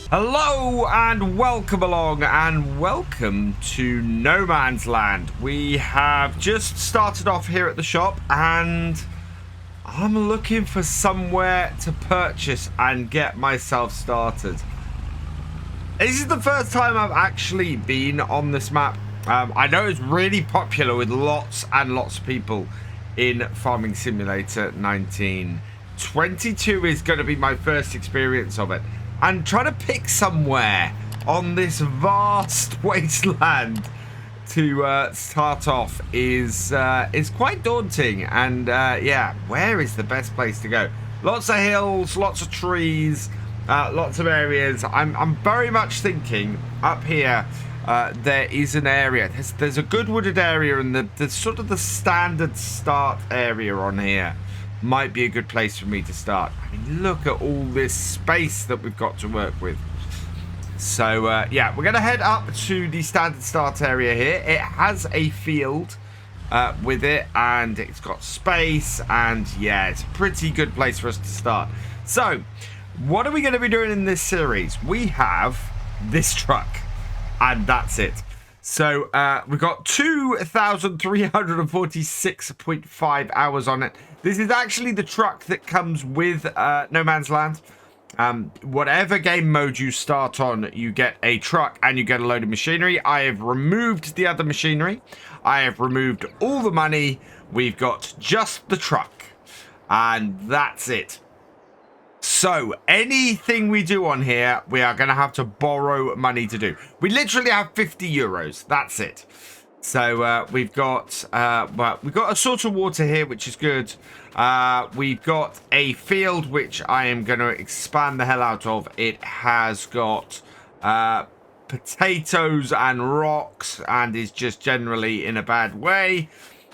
Hello and welcome along and welcome to No Man's Land. We have just started off here at the shop and I'm looking for somewhere to purchase and get myself started. This is the first time I've actually been on this map. I know it's really popular with lots and lots of people in Farming Simulator 19. 22 is going to be my first experience of it. And trying to pick somewhere on this vast wasteland to start off is quite daunting. And yeah, where is the best place to go? Lots of hills, lots of trees, lots of areas. I'm very much thinking up here there is an area. There's a good wooded area, and the sort of the standard start area on here might be a good place for me to start. I mean, look at all this space that we've got to work with. So yeah, we're going to head up to the standard start area here. It has a field with it, and it's got space, and yeah, it's a pretty good place for us to start. So what are we going to be doing in this series? We have this truck, and that's it. So we've got 2,346.5 hours on it. This is actually the truck that comes with No Man's Land. Whatever game mode you start on, you get a truck and you get a load of machinery. I have removed the other machinery. I have removed all the money. We've got just the truck. And that's it. So anything we do on here, we are going to have to borrow money to do. We literally have 50 euros. That's it. So we've got a sort of water here, which is good. We've got a field which I am going to expand the hell out of. It has got potatoes and rocks, and is just generally in a bad way.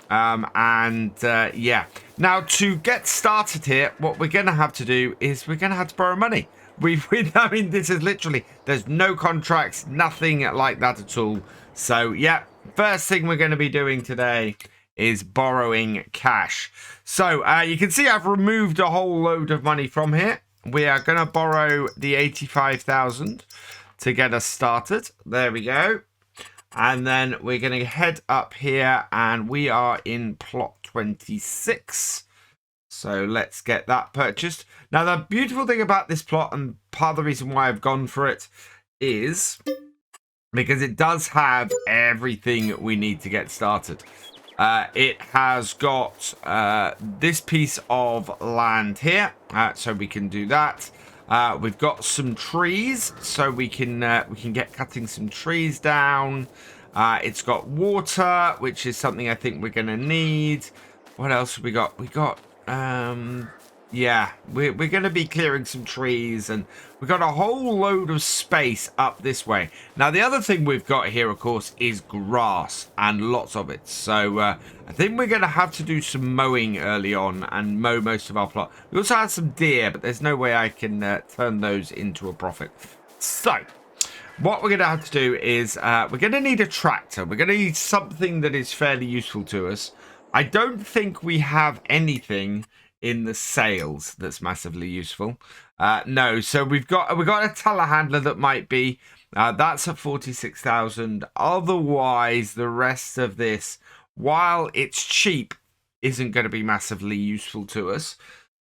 Yeah. Now, to get started here, what we're going to have to do is we're going to have to borrow money. I mean, this is literally, there's no contracts, nothing like that at all. So, yeah, first thing we're going to be doing today is borrowing cash. So, you can see I've removed a whole load of money from here. We are going to borrow the 85,000 to get us started. There we go. And then we're going to head up here, and we are in plot 26. So let's get that purchased. Now, the beautiful thing about this plot, and part of the reason why I've gone for it, is because it does have everything we need to get started. It has got this piece of land here, so we can do that. We've got some trees, so we can get cutting some trees down. It's got water, which is something I think we're going to need. What else have we got? Yeah, we're going to be clearing some trees, and we've got a whole load of space up this way. Now, the other thing we've got here, of course, is grass, and lots of it. So I think we're going to have to do some mowing early on and mow most of our plot. We also have some deer, but there's no way I can turn those into a profit. So what we're going to have to do is we're going to need a tractor. We're going to need something that is fairly useful to us. I don't think we have anything in the sales that's massively useful. No, so we've got a telehandler that might be. That's at 46,000. Otherwise, the rest of this, while it's cheap, isn't going to be massively useful to us.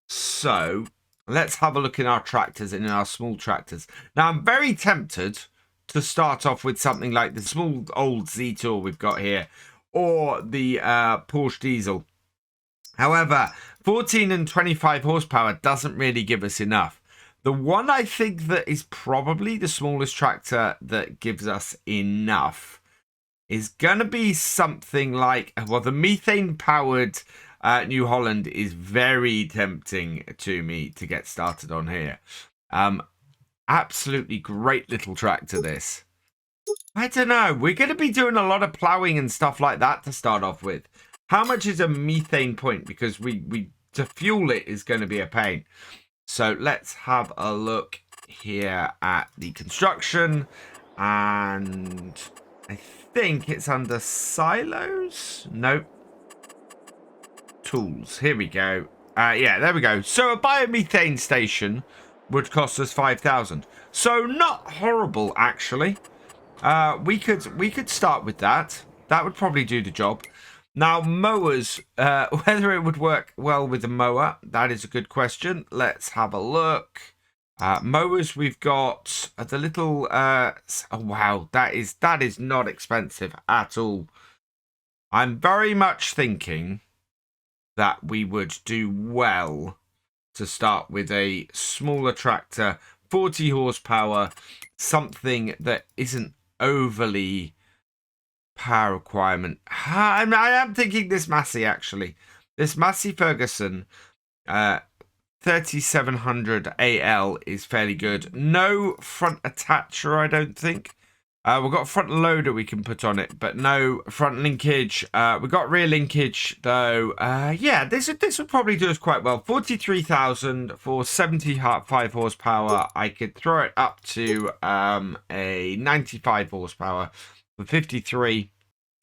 So let's have a look in our tractors and in our small tractors. Now, I'm very tempted to start off with something like the small old Z-Tour we've got here, or the Porsche diesel. However, 14 and 25 horsepower doesn't really give us enough. The one I think that is probably the smallest tractor that gives us enough is going to be something like, well, the methane-powered New Holland is very tempting to me to get started on here. Absolutely great little tractor, this. I don't know. We're going to be doing a lot of ploughing and stuff like that to start off with. How much is a methane point? Because we to fuel it is going to be a pain. So let's have a look here at the construction. And I think it's under silos. Nope. Tools. Here we go. Yeah, there we go. So a biomethane station would cost us 5,000. So not horrible, actually. We could start with that. That would probably do the job. Now, mowers, whether it would work well with a mower, that is a good question. Let's have a look. Mowers, we've got the little, oh wow, that is not expensive at all. I'm very much thinking that we would do well to start with a smaller tractor, 40 horsepower, something that isn't overly power requirement. I am thinking this Massey, actually. This Massey Ferguson 3700 AL is fairly good. No front attacher, I don't think. We've got a front loader we can put on it, but no front linkage. We've got rear linkage, though. Yeah, this would probably do us quite well. 43,000 for 75 horsepower. I could throw it up to a 95 horsepower for 53.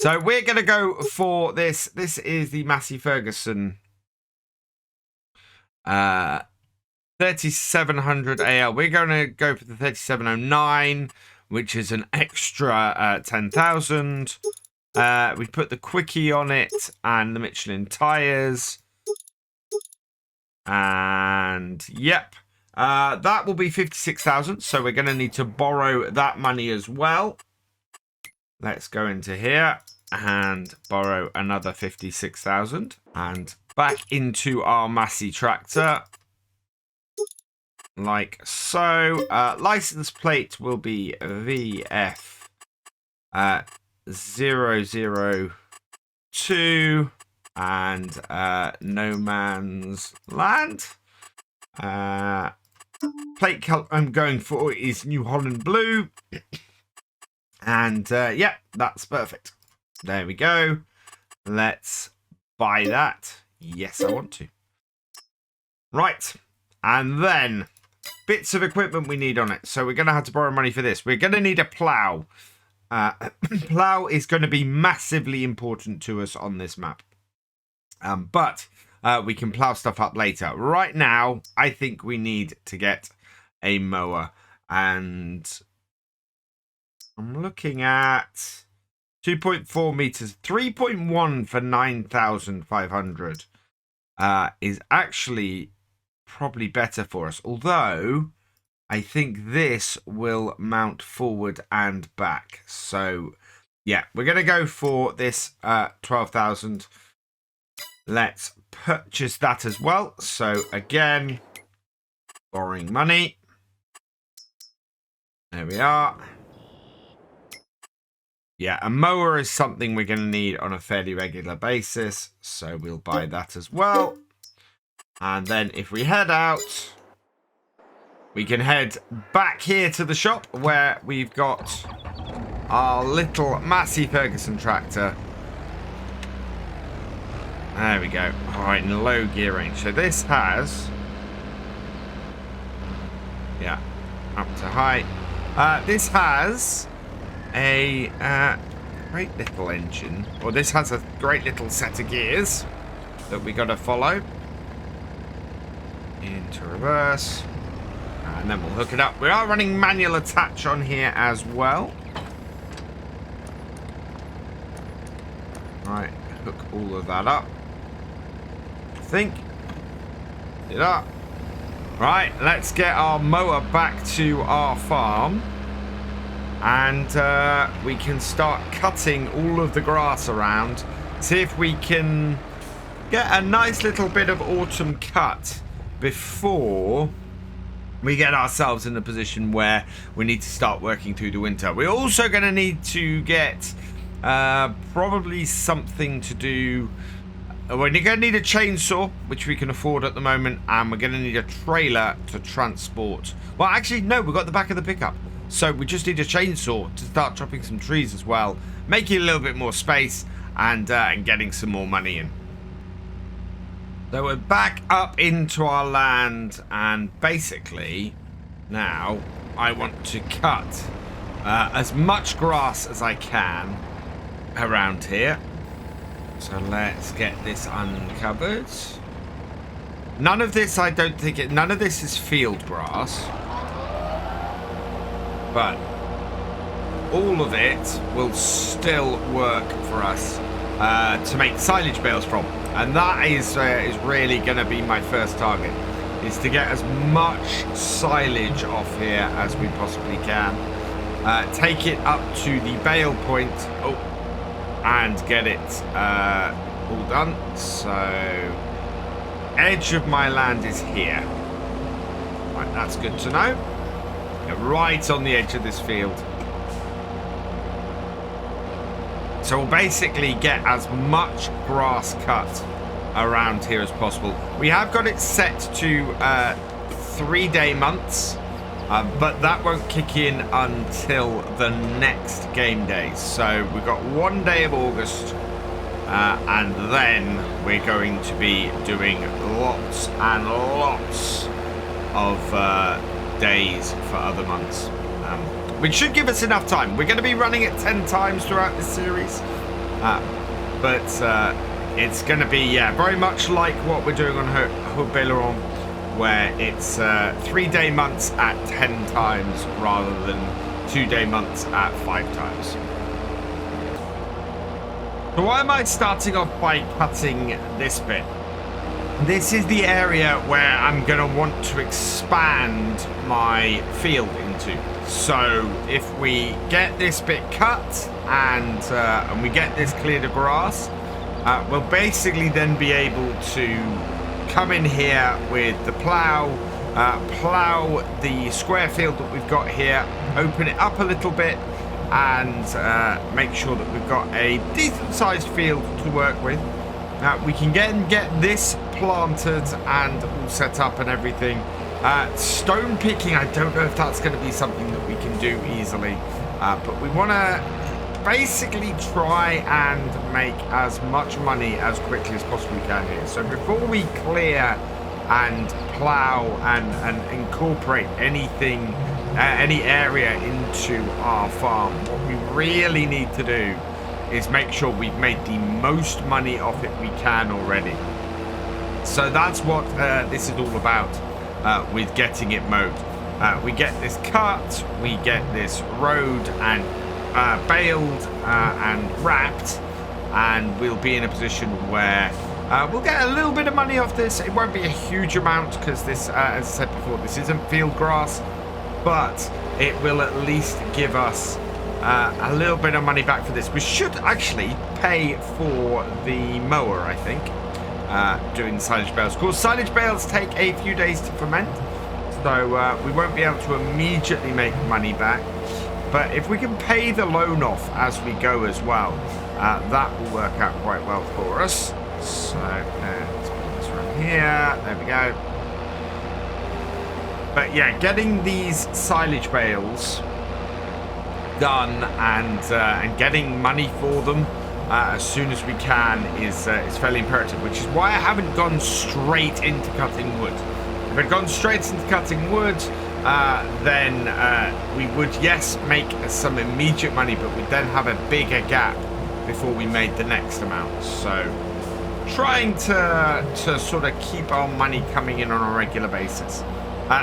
So we're going to go for this. This is the Massey Ferguson 3700 AL. We're going to go for the 3709, which is an extra 10,000. We put the quickie on it and the Michelin tires. And yep, that will be 56,000. So we're going to need to borrow that money as well. Let's go into here and borrow another 56,000 and back into our Massey tractor. Like so. License plate will be VF 002 and No Man's Land. Plate color I'm going for is New Holland Blue. And yeah, that's perfect. There we go. Let's buy that. Yes, I want to. Right. And then bits of equipment we need on it. So we're going to have to borrow money for this. We're going to need a plow. Plow is going to be massively important to us on this map. But we can plow stuff up later. Right now, I think we need to get a mower. And I'm looking at 2.4 meters. 3.1 for 9,500 is actually probably better for us, although I think this will mount forward and back. So yeah, we're gonna go for this 12,000. Let's purchase that as well. So again, borrowing money. There we are. Yeah, a mower is something we're going to need on a fairly regular basis, so we'll buy that as well. And then if we head out, we can head back here to the shop where we've got our little Massey Ferguson tractor. There we go. All right, in low gear range. So this has, yeah, up to high. This has a great little engine, or this has a great little set of gears that we got to follow into reverse, and then we'll hook it up. We are running manual attach on here as well. Right, hook all of that up. I think it up. Right, let's get our mower back to our farm. And we can start cutting all of the grass around. See if we can get a nice little bit of autumn cut before we get ourselves in a position where we need to start working through the winter. We're also going to need to get probably something to do. We're going to need a chainsaw, which we can afford at the moment. And we're going to need a trailer to transport. Well, actually, no, we've got the back of the pickup. So we just need a chainsaw to start chopping some trees as well, making a little bit more space and getting some more money in. So we're back up into our land, and basically now I want to cut as much grass as I can around here. So let's get this uncovered. None of this, I don't think none of this is field grass. But all of it will still work for us to make silage bales from. And that is really going to be my first target, is to get as much silage off here as we possibly can. Take it up to the bale point, and get it all done. So, edge of my land is here. Right, that's good to know. Right on the edge of this field. So we'll basically get as much grass cut around here as possible. We have got it set to 3-day months, but that won't kick in until the next game day. So we've got 1 day of August, and then we're going to be doing lots and lots of days for other months, which should give us enough time. We're going to be running it 10 times throughout this series, but it's going to be very much like what we're doing on Weiblinger, where it's 3-day months at 10 times rather than 2-day months at 5 times. So why am I starting off by cutting this bit? This is the area where I'm going to want to expand my field into. So if we get this bit cut and we get this cleared of grass, we'll basically then be able to come in here with the plow, plow the square field that we've got here, open it up a little bit, and make sure that we've got a decent sized field to work with. We can get this planted and all set up and everything. Stone picking, I don't know if that's going to be something that we can do easily, but we want to basically try and make as much money as quickly as possibly can here. So before we clear and plow and incorporate anything, any area into our farm, what we really need to do is make sure we've made the most money off it we can already. So that's what this is all about with getting it mowed. We get this cut, we get this rowed and baled and wrapped, and we'll be in a position where we'll get a little bit of money off this. It won't be a huge amount because this, as I said before, this isn't field grass, but it will at least give us a little bit of money back for this. We should actually pay for the mower, I think, doing silage bales. Of course, silage bales take a few days to ferment, so we won't be able to immediately make money back. But if we can pay the loan off as we go as well, that will work out quite well for us. So let's put this right here. There we go. But yeah, getting these silage bales done and getting money for them as soon as we can is fairly imperative, which is why I haven't gone straight into cutting wood. If I'd gone straight into cutting wood, then we would, yes, make some immediate money, but we'd then have a bigger gap before we made the next amount. So trying to sort of keep our money coming in on a regular basis.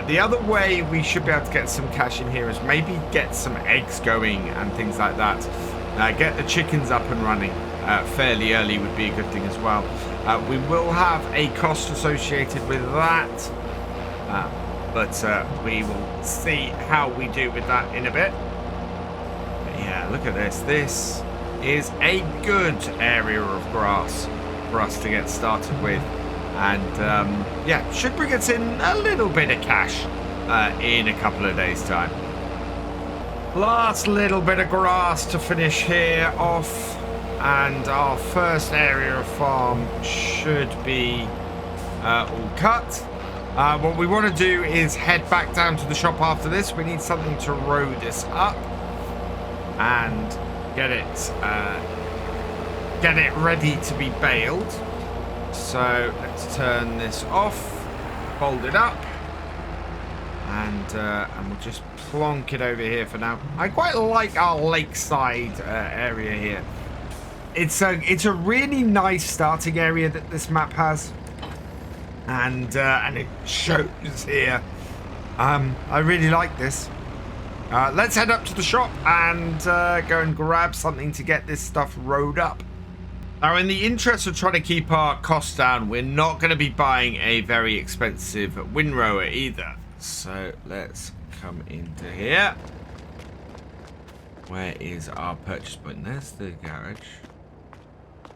The other way we should be able to get some cash in here is maybe get some eggs going and things like that. Get the chickens up and running fairly early would be a good thing as well. We will have a cost associated with that, but we will see how we do with that in a bit. But yeah, look at this. This is a good area of grass for us to get started with. And yeah, should bring us in a little bit of cash in a couple of days' time. Last little bit of grass to finish here off, and our first area of farm should be all cut. What we want to do is head back down to the shop after this. We need something to row this up and get it ready to be baled. So let's turn this off, fold it up, and we'll just plonk it over here for now. I quite like our lakeside area here. It's a really nice starting area that this map has. and it shows here. I really like this. Let's head up to the shop and go and grab something to get this stuff rode up. Now, in the interest of trying to keep our costs down, we're not going to be buying a very expensive windrower either. So let's come into here. Where is our purchase point? There's the garage.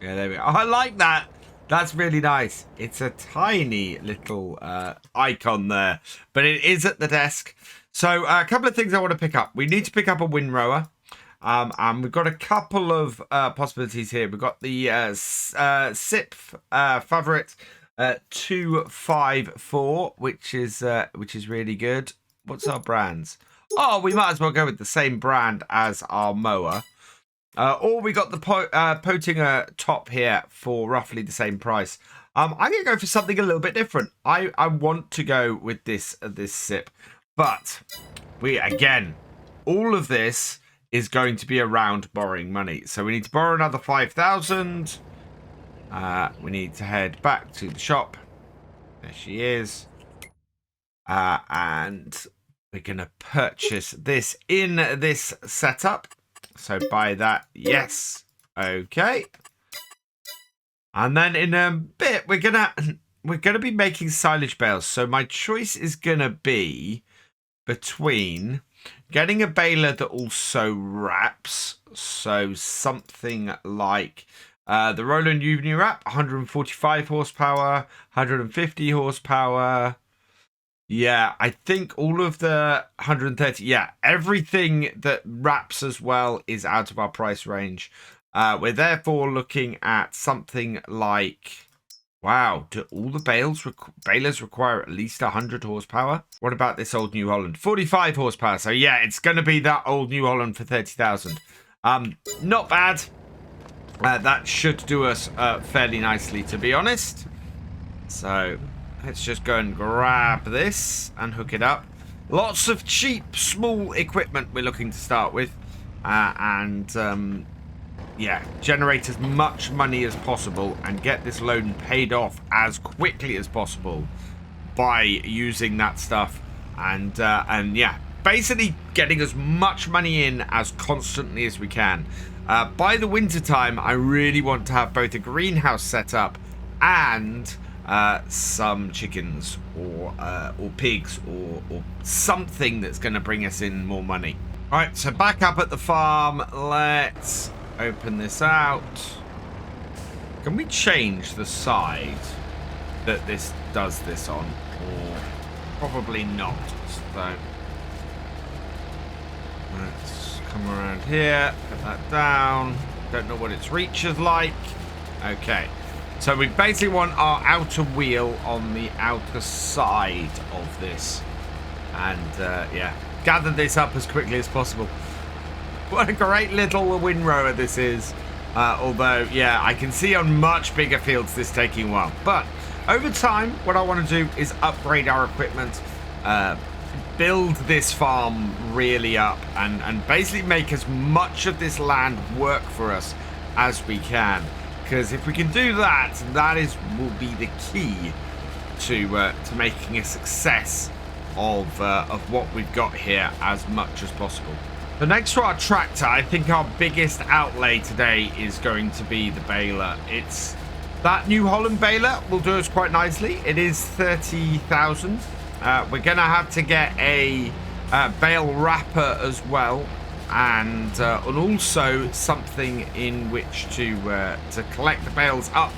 Yeah, there we go. Oh, I like that. That's really nice. It's a tiny little icon there, but it is at the desk. So a couple of things I want to pick up. We need to pick up a windrower. And we've got a couple of possibilities here. We've got the SIP Favorite 254, which is really good. What's our brands? Oh, we might as well go with the same brand as our mower. Or we got the Potinger top here for roughly the same price. I'm going to go for something a little bit different. I want to go with this SIP. But again, all of this is going to be around borrowing money. So we need to borrow another 5,000. We need to head back to the shop. There she is. And we're going to purchase this in this setup. So buy that. Yes. Okay. And then in a bit, we're gonna be making silage bales. So my choice is gonna be between getting a baler that also wraps. So something like the Roland Uni wrap, 145 horsepower, 150 horsepower. Yeah, I think all of the 130. Yeah, everything that wraps as well is out of our price range. We're therefore looking at something like, wow, do all the balers require at least 100 horsepower? What about this old New Holland? 45 horsepower. So yeah, it's going to be that old New Holland for 30,000. Not bad. That should do us fairly nicely, to be honest. So let's just go and grab this and hook it up. Lots of cheap, small equipment we're looking to start with. Yeah, generate as much money as possible and get this loan paid off as quickly as possible by using that stuff. And yeah, basically getting as much money in as constantly as we can. By the winter time, I really want to have both a greenhouse set up and some chickens or pigs or something that's going to bring us in more money. All right, so back up at the farm. Let's open this out. Can we change the side that this does this on? Or probably not. So let's come around here, put that down. Don't know what its reach is like. Okay. So we basically want our outer wheel on the outer side of this. And yeah, gather this up as quickly as possible. What a great little windrower this is. Although, yeah, I can see on much bigger fields this taking a while. But over time, what I want to do is upgrade our equipment, build this farm really up, and basically make as much of this land work for us as we can. Because if we can do that, will be the key to making a success of what we've got here as much as possible. So next to our tractor, I think our biggest outlay today is going to be the baler. It's that New Holland baler will do us quite nicely. It is 30,000. We're going to have to get a bale wrapper as well. And also something in which to collect the bales up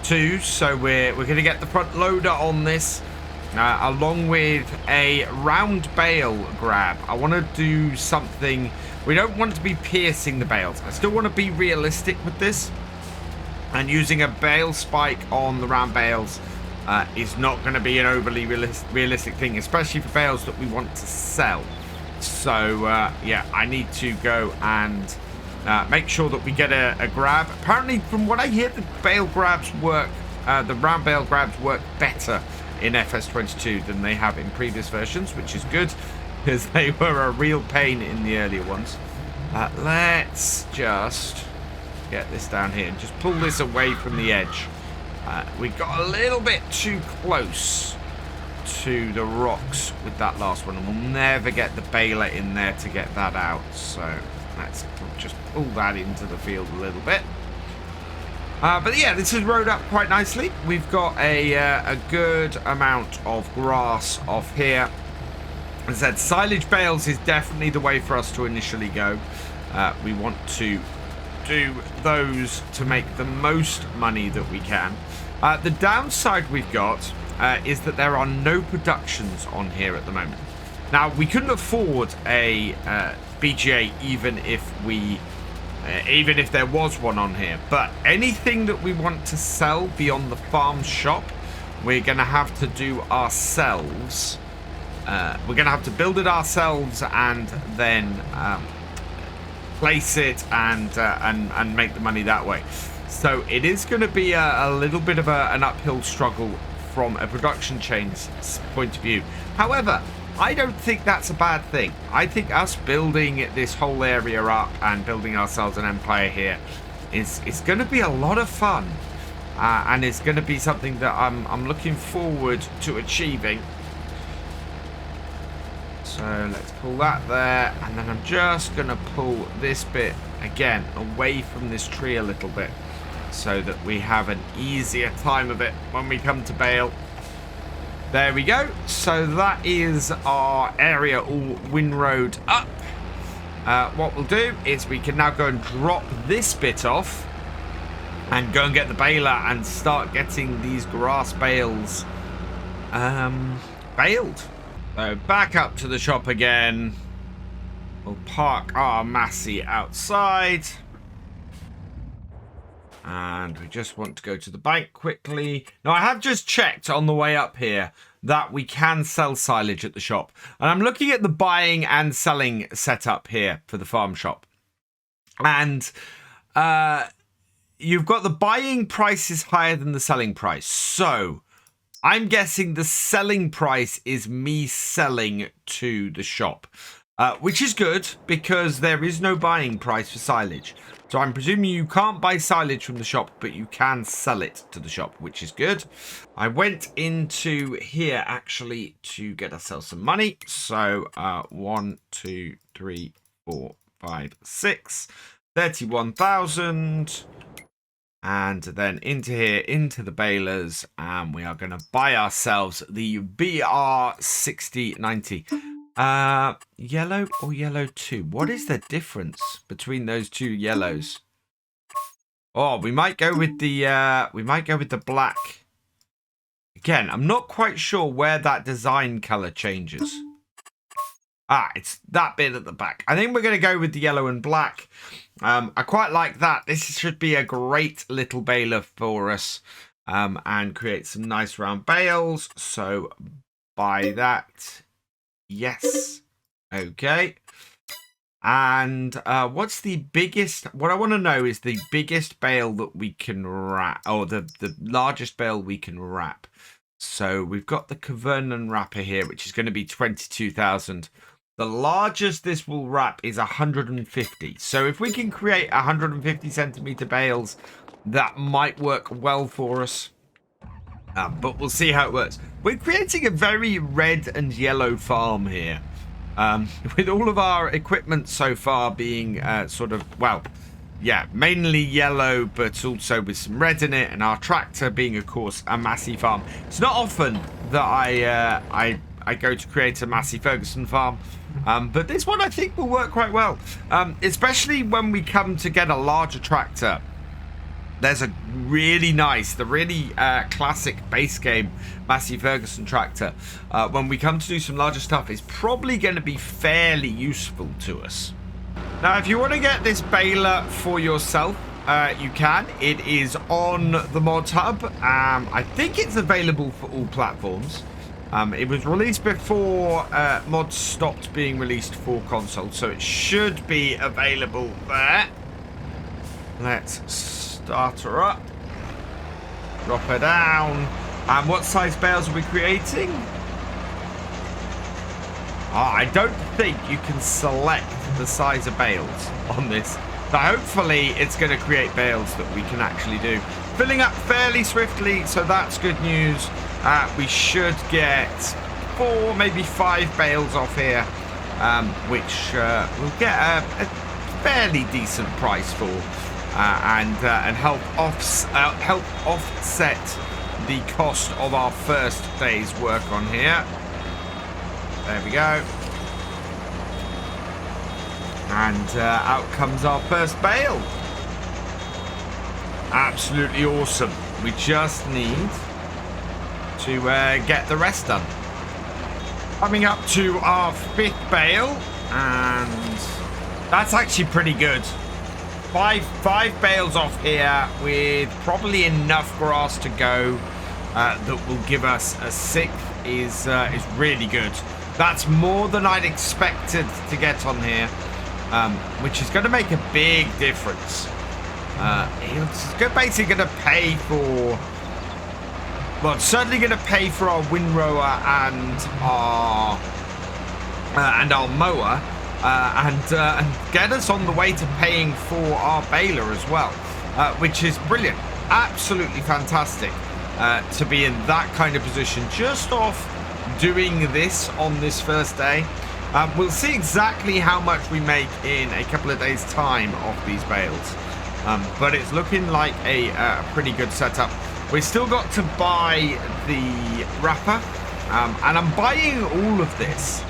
to. So we're going to get the front loader on this, along with a round bale grab. I want to do something. We don't want to be piercing the bales. I still want to be realistic with this. And using a bale spike on the round bales is not going to be an overly realistic thing, especially for bales that we want to sell. So, yeah, I need to go and make sure that we get a grab. Apparently, from what I hear, the bale grabs work, the round bale grabs work better in FS22 than they have in previous versions, which is good, because they were a real pain in the earlier ones. Let's just get this down here and just pull this away from the edge. We got a little bit too close to the rocks with that last one, and we'll never get the baler in there to get that out. So let's just pull that into the field a little bit. But yeah, this is rode up quite nicely. We've got a good amount of grass off here. As I said, silage bales is definitely the way for us to initially go. We want to do those to make the most money that we can. The downside we've got is that there are no productions on here at the moment. Now, we couldn't afford a BGA even if there was one on here, but anything that we want to sell beyond the farm shop, we're going to have to do ourselves. We're going to have to build it ourselves and then place it and make the money that way. So it is going to be a little bit of an uphill struggle from a production chain's point of view. However, I don't think that's a bad thing. I think us building this whole area up and building ourselves an empire here is going to be a lot of fun, and it's going to be something that I'm looking forward to achieving. So let's pull that there, and then I'm just going to pull this bit again away from this tree a little bit so that we have an easier time of it when we come to bale. There we go. So that is our area all windrowed up. What we'll do is we can now go and drop this bit off and go and get the baler and start getting these grass bales baled. So back up to the shop again. We'll park our Massey outside. And we just want to go to the bank quickly. Now, I have just checked on the way up here that we can sell silage at the shop. And I'm looking at the buying and selling setup here for the farm shop. And you've got the buying price is higher than the selling price. So I'm guessing the selling price is me selling to the shop, which is good because there is no buying price for silage. So I'm presuming you can't buy silage from the shop, but you can sell it to the shop, which is good. I went into here actually to get ourselves some money. So 1, 2, 3, 4, 5, 6, 31,000. And then into here, into the balers, and we are going to buy ourselves the BR6090. Yellow or yellow 2? What is the difference between those two yellows? Oh, we might go with the black. Again, I'm not quite sure where that design color changes. It's that bit at the back. I think we're going to go with the yellow and black. I quite like that. This should be a great little baler for us, and create some nice round bales. So buy that. Yes. Okay. And what's the biggest? What I want to know is the biggest bale that we can wrap, or the largest bale we can wrap. So we've got the Cavernan wrapper here, which is going to be 22,000. The largest this will wrap is 150. So if we can create 150 centimeter bales, that might work well for us. But we'll see how it works. We're creating a very red and yellow farm here. With all of our equipment so far being sort of, well, yeah, mainly yellow, but also with some red in it. And our tractor being, of course, a Massey farm. It's not often that I go to create a Massey Ferguson farm. But this one I think will work quite well. Especially when we come to get a larger tractor. There's a really nice, the really classic base game Massey Ferguson tractor. When we come to do some larger stuff, it's probably going to be fairly useful to us. Now, if you want to get this baler for yourself, you can. It is on the Mods Hub. I think it's available for all platforms. It was released before mods stopped being released for console, so it should be available there. Let's start her up. Drop her down. And what size bales are we creating? I don't think you can select the size of bales on this. So hopefully it's going to create bales that we can actually do. filling up fairly swiftly, so that's good news. We should get 4, maybe 5 bales off here, which we'll get a fairly decent price for, and help offset the cost of our first day's work on here. There we go. And out comes our first bale. Absolutely awesome. We just need to get the rest done. Coming up to our 5th bale, and that's actually pretty good. Five bales off here with probably enough grass to go that will give us a 6th is really good. That's more than I'd expected to get on here, which is going to make a big difference. It's basically going to pay for, well, it's certainly going to pay for our windrower and our mower, and get us on the way to paying for our baler as well, which is brilliant. Absolutely fantastic to be in that kind of position just off doing this on this first day. We'll see exactly how much we make in a couple of days time off these bales, but it's looking like a pretty good setup. We've still got to buy the wrapper, and I'm buying all of this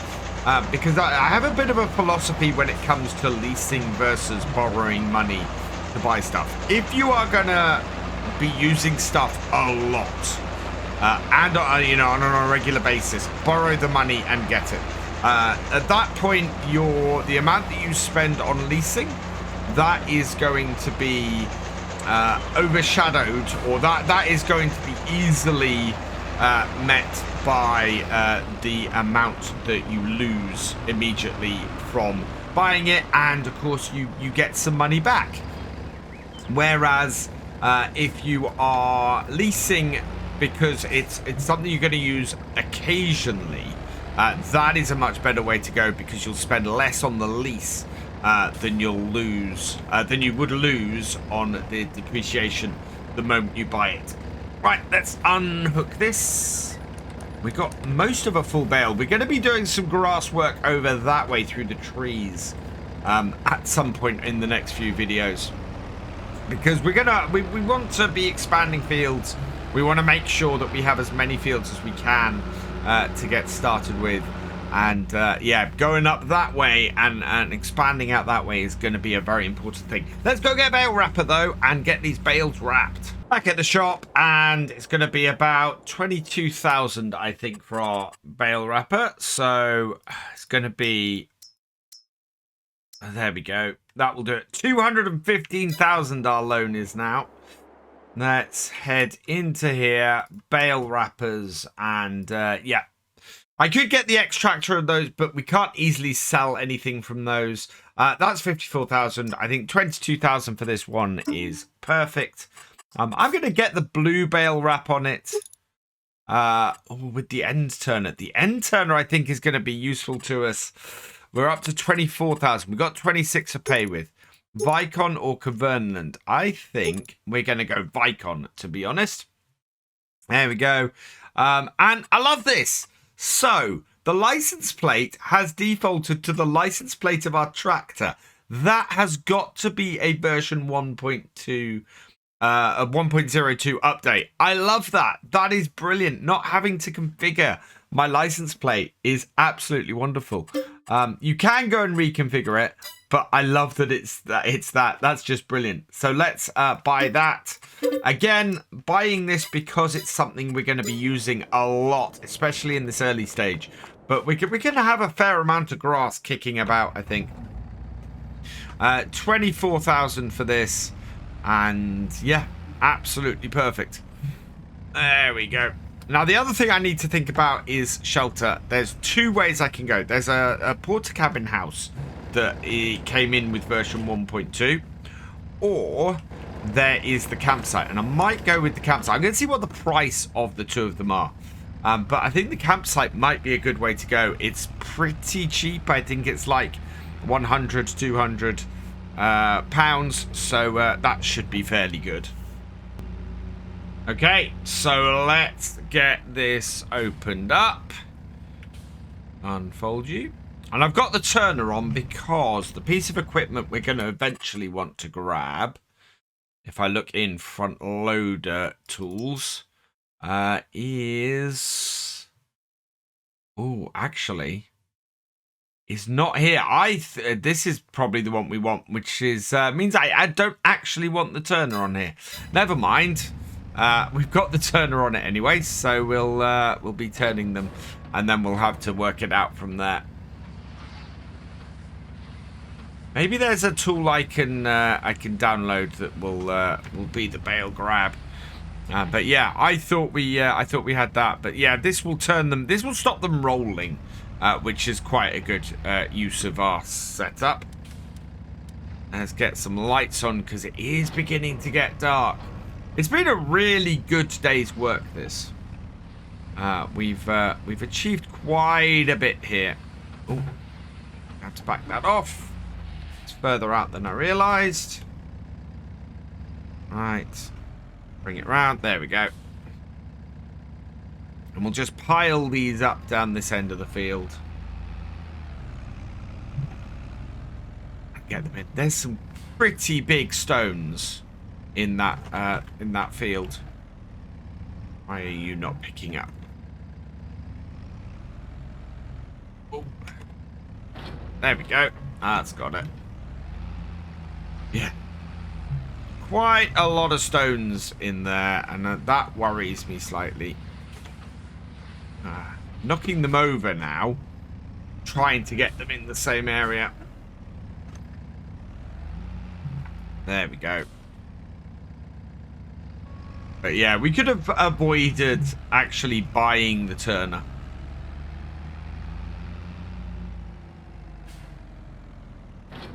because I have a bit of a philosophy when it comes to leasing versus borrowing money to buy stuff. If you are gonna be using stuff a lot, and you know, on a regular basis, borrow the money and get it. At that point, the amount that you spend on leasing, that is going to be overshadowed, or that is going to be easily met by the amount that you lose immediately from buying it, and of course you get some money back. Whereas if you are leasing because it's something you're going to use occasionally, that is a much better way to go, because you'll spend less on the lease than you would lose on the depreciation the moment you buy it. Right, let's unhook this. We got most of a full bale. We're going to be doing some grass work over that way through the trees at some point in the next few videos, because we want to be expanding fields. We want to make sure that we have as many fields as we can to get started with. And yeah, going up that way and expanding out that way is going to be a very important thing. Let's go get a bale wrapper though and get these bales wrapped. Back at the shop, and it's going to be about 22,000, I think, for our bale wrapper. So it's going to be, there we go. That will do it. 215,000 our loan is now. Let's head into here. Bale wrappers, and yeah. I could get the extractor of those, but we can't easily sell anything from those. That's 54,000. I think 22,000 for this one is perfect. I'm going to get the blue bale wrap on it with the end turner. The end turner, I think, is going to be useful to us. We're up to 24,000. We've got 26 to pay with. Vicon or Covenant? I think we're going to go Vicon, to be honest. There we go. And I love this. So, the license plate has defaulted to the license plate of our tractor. That has got to be a version 1.2, a 1.02 update. I love that. That is brilliant. Not having to configure my license plate is absolutely wonderful. You can go and reconfigure it, but I love that it's that. That's just brilliant. So let's buy that. Again, buying this because it's something we're going to be using a lot, especially in this early stage. But we're going to have a fair amount of grass kicking about, I think. 24,000 for this. And yeah, absolutely perfect. There we go. Now, the other thing I need to think about is shelter. There's two ways I can go. There's a porter cabin house that came in with version 1.2, or there is the campsite, and I might go with the campsite. I'm going to see what the price of the two of them are, but I think the campsite might be a good way to go. It's pretty cheap. I think it's like 100, 200 pounds, so that should be fairly good. Okay, so let's get this opened up. Unfold you. And I've got the turner on because the piece of equipment we're going to eventually want to grab, if I look in front loader tools, is... Oh, actually, is not here. This is probably the one we want, which is means I don't actually want the turner on here. Never mind. We've got the turner on it anyway, so we'll be turning them, and then we'll have to work it out from there. Maybe there's a tool I can download that will be the bale grab. But yeah, I thought we had that. But yeah, this will turn them. This will stop them rolling, which is quite a good use of our setup. Let's get some lights on because it is beginning to get dark. It's been a really good day's work. This we've achieved quite a bit here. Oh, have to back that off. It's further out than I realised. Right. Bring it round. There we go. And we'll just pile these up down this end of the field. Get them in. There's some pretty big stones in that field. Why are you not picking up? Oh. There we go. That's got it. Yeah. Quite a lot of stones in there, and that worries me slightly. Knocking them over now, trying to get them in the same area. There we go. But yeah, we could have avoided actually buying the turner.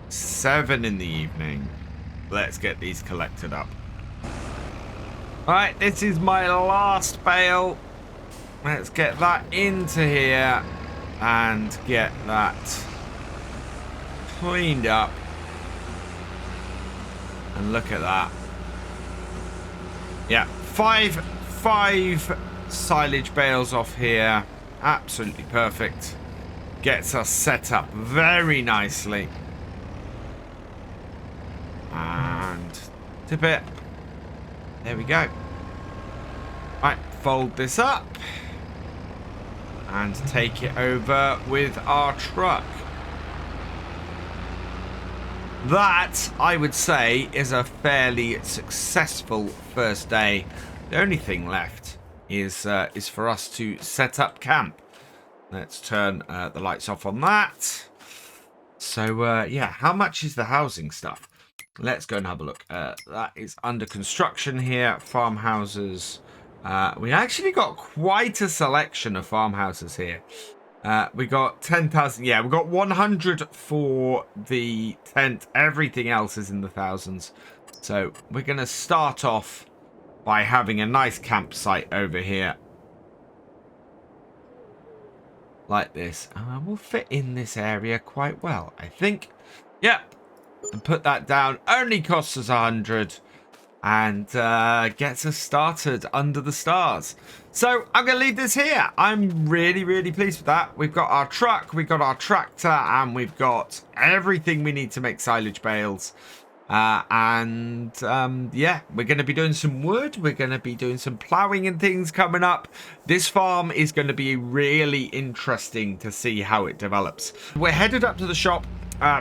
$7 in the evening. Let's get these collected up. Alright, this is my last bale. Let's get that into here and get that cleaned up. And look at that. Yeah, five silage bales off here. Absolutely perfect. Gets us set up very nicely. And tip it. There we go. Right, fold this up and take it over with our truck. That, I would say, is a fairly successful first day. The only thing left is for us to set up camp. Let's turn the lights off on that. So, yeah, how much is the housing stuff? Let's go and have a look. That is under construction here. Farmhouses. We actually got quite a selection of farmhouses here. We got 10,000. Yeah, we got 100 for the tent. Everything else is in the thousands. So we're going to start off by having a nice campsite over here. Like this. We'll fit in this area quite well, I think. Yep. And put that down. Only costs us 100. And gets us started under the stars. So I'm going to leave this here. I'm really, really pleased with that. We've got our truck, we've got our tractor, and we've got everything we need to make silage bales. Yeah, we're going to be doing some wood. We're going to be doing some ploughing and things coming up. This farm is going to be really interesting to see how it develops. We're headed up to the shop.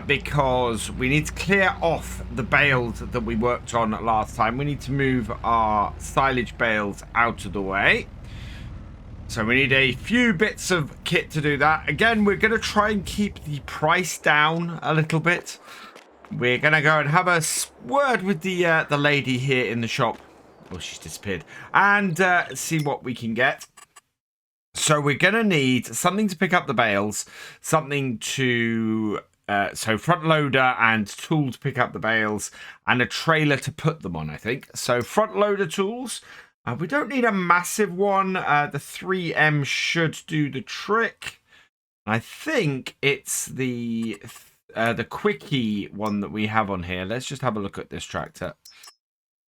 Because we need to clear off the bales that we worked on last time. We need to move our silage bales out of the way. So we need a few bits of kit to do that. Again, we're going to try and keep the price down a little bit. We're going to go and have a word with the lady here in the shop. Oh, she's disappeared. And see what we can get. So we're going to need something to pick up the bales. Something to... so front loader and tool to pick up the bales and a trailer to put them on, I think. So front loader tools. We don't need a massive one. The 3M should do the trick. I think it's the quickie one that we have on here. Let's just have a look at this tractor.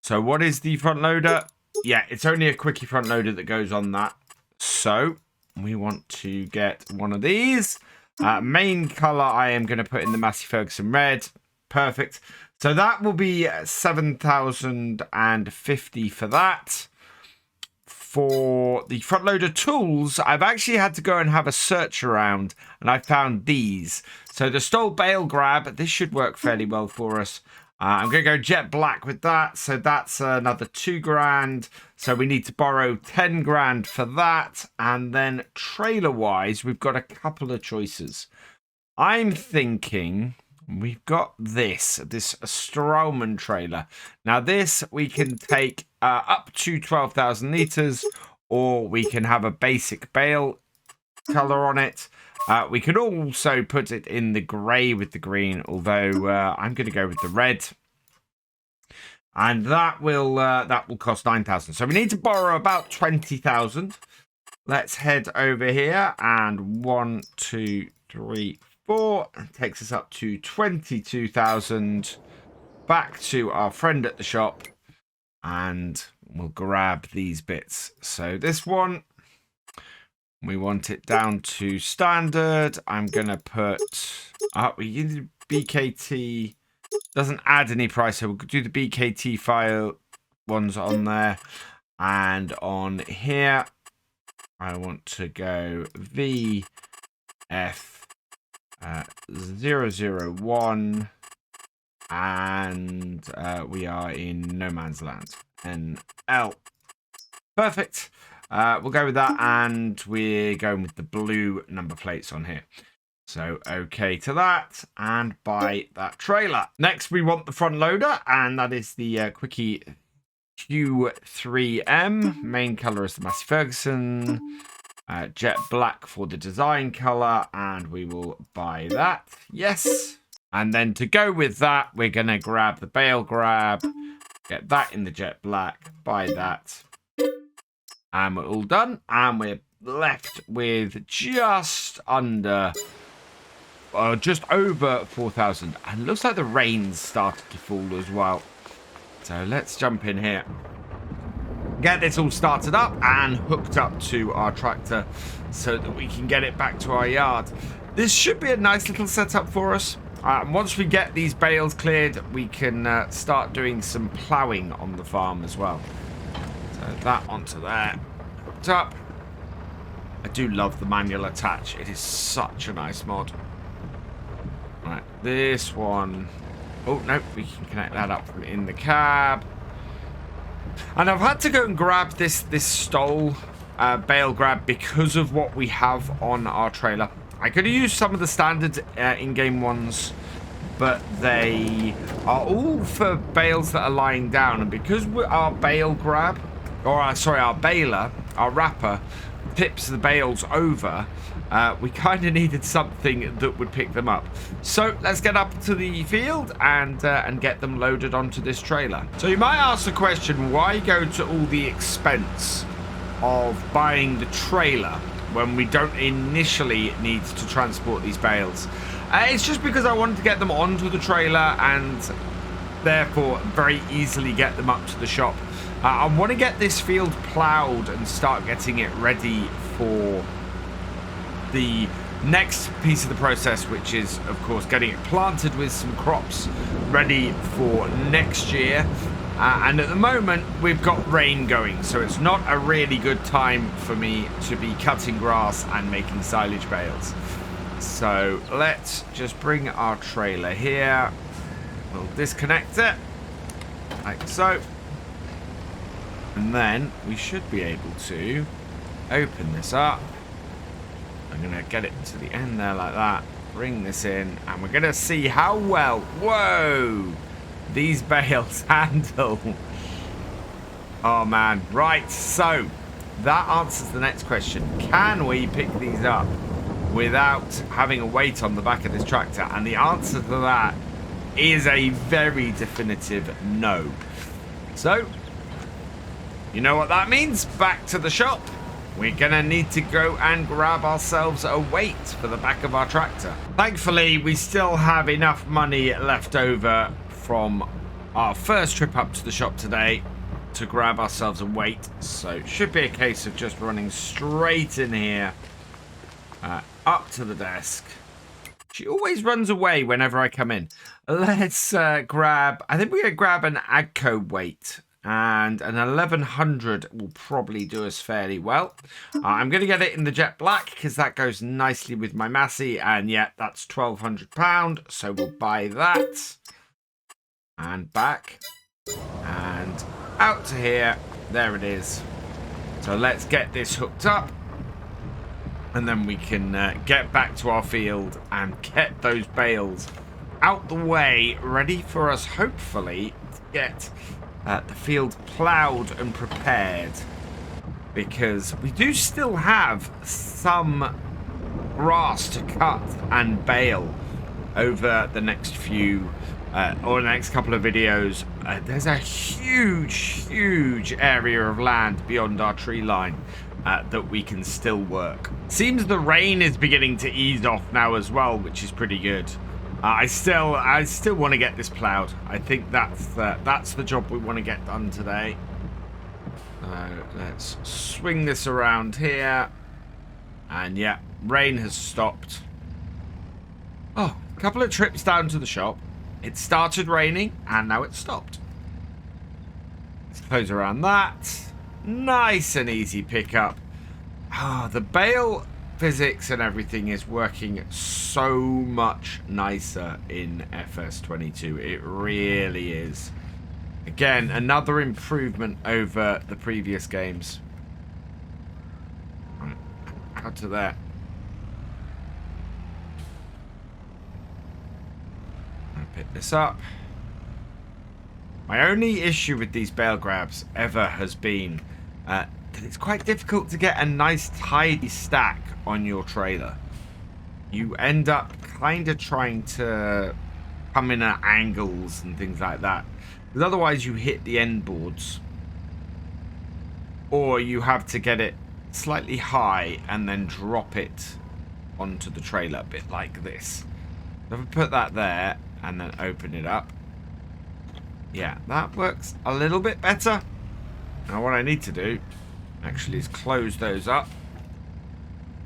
So what is the front loader? yeah, it's only a quickie front loader that goes on that. So we want to get one of these. Main color I am going to put in the Massey Ferguson red. Perfect. So that will be 7,050 for that. For the front loader tools, I've actually had to go and have a search around, and I found these. So the Stole Bale Grab, this should work fairly well for us. I'm going to go jet black with that, so that's another 2 grand. So we need to borrow 10 grand for that. And then trailer-wise, we've got a couple of choices. I'm thinking we've got this Strowman trailer. Now this we can take up to 12,000 litres, or we can have a basic bale colour on it. We could also put it in the grey with the green, although I'm going to go with the red. And that will cost 9,000. So we need to borrow about 20,000. Let's head over here, and 1, 2, 3, 4 takes us up to 22,000. Back to our friend at the shop, and we'll grab these bits. So this one, we want it down to standard. I'm going to put we do BKT. Doesn't add any price, so we'll do the BKT file ones on there. And on here, I want to go VF 001. And we are in no man's land. NL. Perfect. We'll go with that, and we're going with the blue number plates on here. So, okay to that, and buy that trailer. Next, we want the front loader, and that is the Quickie Q3M. Main color is the Massey Ferguson. Jet black for the design color, and we will buy that. Yes. And then to go with that, we're going to grab the bale grab, get that in the jet black, buy that. And we're all done, and we're left with just under, just over 4,000. And it looks like the rain's started to fall as well. So let's jump in here. Get this all started up and hooked up to our tractor so that we can get it back to our yard. This should be a nice little setup for us. Once we get these bales cleared, we can start doing some ploughing on the farm as well. So that onto there. Hooked up. I do love the manual attach. It is such a nice mod. Right, this one. Oh, no, we can connect that up from in the cab. And I've had to go and grab this Stole bale grab because of what we have on our trailer. I could have used some of the standard in-game ones, but they are all for bales that are lying down. And because our bale grab, or sorry, our baler, our wrapper, tips the bales over, we kind of needed something that would pick them up. So let's get up to the field and get them loaded onto this trailer. So you might ask the question, why go to all the expense of buying the trailer when we don't initially need to transport these bales? It's just because I wanted to get them onto the trailer and therefore very easily get them up to the shop. I want to get this field ploughed and start getting it ready for the next piece of the process, which is, of course, getting it planted with some crops ready for next year. And at the moment, we've got rain going, so it's not a really good time for me to be cutting grass and making silage bales. So let's just bring our trailer here. We'll disconnect it, like so. And then we should be able to open this up. I'm going to get it to the end there like that. Bring this in, and we're going to see how well, whoa, these bales handle. Oh man, right, so that answers the next question. Can we pick these up without having a weight on the back of this tractor? And the answer to that is a very definitive no. So, you know what that means? Back to the shop. We're gonna need to go and grab ourselves a weight for the back of our tractor. Thankfully, we still have enough money left over from our first trip up to the shop today to grab ourselves a weight. So it should be a case of just running straight in here, up to the desk. She always runs away whenever I come in. Let's grab, I think we're going to grab an AGCO weight. And an 1100 will probably do us fairly well. I'm going to get it in the jet black because that goes nicely with my Massey. And yeah, that's £1,200. So we'll buy that. And back. And out to here. There it is. So let's get this hooked up. And then we can get back to our field and get those bales out the way. Ready for us, hopefully, to get... the field ploughed and prepared, because we do still have some grass to cut and bale over the next few or the next couple of videos. There's a huge area of land beyond our tree line that we can still work. Seems the rain is beginning to ease off now as well, which is pretty good. I still want to get this ploughed. I think that's the job we want to get done today. Let's swing this around here. And yeah, rain has stopped. Oh, a couple of trips down to the shop. It started raining and now it's stopped. Let's close around that. Nice and easy pickup. Ah, the bale physics and everything is working so much nicer in FS22. It really is. Again, another improvement over the previous games. Right, out to there. I'll pick this up. My only issue with these bale grabs ever has been that it's quite difficult to get a nice tidy stack on your trailer. You end up kind of trying to come in at angles and things like that, because otherwise you hit the end boards, or you have to get it slightly high and then drop it onto the trailer, a bit like this. So if I put that there and then open it up, yeah, that works a little bit better. Now what I need to do actually is close those up,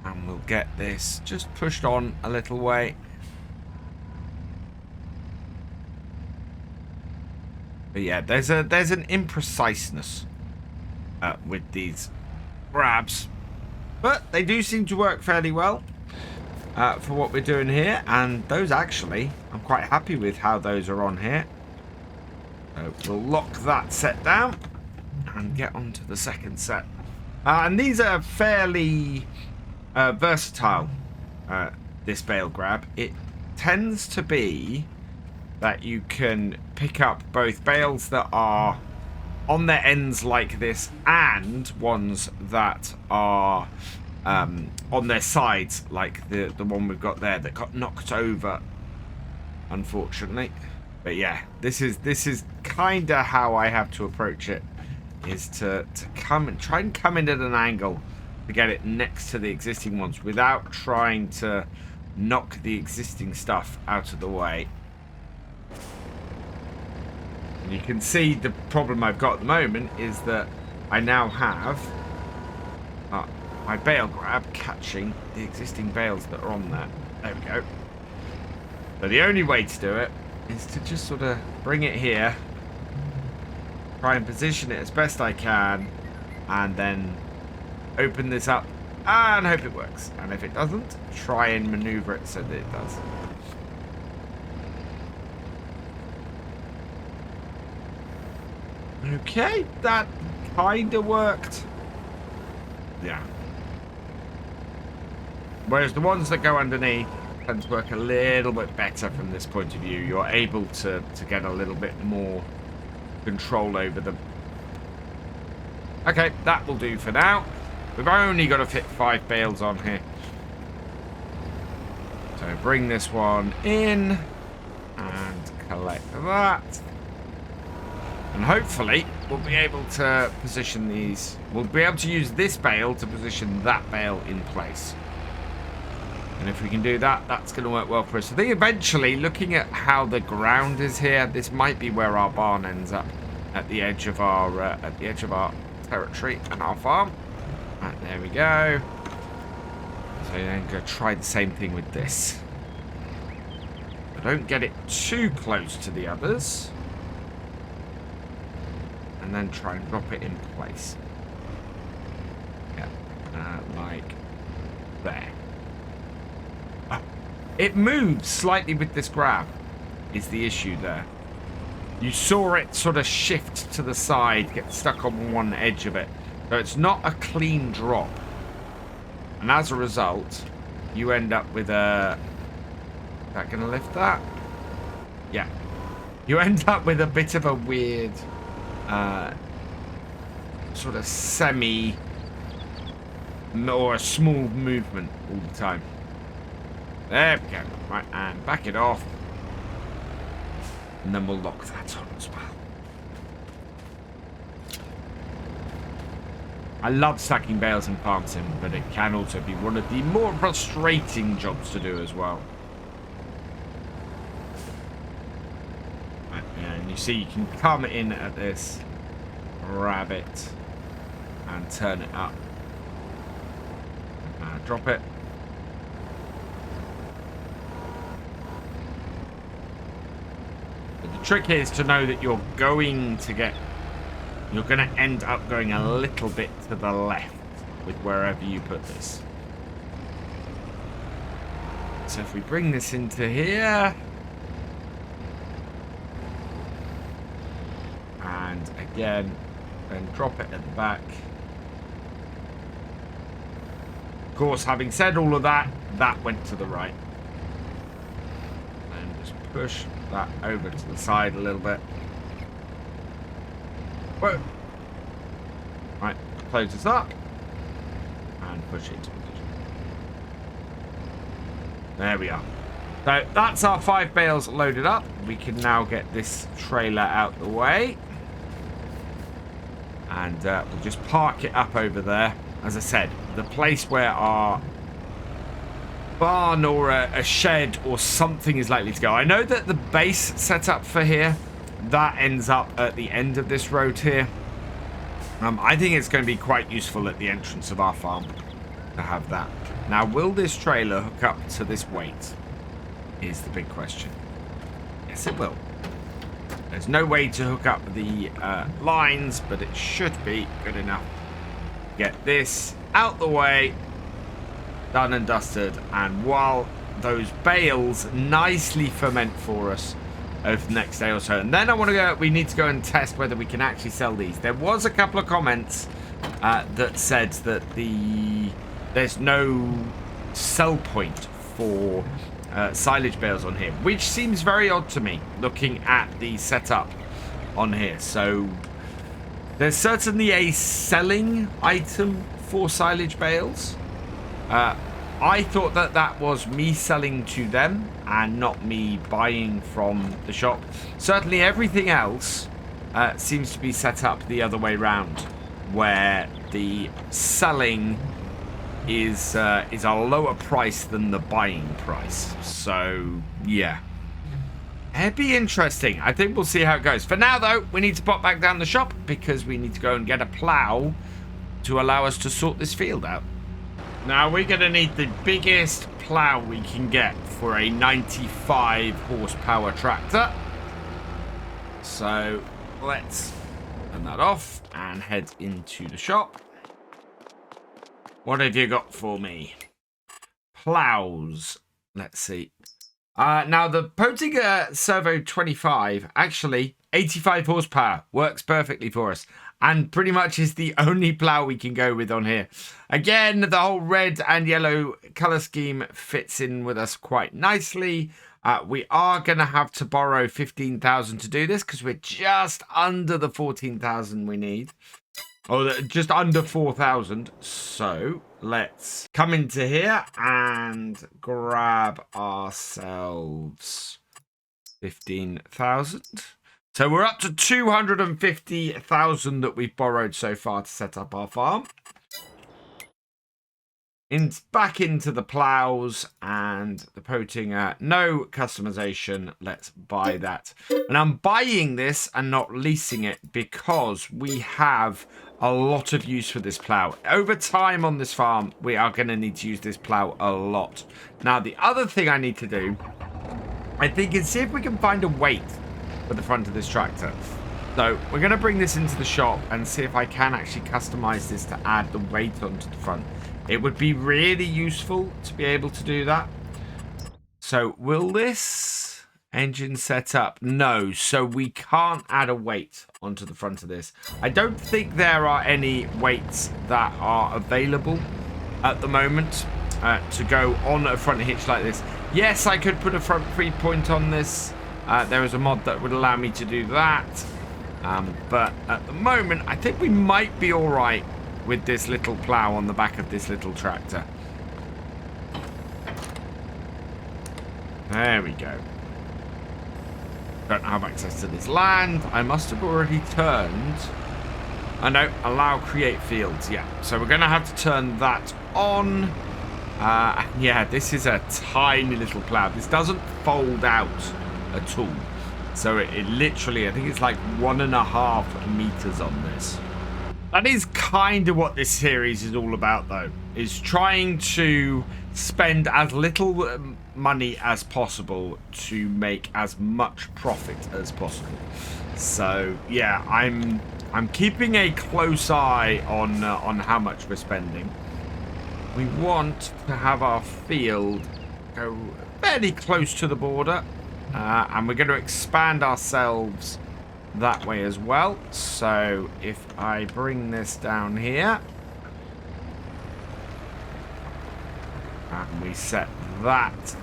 and we'll get this just pushed on a little way. But yeah, there's an impreciseness with these grabs, but they do seem to work fairly well for what we're doing here. And those actually, I'm quite happy with how those are on here. So we'll lock that set down and get on to the second set. And these are fairly versatile, this bale grab. It tends to be that you can pick up both bales that are on their ends like this and ones that are on their sides, like the one we've got there that got knocked over, unfortunately. But yeah, this is kind of how I have to approach it, is to come and try and come in at an angle to get it next to the existing ones without trying to knock the existing stuff out of the way. And you can see the problem I've got at the moment is that I now have my bale grab catching the existing bales that are on there. There we go. So the only way to do it is to just sort of bring it here, try and position it as best I can, and then open this up and hope it works. And if it doesn't, try and maneuver it so that it does. Okay, that kind of worked. Yeah. Whereas the ones that go underneath tend to work a little bit better from this point of view. You're able to get a little bit more control over them. Okay, that will do for now. We've only got to fit 5 bales on here. So bring this one in and collect that. And hopefully we'll be able to position these. We'll be able to use this bale to position that bale in place. And if we can do that, that's going to work well for us. I think eventually, looking at how the ground is here, this might be where our barn ends up. at the edge of our territory and our farm. Right, there we go. So then go try the same thing with this. But don't get it too close to the others. And then try and drop it in place. Yeah, like there. Oh, it moves slightly with this grab, is the issue there. You saw it sort of shift to the side, get stuck on one edge of it. So it's not a clean drop. And as a result, you end up with a... Is that going to lift that? Yeah. You end up with a bit of a weird... sort of semi... or a small movement all the time. There we go. Right, and back it off. And then we'll lock that on as well. I love stacking bales in Farm Sim, but it can also be one of the more frustrating jobs to do as well. Right, and you see you can come in at this, grab it, and turn it up. Drop it. But the trick here is to know that you're going to end up going a little bit to the left with wherever you put this. So if we bring this into here, and again, then drop it at the back. Of course, having said all of that, that went to the right. And just push that over to the side a little bit. Whoa. Right, close this up and push it into position. There we are. So that's our 5 bales loaded up. We can now get this trailer out the way. And we'll just park it up over there. As I said, the place where our barn or a shed or something is likely to go. I know that the base setup for here, that ends up at the end of this road here. I think it's going to be quite useful at the entrance of our farm to have that. Now, will this trailer hook up to this weight? Is the big question. Yes, it will. There's no way to hook up the lines, but it should be good enough. Get this out the way, done and dusted, and while those bales nicely ferment for us over the next day or so, and then we need to go and test whether we can actually sell these. There was a couple of comments that said that there's no sell point for silage bales on here, which seems very odd to me looking at the setup on here. So there's certainly a selling item for silage bales. I thought that was me selling to them and not me buying from the shop. Certainly everything else seems to be set up the other way round, where the selling is a lower price than the buying price. So yeah, it'd be interesting. I think we'll see how it goes. For now though, we need to pop back down the shop because we need to go and get a plow to allow us to sort this field out. Now we're going to need the biggest plow we can get for a 95 horsepower tractor. So let's turn that off and head into the shop. What have you got for me? Plows. Let's see. Now the Potinger Servo 25, actually 85 horsepower, works perfectly for us. And pretty much is the only plow we can go with on here. Again, the whole red and yellow color scheme fits in with us quite nicely. We are going to have to borrow 15,000 to do this because we're just under the 14,000 we need. Or just under 4,000. So let's come into here and grab ourselves 15,000. So we're up to 250,000 that we've borrowed so far to set up our farm. back into the plows and the Potinger. No customization. Let's buy that. And I'm buying this and not leasing it because we have a lot of use for this plow. Over time on this farm, we are going to need to use this plow a lot. Now, the other thing I need to do, I think, is see if we can find a weight for the front of this tractor. So we're going to bring this into the shop and see if I can actually customize this to add the weight onto the front. It would be really useful to be able to do that. So will this engine set up? No, so we can't add a weight onto the front of this. I don't think there are any weights that are available at the moment to go on a front hitch like this. Yes, I could put a front 3-point on this. There is a mod that would allow me to do that. But at the moment, I think we might be all right with this little plow on the back of this little tractor. There we go. Don't have access to this land. I must have already turned. I know, allow create fields. Yeah, so we're going to have to turn that on. Yeah, this is a tiny little plow. This doesn't fold out at all. So it literally, I think it's like 1.5 meters on this. That is kind of what this series is all about, though, is trying to spend as little money as possible to make as much profit as possible. So yeah, I'm keeping a close eye on how much we're spending. We want to have our field go fairly close to the border, and we're going to expand ourselves that way as well. So if I bring this down here and we set that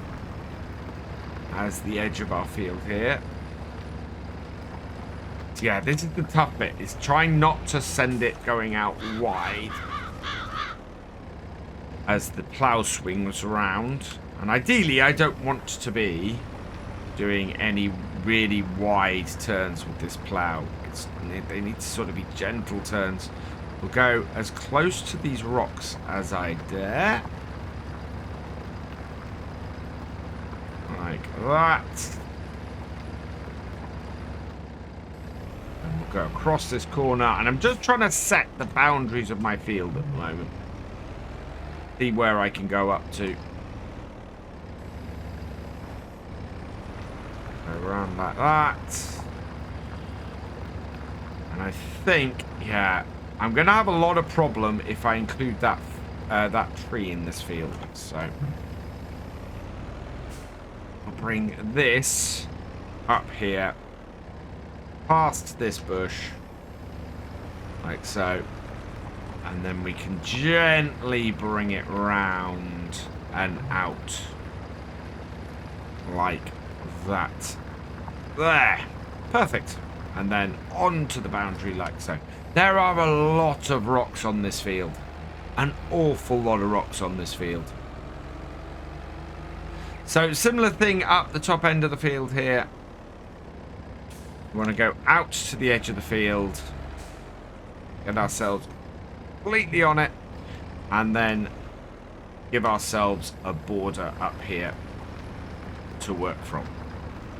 as the edge of our field here. So yeah, this is the tough bit, is trying not to send it going out wide as the plow swings around. And ideally I don't want to be doing any really wide turns with this plow. They need to sort of be gentle turns. We'll go as close to these rocks as I dare. Like that. And we'll go across this corner. And I'm just trying to set the boundaries of my field at the moment. See where I can go up to. Around like that. And I think, yeah, I'm going to have a lot of problem if I include that tree in this field. So I'll bring this up here past this bush like so, and then we can gently bring it round and out like that. There. Perfect. And then onto the boundary like so. There are a lot of rocks on this field. An awful lot of rocks on this field. So similar thing up the top end of the field here. We want to go out to the edge of the field. Get ourselves completely on it. And then give ourselves a border up here to work from.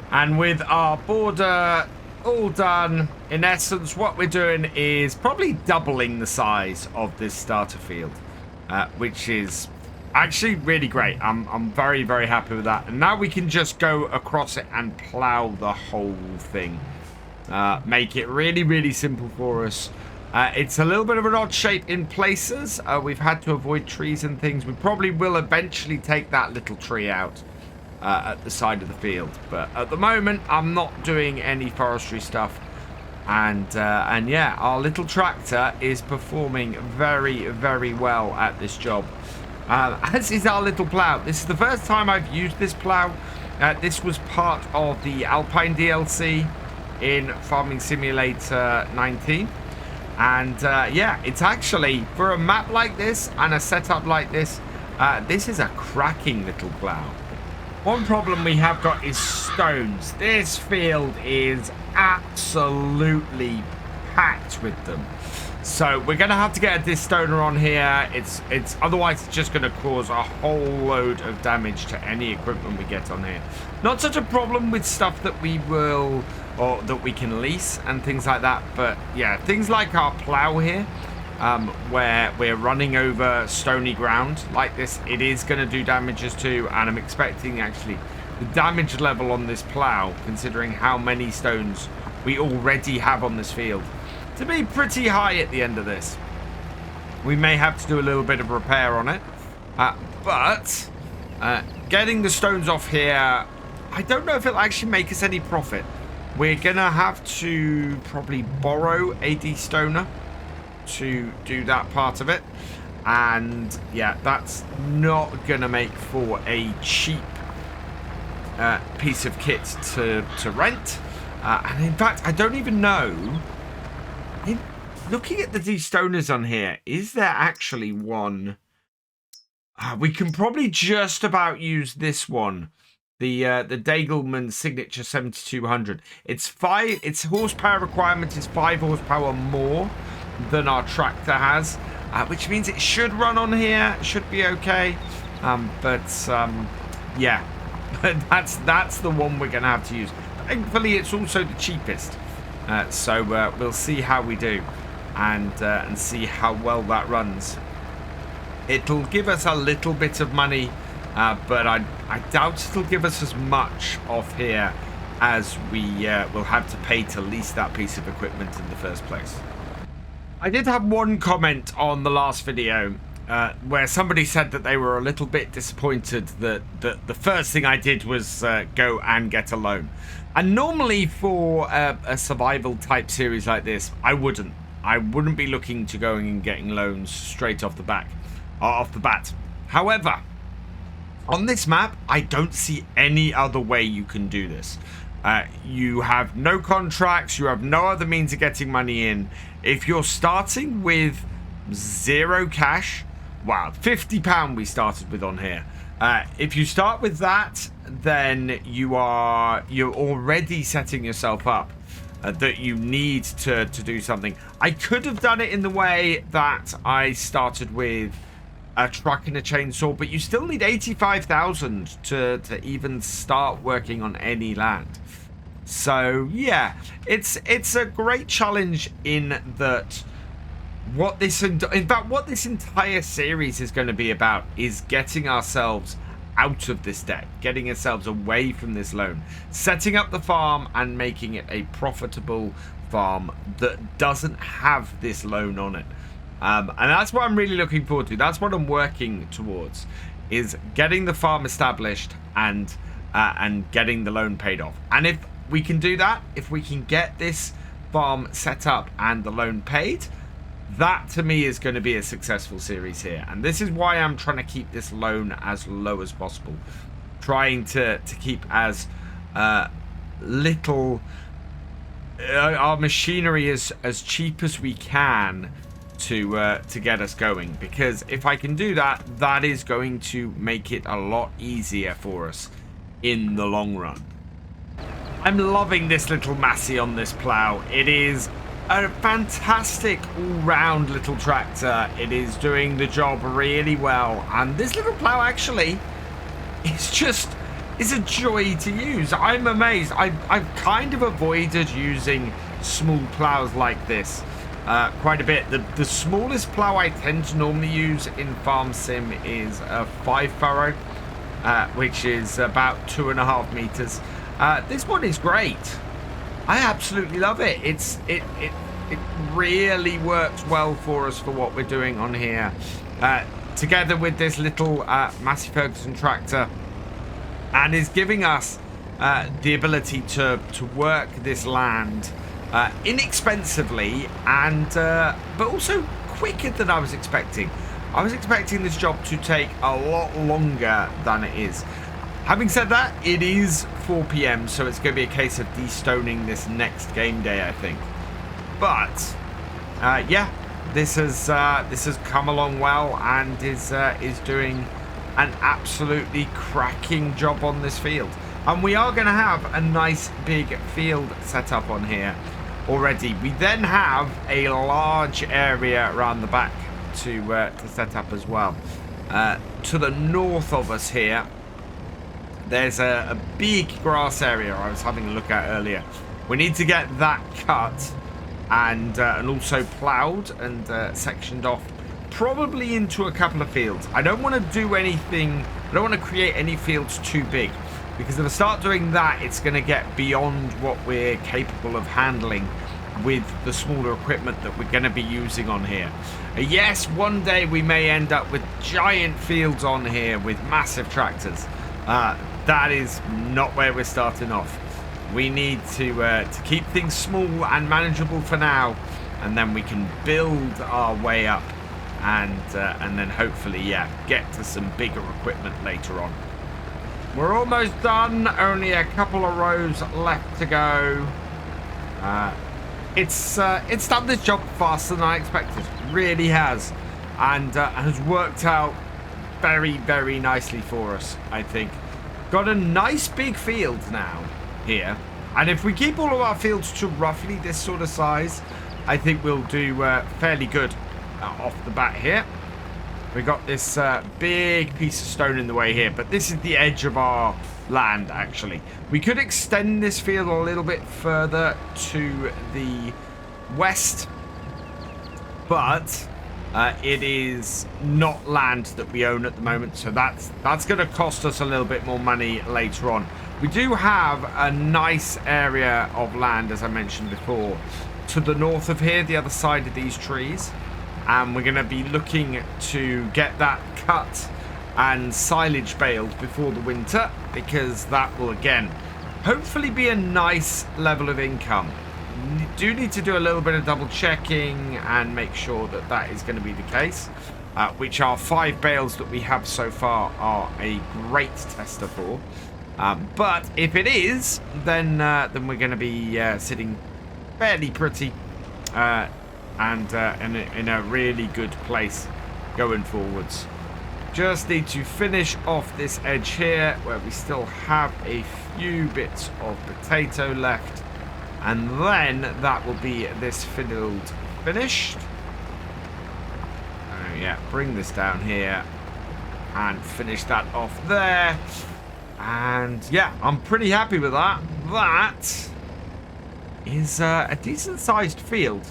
And with our border all done, in essence what we're doing is probably doubling the size of this starter field, which is actually really great. I'm very, very happy with that. And now we can just go across it and plow the whole thing. Make it really, really simple for us. It's a little bit of an odd shape in places. We've had to avoid trees and things. We probably will eventually take that little tree out at the side of the field, but at the moment I'm not doing any forestry stuff, and yeah, our little tractor is performing very, very well at this job, as is our little plow. This is the first time I've used this plow. This was part of the Alpine DLC in Farming Simulator 19, and yeah, it's actually, for a map like this and a setup like this, this is a cracking little plow. One problem we have got is stones. This field is absolutely packed with them. So we're going to have to get a destoner on here. It's otherwise it's just going to cause a whole load of damage to any equipment we get on here. Not such a problem with stuff that we will, or that we can lease and things like that. But yeah, things like our plow here, where we're running over stony ground like this, it is going to do damages too. And I'm expecting actually the damage level on this plow, considering how many stones we already have on this field, to be pretty high at the end of this. We may have to do a little bit of repair on it. But getting the stones off here, I don't know if it'll actually make us any profit. We're going to have to probably borrow a destoner to do that part of it. And yeah, that's not going to make for a cheap piece of kit to rent. And in fact, I don't even know. Looking at the destoners on here, is there actually one? We can probably just about use this one, the Dagelman Signature 7200. Its horsepower requirement is 5 horsepower more than our tractor has, which means it should run on here. It should be okay. Yeah, that's the one we're gonna have to use. Thankfully, it's also the cheapest. So we'll see how we do, and see how well that runs. It'll give us a little bit of money, but I doubt it'll give us as much off here as we will have to pay to lease that piece of equipment in the first place. I did have one comment on the last video where somebody said that they were a little bit disappointed that the first thing I did was go and get a loan. And normally for a survival type series like this, I wouldn't be looking to going and getting loans straight off the bat. However, on this map, I don't see any other way you can do this. You have no contracts, you have no other means of getting money in. If you're starting with 0 cash, wow, £50 we started with on here. If you start with that, then you're already setting yourself up that you need to do something. I could have done it in the way that I started with a truck and a chainsaw, but you still need 85,000 to even start working on any land. So yeah, it's a great challenge in that what this entire series is going to be about is getting ourselves out of this debt, getting ourselves away from this loan, setting up the farm and making it a profitable farm that doesn't have this loan on it. And that's what I'm really looking forward to. That's what I'm working towards, is getting the farm established and getting the loan paid off. And if we can do that, if we can get this farm set up and the loan paid, that to me is going to be a successful series here. And this is why I'm trying to keep this loan as low as possible, trying to keep as little our machinery as cheap as we can to get us going, because if I can do that, that is going to make it a lot easier for us in the long run. I'm loving this little Massey on this plow. It is a fantastic all-round little tractor. It is doing the job really well, and this little plow actually is a joy to use. I'm amazed. I've kind of avoided using small plows like this quite a bit. The smallest plow I tend to normally use in Farm Sim is a 5 furrow, which is about 2.5 meters. This one is great. I absolutely love it. It really works well for us for what we're doing on here. Together with this little Massey Ferguson tractor, and is giving us the ability to work this land inexpensively and but also quicker than I was expecting. I was expecting this job to take a lot longer than it is. Having said that, it is 4 PM, so it's going to be a case of destoning this next game day, I think. But yeah, this has come along well and is doing an absolutely cracking job on this field. And we are going to have a nice big field set up on here. already. We then have a large area around the back to set up as well. To the north of us here, there's a big grass area I was having a look at earlier. We need to get that cut and also ploughed and sectioned off, probably into a couple of fields. I don't want to do anything, I don't want to create any fields too big, because if I start doing that, it's going to get beyond what we're capable of handling with the smaller equipment that we're going to be using on here. Yes, one day we may end up with giant fields on here with massive tractors. That is not where we're starting off. We need to keep things small and manageable for now, and then we can build our way up, and then hopefully, yeah, get to some bigger equipment later on. We're almost done. Only a couple of rows left to go. It's done this job faster than I expected. Really has, and has worked out very, very nicely for us, I think. Got a nice big field now here, and if we keep all of our fields to roughly this sort of size, I think we'll do fairly good off the bat here. We got this big piece of stone in the way here, but this is the edge of our land, actually. We could extend this field a little bit further to the west, but it is not land that we own at the moment, so that's going to cost us a little bit more money later on. We do have a nice area of land, as I mentioned before, to the north of here, the other side of these trees, and we're going to be looking to get that cut and silage baled before the winter, because that will again hopefully be a nice level of income. You do need to do a little bit of double checking and make sure that that is going to be the case, which our 5 bales that we have so far are a great tester for. But if it is, then we're going to be sitting fairly pretty and in a really good place going forwards. Just need to finish off this edge here where we still have a few bits of potato left, and then that will be this field finished. Oh yeah, bring this down here and finish that off there. And yeah, I'm pretty happy with that. That is a decent sized field.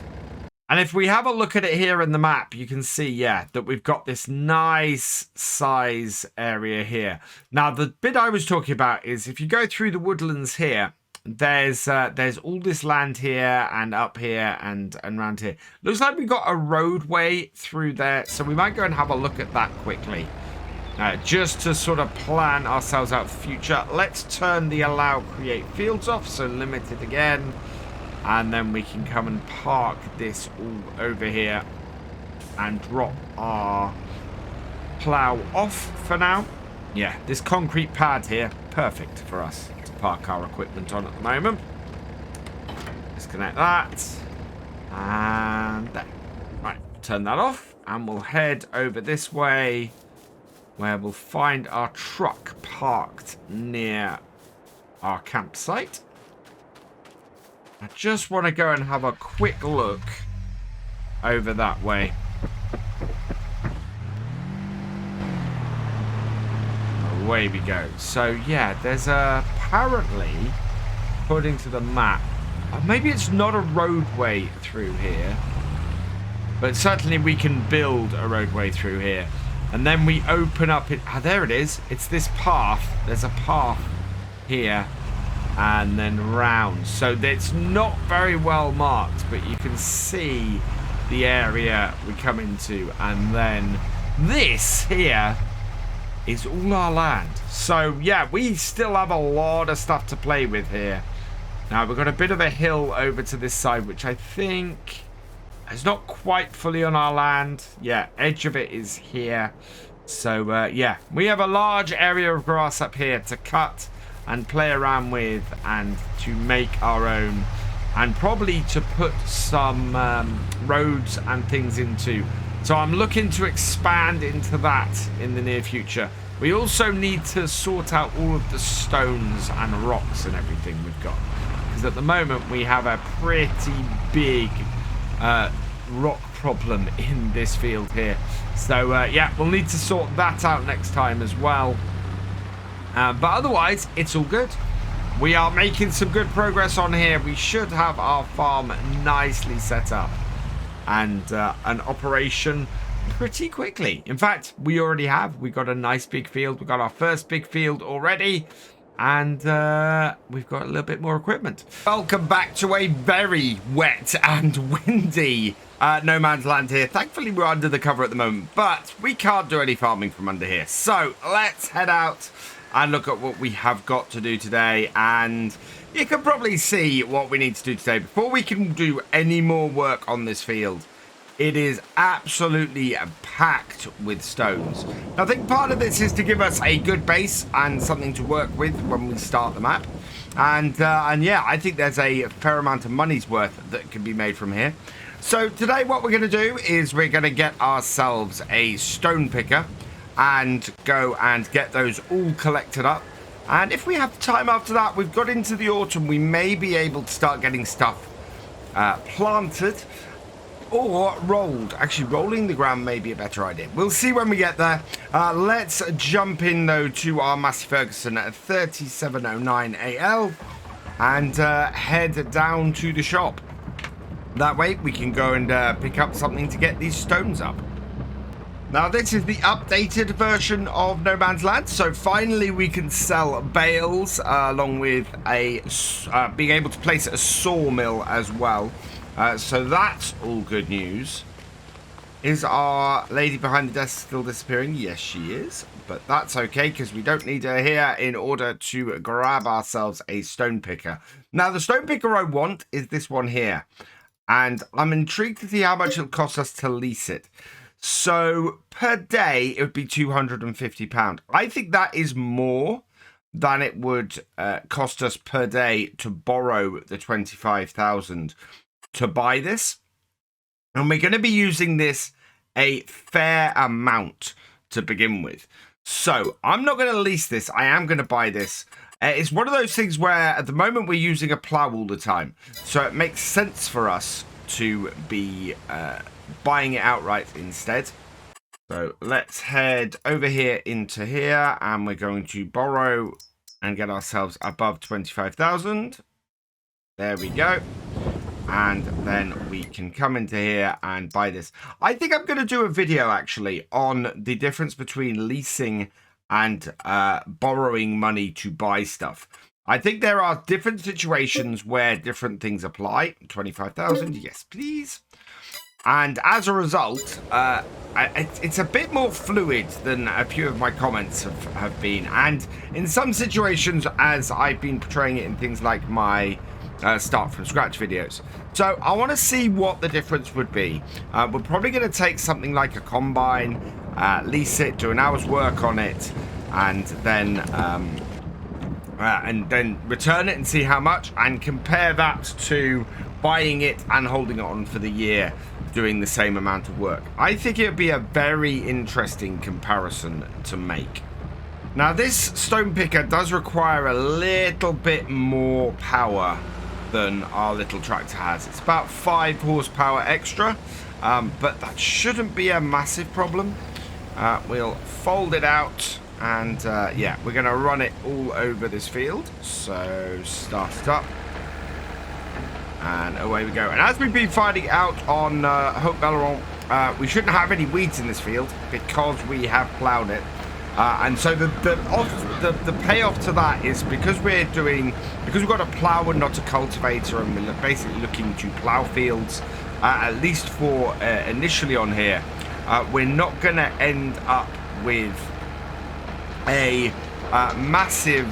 And if we have a look at it here in the map, you can see, yeah, that we've got this nice size area here. Now, the bit I was talking about is if you go through the woodlands here, there's all this land here and up here and around here. Looks like we've got a roadway through there, so we might go and have a look at that quickly. Just to sort of plan ourselves out for the future. Let's turn the allow create fields off, so limited again. And then we can come and park this all over here and drop our plow off for now. Yeah, this concrete pad here, perfect for us to park our equipment on at the moment. Disconnect that. And there. Right, turn that off. And we'll head over this way, where we'll find our truck parked near our campsite. I just want to go and have a quick look over that way. Away we go. So yeah, there's apparently, according to the map, maybe it's not a roadway through here, but certainly we can build a roadway through here. And then we open up it. Ah, there it is. It's this path. There's a path here and then round. So it's not very well marked, but you can see the area we come into. And then this here is all our land. So yeah, we still have a lot of stuff to play with here. Now we've got a bit of a hill over to this side, which I think is not quite fully on our land. Yeah, edge of it is here. So yeah, we have a large area of grass up here to cut and play around with and to make our own, and probably to put some roads and things into. So I'm looking to expand into that in the near future. We also need to sort out all of the stones and rocks and everything we've got, because at the moment we have a pretty big rock problem in this field here. So yeah, we'll need to sort that out next time as well. But otherwise, it's all good. We are making some good progress on here. We should have our farm nicely set up and an operation pretty quickly. In fact, we already have. We got a nice big field. We got our first big field already. And we've got a little bit more equipment. Welcome back to a very wet and windy no man's land here. Thankfully, we're under the cover at the moment, but we can't do any farming from under here. So let's head out and look at what we have got to do today. And you can probably see what we need to do today before we can do any more work on this field. It is absolutely packed with stones. Now, I think part of this is to give us a good base and something to work with when we start the map. And yeah, I think there's a fair amount of money's worth that can be made from here. So today what we're going to do is we're going to get ourselves a stone picker and go and get those all collected up. And if we have time after that, we've got into the autumn, we may be able to start getting stuff planted. Or rolled. Actually, rolling the ground may be a better idea. We'll see when we get there. Let's jump in, though, to our Massey Ferguson at 3709 AL and head down to the shop. That way, we can go and pick up something to get these stones up. Now, this is the updated version of No Man's Land. So, finally, we can sell bales along with a being able to place a sawmill as well. So that's all good news. Is our lady behind the desk still disappearing? Yes, she is. But that's okay, because we don't need her here in order to grab ourselves a stone picker. Now, the stone picker I want is this one here. And I'm intrigued to see how much it'll cost us to lease it. So, per day, it would be £250. I think that is more than it would cost us per day to borrow the 25,000 to buy this. And we're going to be using this a fair amount to begin with. So I'm not going to lease this. I am going to buy this. It's one of those things where at the moment we're using a plow all the time. So it makes sense for us to be buying it outright instead. So let's head over here into here and we're going to borrow and get ourselves above 25,000. There we go. And then we can come into here and buy this. I think I'm going to do a video actually on the difference between leasing and borrowing money to buy stuff. I think there are different situations where different things apply. 25,000, yes please. And as a result, it's a bit more fluid than a few of my comments have been. And in some situations, as I've been portraying it in things like my start from scratch videos. So I want to see what the difference would be. We're probably going to take something like a combine, lease it, do an hour's work on it, and then return it and see how much, and compare that to buying it and holding it on for the year, doing the same amount of work. I think it would be a very interesting comparison to make. Now, this stone picker does require a little bit more power than our little tractor has. It's about 5 horsepower extra, but that shouldn't be a massive problem. We'll fold it out and yeah, we're going to run it all over this field. So start it up and away we go. And as we've been finding out on Hope Belleron, we shouldn't have any weeds in this field because we have ploughed it. And so the payoff to that is because we've got a plough and not a cultivator, and we're basically looking to plough fields, at least for initially on here, we're not going to end up with a massive,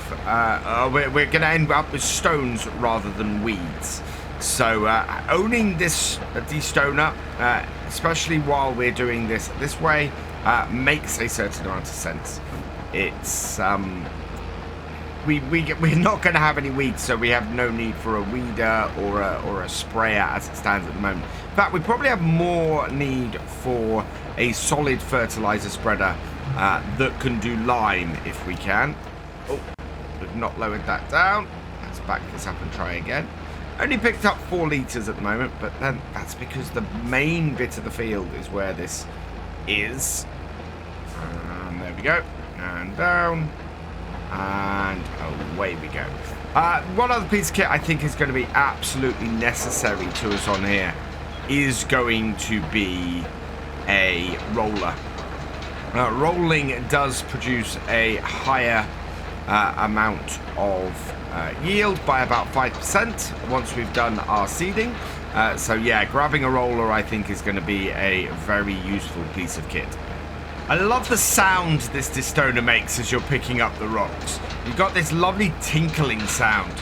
we're going to end up with stones rather than weeds. So owning this de-stoner, especially while we're doing this way, makes a certain amount of sense. It's we're not going to have any weeds, so we have no need for a weeder or a sprayer as it stands at the moment. In fact, we probably have more need for a solid fertilizer spreader that can do lime if we can. Oh, we've not lowered that down. That's back this up and try again. Only picked up 4 litres at the moment, but then that's because the main bit of the field is where this is. And there we go. And down. And away we go. One other piece of kit I think is going to be absolutely necessary to us on here is going to be a roller. Rolling does produce a higher amount of yield by about 5% once we've done our seeding. So yeah, grabbing a roller I think is going to be a very useful piece of kit. I love the sound this Distoner makes as you're picking up the rocks. You've got this lovely tinkling sound.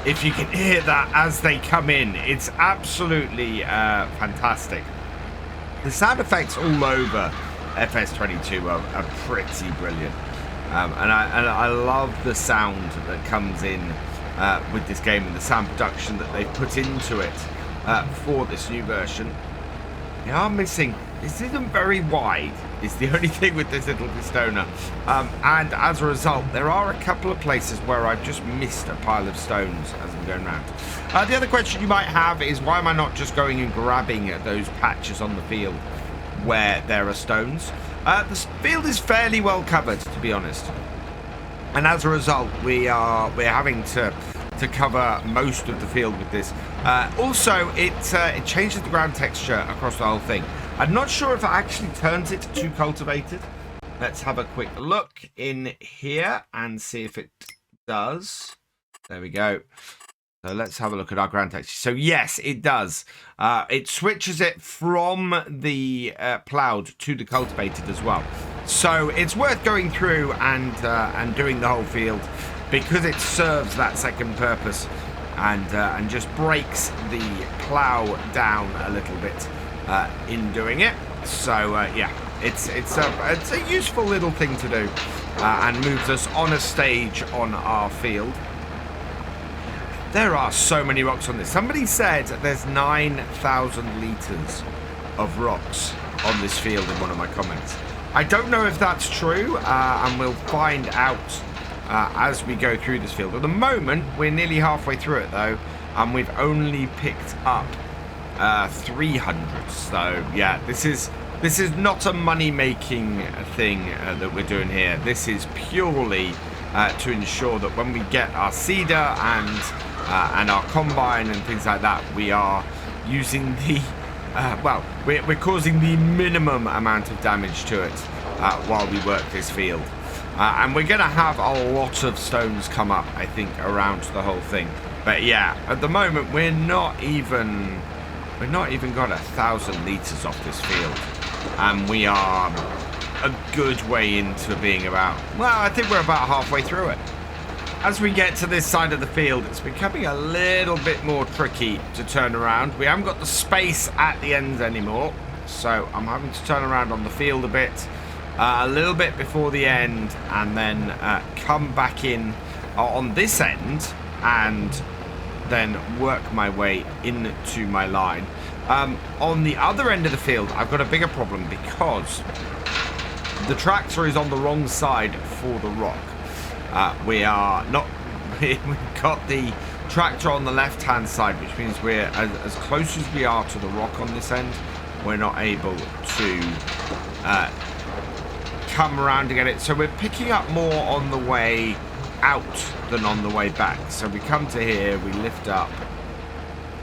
If you can hear that as they come in, it's absolutely fantastic. The sound effects all over FS22 are pretty brilliant. And I love the sound that comes in with this game and the sound production that they've put into it for this new version. They are missing. This isn't very wide. It's the only thing with this little Distoner. And as a result, there are a couple of places where I've just missed a pile of stones as I'm going around. The other question you might have is why am I not just going and grabbing those patches on the field where there are stones? The field is fairly well covered, to be honest. And as a result, we're having to cover most of the field with this. Also, it changes the ground texture across the whole thing. I'm not sure if it actually turns it to cultivated. Let's have a quick look in here and see if it does. There we go. So let's have a look at our ground texture. So yes, it does. It switches it from the ploughed to the cultivated as well. So it's worth going through and doing the whole field because it serves that second purpose and just breaks the plough down a little bit in doing it. So yeah, it's a useful little thing to do and moves us on a stage on our field. There are so many rocks on this. Somebody said there's 9,000 litres of rocks on this field in one of my comments. I don't know if that's true, and we'll find out as we go through this field. At the moment, we're nearly halfway through it, though, and we've only picked up 300. So, yeah, this is not a money-making thing that we're doing here. This is purely to ensure that when we get our seeder and our combine and things like that, we are using the we're causing the minimum amount of damage to it while we work this field, and we're gonna have a lot of stones come up, I think, around the whole thing. But yeah, at the moment we're not even got 1,000 litres off this field, and we are a good way into being about, well, I think we're about halfway through it. As we get to this side of the field, it's becoming a little bit more tricky to turn around. We haven't got the space at the ends anymore, so I'm having to turn around on the field a little bit before the end, and then come back in on this end and then work my way into my line. On the other end of the field, I've got a bigger problem because the tractor is on the wrong side for the rock. We've got the tractor on the left-hand side, which means we're as close as we are to the rock on this end. We're not able to come around to get it. So we're picking up more on the way out than on the way back. So we come to here, we lift up,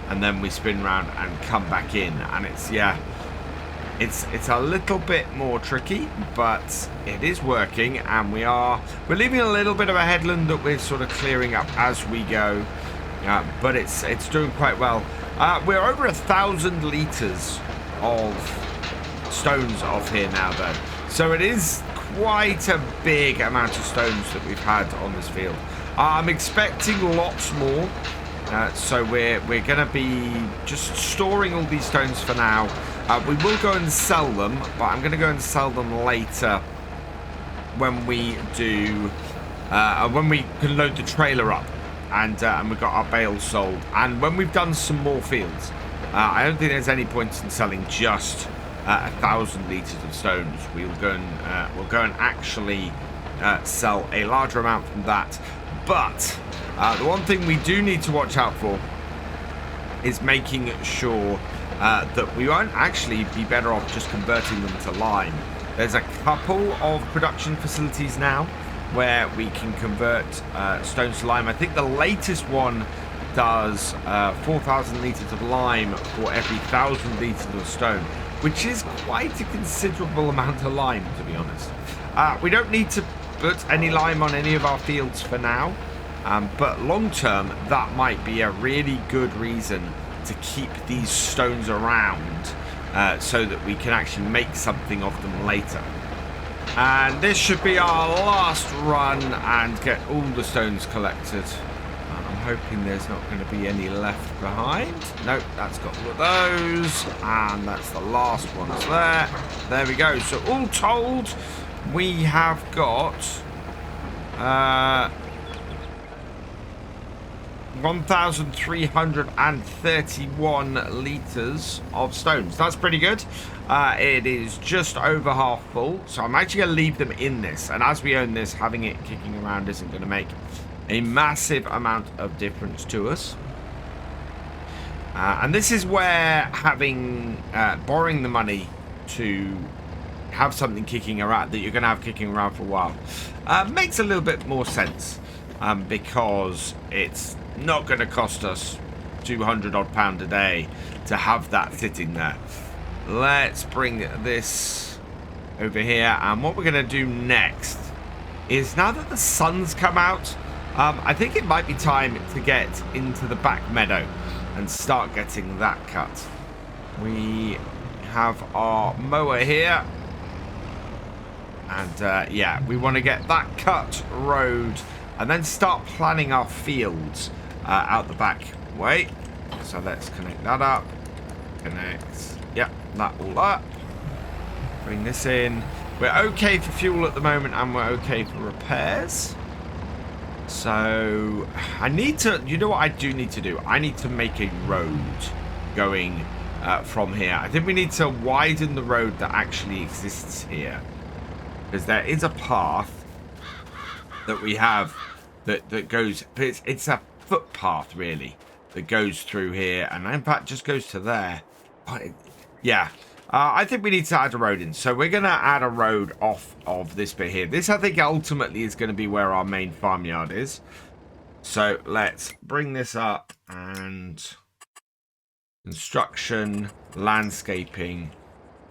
and then we spin around and come back in. And it's, yeah, it's a little bit more tricky, but it is working, and we're leaving a little bit of a headland that we're sort of clearing up as we go, but it's doing quite well. We're over 1,000 litres of stones off here now, though, so it is quite a big amount of stones that we've had on this field. I'm expecting lots more, so we're going to be just storing all these stones for now. We will go and sell them, but I'm going to go and sell them later when we do, when we can load the trailer up and we've got our bales sold. And when we've done some more fields, I don't think there's any point in selling just 1,000 litres of stones. We'll go and actually sell a larger amount from that. But the one thing we do need to watch out for is making sure that we won't actually be better off just converting them to lime. There's a couple of production facilities now where we can convert stones to lime. I think the latest one does 4,000 litres of lime for every 1,000 litres of stone, which is quite a considerable amount of lime, to be honest. We don't need to put any lime on any of our fields for now, but long term that might be a really good reason to keep these stones around, so that we can actually make something of them later. And this should be our last run and get all the stones collected. I'm hoping there's not going to be any left behind. Nope, that's got all of those, and that's the last ones there. There we go. So all told, we have got 1,331 litres of stones. That's pretty good. It is just over half full, so I'm actually going to leave them in this. And as we own this, having it kicking around isn't going to make a massive amount of difference to us. And this is where having borrowing the money to have something kicking around that you're going to have kicking around for a while makes a little bit more sense, because it's not going to cost us 200 odd pound a day to have that sitting there. Let's bring this over here, and what we're going to do next is, now that the sun's come out, I think it might be time to get into the back meadow and start getting that cut. We have our mower here, and yeah, we want to get that cut road and then start planning our fields out the back way. So let's connect that up. Connect, yep, that all up. Bring this in. We're okay for fuel at the moment, and we're okay for repairs. So I need to, you know what I do need to do? I need to make a road going from here. I think we need to widen the road that actually exists here, because there is a path that we have that goes, it's a footpath really that goes through here, and in fact just goes to there. Yeah, I think we need to add a road in, so we're going to add a road off of this bit here. This I think ultimately is going to be where our main farmyard is. So let's bring this up, and construction, landscaping,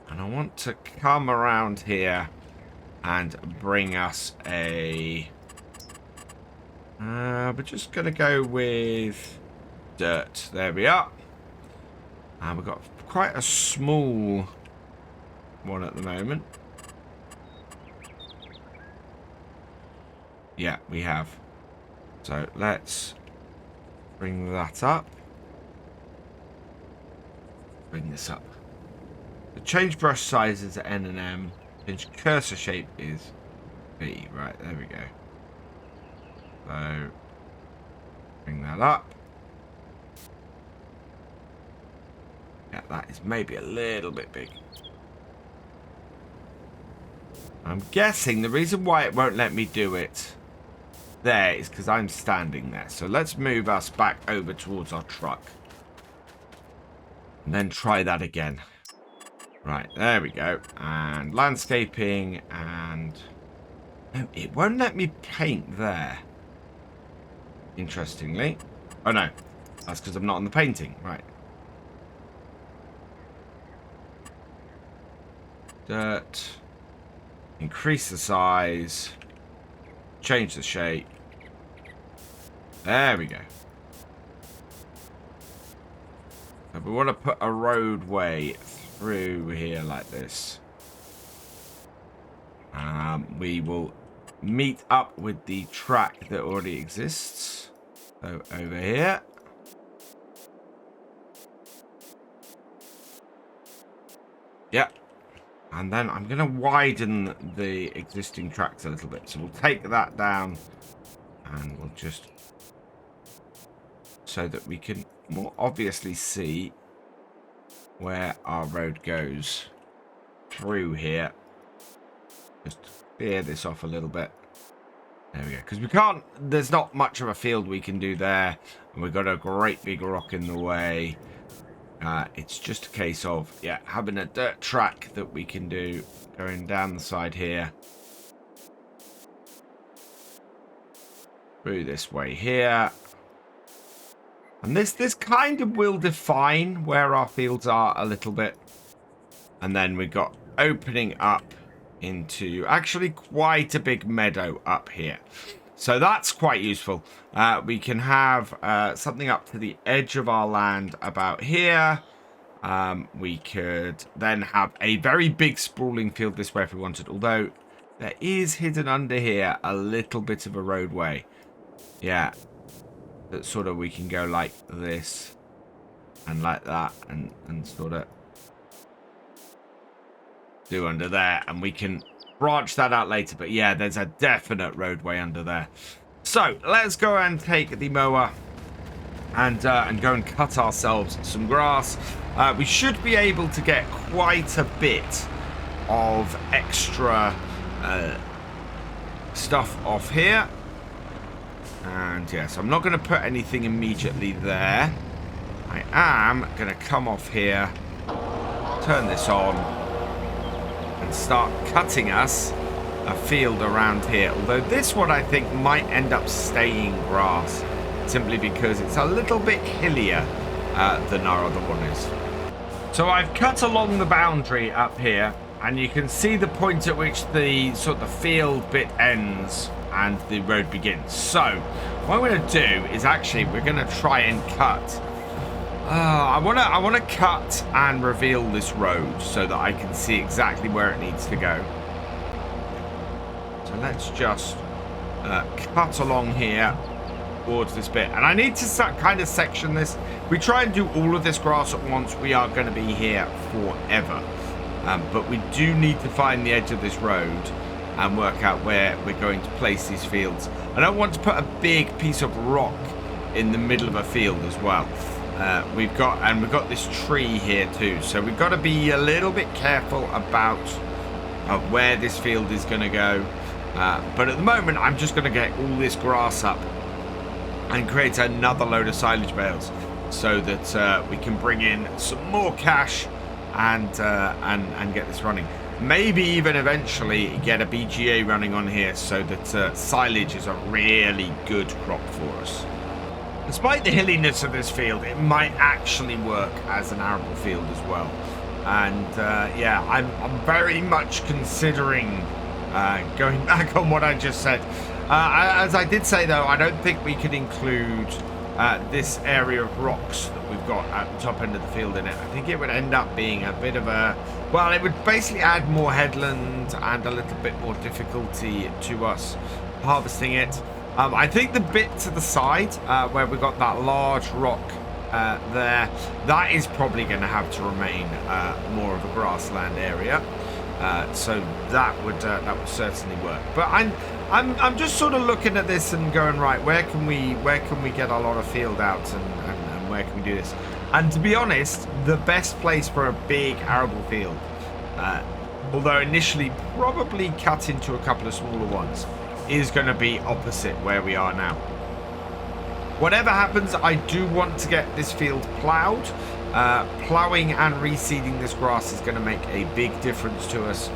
and I want to come around here and bring us a we're just going to go with dirt. There we are. And we've got quite a small one at the moment. Yeah, we have. So let's bring that up. Bring this up. The change brush size is N and M. Change cursor shape is B. Right, there we go. So bring that up. Yeah, that is maybe a little bit big. I'm guessing the reason why it won't let me do it there is because I'm standing there. So let's move us back over towards our truck. And then try that again. Right, there we go. And landscaping, and no, it won't let me paint there. Interestingly. Oh no, that's because I'm not on the painting. Right. Dirt. Increase the size. Change the shape. There we go. So we want to put a roadway through here like this. We will meet up with the track that already exists. So over here. Yep. And then I'm going to widen the existing tracks a little bit. So we'll take that down, and we'll just, so that we can more obviously see where our road goes through here. Just clear this off a little bit. There we go. Because we can't, there's not much of a field we can do there. And we've got a great big rock in the way. It's just a case of, yeah, having a dirt track that we can do going down the side here. Through this way here. And this kind of will define where our fields are a little bit. And then we've got opening up into actually quite a big meadow up here. So that's quite useful. We can have something up to the edge of our land about here. We could then have a very big sprawling field this way if we wanted. Although there is hidden under here a little bit of a roadway. Yeah. That sort of we can go like this and like that and sort of do under there, and we can branch that out later. But yeah, there's a definite roadway under there. So let's go and take the mower and go and cut ourselves some grass. We should be able to get quite a bit of extra stuff off here. And yes, I'm not going to put anything immediately there. I am going to come off here, turn this on, and start cutting us a field around here. Although this one I think might end up staying grass, simply because it's a little bit hillier than our other one is. So I've cut along the boundary up here, and you can see the point at which the sort of field bit ends and the road begins. So what I'm going to do is actually we're going to try and cut. I want to cut and reveal this road so that I can see exactly where it needs to go. So let's just cut along here towards this bit, and I need to kind of section this. If we try and do all of this grass at once, we are going to be here forever. But we do need to find the edge of this road and work out where we're going to place these fields. I don't want to put a big piece of rock in the middle of a field as well. We've got this tree here too, so we've got to be a little bit careful about where this field is going to go. But at the moment, I'm just going to get all this grass up and create another load of silage bales so that we can bring in some more cash and get this running. Maybe even eventually get a BGA running on here so that silage is a really good crop for us. Despite the hilliness of this field, it might actually work as an arable field as well. And yeah, I'm very much considering going back on what I just said. As I did say though, I don't think we could include this area of rocks that we've got at the top end of the field in it. I think it would end up being a bit of a, well, it would basically add more headland and a little bit more difficulty to us harvesting it. I think the bit to the side where we've got that large rock there, that is probably going to have to remain more of a grassland area. So that would certainly work. But I'm just sort of looking at this and going, right, where can we get a lot of field out and where can we do this? And to be honest, the best place for a big arable field, although initially probably cut into a couple of smaller ones, is going to be opposite where we are now. Whatever happens, I do want to get this field ploughed. Ploughing and reseeding this grass is going to make a big difference to us.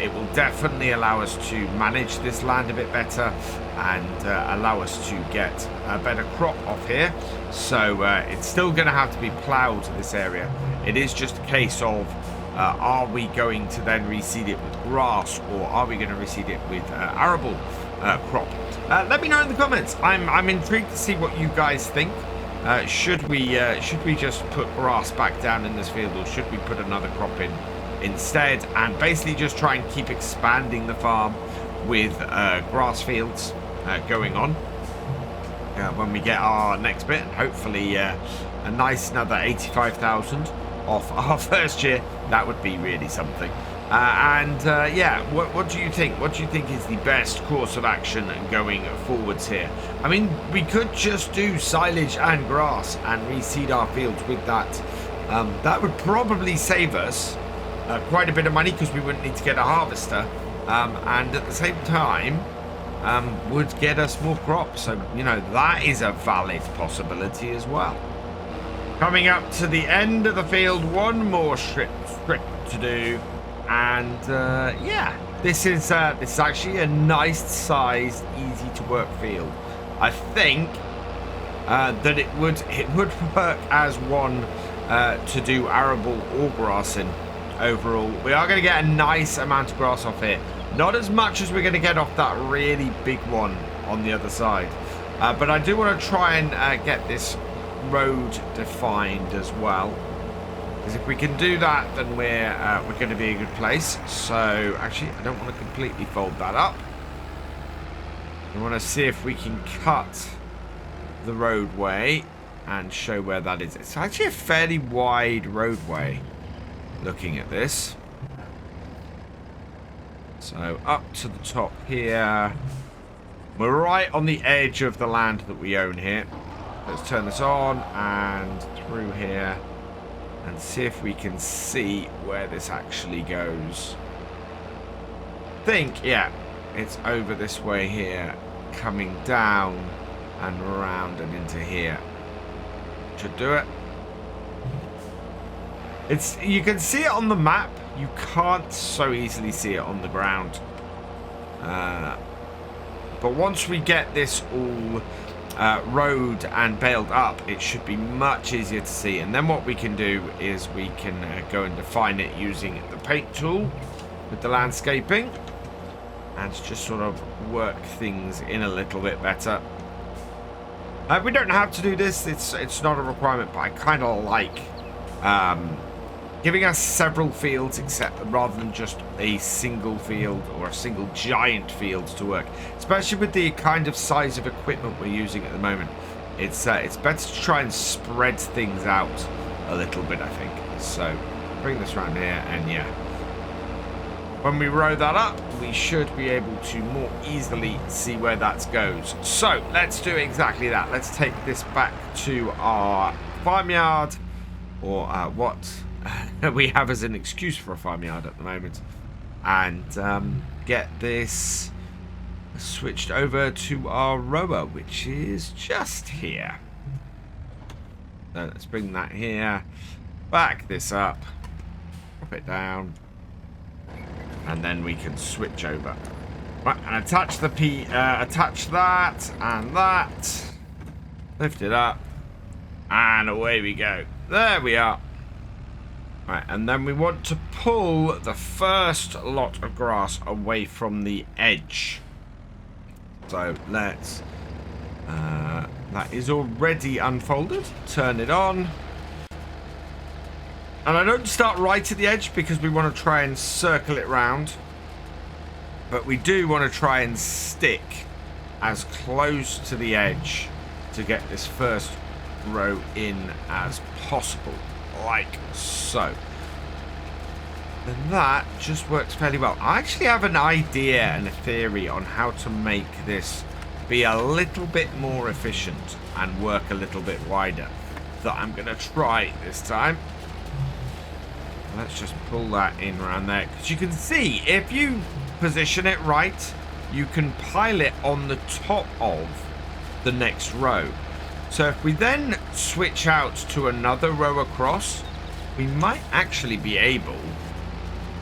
It will definitely allow us to manage this land a bit better and allow us to get a better crop off here. So it's still going to have to be ploughed, this area. It is just a case of are we going to then reseed it with grass, or are we going to reseed it with arable crop? Let me know in the comments. I'm intrigued to see what you guys think. Should we just put grass back down in this field, or should we put another crop in instead and basically just try and keep expanding the farm with grass fields going on when we get our next bit, and hopefully a nice another 85,000 off our first year? That would be really something. Yeah, what do you think? What do you think is the best course of action going forwards here? I mean, we could just do silage and grass and reseed our fields with that. That would probably save us quite a bit of money because we wouldn't need to get a harvester. And at the same time, would get us more crops. So, you know, that is a valid possibility as well. Coming up to the end of the field, one more strip to do. And, yeah, this is actually a nice sized, easy to work field. I think that it would work as one to do arable or grassing overall. We are going to get a nice amount of grass off here. Not as much as we're going to get off that really big one on the other side. But I do want to try and get this road defined as well. Because if we can do that, then we're going to be in a good place. So, actually, I don't want to completely fold that up. I want to see if we can cut the roadway and show where that is. It's actually a fairly wide roadway, looking at this. So up to the top here. We're right on the edge of the land that we own here. Let's turn this on and through here and see if we can see where this actually goes. I think, yeah, it's over this way here, coming down and around and into here. Should do it. You can see it on the map. You can't so easily see it on the ground. But once we get this all road and baled up, it should be much easier to see. And then what we can do is we can go and define it using the paint tool with the landscaping and just sort of work things in a little bit better. We don't have to do this. It's not a requirement, but I kind of like giving us several fields rather than just a single field or a single giant field to work, especially with the kind of size of equipment we're using at the moment. It's better to try and spread things out a little bit, I think. So bring this around here, and yeah, when we row that up, we should be able to more easily see where that goes. So let's do exactly that. Let's take this back to our farmyard, or what we have as an excuse for a farmyard at the moment, and get this switched over to our rower, which is just here. So let's bring that here, back this up, drop it down, and then we can switch over. Right, and attach the attach that and that, lift it up, and away we go. There we are. Right, and then we want to pull the first lot of grass away from the edge. So let's, that is already unfolded. Turn it on. And I don't start right at the edge because we want to try and circle it round. But we do want to try and stick as close to the edge to get this first row in as possible. Like so. And that just works fairly well. I actually have an idea and a theory on how to make this be a little bit more efficient and work a little bit wider that I'm going to try this time. Let's just pull that in around there, because you can see if you position it right, you can pile it on the top of the next row. So if we then switch out to another row across, we might actually be able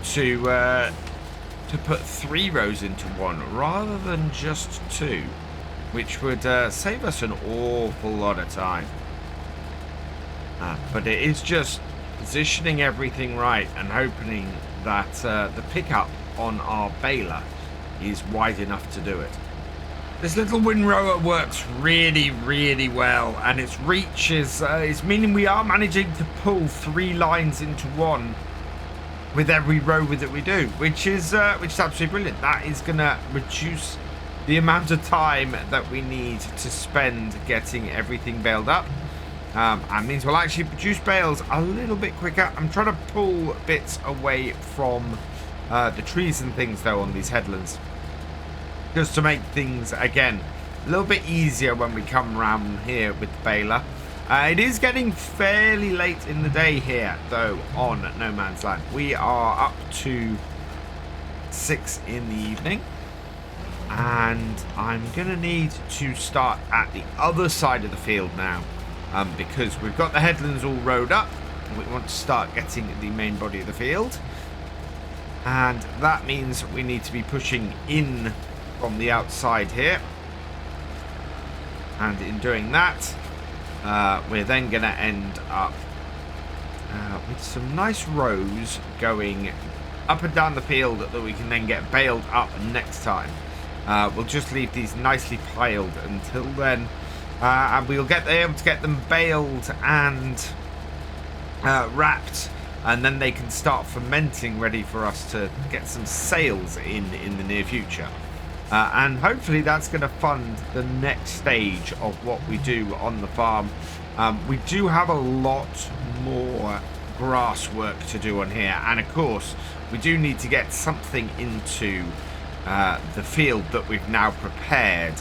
to put 3 rows into one rather than just 2, which would save us an awful lot of time. But it is just positioning everything right and hoping that the pickup on our baler is wide enough to do it. This little windrower works really, really well, and its reach is meaning we are managing to pull 3 lines into one with every row that we do, which is absolutely brilliant. That is going to reduce the amount of time that we need to spend getting everything baled up, and means we'll actually produce bales a little bit quicker. I'm trying to pull bits away from the trees and things though on these headlands, just to make things, again, a little bit easier when we come around here with the baler. It is getting fairly late in the day here, though, on No Man's Land. We are up to 6 in the evening. And I'm going to need to start at the other side of the field now, because we've got the headlands all rowed up. We want to start getting the main body of the field. And that means we need to be pushing in from the outside here. And in doing that, we're then going to end up with some nice rows going up and down the field that we can then get baled up next time. We'll just leave these nicely piled until then, and we'll be able to get them baled and wrapped, and then they can start fermenting, ready for us to get some sales in the near future. And hopefully that's going to fund the next stage of what we do on the farm. We do have a lot more grass work to do on here, and of course we do need to get something into the field that we've now prepared,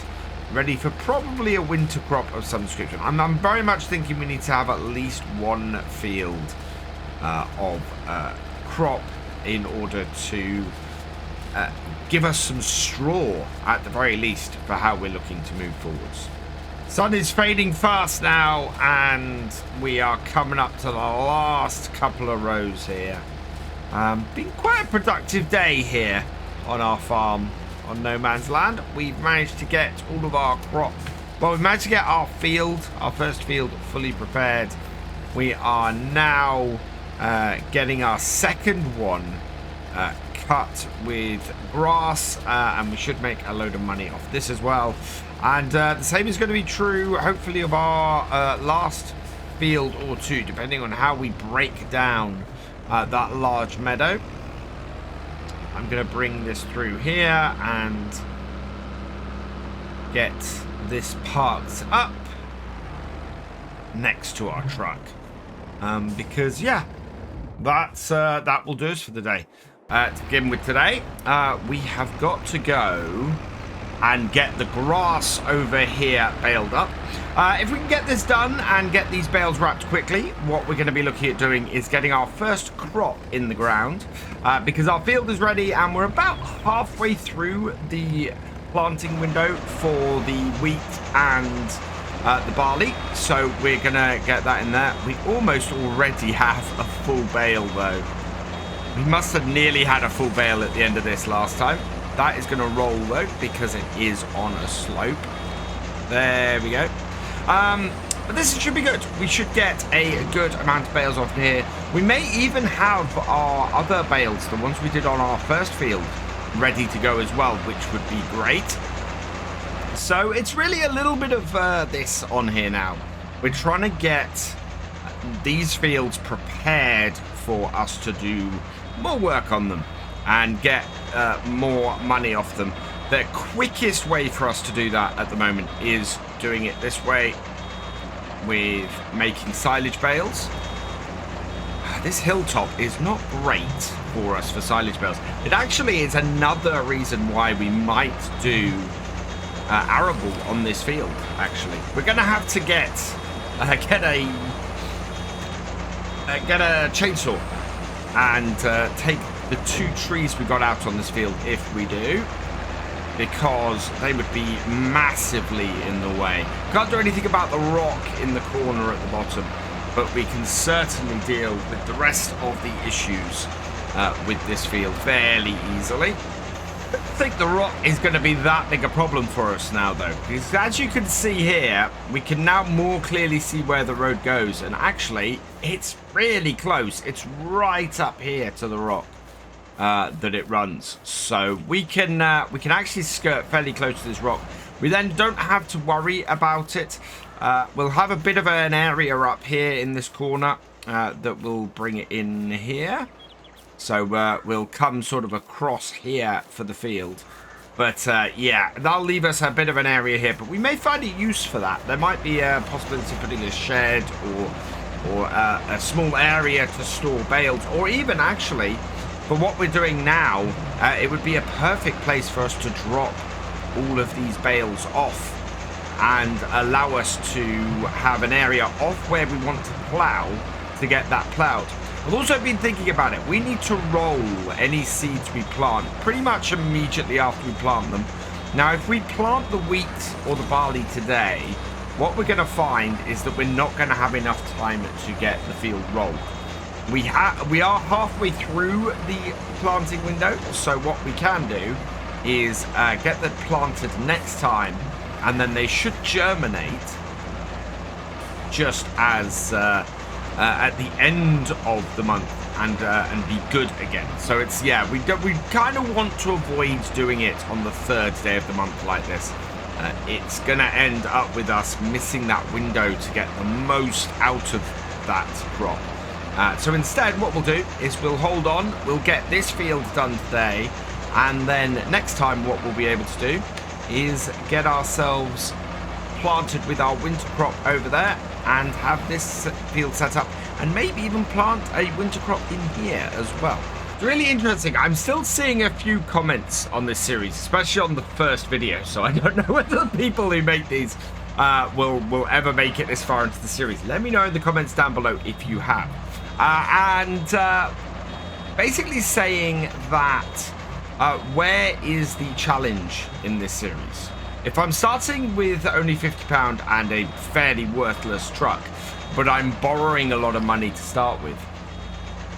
ready for probably a winter crop of some description. I'm very much thinking we need to have at least one field of crop in order to give us some straw at the very least for how we're looking to move forwards. Sun is fading fast now, and we are coming up to the last couple of rows here. Been quite a productive day here on our farm on No Man's Land. We've managed to get all of our crop. Well, we've managed to get our first field fully prepared. We are now getting our second one cut with grass, and we should make a load of money off this as well. And the same is going to be true, hopefully, of our last field or two, depending on how we break down that large meadow. I'm going to bring this through here and get this parked up next to our truck, because yeah, that will do us for the day. To begin with today, we have got to go and get the grass over here baled up. If we can get this done and get these bales wrapped quickly, what we're going to be looking at doing is getting our first crop in the ground, because our field is ready and we're about halfway through the planting window for the wheat and the barley, so we're going to get that in there. We almost already have a full bale though. We must have nearly had a full bale at the end of this last time. That is going to roll though, because it is on a slope. There we go. But this should be good. We should get a good amount of bales off here. We may even have our other bales, the ones we did on our first field, ready to go as well, which would be great. So it's really a little bit of this on here now. We're trying to get these fields prepared for us to do more work on them and get more money off them. The quickest way for us to do that at the moment is doing it this way, with making silage bales. This hilltop is not great for us for silage bales. It actually is another reason why we might do arable on this field. Actually, we're going to have to get a chainsaw and take the 2 trees we got out on this field if we do, because they would be massively in the way. Can't do anything about the rock in the corner at the bottom, but we can certainly deal with the rest of the issues with this field fairly easily. I don't think the rock is going to be that big a problem for us now though, because as you can see here, we can now more clearly see where the road goes, and actually it's really close. It's right up here to the rock that it runs, so we can actually skirt fairly close to this rock. We then don't have to worry about it. We'll have a bit of an area up here in this corner that will bring it in here, so we'll come sort of across here for the field. But yeah, that'll leave us a bit of an area here, but we may find a use for that. There might be a possibility of putting a shed or a small area to store bales, or even actually, for what we're doing now, it would be a perfect place for us to drop all of these bales off and allow us to have an area off where we want to plow to get that plowed. I've also been thinking about it. We need to roll any seeds we plant pretty much immediately after we plant them, Now, if we plant the wheat or the barley today, what we're going to find is that we're not going to have enough time to get the field rolled. We are halfway through the planting window, so what we can do is get them planted next time, and then they should germinate just as at the end of the month and be good again. So it's, yeah, we kind of want to avoid doing it on the 3rd day of the month like this. It's going to end up with us missing that window to get the most out of that crop. So instead, what we'll do is we'll hold on, we'll get this field done today, and then next time what we'll be able to do is get ourselves planted with our winter crop over there and have this field set up, and maybe even plant a winter crop in here as well. It's really interesting. I'm still seeing a few comments on this series, especially on the first video, so I don't know whether the people who make these will ever make it this far into the series. Let me know in the comments down below if you have. Basically saying that where is the challenge in this series? If I'm starting with only £50 and a fairly worthless truck, but I'm borrowing a lot of money to start with,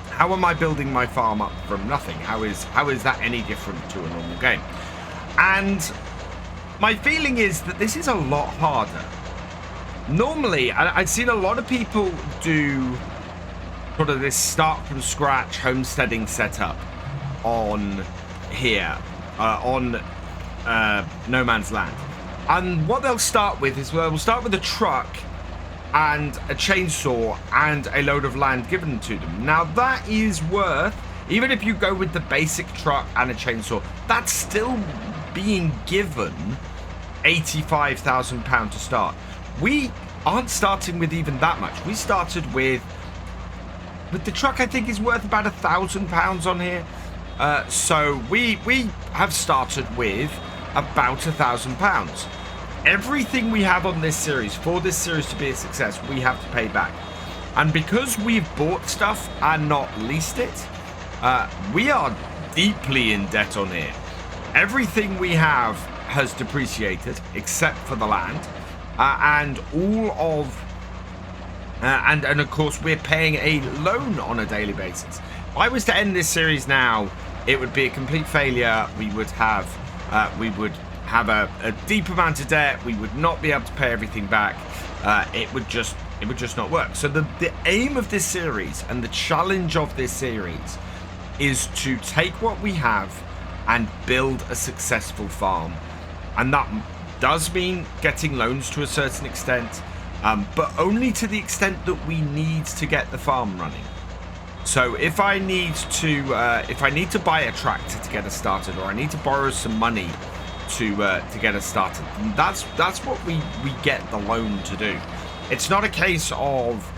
how am I building my farm up from nothing? How is that any different to a normal game? And my feeling is that this is a lot harder. Normally, I've seen a lot of people do sort of this start from scratch homesteading setup on here, on No Man's Land. And what they'll start with is they'll start with a truck and a chainsaw and a load of land given to them. Now that is worth, even if you go with the basic truck and a chainsaw, that's still being given £85,000 to start. We aren't starting with even that much. We started with the truck, I think, is worth about £1,000 on here. So we have started with about £1,000. Everything we have on this series, for this series to be a success, we have to pay back. And because we've bought stuff and not leased it, we are deeply in debt on here. Everything we have has depreciated except for the land, and all of and of course we're paying a loan on a daily basis. If I was to end this series now, it would be a complete failure. We would have a deep amount of debt. We would not be able to pay everything back. It would just not work. So the aim of this series and the challenge of this series is to take what we have and build a successful farm. And that does mean getting loans to a certain extent, but only to the extent that we need to get the farm running. So if I need to buy a tractor to get us started, or I need to borrow some money to get us started, that's what we get the loan to do. It's not a case of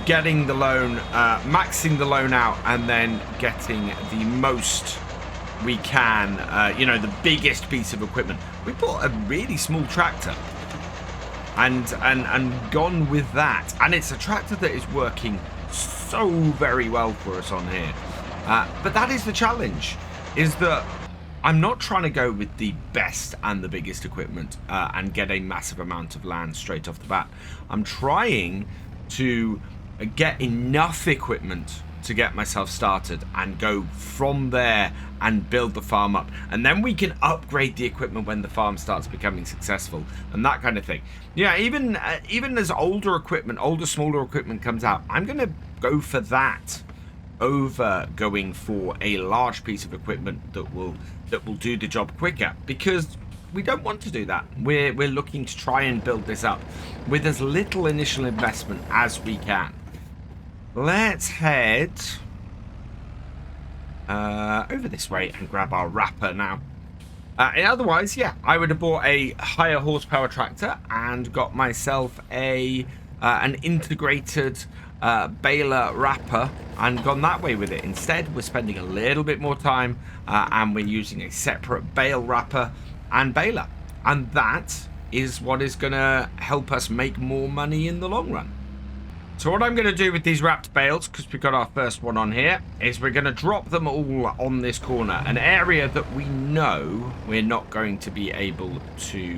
getting the loan, maxing the loan out, and then getting the most we can, the biggest piece of equipment. We bought a really small tractor and gone with that, and it's a tractor that is working so very well for us on here. But that is the challenge, is that I'm not trying to go with the best and the biggest equipment and get a massive amount of land straight off the bat. I'm trying to get enough equipment to get myself started and go from there and build the farm up, and then we can upgrade the equipment when the farm starts becoming successful and that kind of thing. Yeah, even as older smaller equipment comes out, I'm gonna go for that over going for a large piece of equipment that will do the job quicker, because we don't want to do that. We're looking to try and build this up with as little initial investment as we can. Let's head over this way and grab our wrapper now. Otherwise, yeah, I would have bought a higher horsepower tractor and got myself an integrated baler wrapper and gone that way with it. Instead, we're spending a little bit more time and we're using a separate bale wrapper and baler. And that is what is going to help us make more money in the long run. So what I'm going to do with these wrapped bales, because we've got our first one on here, is we're going to drop them all on this corner, an area that we know we're not going to be able to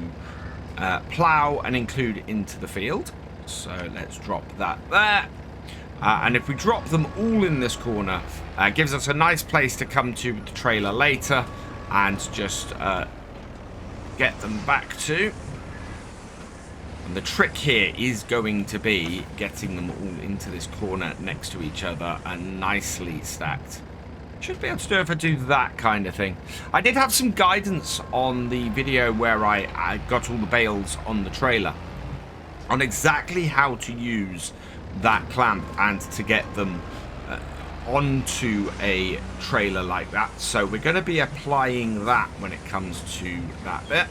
plow and include into the field. So let's drop that there. And if we drop them all in this corner, gives us a nice place to come to with the trailer later and just get them back to. And the trick here is going to be getting them all into this corner next to each other and nicely stacked. Should be able to do if I do that kind of thing. I did have some guidance on the video where I got all the bales on the trailer on exactly how to use that clamp and to get them onto a trailer like that. So we're going to be applying that when it comes to that bit.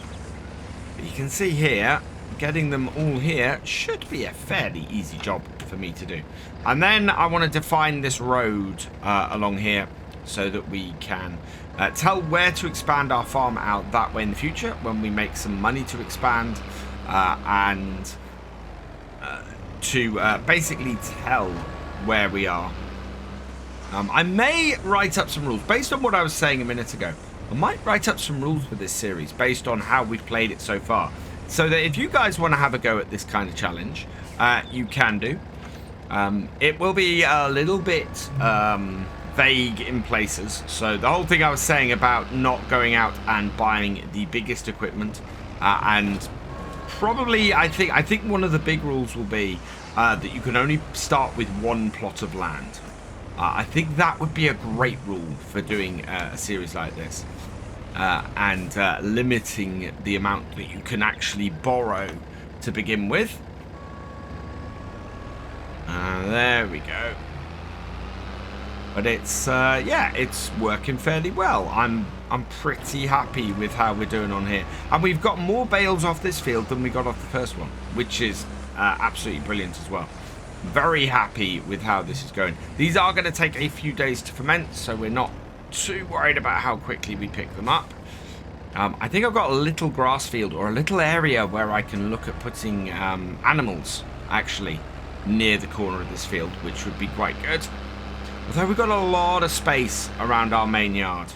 But you can see here, getting them all here should be a fairly easy job for me to do. And then I want to define this road along here so that we can tell where to expand our farm out that way in the future when we make some money to expand and to basically tell where we are. I may write up some rules based on what I was saying a minute ago. I might write up some rules for this series based on how we've played it so far, so that if you guys want to have a go at this kind of challenge, you can do. It will be a little bit vague in places. So the whole thing I was saying about not going out and buying the biggest equipment, and probably I think one of the big rules will be that you can only start with one plot of land. I think that would be a great rule for doing a series like this. And limiting the amount that you can actually borrow to begin with. There we go. But it's yeah, it's working fairly well. I'm pretty happy with how we're doing on here, and we've got more bales off this field than we got off the first one, which is absolutely brilliant as well. Very happy with how this is going. These are going to take a few days to ferment, so we're not too worried about how quickly we pick them up. I think I've got a little grass field or a little area where I can look at putting animals actually near the corner of this field, which would be quite good. Although we've got a lot of space around our main yard.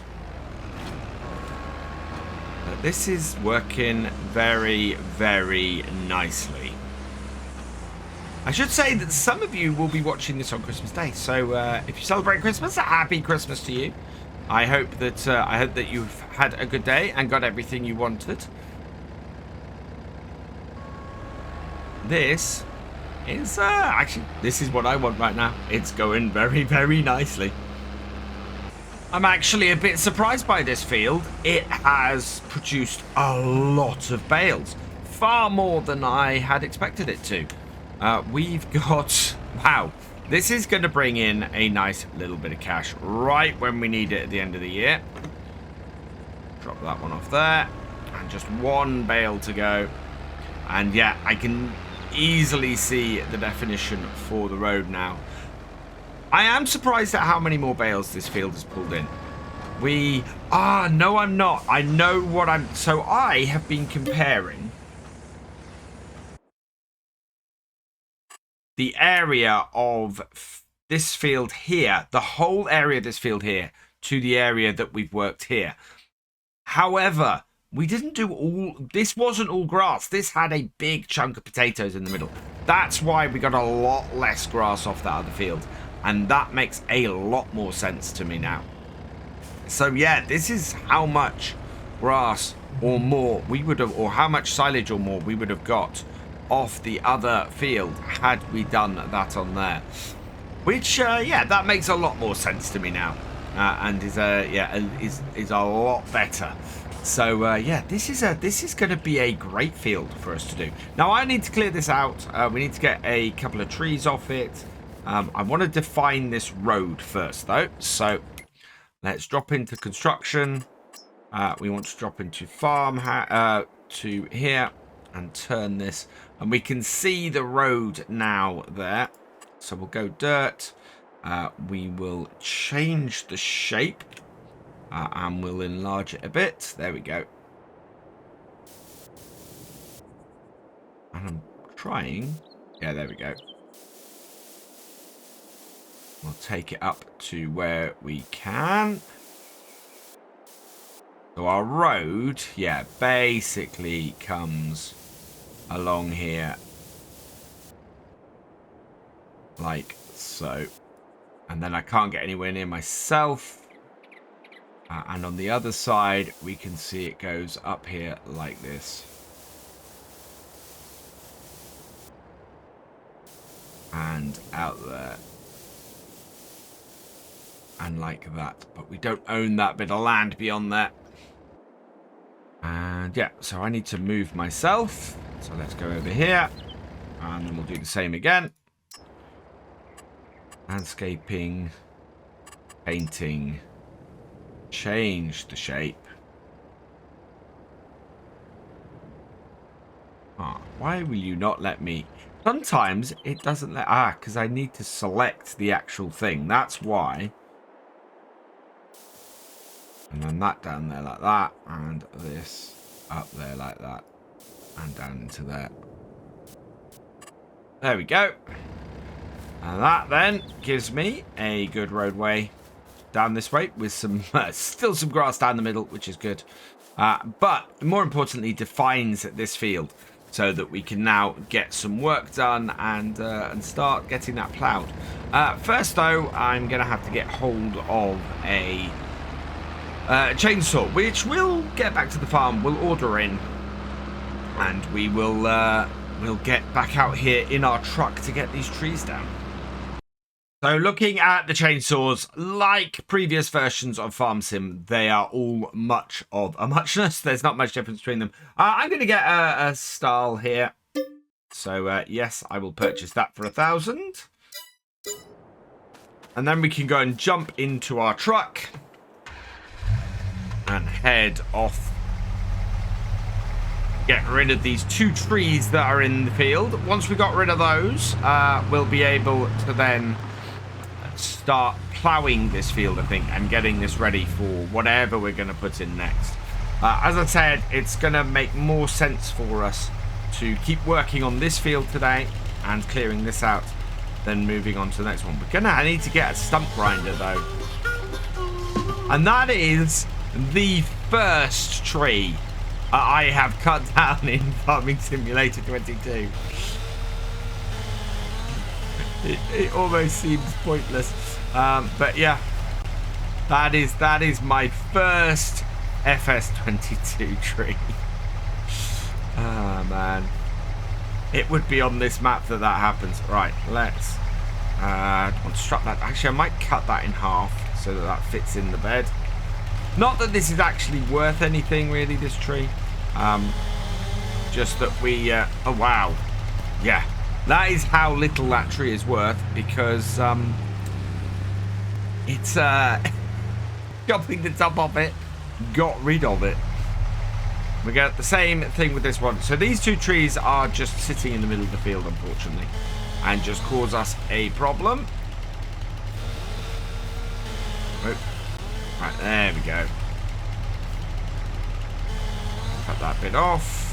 But this is working very, very nicely. I should say that some of you will be watching this on Christmas Day, so if you celebrate Christmas, a happy Christmas to you. I hope that you've had a good day and got everything you wanted. This is actually, this is what I want right now. It's going very, very nicely. I'm actually a bit surprised by this field. It has produced a lot of bales, far more than I had expected it to. We've got, wow, this is going to bring in a nice little bit of cash right when we need it at the end of the year. Drop that one off there, and just one bale to go. And yeah, I can easily see the definition for the road now. I am surprised at how many more bales this field has pulled in. No, I'm not. I know what so I have been comparing the area of this field here, the whole area of this field here, to the area that we've worked here. However, we didn't do all, this wasn't all grass. This had a big chunk of potatoes in the middle. That's why we got a lot less grass off that other field. And that makes a lot more sense to me now. So yeah, this is how much grass or more we would have, or how much silage or more we would have got off the other field had we done that on there. Which, yeah, that makes a lot more sense to me now. And is a lot better. So yeah, this is going to be a great field for us to do. Now I need to clear this out. We need to get a couple of trees off it. I want to define this road first though. So let's drop into construction. We want to drop into farm to here and turn this, and we can see the road now there. So we'll go dirt. We will change the shape. And we'll enlarge it a bit. There we go. And I'm trying. Yeah, there we go. We'll take it up to where we can. So our road, yeah, basically comes along here. Like so. And then I can't get anywhere near myself. And on the other side, we can see it goes up here like this. And out there. And like that. But we don't own that bit of land beyond there. And yeah, so I need to move myself. So let's go over here. And then we'll do the same again. Landscaping. Painting. Change the shape. Why will you not let me? Sometimes it doesn't let... because I need to select the actual thing. That's why. And then that down there like that. And this up there like that. And down into there. There we go. And that then gives me a good roadway down this way with some still some grass down the middle, which is good. But more importantly, defines this field so that we can now get some work done and start getting that ploughed. First, though, I'm going to have to get hold of a chainsaw, which we'll get back to the farm. We'll order in, and we will we'll get back out here in our truck to get these trees down. So looking at the chainsaws, like previous versions of Farm Sim, they are all much of a muchness. There's not much difference between them. I'm going to get a style here. So yes, I will purchase that for 1,000. And then we can go and jump into our truck and head off. Get rid of these 2 trees that are in the field. Once we got rid of those, we'll be able to then start ploughing this field, I think, and getting this ready for whatever we're going to put in next. As I said, it's going to make more sense for us to keep working on this field today and clearing this out than moving on to the next one. I need to get a stump grinder, though. And that is the first tree I have cut down in Farming Simulator 22. It almost seems pointless, but yeah, that is my first FS22 tree. Ah, man, it would be on this map that happens. Right, let's construct that. Actually, I might cut that in half so that fits in the bed. Not that this is actually worth anything, really, this tree. Just that we oh wow, yeah. That is how little that tree is worth, because it's chopping the top off it, got rid of it. We get the same thing with this one. So these 2 trees are just sitting in the middle of the field, unfortunately, and just cause us a problem. Oh. Right, there we go. Cut that bit off.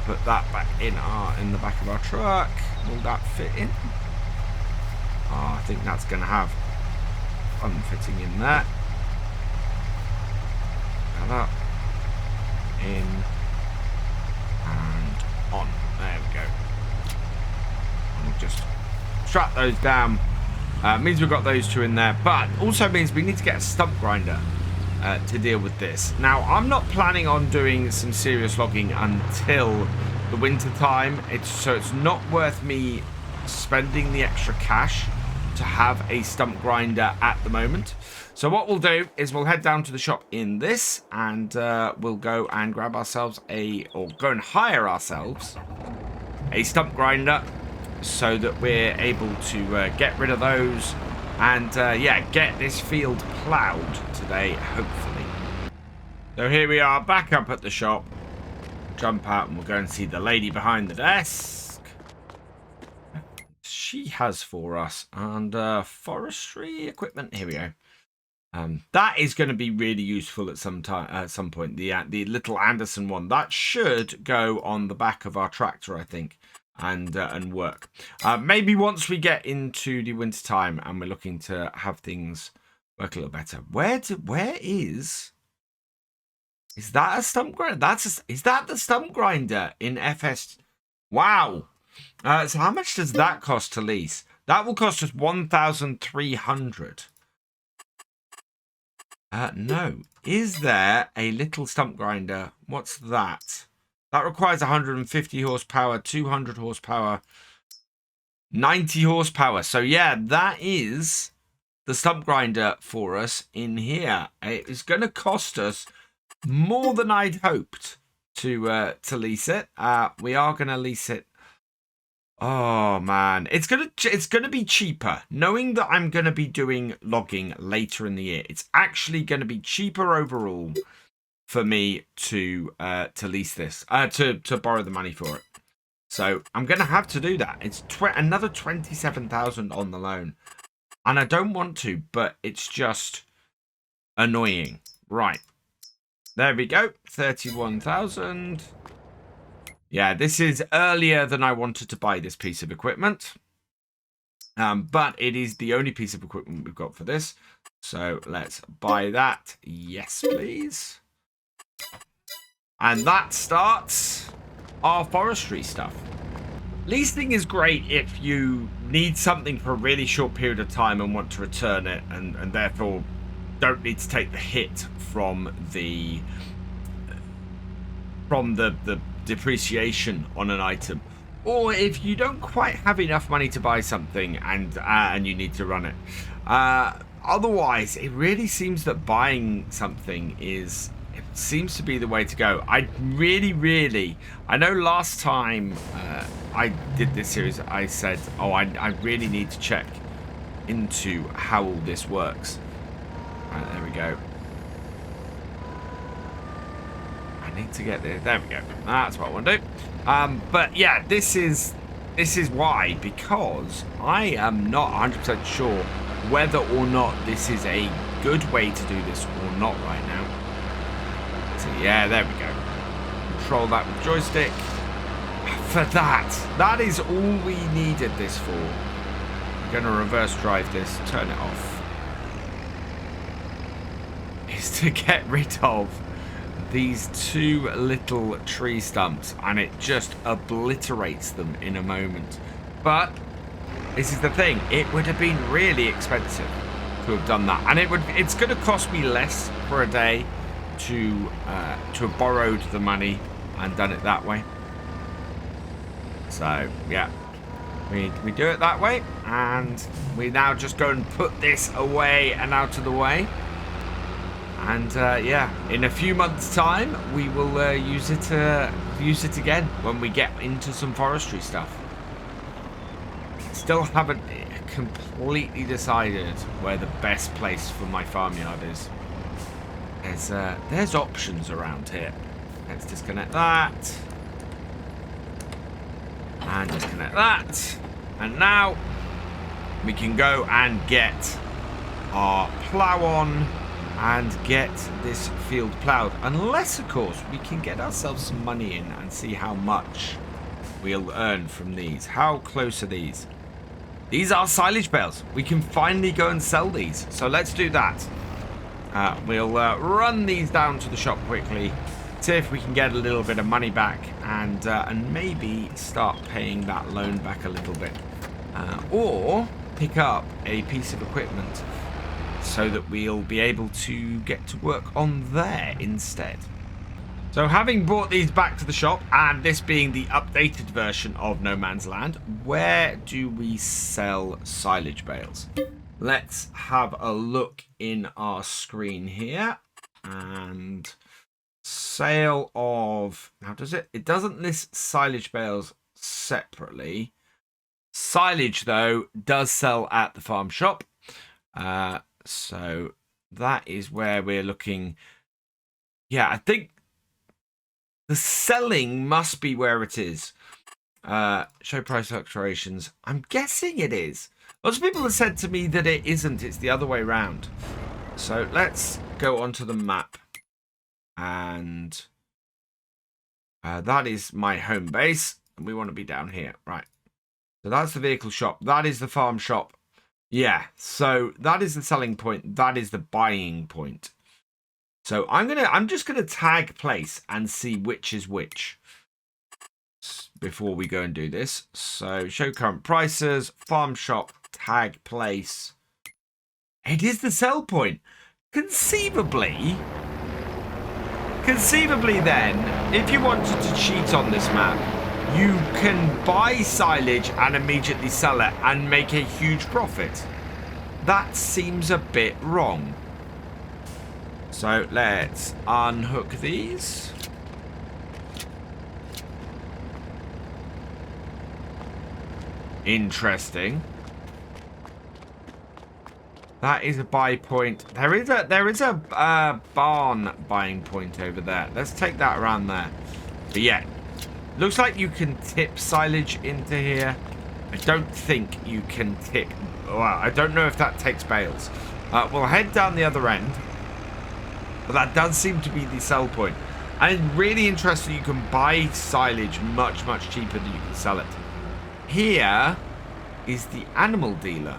Put that back in the back of our truck. Will that fit in? I think that's going to have fun fitting in there. That up, in, and on. There we go. And we'll just strap those down. Means we've got those 2 in there, but also means we need to get a stump grinder to deal with this. Now, I'm not planning on doing some serious logging until the winter time. So it's not worth me spending the extra cash to have a stump grinder at the moment. So what we'll do is we'll head down to the shop in this, and we'll go and grab ourselves go and hire ourselves a stump grinder, so that we're able to get rid of those and yeah, get this field ploughed today, hopefully. So here we are, back up at the shop. Jump out and we'll go and see the lady behind the desk. She has for us, and forestry equipment. Here we go. That is going to be really useful at some point. The little Anderson one that should go on the back of our tractor, I think. and work. Maybe once we get into the winter time and we're looking to have things work a little better. Where is that a stump grinder? Is that the stump grinder in FS? Wow. So how much does that cost to lease? That will cost us 1,300. No. Is there a little stump grinder? What's that? That requires 150 horsepower, 200 horsepower, 90 horsepower. So yeah, that is the stump grinder for us in here. It is going to cost us more than I'd hoped to lease it. We are going to lease it. Oh man, it's gonna be cheaper. Knowing that I'm gonna be doing logging later in the year, it's actually gonna be cheaper overall for me to lease this, to borrow the money for it. So I'm gonna have to do that. It's another 27,000 on the loan, and I don't want to, but it's just annoying. Right, there we go, 31,000. Yeah, this is earlier than I wanted to buy this piece of equipment. But it is the only piece of equipment we've got for this. So let's buy that. Yes, please. And that starts our forestry stuff. Leasing is great if you need something for a really short period of time and want to return it, and therefore don't need to take the hit from the depreciation on an item, or if you don't quite have enough money to buy something and you need to run it. Otherwise, it really seems that buying something seems to be the way to go. I know last time I did this series, I said, oh, I really need to check into how all this works. Right, there we go. I need to get there we go. That's what I want to do. But yeah, this is why, because I am not 100% sure whether or not this is a good way to do this or not right now. So yeah, there we go. Control that with joystick. For that is all we needed this for. I'm going to reverse drive this, turn it off. Is to get rid of these two little tree stumps, and it just obliterates them in a moment. But this is the thing, it would have been really expensive to have done that, and it's going to cost me less for a day to have borrowed the money and done it that way. So yeah, we do it that way, and we now just go and put this away and out of the way. And yeah, in a few months' time, we will use it again when we get into some forestry stuff. Still haven't completely decided where the best place for my farmyard is. There's options around here. Let's disconnect that. And disconnect that. And now we can go and get our plow on and get this field ploughed, unless of course we can get ourselves some money in and see how much we'll earn from these. How close are these? These are silage bales. We can finally go and sell these, so let's do that. We'll run these down to the shop quickly, see if we can get a little bit of money back, and maybe start paying that loan back a little bit, or pick up a piece of equipment so that we'll be able to get to work on there instead. So having brought these back to the shop, and this being the updated version of No Man's Land, where do we sell silage bales? Let's have a look in our screen here. And sale of... How does it? It doesn't list silage bales separately. Silage, though, does sell at the farm shop. So that is where we're looking. Yeah, I think the selling must be where it is. Show price fluctuations. I'm guessing it is. Lots of people have said to me that it isn't. It's the other way around. So let's go onto the map. And that is my home base. We want to be down here. Right. So that's the vehicle shop. That is the farm shop. Yeah. So that is the selling point. That is the buying point. So I'm just gonna tag place and see which is which before we go and do this. So show current prices, farm shop, tag place. It is the sell point. Conceivably then, if you wanted to cheat on this map, you can buy silage and immediately sell it and make a huge profit. That seems a bit wrong. So let's unhook these. Interesting. That is a buy point. There is a barn buying point over there. Let's take that around there. But yeah, looks like you can tip silage into here. I don't think you can tip. Well, I don't know if that takes bales. We'll head down the other end. But that does seem to be the sell point. And it's really interesting. You can buy silage much, much cheaper than you can sell it. Here is the animal dealer.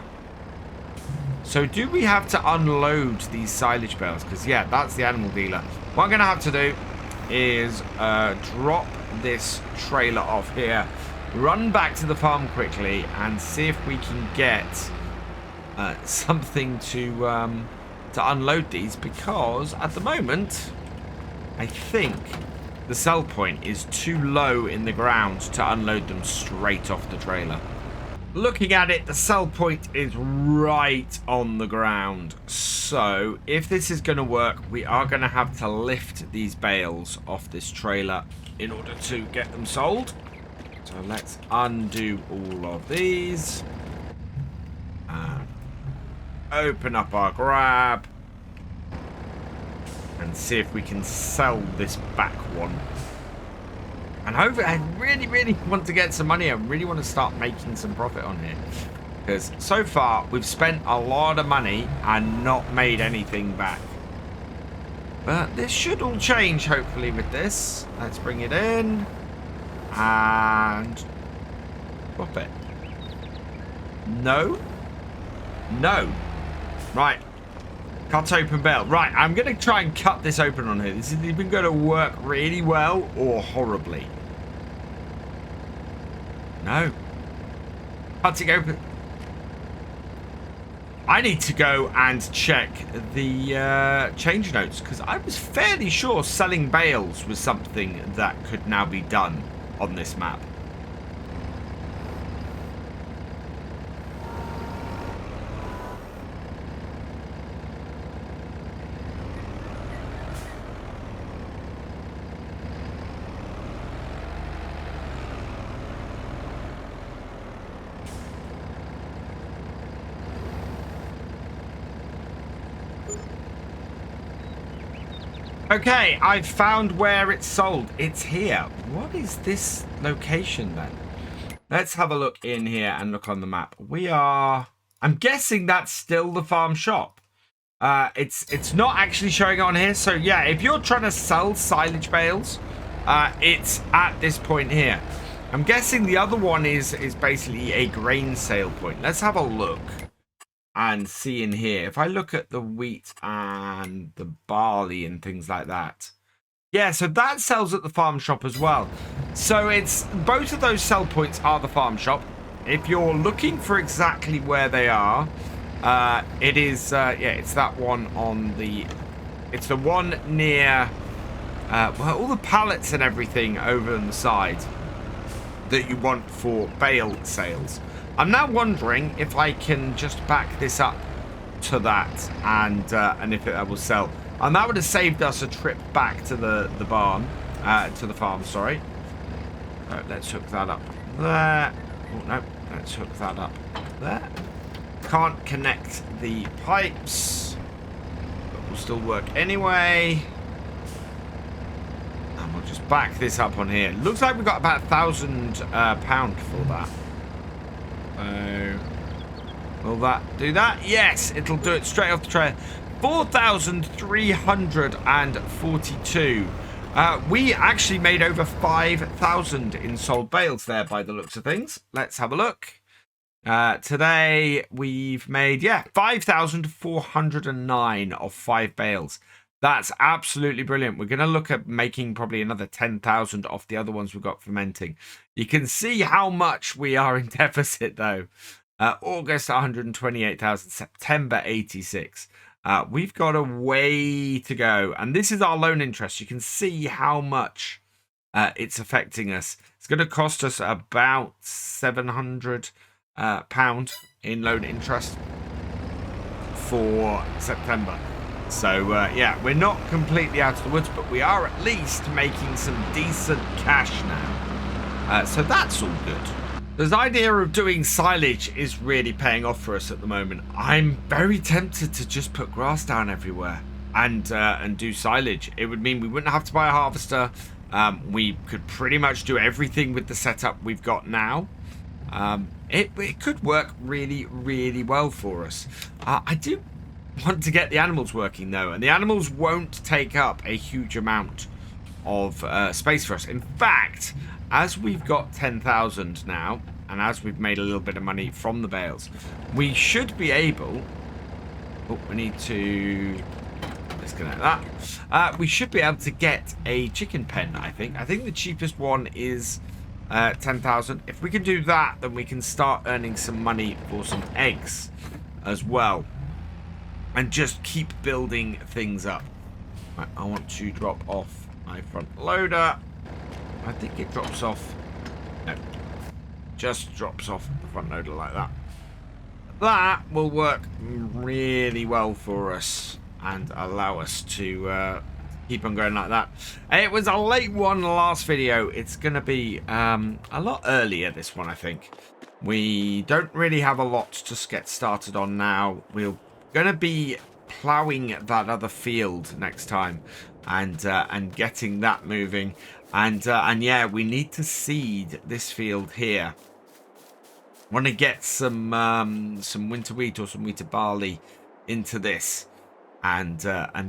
So do we have to unload these silage bales? Because, yeah, that's the animal dealer. What I'm going to have to do is drop this trailer off here, run back to the farm quickly, and see if we can get something to unload these. Because, at the moment, I think the sell point is too low in the ground to unload them straight off the trailer. Looking at it, the sell point is right on the ground. So, if this is going to work, we are going to have to lift these bales off this trailer in order to get them sold. So, let's undo all of these. Open up our grab. And see if we can sell this back one. And hopefully, I really, really want to get some money. I really want to start making some profit on here. Because so far, we've spent a lot of money and not made anything back. But this should all change, hopefully, with this. Let's bring it in. And drop it. No. No. Right. Cut open bale. Right, I'm going to try and cut this open on here. This is either going to work really well or horribly. No. Cutting open. I need to go and check the change notes, because I was fairly sure selling bales was something that could now be done on this map. Okay, I've found where it's sold. It's here. What is this location then? Let's have a look in here and look on the map. We are... I'm guessing that's still the farm shop. It's not actually showing on here. So yeah, if you're trying to sell silage bales, it's at this point here. I'm guessing the other one is basically a grain sale point. Let's have a look and see in here. If I look at the wheat and the barley and things like that. Yeah, so that sells at the farm shop as well. So it's both of those sell points are the farm shop. If you're looking for exactly where they are, it is, yeah, it's that one on the, it's the one near, well, all the pallets and everything over on the side that you want for bale sales. I'm now wondering if I can just back this up to that and if it will sell. And that would have saved us a trip back to the barn, to the farm, sorry. So let's hook that up there. Oh, no, let's hook that up there. Can't connect the pipes, but will still work anyway. And we'll just back this up on here. Looks like we've got about £1,000 for that. Will that do that? Yes, it'll do it straight off the trailer. 4,342. We actually made over 5,000 in sold bales there by the looks of things. Let's have a look. Today we've made, 5,409 of 5 bales. That's absolutely brilliant. We're going to look at making probably another 10,000 off the other ones we've got fermenting. You can see how much we are in deficit though. August 128,000, September 86. We've got a way to go. And this is our loan interest. You can see how much it's affecting us. It's going to cost us about £700 in loan interest for September. So, we're not completely out of the woods, but we are at least making some decent cash now. So that's all good. This idea of doing silage is really paying off for us at the moment. I'm very tempted to just put grass down everywhere and do silage. It would mean we wouldn't have to buy a harvester. We could pretty much do everything with the setup we've got now. It could work really, really well for us. I do want to get the animals working though, and the animals won't take up a huge amount of space for us. In fact, as we've got 10,000 now, and as we've made a little bit of money from the bales, we should be able... Oh, we need to disconnect that. We should be able to get a chicken pen, I think. I think the cheapest one is 10,000. If we can do that, then we can start earning some money for some eggs as well. And just keep building things up. Right, I want to drop off my front loader. I think it drops off. No, just drops off the front loader like that. That will work really well for us and allow us to keep on going like that. It was a late one last video. It's going to be a lot earlier, this one, I think. We don't really have a lot to get started on now. We're going to be ploughing that other field next time and getting that moving. And yeah, we need to seed this field here. Want to get some winter wheat or some winter barley into this and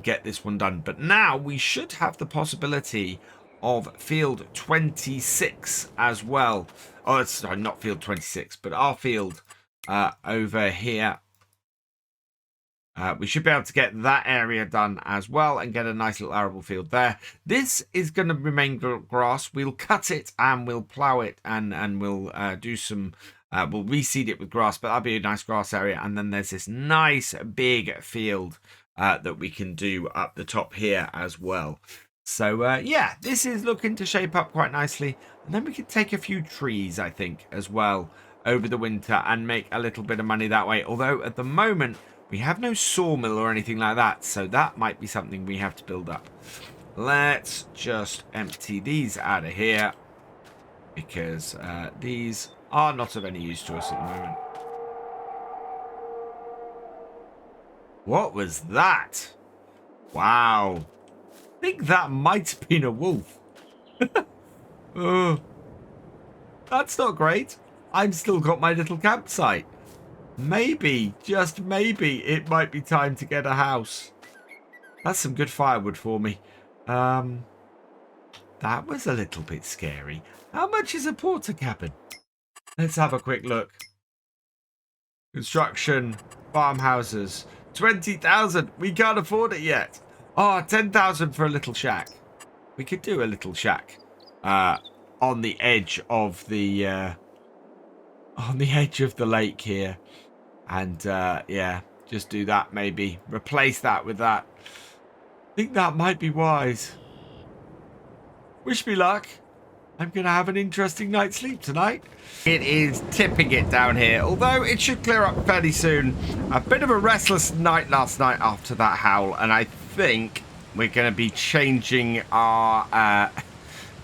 get this one done. But now we should have the possibility of field 26 as well. Oh, it's sorry, not field 26, but our field over here. We should be able to get that area done as well and get a nice little arable field there. This is going to remain grass. We'll cut it and we'll plough it and we'll do some... we'll reseed it with grass, but that'll be a nice grass area. And then there's this nice big field that we can do up the top here as well. So, yeah, this is looking to shape up quite nicely. And then we can take a few trees, I think, as well over the winter and make a little bit of money that way. Although at the moment... we have no sawmill or anything like that, so that might be something we have to build up. Let's just empty these out of here, because these are not of any use to us at the moment. What was that? Wow. I think that might have been a wolf. Oh, that's not great. I've still got my little campsite. Maybe, just maybe, it might be time to get a house. That's some good firewood for me. That was a little bit scary. How much is a porter cabin? Let's have a quick look. Construction, farmhouses, 20,000. We can't afford it yet. Oh, 10,000 for a little shack. We could do a little shack on the edge of the lake here. And, yeah, just do that maybe. Replace that with that. I think that might be wise. Wish me luck. I'm going to have an interesting night's sleep tonight. It is tipping it down here, although it should clear up fairly soon. A bit of a restless night last night after that howl, and I think we're going to be changing our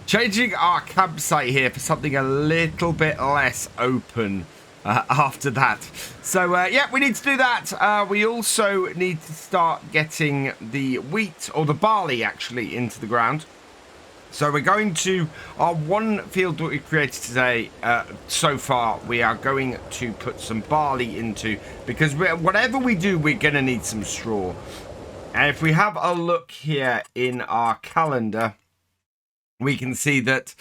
campsite here for something a little bit less open. After that. So, yeah, we need to do that. We also need to start getting the wheat, or the barley, actually, into the ground. So we're going to, our one field that we created today, so far, we are going to put some barley into, because whatever we do, we're going to need some straw. And if we have a look here in our calendar, we can see that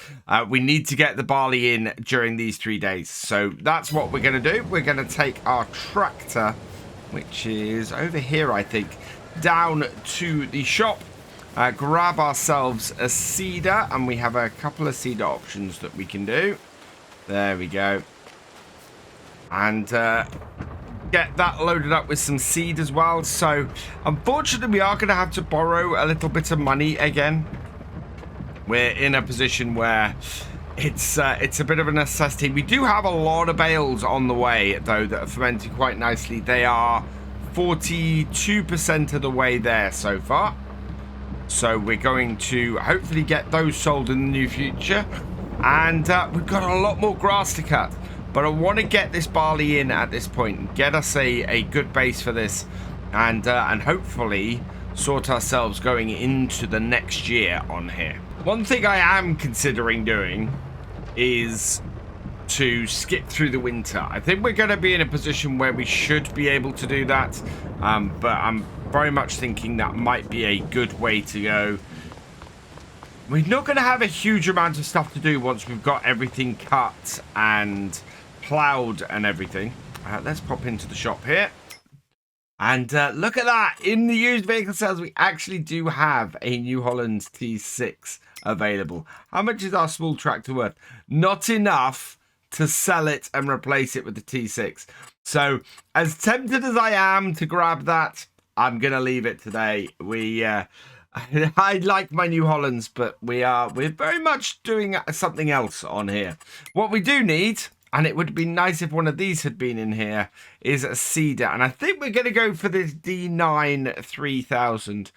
we need to get the barley in during these 3 days. So that's what we're going to do. We're going to take our tractor, which is over here, I think, down to the shop, grab ourselves a seeder, and we have a couple of seeder options that we can do. There we go. And get that loaded up with some seed as well. So unfortunately, we are going to have to borrow a little bit of money again. We're in a position where it's a bit of a necessity. We do have a lot of bales on the way, though, that are fermenting quite nicely. They are 42% of the way there so far. So we're going to hopefully get those sold in the near future. And we've got a lot more grass to cut. But I want to get this barley in at this point and get us a good base for this. And hopefully sort ourselves going into the next year on here. One thing I am considering doing is to skip through the winter. I think we're going to be in a position where we should be able to do that, but I'm very much thinking that might be a good way to go. We're not going to have a huge amount of stuff to do once we've got everything cut and ploughed and everything. Let's pop into the shop here. And look at that. In the used vehicle sales, we actually do have a New Holland T6 available. How much is our small tractor worth? Not enough to sell it and replace it with the T6. So as tempted as I am to grab that, I'm going to leave it today. I like my New Hollands, but we're very much doing something else on here. What we do need, and it would be nice if one of these had been in here, is a seeder. And I think we're going to go for this D9 3000.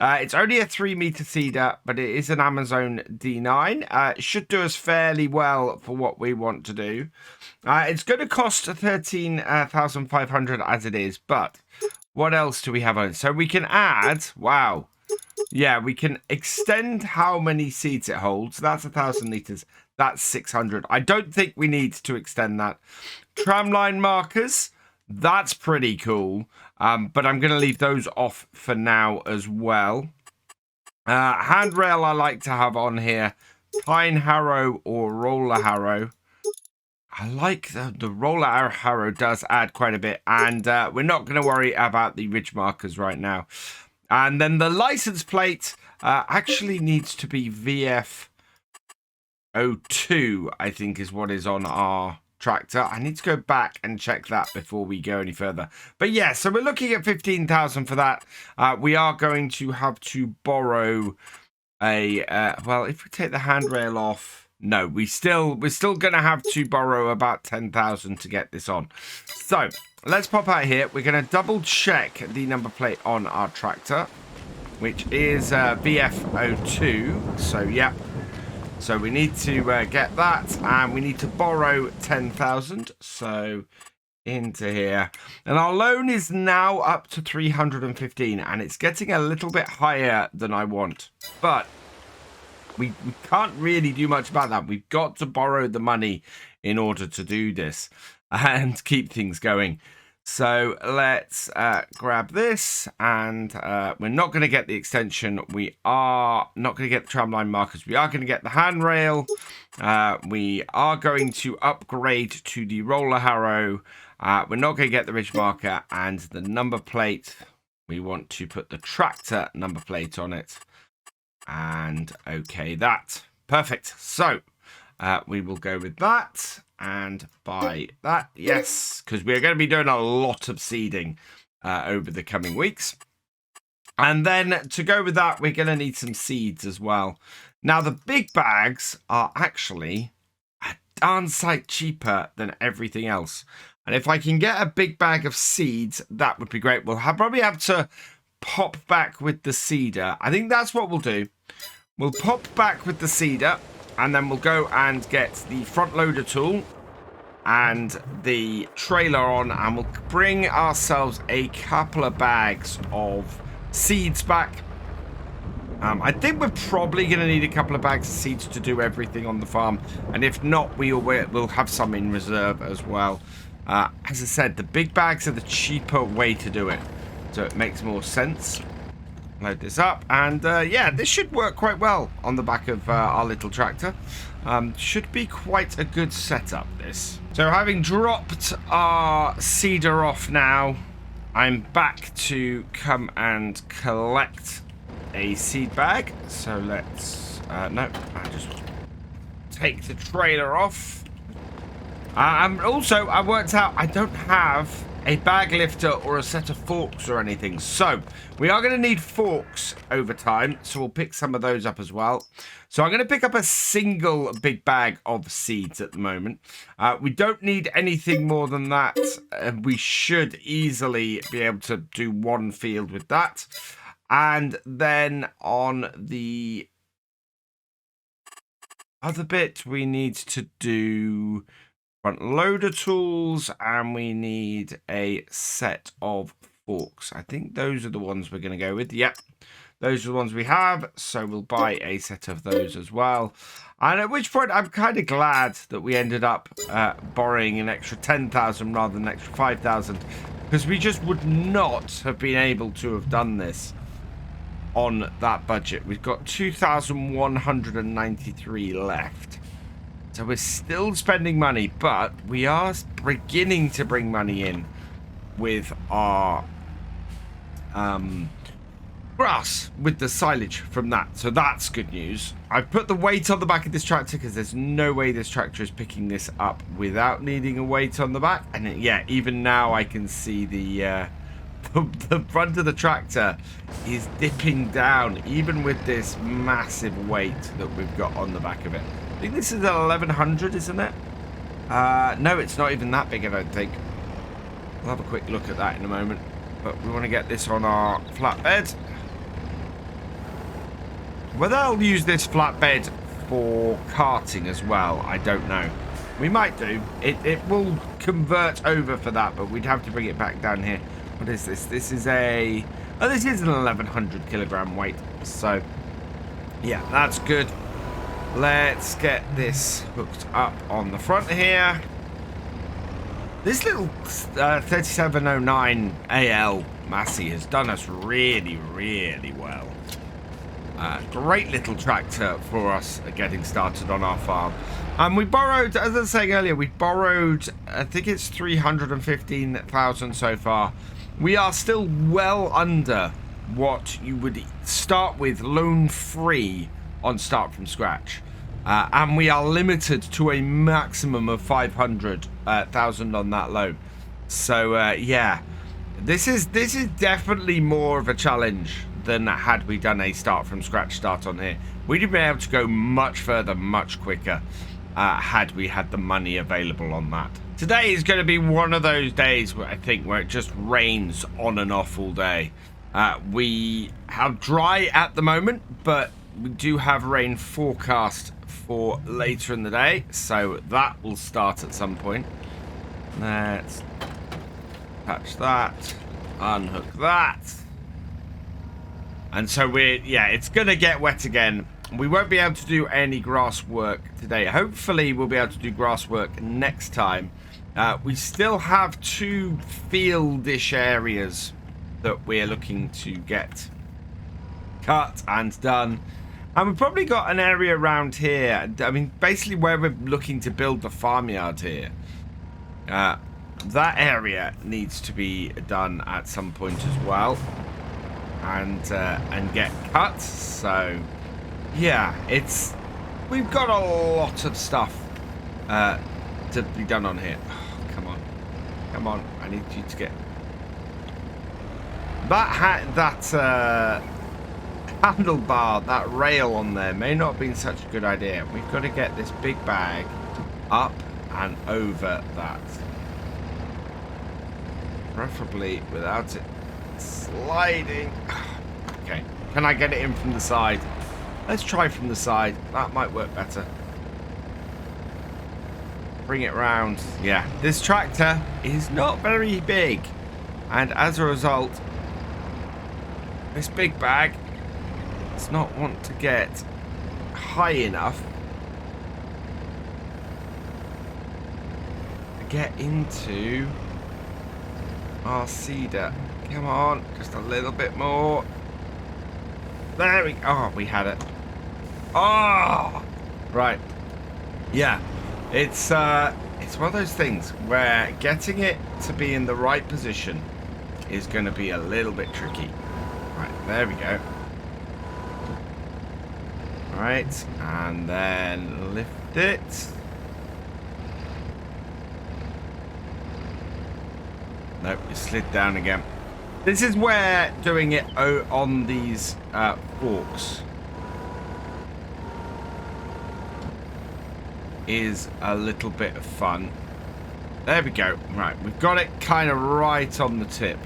It's only a 3-meter seeder, but it is an Amazon D9. It should do us fairly well for what we want to do. It's going to cost 13,500 as it is, but what else do we have on it? So we can add, wow. Yeah, we can extend how many seeds it holds. That's 1,000 litres. That's 600. I don't think we need to extend that. Tramline markers. That's pretty cool. But I'm going to leave those off for now as well. Handrail I like to have on here. Pine harrow or roller harrow. I like the roller harrow does add quite a bit. And we're not going to worry about the ridge markers right now. And then the license plate actually needs to be VF02, I think is what is on our tractor. I need to go back and check that before we go any further. But yeah, so we're looking at 15,000 for that. We are going to have to borrow a, well, if we take the handrail off, no, we're still going to have to borrow about 10,000 to get this on. So let's pop out here. We're going to double check the number plate on our tractor, which is VF02. So, yeah. So we need to get that, and we need to borrow 10,000. So into here. And our loan is now up to 315, and it's getting a little bit higher than I want. But we can't really do much about that. We've got to borrow the money in order to do this and keep things going. So let's grab this, and we're not going to get the extension. We are not going to get the tramline markers. We are going to get the handrail. We are going to upgrade to the roller harrow. We're not going to get the ridge marker and the number plate. We want to put the tractor number plate on it. And okay, that. Perfect. So we will go with that. And buy that, yes, because we're going to be doing a lot of seeding over the coming weeks. And then to go with that, we're going to need some seeds as well. Now, the big bags are actually a darn sight cheaper than everything else. And if I can get a big bag of seeds, that would be great. We'll probably have to pop back with the seeder. I think that's what we'll do. We'll pop back with the seeder. And then we'll go and get the front loader tool and the trailer on, and we'll bring ourselves a couple of bags of seeds back. I think we're probably going to need a couple of bags of seeds to do everything on the farm. And if not, we'll have some in reserve as well. As I said, the big bags are the cheaper way to do it. So it makes more sense. load this up, and yeah, this should work quite well on the back of our little tractor. Should be quite a good setup, this. So having dropped our seeder off now, I'm back to come and collect a seed bag. So let's no, I just take the trailer off. Also, I worked out I don't have a bag lifter or a set of forks or anything, so we are going to need forks over time, so we'll pick some of those up as well. So I'm going to pick up a single big bag of seeds at the moment. We don't need anything more than that. We should easily be able to do one field with that. And then on the other bit, we need to do front loader tools, and we need a set of forks. I think those are the ones we're going to go with. Yep, those are the ones we have, so we'll buy a set of those as well. And at which point I'm kind of glad that we ended up borrowing an extra 10,000 rather than an extra 5,000, because we just would not have been able to have done this on that budget. We've got 2,193 left. So we're still spending money, but we are beginning to bring money in with our grass, with the silage from that. So that's good news. I've put the weight on the back of this tractor because there's no way this tractor is picking this up without needing a weight on the back. And yeah, even now I can see the front of the tractor is dipping down, even with this massive weight that we've got on the back of it. I think this is an 1100, isn't it? No, it's not even that big, I don't think. We'll have a quick look at that in a moment. But we want to get this on our flatbed. Whether I'll use this flatbed for carting as well, I don't know. We might do. It will convert over for that, but we'd have to bring it back down here. What is this? This is a... Oh, this is an 1100 kilogram weight. So, yeah, that's good. Let's get this hooked up on the front here. This little 3709 AL Massey has done us really, really well. Great little tractor for us getting started on our farm. And we borrowed, as I was saying earlier, we borrowed, I think it's 315,000 so far. We are still well under what you would start with loan free on Start From Scratch. And we are limited to a maximum of 500,000 on that loan. So yeah, this is definitely more of a challenge than had we done a Start From Scratch start on here. We'd have been able to go much further, much quicker, had we had the money available on that. Today is going to be one of those days where I think where it just rains on and off all day. We have dry at the moment, but we do have rain forecast for later in the day, so that will start at some point. Let's touch that, unhook that, and so it's gonna get wet again. We won't be able to do any grass work today. Hopefully we'll be able to do grass work next time. We still have 2 fieldish areas that we're looking to get cut and done. And we've probably got an area around here. I mean, basically where we're looking to build the farmyard here. That area needs to be done at some point as well. And get cut. So, yeah, we've got a lot of stuff to be done on here. Oh, come on. Come on. I need you to get... That handlebar, that rail on there may not have been such a good idea. We've got to get this big bag up and over that. Preferably without it sliding. Okay, can I get it in from the side? Let's try from the side. That might work better. Bring it round. Yeah, this tractor is not very big. And as a result, this big bag does not want to get high enough to get into our seeder. Come on, just a little bit more. There we... Oh, we had it. Oh! Right. Yeah. It's one of those things where getting it to be in the right position is going to be a little bit tricky. Right, there we go. Right, and then lift it. Nope, it slid down again. This is where doing it on these forks is a little bit of fun. There we go. Right, we've got it kind of right on the tip.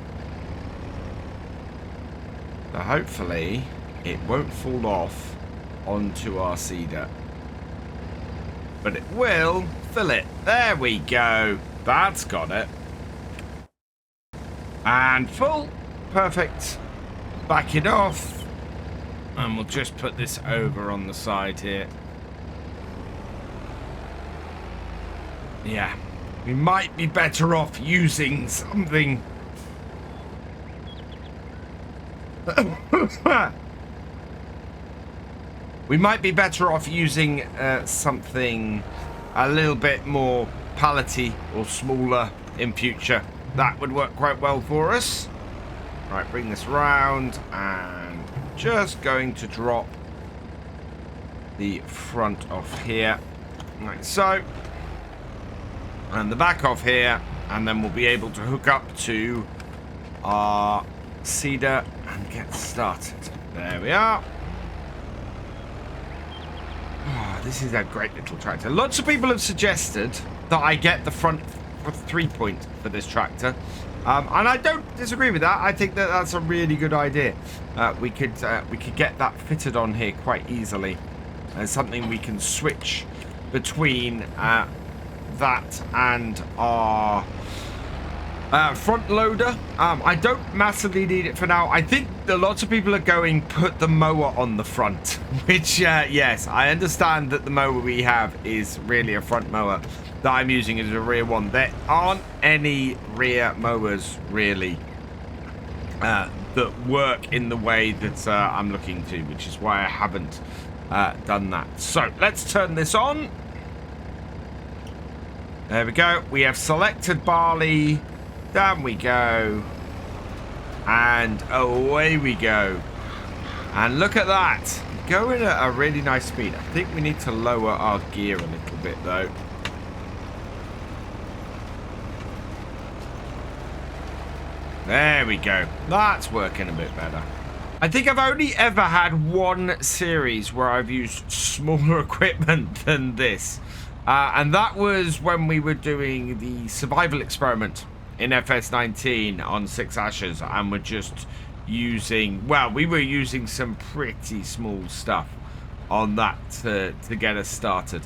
So hopefully it won't fall off onto our cedar. But it will fill it. There we go. That's got it. And full. Perfect. Back it off. And we'll just put this over on the side here. Yeah. We might be better off using something. We might be better off using something a little bit more pallety or smaller in future. That would work quite well for us. Right, bring this round and just going to drop the front off here. Like so. And the back off here. And then we'll be able to hook up to our cedar and get started. There we are. Oh, this is a great little tractor. Lots of people have suggested that I get the front 3-point for this tractor. And I don't disagree with that. I think that that's a really good idea. We could get that fitted on here quite easily. As something we can switch between that and our front loader. I don't massively need it for now. I think that lots of people are going put the mower on the front, which yes, I understand that the mower we have is really a front mower. That I'm using as a rear one. There aren't any rear mowers really that work in the way that I'm looking to, which is why I haven't done that. So let's turn this on. There we go. We have selected barley. Down we go. And away we go. And look at that. Going at a really nice speed. I think we need to lower our gear a little bit though. There we go. That's working a bit better. I think I've only ever had one series where I've used smaller equipment than this. And that was when we were doing the survival experiment in FS19 on 6 Ashes. And we're just using, well, we were using some pretty small stuff on that to get us started.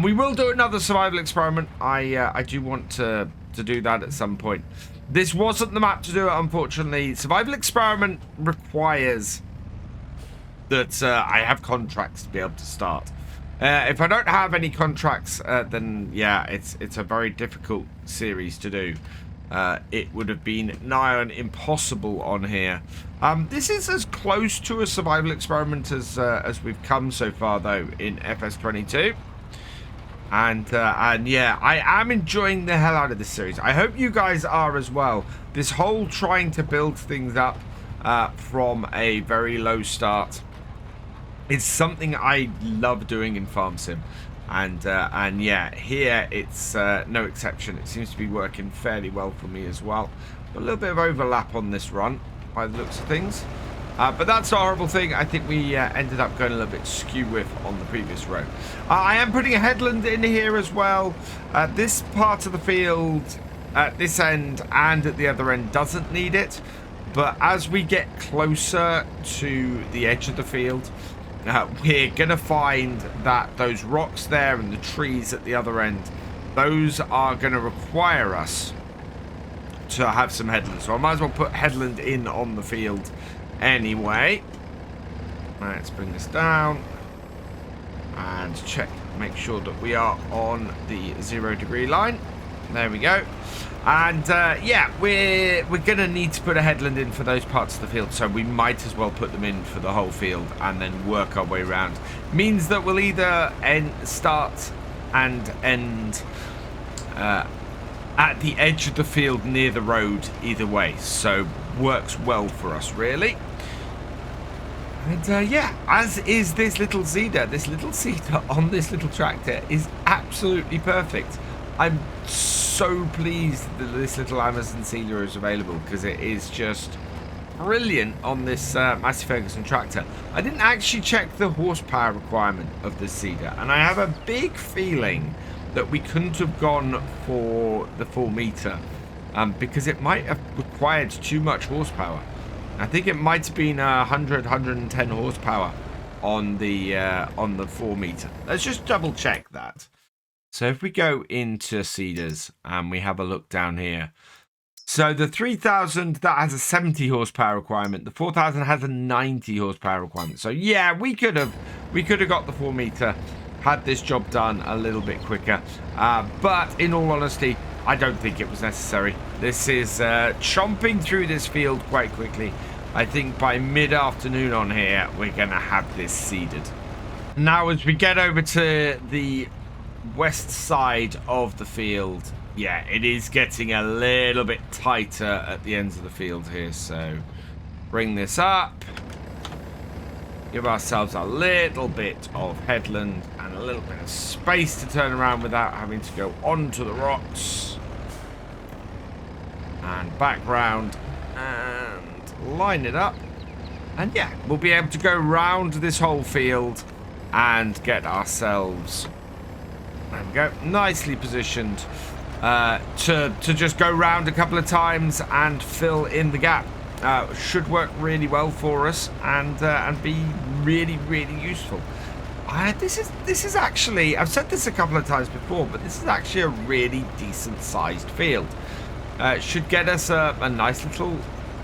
We will do another survival experiment. I do want to do that at some point. This wasn't the map to do it, unfortunately. Survival experiment requires that I have contracts to be able to start. If I don't have any contracts, then yeah, it's a very difficult series to do. It would have been nigh on impossible on here. This is as close to a survival experiment as we've come so far, though, in FS22. And yeah, I am enjoying the hell out of this series. I hope you guys are as well. This whole trying to build things up from a very low start is something I love doing in Farm Sim. And yeah, here it's no exception. It seems to be working fairly well for me as well. A little bit of overlap on this run by the looks of things. But that's a horrible thing. I think we ended up going a little bit skew-whiff on the previous row. I am putting a headland in here as well. This part of the field at this end and at the other end doesn't need it. But as we get closer to the edge of the field, we're going to find that those rocks there and the trees at the other end, those are going to require us to have some headlands. So I might as well put headland in on the field anyway. Right, let's bring this down and check, make sure that we are on the 0 degree line. There we go. And yeah, we're going to need to put a headland in for those parts of the field, so we might as well put them in for the whole field and then work our way around. Means that we'll either start and end at the edge of the field near the road either way, so works well for us really. And yeah, as is this little seeder. This little seeder on this little tractor is absolutely perfect. I'm so pleased that this little Amazon seeder is available, because it is just brilliant on this Massey Ferguson tractor. I didn't actually check the horsepower requirement of this seeder, and I have a big feeling that we couldn't have gone for the 4 meter because it might have required too much horsepower. I think it might have been 110 horsepower on the 4 meter. Let's just double check that. So if we go into seeders and we have a look down here, so the 3000, that has a 70 horsepower requirement. The 4000 has a 90 horsepower requirement. So yeah, we could have got the 4 meter, had this job done a little bit quicker. But in all honesty, I don't think it was necessary. This is chomping through this field quite quickly. I think by mid-afternoon on here, we're going to have this seeded. Now, as we get over to the west side of the field, yeah, it is getting a little bit tighter at the ends of the field here. So bring this up. Give ourselves a little bit of headland and a little bit of space to turn around without having to go onto the rocks. And back round and line it up. And yeah, we'll be able to go round this whole field and get ourselves, there we go, nicely positioned to just go round a couple of times and fill in the gap. Should work really well for us and be really, really useful. This is actually, I've said this a couple of times before, but this is actually a really decent sized field. Should get us a nice little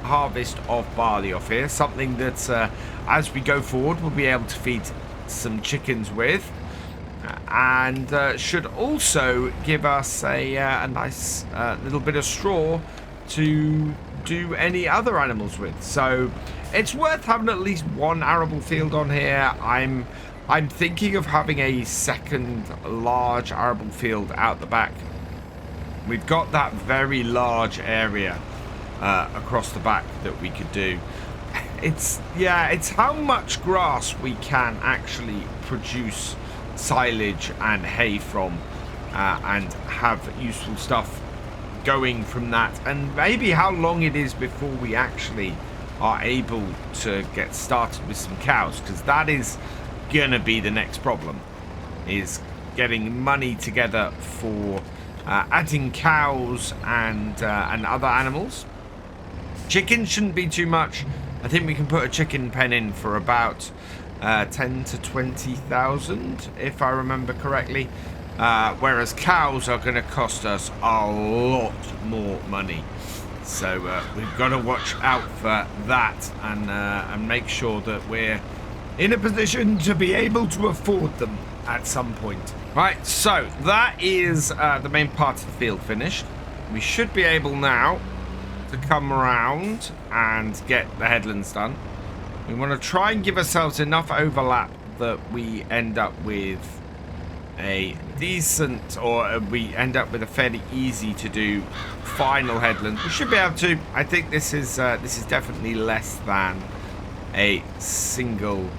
harvest of barley off here, something that as we go forward we'll be able to feed some chickens with, and should also give us a nice little bit of straw to do any other animals with. So it's worth having at least one arable field on here. I'm thinking of having a second large arable field out the back. We've got that very large area across the back that we could do. It's how much grass we can actually produce silage and hay from, and have useful stuff going from that, and maybe how long it is before we actually are able to get started with some cows, because that is gonna be the next problem, is getting money together for adding cows and other animals. Chickens shouldn't be too much. I think we can put a chicken pen in for about 10 to 20,000 if I remember correctly. Whereas cows are going to cost us a lot more money, so we've got to watch out for that and make sure that we're in a position to be able to afford them at some point. Right, so that is the main part of the field finished. We should be able now to come around and get the headlands done. We want to try and give ourselves enough overlap that we end up with a decent, or we end up with a fairly easy to do final headland. We should be able to. I think this is definitely less than a single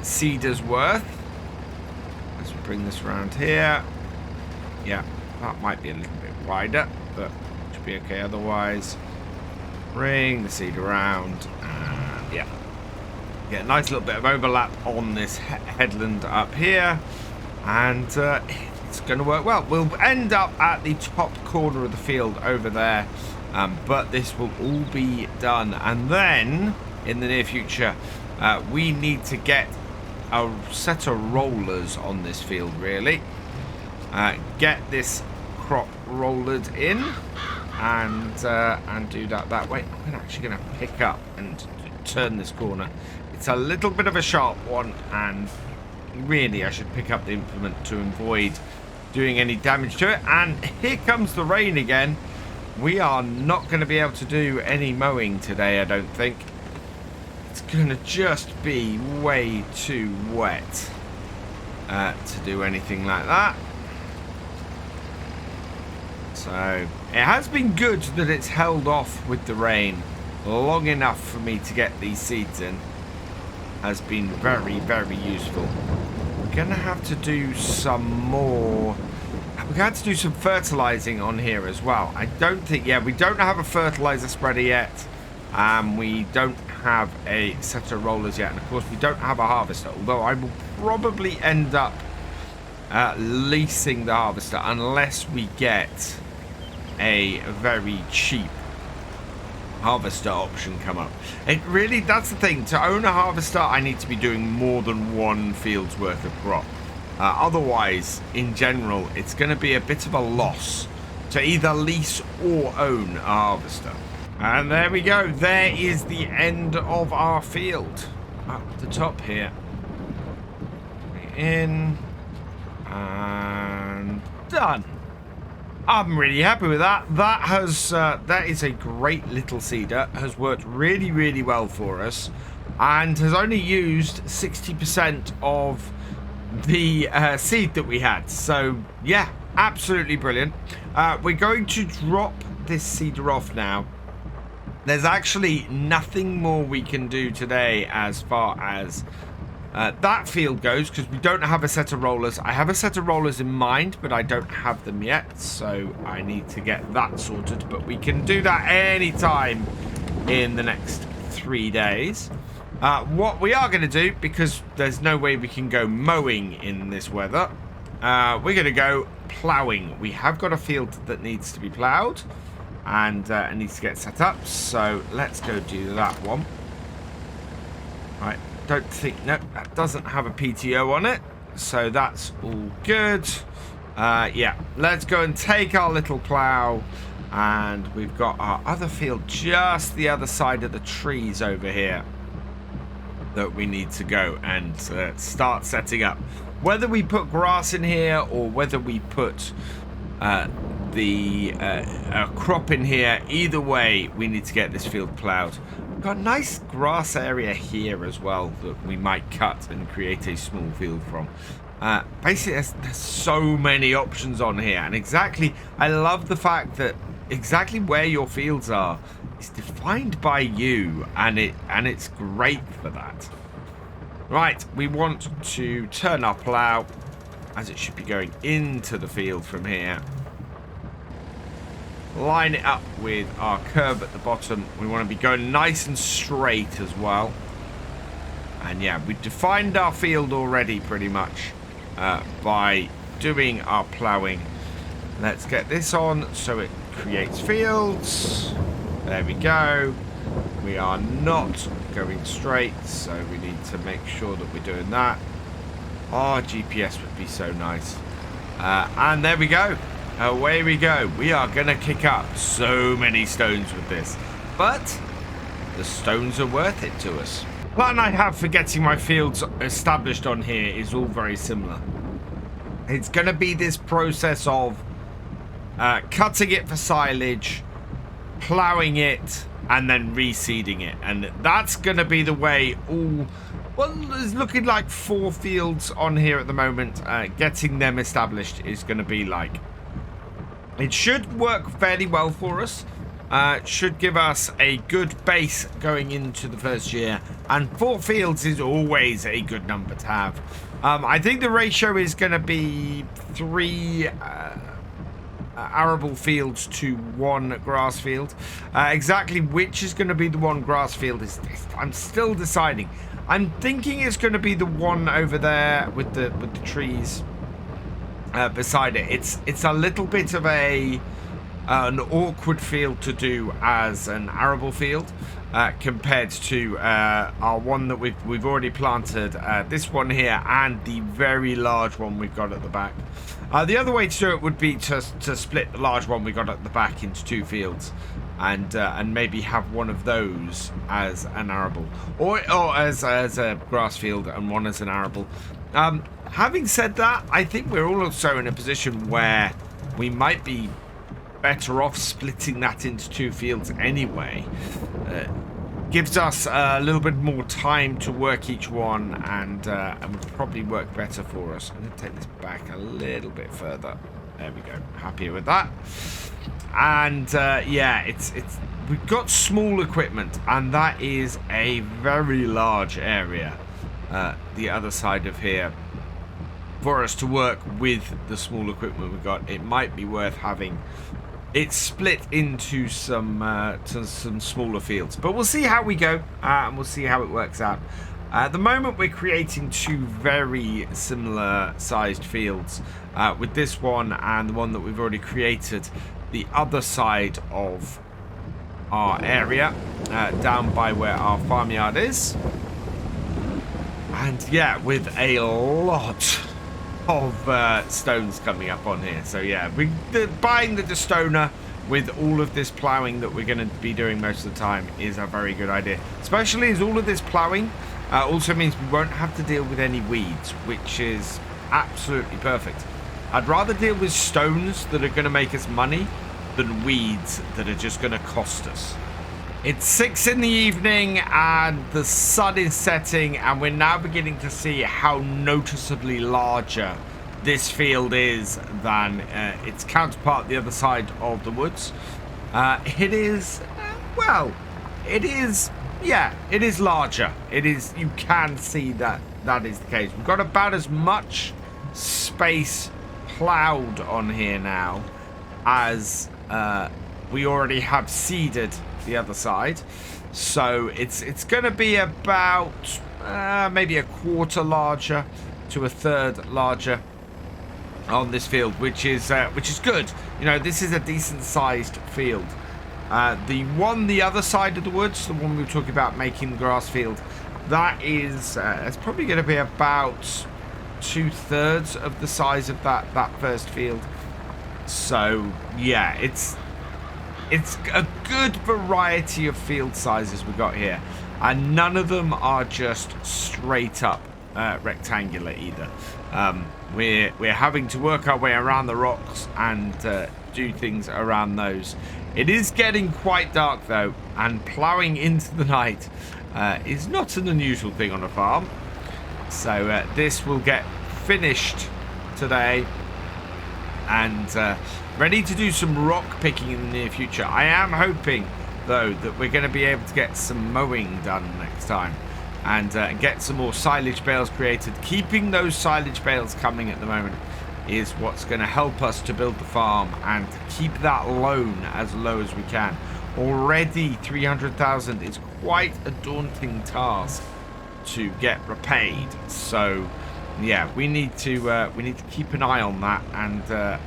seeder's worth. Let's bring this around here. Yeah, that might be a little bit wider, but should be okay otherwise. Bring the seed around, and yeah, get a nice little bit of overlap on this headland up here. And it's going to work well. We'll end up at the top corner of the field over there, but this will all be done. And then, in the near future, we need to get a set of rollers on this field, really. Get this crop rollered in and do that way. I'm actually going to pick up and turn this corner. It's a little bit of a sharp one, and really I should pick up the implement to avoid doing any damage to it. And here comes the rain again. We are not going to be able to do any mowing today, I don't think. It's going to just be way too wet to do anything like that. So it has been good that it's held off with the rain long enough for me to get these seeds in. Has been very, very useful. We're going to have to do some more. We're going to have to do some fertilizing on here as well. I don't think, yeah, we don't have a fertilizer spreader yet. We don't have a set of rollers yet. And of course, we don't have a harvester. Although I will probably end up leasing the harvester unless we get a very cheap harvester option come up. It really, that's the thing, to own a harvester I need to be doing more than one field's worth of crop. Otherwise, in general, it's going to be a bit of a loss to either lease or own a harvester. And there we go, there is the end of our field up the top here. In and done. I'm really happy with that. That is a great little seeder. Has worked really, really well for us, and has only used 60% of the seed that we had. So yeah, absolutely brilliant. We're going to drop this seeder off now. There's actually nothing more we can do today as far as that field goes, because we don't have a set of rollers. I have a set of rollers in mind, but I don't have them yet, so I need to get that sorted. But we can do that anytime in the next 3 days. What we are going to do, because there's no way we can go mowing in this weather, we're going to go ploughing. We have got a field that needs to be ploughed, and it needs to get set up, so let's go do that one. Right. Don't think, no, that doesn't have a PTO on it, so that's all good. Yeah, let's go and take our little plow, and we've got our other field just the other side of the trees over here that we need to go and start setting up. Whether we put grass in here or whether we put the crop in here, either way we need to get this field plowed. Got a nice grass area here as well that we might cut and create a small field from. Basically, there's so many options on here, and exactly, I love the fact that exactly where your fields are is defined by you, and it's great for that. Right, we want to turn our plow, as it should be going into the field from here. Line it up with our curb at the bottom. We want to be going nice and straight as well. And yeah, we've defined our field already pretty much by doing our ploughing. Let's get this on so it creates fields. There we go. We are not going straight, so we need to make sure that we're doing that. Our GPS would be so nice. And there we go. Away we go. We are going to kick up so many stones with this. But the stones are worth it to us. The plan I have for getting my fields established on here is all very similar. It's going to be this process of cutting it for silage, ploughing it, and then reseeding it. And that's going to be the way all... Well, there's looking like 4 fields on here at the moment. Getting them established is going to be like... It should work fairly well for us. It should give us a good base going into the first year. And 4 fields is always a good number to have. I think the ratio is going to be 3 arable fields to 1 grass field. Exactly which is going to be the 1 grass field is I'm still deciding. I'm thinking it's going to be the one over there with the trees. Beside it, it's a little bit of an awkward field to do as an arable field compared to our one that we've already planted, this one here, and the very large one we've got at the back. The other way to do it would be to split the large one we got at the back into 2 fields, and maybe have one of those as an arable, or as a grass field and one as an arable. Having said that, I think we're also in a position where we might be better off splitting that into 2 fields anyway. Gives us a little bit more time to work each one, and would probably work better for us. I'm going to take this back a little bit further. There we go. Happier with that. And yeah, we've got small equipment, and that is a very large area. The other side of here, for us to work with the small equipment we've got, it might be worth having it split into some smaller fields, but we'll see how we go, and we'll see how it works out. At the moment, we're creating 2 very similar sized fields, with this one and the one that we've already created the other side of our area, down by where our farmyard is. And yeah, with a lot of stones coming up on here. So yeah, buying the Destoner with all of this ploughing that we're going to be doing most of the time is a very good idea. Especially as all of this ploughing also means we won't have to deal with any weeds, which is absolutely perfect. I'd rather deal with stones that are going to make us money than weeds that are just going to cost us. It's 6 in the evening and the sun is setting, and we're now beginning to see how noticeably larger this field is than its counterpart the other side of the woods. It is, well, it is, yeah, it is larger. It is, you can see that that is the case. We've got about as much space ploughed on here now as we already have seeded the other side, so it's going to be about maybe a quarter larger to a third larger on this field, which is good. You know, this is a decent sized field. The other side of the woods, the one we were talking about making the grass field, that is it's probably going to be about 2/3 of the size of that first field. So yeah, it's a good variety of field sizes we've got here, and none of them are just straight up rectangular either. We're having to work our way around the rocks and do things around those. It is getting quite dark though, and ploughing into the night is not an unusual thing on a farm. So this will get finished today, and ready to do some rock picking in the near future. I am hoping, though, that we're going to be able to get some mowing done next time, and get some more silage bales created. Keeping those silage bales coming at the moment is what's going to help us to build the farm and to keep that loan as low as we can. Already 300,000 is quite a daunting task to get repaid. So yeah, we need to keep an eye on that, and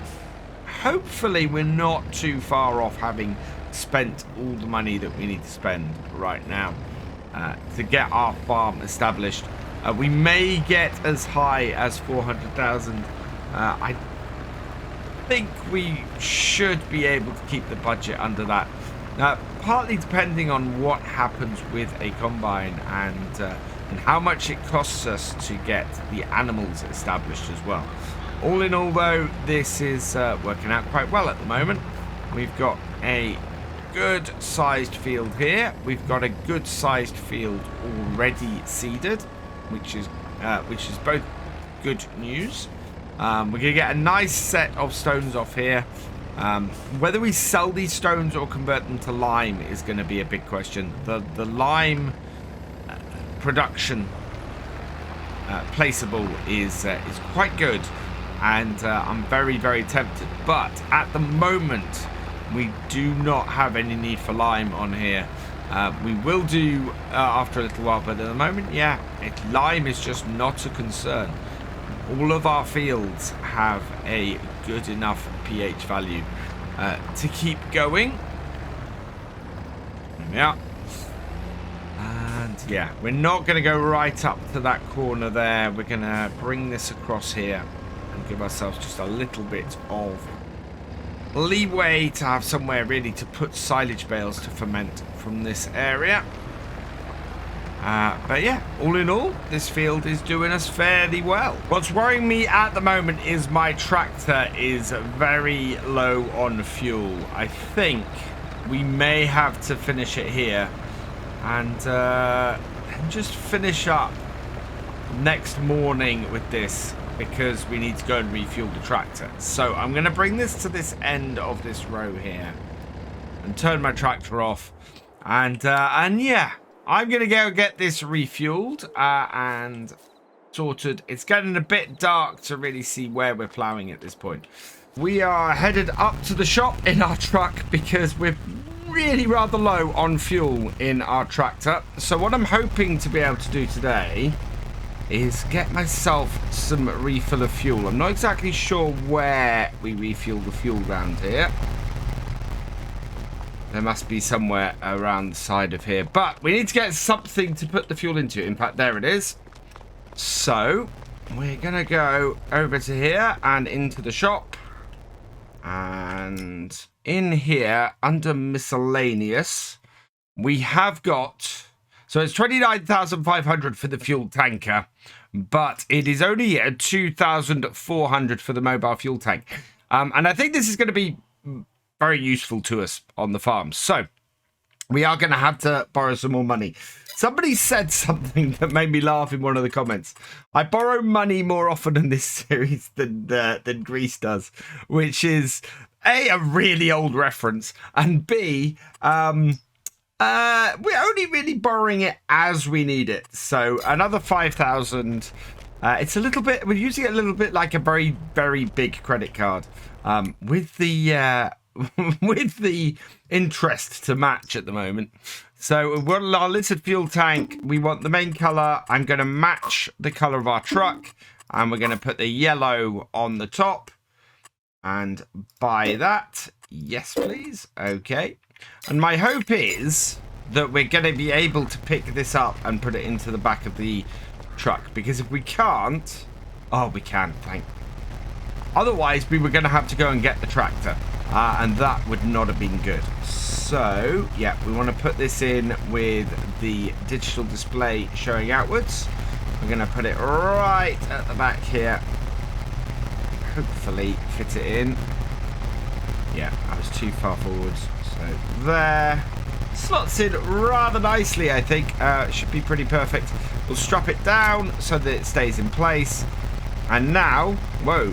hopefully we're not too far off having spent all the money that we need to spend right now to get our farm established. We may get as high as 400,000. I think we should be able to keep the budget under that, partly depending on what happens with a combine and how much it costs us to get the animals established as well. All in all, though, this is working out quite well at the moment. We've got a good sized field here. We've got a good sized field already seeded, which is both good news. We're going to get a nice set of stones off here. Whether we sell these stones or convert them to lime is going to be a big question. The lime production placeable is quite good, and I'm very, very tempted. But at the moment, we do not have any need for lime on here. We will do after a little while, but at the moment, yeah, lime is just not a concern. All of our fields have a good enough pH value to keep going. There we are. And yeah, we're not going to go right up to that corner there. We're going to bring this across here and give ourselves just a little bit of leeway to have somewhere really to put silage bales to ferment from this area. But yeah, all in all, this field is doing us fairly well. What's worrying me at the moment is my tractor is very low on fuel. I think we may have to finish it here and just finish up next morning with this, because we need to go and refuel the tractor. So I'm going to bring this to this end of this row here and turn my tractor off, and yeah, I'm going to go get this refueled and sorted. It's getting a bit dark to really see where we're plowing at this point. We are headed up to the shop in our truck because we're really rather low on fuel in our tractor. So what I'm hoping to be able to do today is get myself some refill of fuel. I'm not exactly sure where we refuel the fuel around here. There must be somewhere around the side of here. But we need to get something to put the fuel into. In fact, there it is. So we're going to go over to here and into the shop. And in here, under miscellaneous, we have got... So it's 29,500 for the fuel tanker, but it is only 2,400 for the mobile fuel tank. And I think this is going to be very useful to us on the farm. So we are going to have to borrow some more money. Somebody said something that made me laugh in one of the comments. I borrow money more often in this series than Greece does, which is A, a really old reference, and B, we're only really borrowing it as we need it. So another 5,000. It's a little bit, we're using it a little bit like a very, very big credit card, with the with the interest to match at the moment. So we've got our littered fuel tank. We want the main color. I'm going to match the color of our truck, and we're going to put the yellow on the top and buy that. Yes, please. Okay. And my hope is that we're going to be able to pick this up and put it into the back of the truck, because if we can't, oh, we can, thank. Otherwise, we were going to have to go and get the tractor, and that would not have been good. So, yeah, we want to put this in with the digital display showing outwards. We're going to put it right at the back here. Hopefully fit it in. Yeah, I was too far forwards. So there. Slots in rather nicely, I think. Should be pretty perfect. We'll strap it down so that it stays in place. And now, whoa.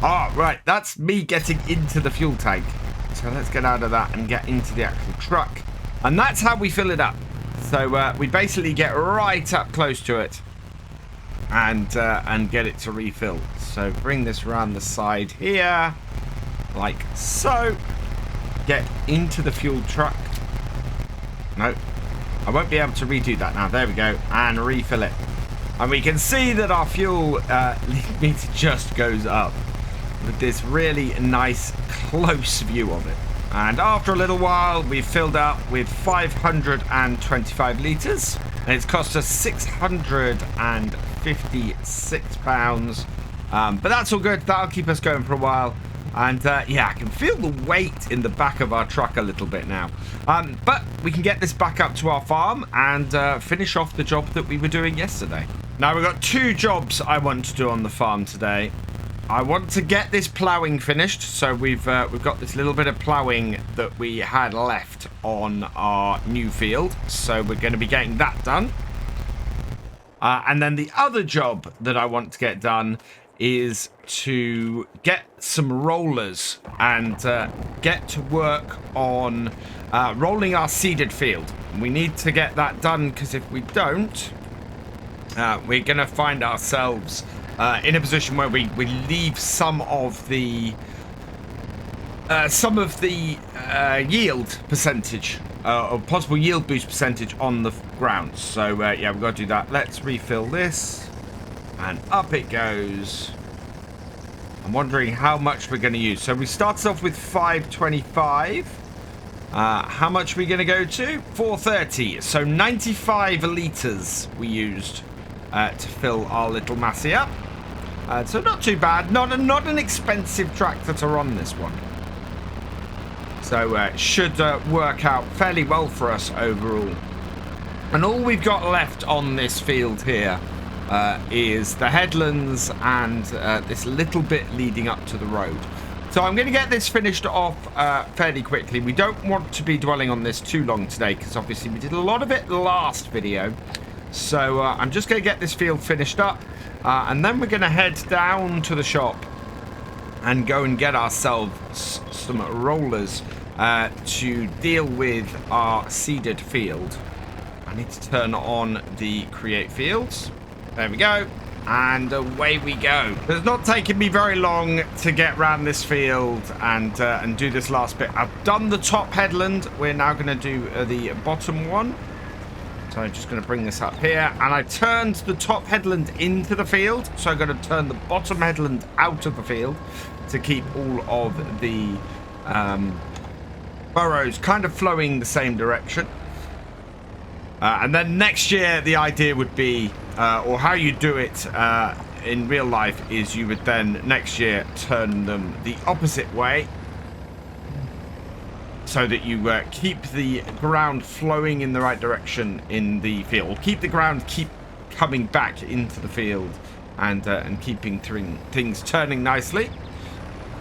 Oh, right, that's me getting into the fuel tank. So let's get out of that and get into the actual truck. And that's how we fill it up. So we basically get right up close to it and get it to refill. So bring this around the side here, like so. Get into the fuel truck. No, I won't be able to redo that now. There we go. And refill it. And we can see that our fuel meter just goes up with this really nice close view of it. And after a little while, we've filled up with 525 litres. And it's cost us £656. But that's all good. That'll keep us going for a while. And yeah, I can feel the weight in the back of our truck a little bit now. But we can get this back up to our farm and finish off the job that we were doing yesterday. Now, we've got two jobs I want to do on the farm today. I want to get this ploughing finished. So we've got this little bit of ploughing that we had left on our new field. So we're going to be getting that done. And then the other job that I want to get done is to get some rollers and get to work on rolling our seeded field. We need to get that done, because if we don't, we're going to find ourselves in a position where we leave some of the yield percentage or possible yield boost percentage on the ground. So yeah, we've got to do that. Let's refill this. And up it goes. I'm wondering how much we're going to use. So we started off with 525. How much are we going to go to? 430. So 95 litres we used to fill our little massey up. So not too bad. Not an expensive tractor to run this one. So it should work out fairly well for us overall. And all we've got left on this field here is the headlands and this little bit leading up to the road. So I'm going to get this finished off fairly quickly. We don't want to be dwelling on this too long today because obviously we did a lot of it last video. So I'm just going to get this field finished up and then we're going to head down to the shop and go and get ourselves some rollers to deal with our seeded field. I need to turn on the create fields. There we go. And away we go. It's not taking me very long to get around this field and do this last bit. I've done the top headland. We're now going to do the bottom one. So I'm just going to bring this up here. And I turned the top headland into the field. So I'm going to turn the bottom headland out of the field to keep all of the burrows kind of flowing the same direction. And then next year, the idea would be, or how you do it in real life, is you would then next year turn them the opposite way so that you keep the ground flowing in the right direction in the field. Keep the ground coming back into the field and keeping things turning nicely.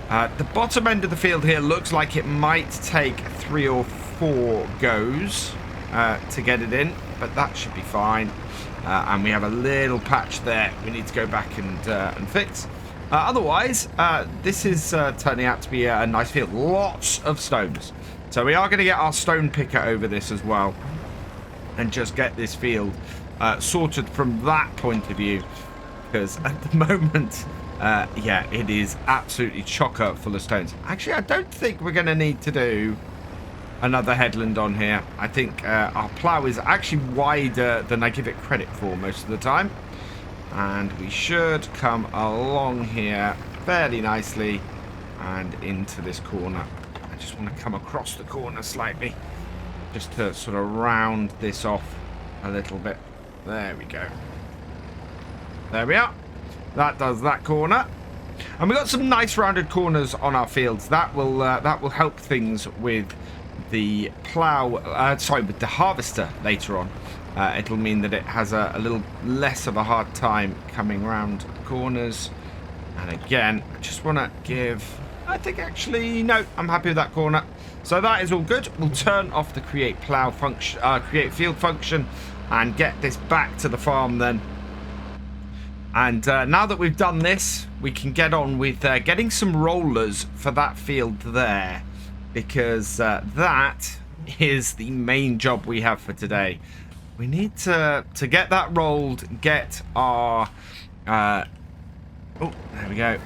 The bottom end of the field here looks like it might take 3 or 4 goes to get it in, but that should be fine. And we have a little patch there we need to go back and fix. Otherwise, this is turning out to be a nice field. Lots of stones. So we are going to get our stone picker over this as well and just get this field sorted from that point of view, because at the moment, yeah, it is absolutely chocker full of stones. Actually, I don't think we're going to need to do another headland on here. I think our plough is actually wider than I give it credit for most of the time. And we should come along here fairly nicely and into this corner. I just want to come across the corner slightly just to sort of round this off a little bit. There we go. There we are. That does that corner. And we've got some nice rounded corners on our fields. That will help things with the plough, with the harvester later on. It'll mean that it has a little less of a hard time coming around the corners. And again, I just want to give, I think actually, no, I'm happy with that corner. So that is all good. We'll turn off the create plough function, create field function, and get this back to the farm then. And now that we've done this, we can get on with getting some rollers for that field there. Because that is the main job we have for today. We need to get that rolled, get our... oh, there we go.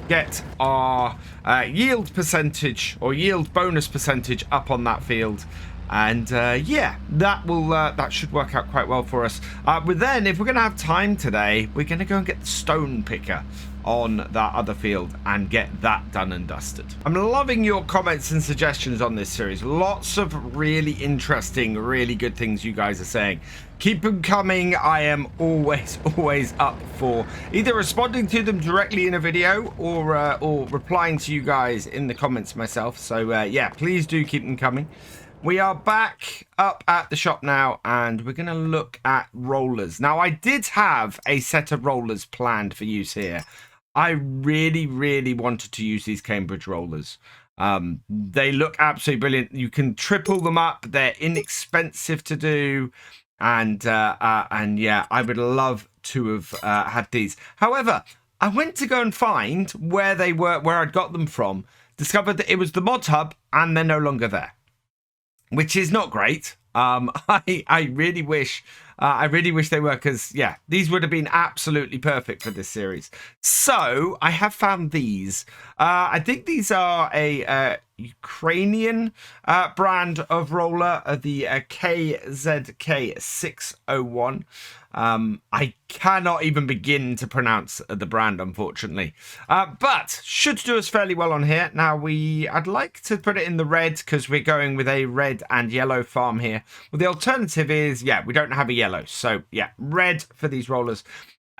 Get our yield percentage, or yield bonus percentage up on that field. And yeah, that should work out quite well for us. But then, if we're going to have time today, we're going to go and get the stone picker on that other field and get that done and dusted. I'm loving your comments and suggestions on this series. Lots of really interesting, really good things you guys are saying. Keep them coming. I am always up for either responding to them directly in a video or replying to you guys in the comments myself. So yeah, please do keep them coming. We are back up at the shop now, and we're going to look at rollers. Now, I did have a set of rollers planned for use here. I really wanted to use these Cambridge rollers. They look absolutely brilliant. You can triple them up. They're inexpensive to do. And yeah, I would love to have had these. However, I went to go and find where they were, where I'd got them from, discovered that it was the mod hub, and they're no longer there, which is not great. I really wish they were, because yeah, these would have been absolutely perfect for this series. So I have found these. I think these are a Ukrainian brand of roller, the KZK601. I cannot even begin to pronounce the brand, unfortunately, but should do us fairly well on here. Now I'd like to put it in the red because we're going with a red and yellow farm here. Well, the alternative is, yeah, we don't have a yellow, so yeah, red for these rollers.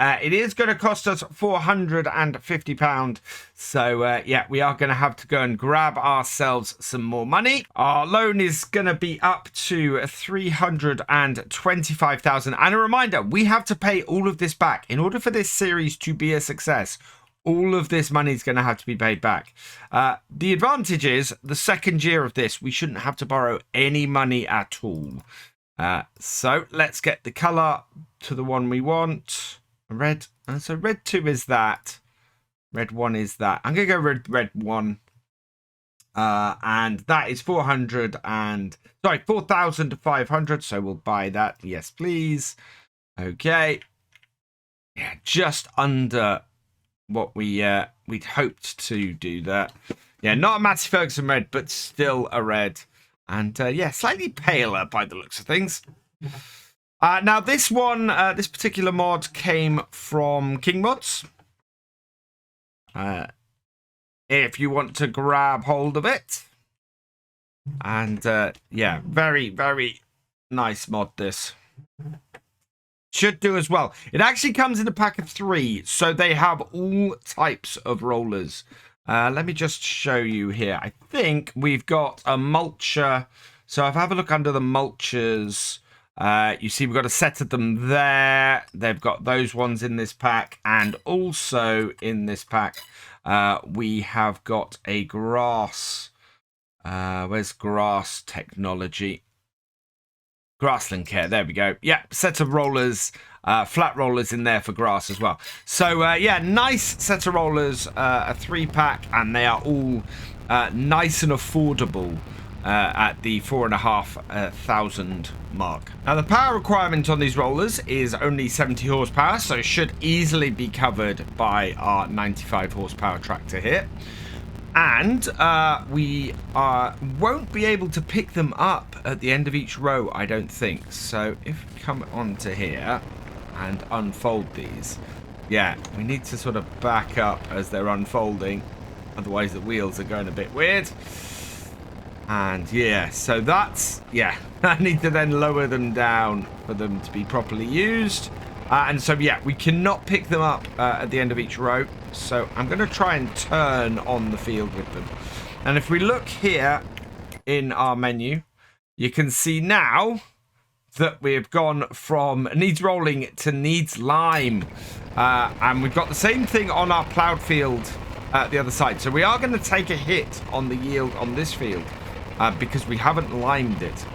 It is going to cost us £450. So, yeah, we are going to have to go and grab ourselves some more money. Our loan is going to be up to 325,000. And a reminder, we have to pay all of this back. In order for this series to be a success, all of this money is going to have to be paid back. The advantage is, the second year of this, we shouldn't have to borrow any money at all. So, let's get the colour to the one we want. Red. So red 2 is that. Red 1 is that. I'm going to go red 1. And that is 4,500. So we'll buy that. Yes, please. Okay. Yeah, just under what we'd hoped to do that. Yeah, not a Matty Ferguson red, but still a red. And yeah, slightly paler by the looks of things. Now, this one, this particular mod came from King Mods. If you want to grab hold of it. And, yeah, very, very nice mod, this. Should do as well. It actually comes in a pack of 3, so they have all types of rollers. Let me just show you here. I think we've got a mulcher. So if I have a look under the mulchers... you see we've got a set of them there. They've got those ones in this pack. And also in this pack, we have got a grass. Where's grass technology? Grassland care. There we go. Yeah, set of rollers. Flat rollers in there for grass as well. So, yeah, nice set of rollers. A 3-pack. And they are all nice and affordable. At the 4,500 mark. Now the power requirement on these rollers is only 70 horsepower, so it should easily be covered by our 95 horsepower tractor here. And we won't be able to pick them up at the end of each row, I don't think. So if we come onto here and unfold these, yeah, we need to sort of back up as they're unfolding, otherwise the wheels are going a bit weird. And yeah, so that's, yeah, I need to then lower them down for them to be properly used. And so, yeah, we cannot pick them up at the end of each row. So I'm going to try and turn on the field with them. And if we look here in our menu, you can see now that we've gone from needs rolling to needs lime. And we've got the same thing on our ploughed field at the other side. So we are going to take a hit on the yield on this field. Because we haven't limed it.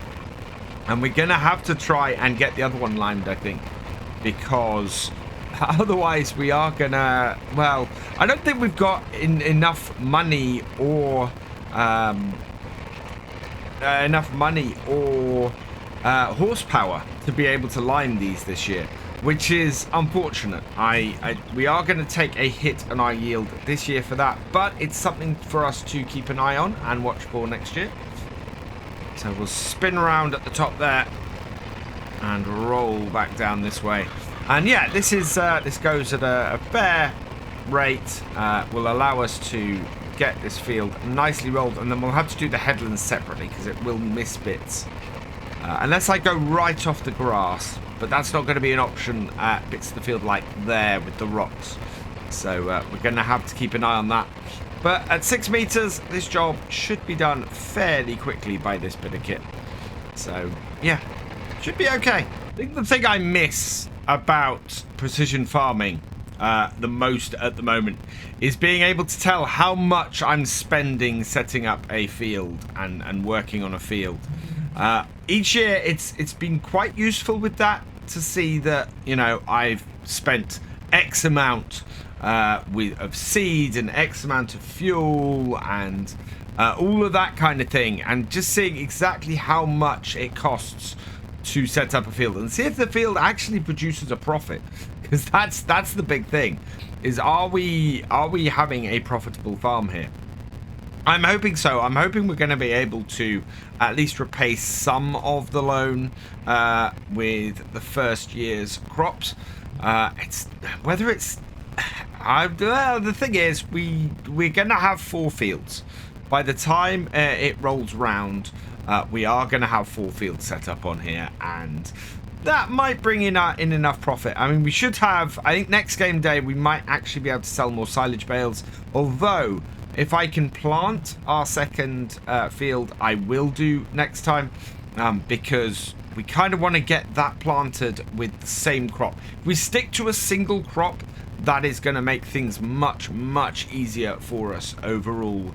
And we're going to have to try and get the other one limed, I think. Because otherwise we are going to... Well, I don't think we've got enough money or... horsepower to be able to lime these this year. Which is unfortunate. We are going to take a hit on our yield this year for that. But it's something for us to keep an eye on and watch for next year. So we'll spin around at the top there and roll back down this way. And yeah, this goes at a fair rate. Will allow us to get this field nicely rolled, and then we'll have to do the headlands separately because it will miss bits. Unless I go right off the grass, but that's not going to be an option at bits of the field like there with the rocks. So we're going to have to keep an eye on that. But at 6 meters, this job should be done fairly quickly by this bit of kit. So, yeah, should be okay. I think the thing I miss about precision farming the most at the moment is being able to tell how much I'm spending setting up a field and working on a field. Each year, it's been quite useful with that to see that, you know, I've spent X amount of seed and X amount of fuel and all of that kind of thing, and just seeing exactly how much it costs to set up a field and see if the field actually produces a profit, because that's the big thing, is are we having a profitable farm here? I'm hoping so. I'm hoping we're going to be able to at least repay some of the loan with the first year's crops. The thing is, we're going to have 4 fields. By the time it rolls round, we are going to have 4 fields set up on here, and that might bring in enough profit. I mean, we should have, I think next game day, we might actually be able to sell more silage bales. Although, if I can plant our second field, I will do next time. Because we kind of want to get that planted with the same crop. If we stick to a single crop, that is going to make things much, much easier for us overall.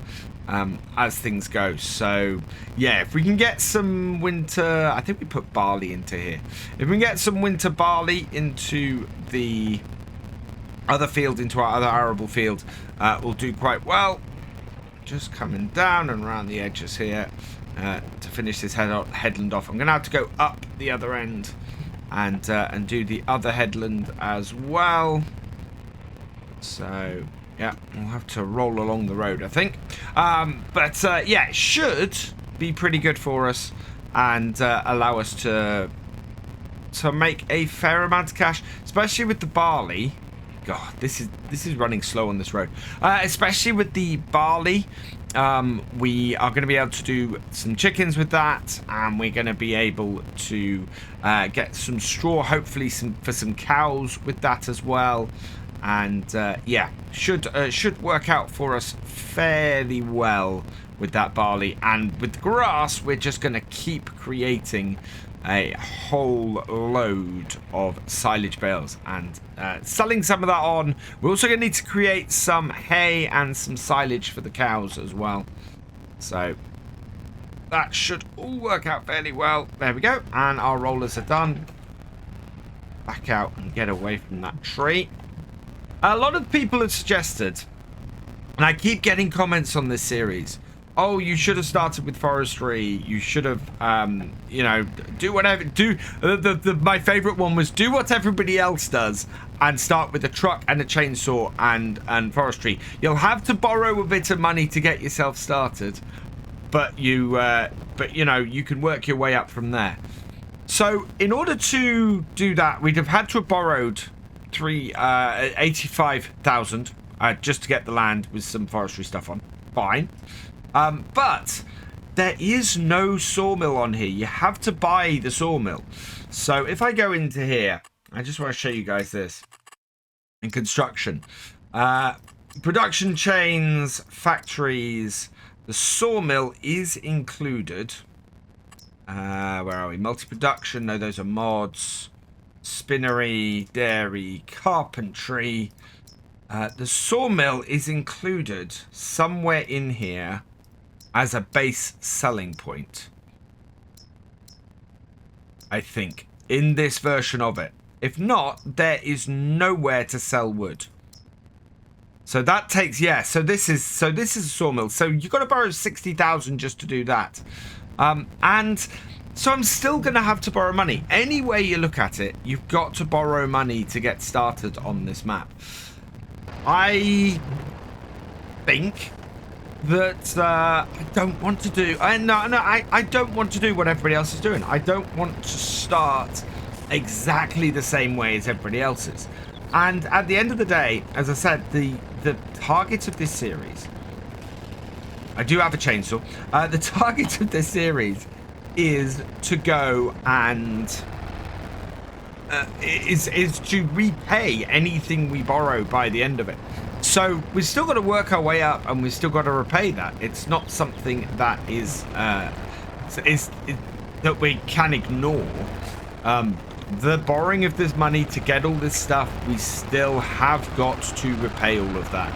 As things go. So yeah, if we can get some winter, I think we put barley into here. If we can get some winter barley into the other field, into our other arable field, we'll do quite well. Just coming down and around the edges here to finish this headland off. I'm gonna have to go up the other end and do the other headland as well. So yeah, we'll have to roll along the road, I think. Yeah, it should be pretty good for us and allow us to make a fair amount of cash, especially with the barley. God, this is running slow on this road. Especially with the barley, we are going to be able to do some chickens with that, and we're going to be able to get some straw, hopefully for some cows with that as well. And yeah, should work out for us fairly well with that barley. And with the grass, we're just going to keep creating a whole load of silage bales and selling some of that on. We're also going to need to create some hay and some silage for the cows as well. So that should all work out fairly well. There we go. And our rollers are done. Back out and get away from that tree. A lot of people have suggested, and I keep getting comments on this series, oh, you should have started with forestry, you should have, you know, do whatever, my favorite one was do what everybody else does and start with a truck and a chainsaw and forestry. You'll have to borrow a bit of money to get yourself started, but you know, you can work your way up from there. So in order to do that, we'd have had to have borrowed 85,000 just to get the land with some forestry stuff on. Fine. But there is no sawmill on here. You have to buy the sawmill. So if I go into here, I just want to show you guys this. In construction. Production chains, factories, the sawmill is included. Where are we? Multi-production. No, those are mods. Spinnery, dairy, carpentry. The sawmill is included somewhere in here as a base selling point, I think, in this version of it. If not, there is nowhere to sell wood. So that takes, yeah, so this is a sawmill. So you've got to borrow 60,000 just to do that. And so I'm still going to have to borrow money. Any way you look at it, you've got to borrow money to get started on this map. I think that I don't want to do... I don't want to do what everybody else is doing. I don't want to start exactly the same way as everybody else is. And at the end of the day, as I said, the target of this series... I do have a chainsaw. The target of this series is to go and is to repay anything we borrow by the end of it. So we've still got to work our way up, and we've still got to repay that. It's not something that is that we can ignore. The borrowing of this money to get all this stuff, we still have got to repay all of that.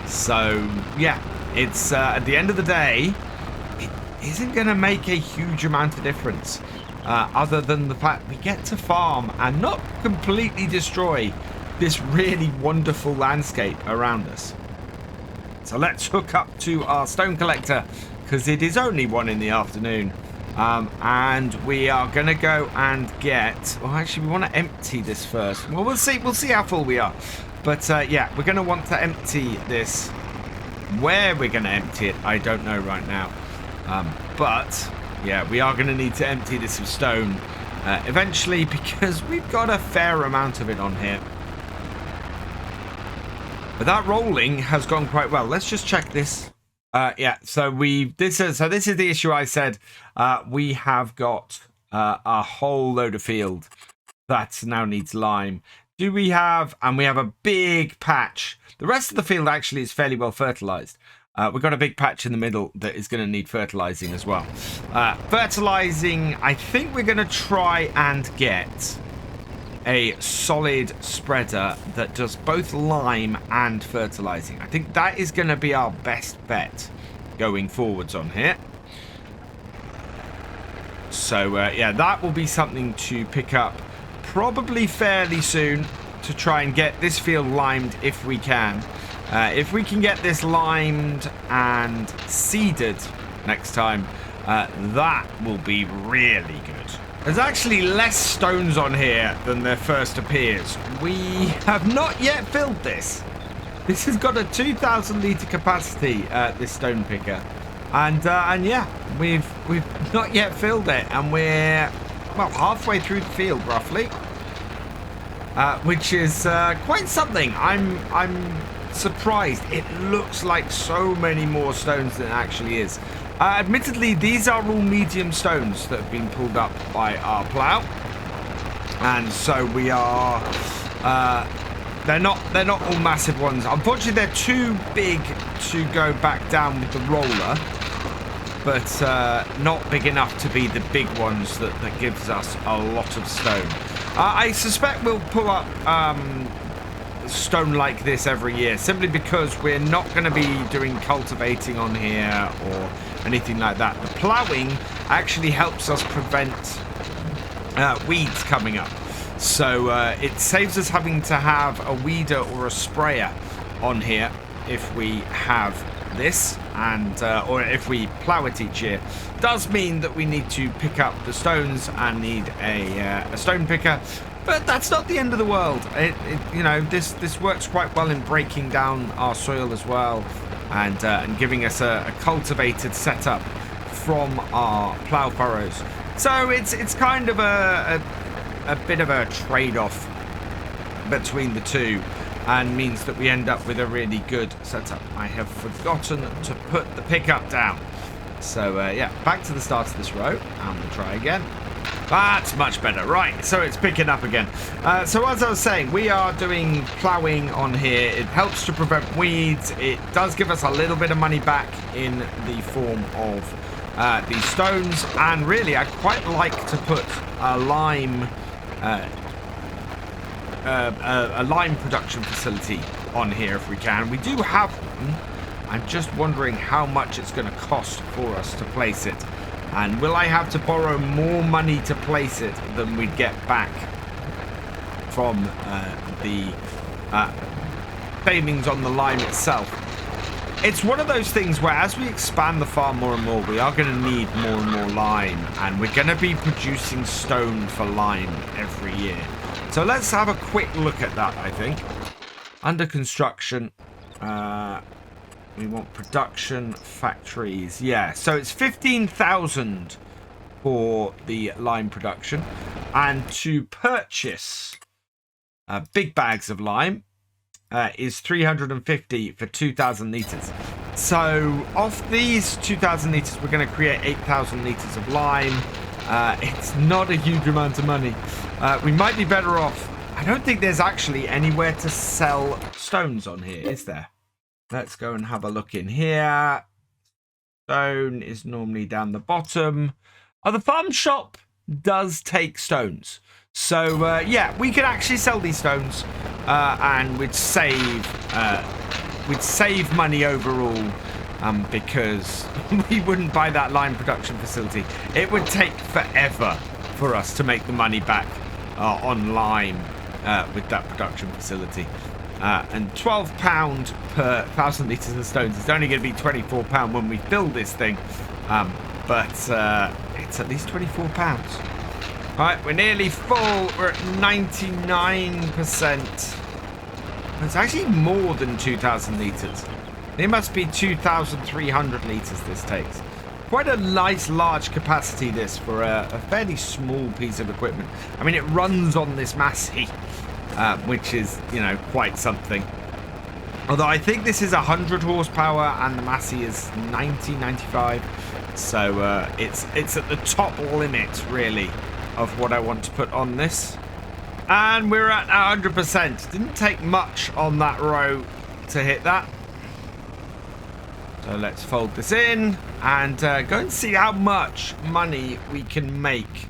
So yeah, it's at the end of the day, isn't going to make a huge amount of difference other than the fact we get to farm and not completely destroy this really wonderful landscape around us. So let's hook up to our stone collector, because it is only 1 in the afternoon, and we are going to go and get, well, actually we want to empty this first. Well, we'll see how full we are, but yeah, we're going to want to empty this. Where we're going to empty it, I don't know right now. But yeah, we are going to need to empty this of stone eventually, because we've got a fair amount of it on here. But that rolling has gone quite well. Let's just check this. Yeah, so this is the issue I said. We have got a whole load of field that now needs lime. Do we have... And we have a big patch. The rest of the field actually is fairly well fertilized. We've got a big patch in the middle that is going to need fertilizing as well. Fertilizing, I think we're going to try and get a solid spreader that does both lime and fertilizing. I think that is going to be our best bet going forwards on here. So, yeah, that will be something to pick up probably fairly soon to try and get this field limed if we can. If we can get this limed and seeded next time, that will be really good. There's actually less stones on here than there first appears. We have not yet filled this. This has got a 2,000 litre capacity, this stone picker. And yeah, we've not yet filled it, and we're, well, halfway through the field roughly, which is quite something. I'm surprised. It looks like so many more stones than it actually is. Admittedly, these are all medium stones that have been pulled up by our plough, and so we are. They're not all massive ones. Unfortunately, they're too big to go back down with the roller, but not big enough to be the big ones that gives us a lot of stone. I suspect we'll pull up stone like this every year, simply because we're not going to be doing cultivating on here or anything like that. The ploughing actually helps us prevent weeds coming up. So it saves us having to have a weeder or a sprayer on here if we have this, and or if we plough it each year. Does mean that we need to pick up the stones and need a stone picker, but that's not the end of the world. You know, this works quite well in breaking down our soil as well, and giving us a cultivated setup from our plough furrows. So it's kind of a bit of a trade-off between the two, and means that we end up with a really good setup. I have forgotten to put the pickup down. So yeah, back to the start of this row, and we'll try again. That's much better. Right, so it's picking up again. So as I was saying, we are doing ploughing on here. It helps to prevent weeds. It does give us a little bit of money back in the form of these stones. And really, I quite like to put a lime production facility on here if we can. We do have one. I'm just wondering how much it's going to cost for us to place it. And will I have to borrow more money to place it than we'd get back from the savings on the lime itself? It's one of those things where as we expand the farm more and more, we are going to need more and more lime. And we're going to be producing stone for lime every year. So let's have a quick look at that, I think. Under construction... we want production factories. Yeah, so it's 15,000 for the lime production. And to purchase big bags of lime is 350 for 2,000 litres. So off these 2,000 litres, we're going to create 8,000 litres of lime. It's not a huge amount of money. We might be better off. I don't think there's actually anywhere to sell stones on here, is there? Let's go and have a look in here. Stone is normally down the bottom. Oh, the farm shop does take stones. So, yeah, we could actually sell these stones and we'd save money overall because we wouldn't buy that lime production facility. It would take forever for us to make the money back on lime with that production facility. And £12 per 1,000 litres of stones. It's only going to be £24 when we build this thing. But it's at least £24. Right, we're nearly full. We're at 99%. It's actually more than 2,000 litres. It must be 2,300 litres this takes. Quite a nice large capacity this for a fairly small piece of equipment. I mean, it runs on this Massey. Which is, you know, quite something. Although I think this is 100 horsepower and the Massey is 90, 95. So it's at the top limit, really, of what I want to put on this. And we're at 100%. Didn't take much on that row to hit that. So let's fold this in and go and see how much money we can make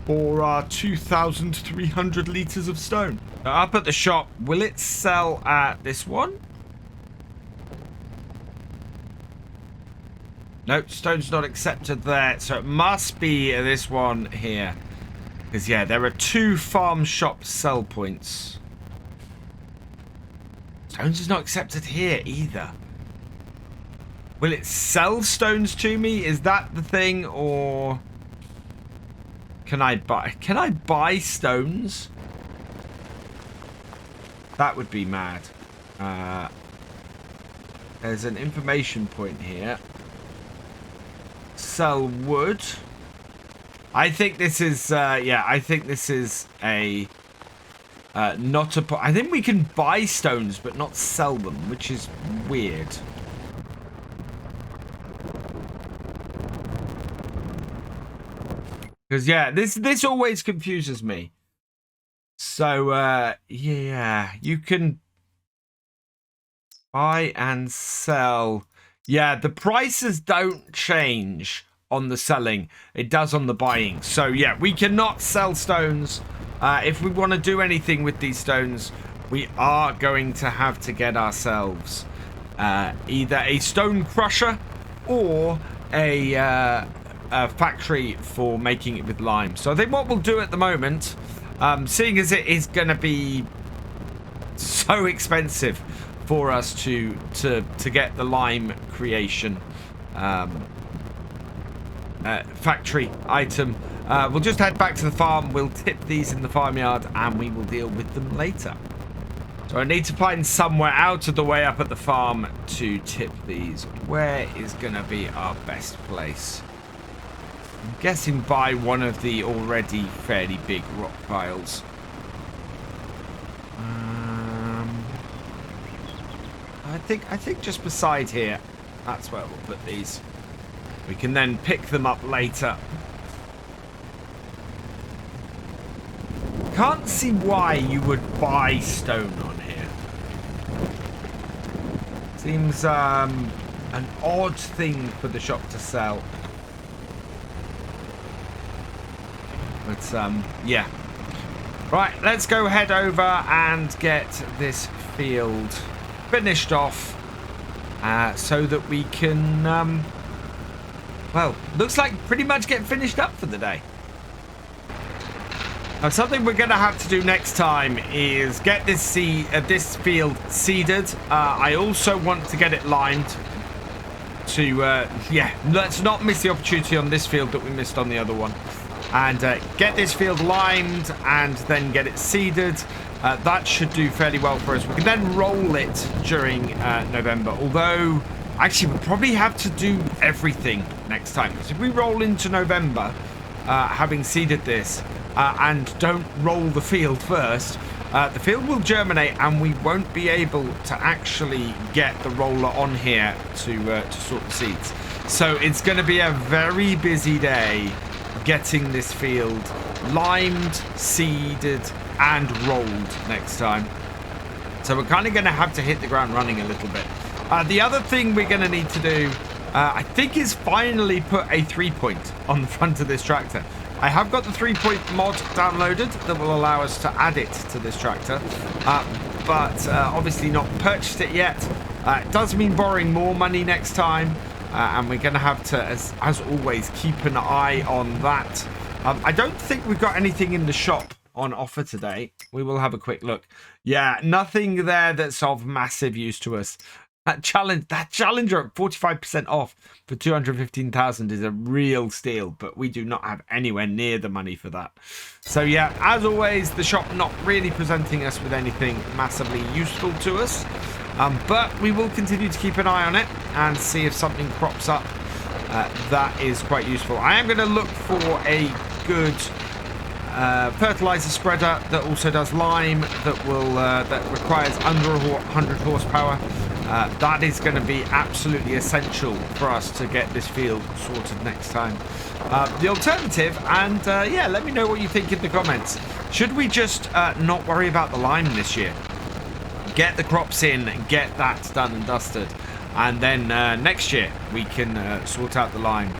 for our 2,300 litres of stone. Up at the shop, will it sell at this one? Nope, stone's not accepted there. So it must be this one here. Because, yeah, there are 2 farm shop sell points. Stones is not accepted here either. Will it sell stones to me? Is that the thing? Or can I buy stones? That would be mad. There's an information point here. Sell wood. I think this is yeah, I think this is a not a I think we can buy stones but not sell them, which is weird. Because yeah, this always confuses me. So yeah, you can buy and sell. Yeah, the prices don't change on the selling. It does on the buying. So yeah, we cannot sell stones. If we want to do anything with these stones, we are going to have to get ourselves either a stone crusher or a factory for making it with lime. So I think what we'll do at the moment, seeing as it is going to be so expensive for us to get the lime creation factory item, we'll just head back to the farm. We'll tip these in the farmyard and we will deal with them later. So I need to find somewhere out of the way up at the farm to tip these. Where is going to be our best place? I'm guessing by one of the already fairly big rock piles. I think just beside here, that's where we'll put these. We can then pick them up later. Can't see why you would buy stone on here. Seems an odd thing for the shop to sell. But yeah. Right, let's go head over and get this field finished off so that we can well, looks like pretty much get finished up for the day. Now, something we're going to have to do next time is get this this field seeded. I also want to get it limed to yeah, let's not miss the opportunity on this field that we missed on the other one. And get this field limed and then get it seeded. That should do fairly well for us. We can then roll it during November. Although, actually, we'll probably have to do everything next time. Because if we roll into November, having seeded this, and don't roll the field first, the field will germinate and we won't be able to actually get the roller on here to sort the seeds. So it's going to be a very busy day getting this field limed, seeded, and rolled next time. So we're kind of going to have to hit the ground running a little bit. The other thing we're going to need to do, I think, is finally put a 3-point on the front of this tractor. I have got the 3-point mod downloaded that will allow us to add it to this tractor, but obviously not purchased it yet. It does mean borrowing more money next time, and we're going to have to, as always, keep an eye on that. I don't think we've got anything in the shop on offer today. We will have a quick look. Yeah, nothing there that's of massive use to us. That Challenger at 45% off for 215,000 is a real steal, but we do not have anywhere near the money for that. So yeah, as always, the shop not really presenting us with anything massively useful to us, but we will continue to keep an eye on it and see if something crops up that is quite useful. I am going to look for a good fertilizer spreader that also does lime, that will that requires under 100 horsepower. That is going to be absolutely essential for us to get this field sorted next time. The alternative, and yeah, let me know what you think in the comments. Should we just not worry about the lime this year? Get the crops in, get that done and dusted. And then next year we can sort out the lime.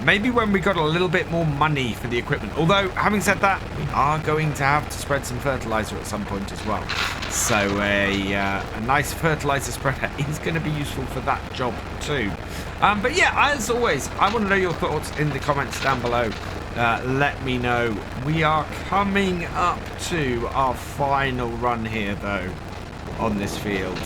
Maybe when we got a little bit more money for the equipment. Although, having said that, we are going to have to spread some fertilizer at some point as well. So a nice fertilizer spreader is going to be useful for that job too. But yeah, as always, I want to know your thoughts in the comments down below. Let me know. We are coming up to our final run here though on this field.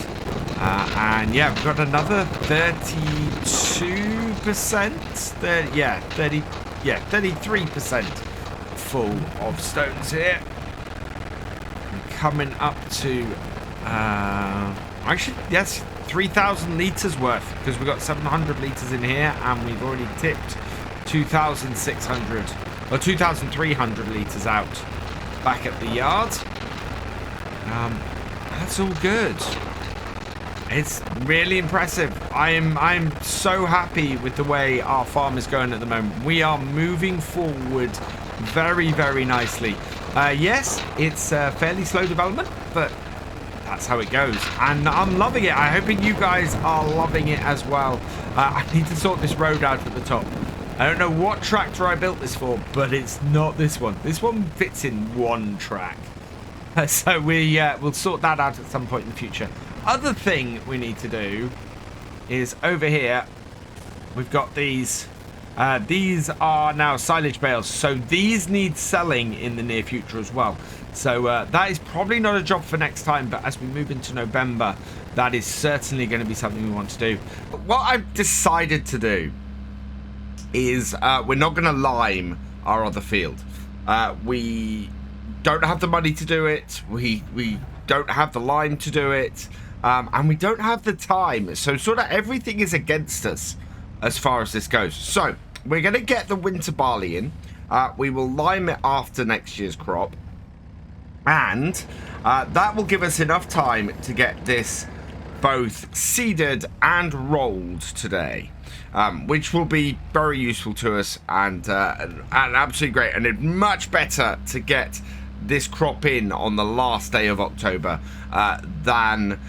And yeah, we've got another 32%. Yeah, 33% full of stones here. We're coming up to actually, yes, 3,000 litres worth, because we've got 700 litres in here, and we've already tipped 2,600 or 2,300 litres out back at the yard. That's all good. It's really impressive. I'm so happy with the way our farm is going at the moment. We are moving forward very, very nicely. Yes, it's a fairly slow development, but that's how it goes. And I'm loving it. I'm hoping you guys are loving it as well. I need to sort this road out at the top. I don't know what tractor I built this for, but it's not this one. This one fits in one track. So we'll sort that out at some point in the future. Other thing we need to do is over here, we've got these. These are now silage bales, so these need selling in the near future as well. So that is probably not a job for next time, but as we move into November, that is certainly going to be something we want to do. What I've decided to do is we're not going to lime our other field. We don't have the money to do it. We don't have the lime to do it. And we don't have the time. So sort of everything is against us as far as this goes. So we're going to get the winter barley in. We will lime it after next year's crop. And that will give us enough time to get this both seeded and rolled today. Which will be very useful to us and absolutely great. And it's much better to get this crop in on the last day of October than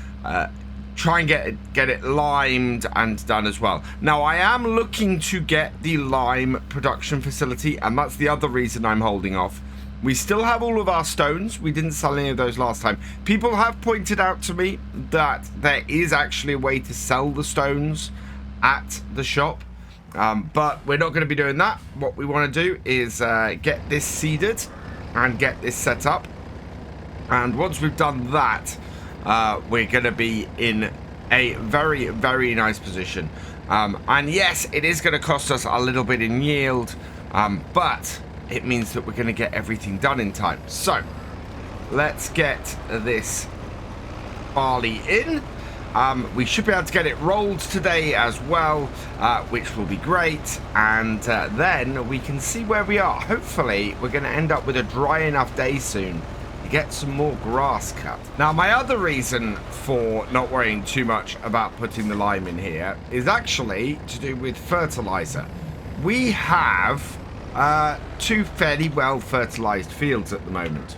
try and get it limed and done as well. Now, I am looking to get the lime production facility, and that's the other reason I'm holding off. We still have all of our stones. We didn't sell any of those last time. People have pointed out to me that there is actually a way to sell the stones at the shop, but we're not going to be doing that. What we want to do is get this seeded and get this set up, and once we've done that, we're going to be in a very, very nice position. And yes, it is going to cost us a little bit in yield, but it means that we're going to get everything done in time. So let's get this barley in. We should be able to get it rolled today as well, which will be great, and then we can see where we are. Hopefully we're going to end up with a dry enough day soon to get some more grass cut. Now, my other reason for not worrying too much about putting the lime in here is actually to do with fertilizer. We have two fairly well fertilized fields at the moment.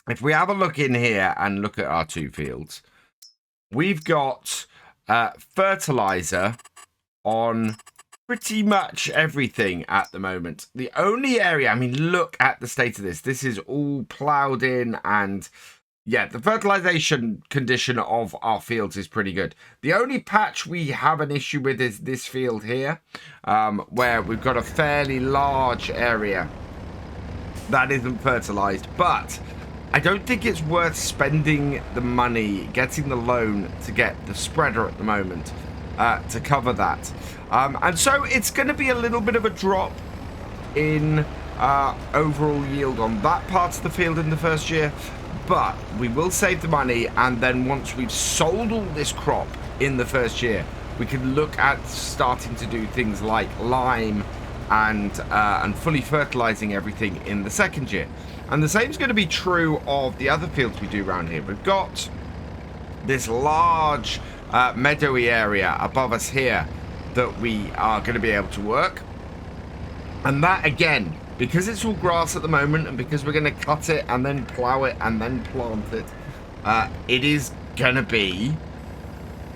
If we have a look in here and look at our two fields, we've got fertilizer on pretty much everything at the moment. The only area, I mean, look at the state of this. This is all plowed in, and yeah, the fertilization condition of our fields is pretty good. The only patch we have an issue with is this field here, where we've got a fairly large area that isn't fertilized, but I don't think it's worth spending the money, getting the loan to get the spreader at the moment to cover that. And so it's going to be a little bit of a drop in overall yield on that part of the field in the first year, but we will save the money, and then once we've sold all this crop in the first year, we can look at starting to do things like lime and fully fertilizing everything in the second year. And the same is going to be true of the other fields we do around here. We've got this large meadowy area above us here that we are going to be able to work. And that, again, because it's all grass at the moment and because we're going to cut it and then plow it and then plant it, it is going to be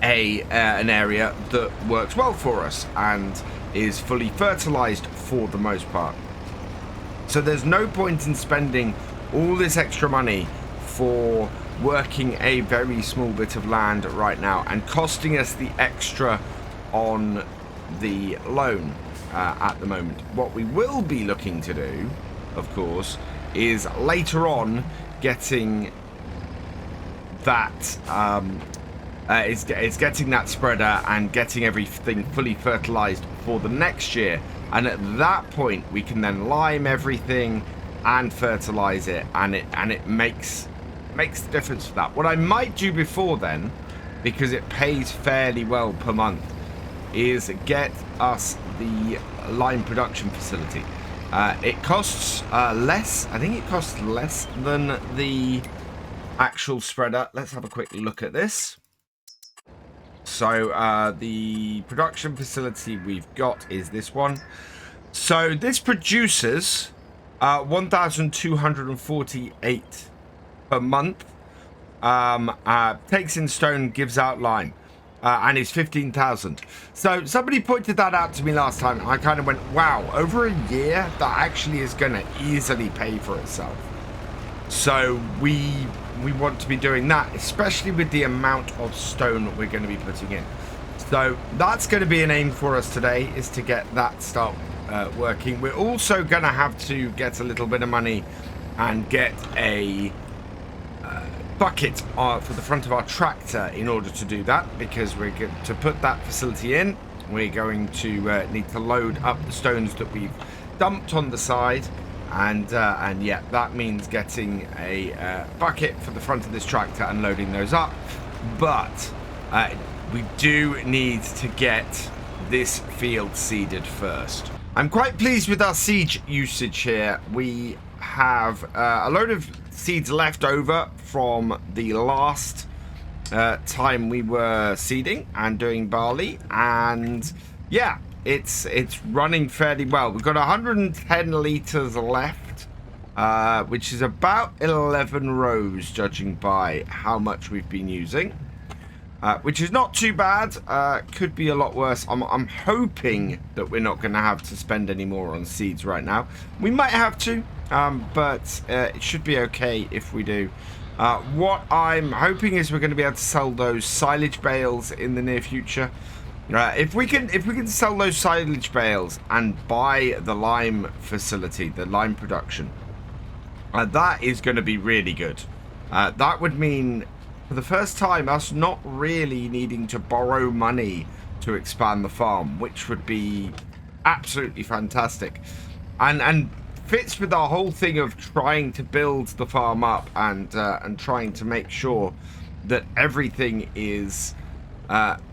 an area that works well for us and is fully fertilized for the most part. So there's no point in spending all this extra money for working a very small bit of land right now and costing us the extra on the loan at the moment. What we will be looking to do, of course, is later on getting that is getting that spreader and getting everything fully fertilized for the next year. And at that point, we can then lime everything and fertilize it, and it makes the difference for that. What I might do before then, because it pays fairly well per month, is get us the lime production facility. It costs less. I think it costs less than the actual spreader. Let's have a quick look at this. So the production facility we've got is this one. So this produces 1,248 per month. Takes in stone, gives out lime, and is 15,000. So somebody pointed that out to me last time, and I kind of went, wow, over a year that actually is going to easily pay for itself. So we want to be doing that, especially with the amount of stone we're going to be putting in. So that's going to be an aim for us today, is to get that start working. We're also going to have to get a little bit of money and get a bucket for the front of our tractor in order to do that, because we're going to put that facility in. We're going to need to load up the stones that we've dumped on the side. And yeah, that means getting a bucket for the front of this tractor and loading those up. But we do need to get this field seeded first. I'm quite pleased with our seed usage here. We have a load of seeds left over from the last time we were seeding and doing barley. And yeah, it's running fairly well. We've got 110 litres left, which is about 11 rows, judging by how much we've been using, which is not too bad. Could be a lot worse. I'm hoping that we're not going to have to spend any more on seeds right now. We might have to, but it should be okay if we do. What I'm hoping is we're going to be able to sell those silage bales in the near future. If we can sell those silage bales and buy the lime facility, the lime production, that is going to be really good. That would mean, for the first time, us not really needing to borrow money to expand the farm, which would be absolutely fantastic, and fits with our whole thing of trying to build the farm up and trying to make sure that everything is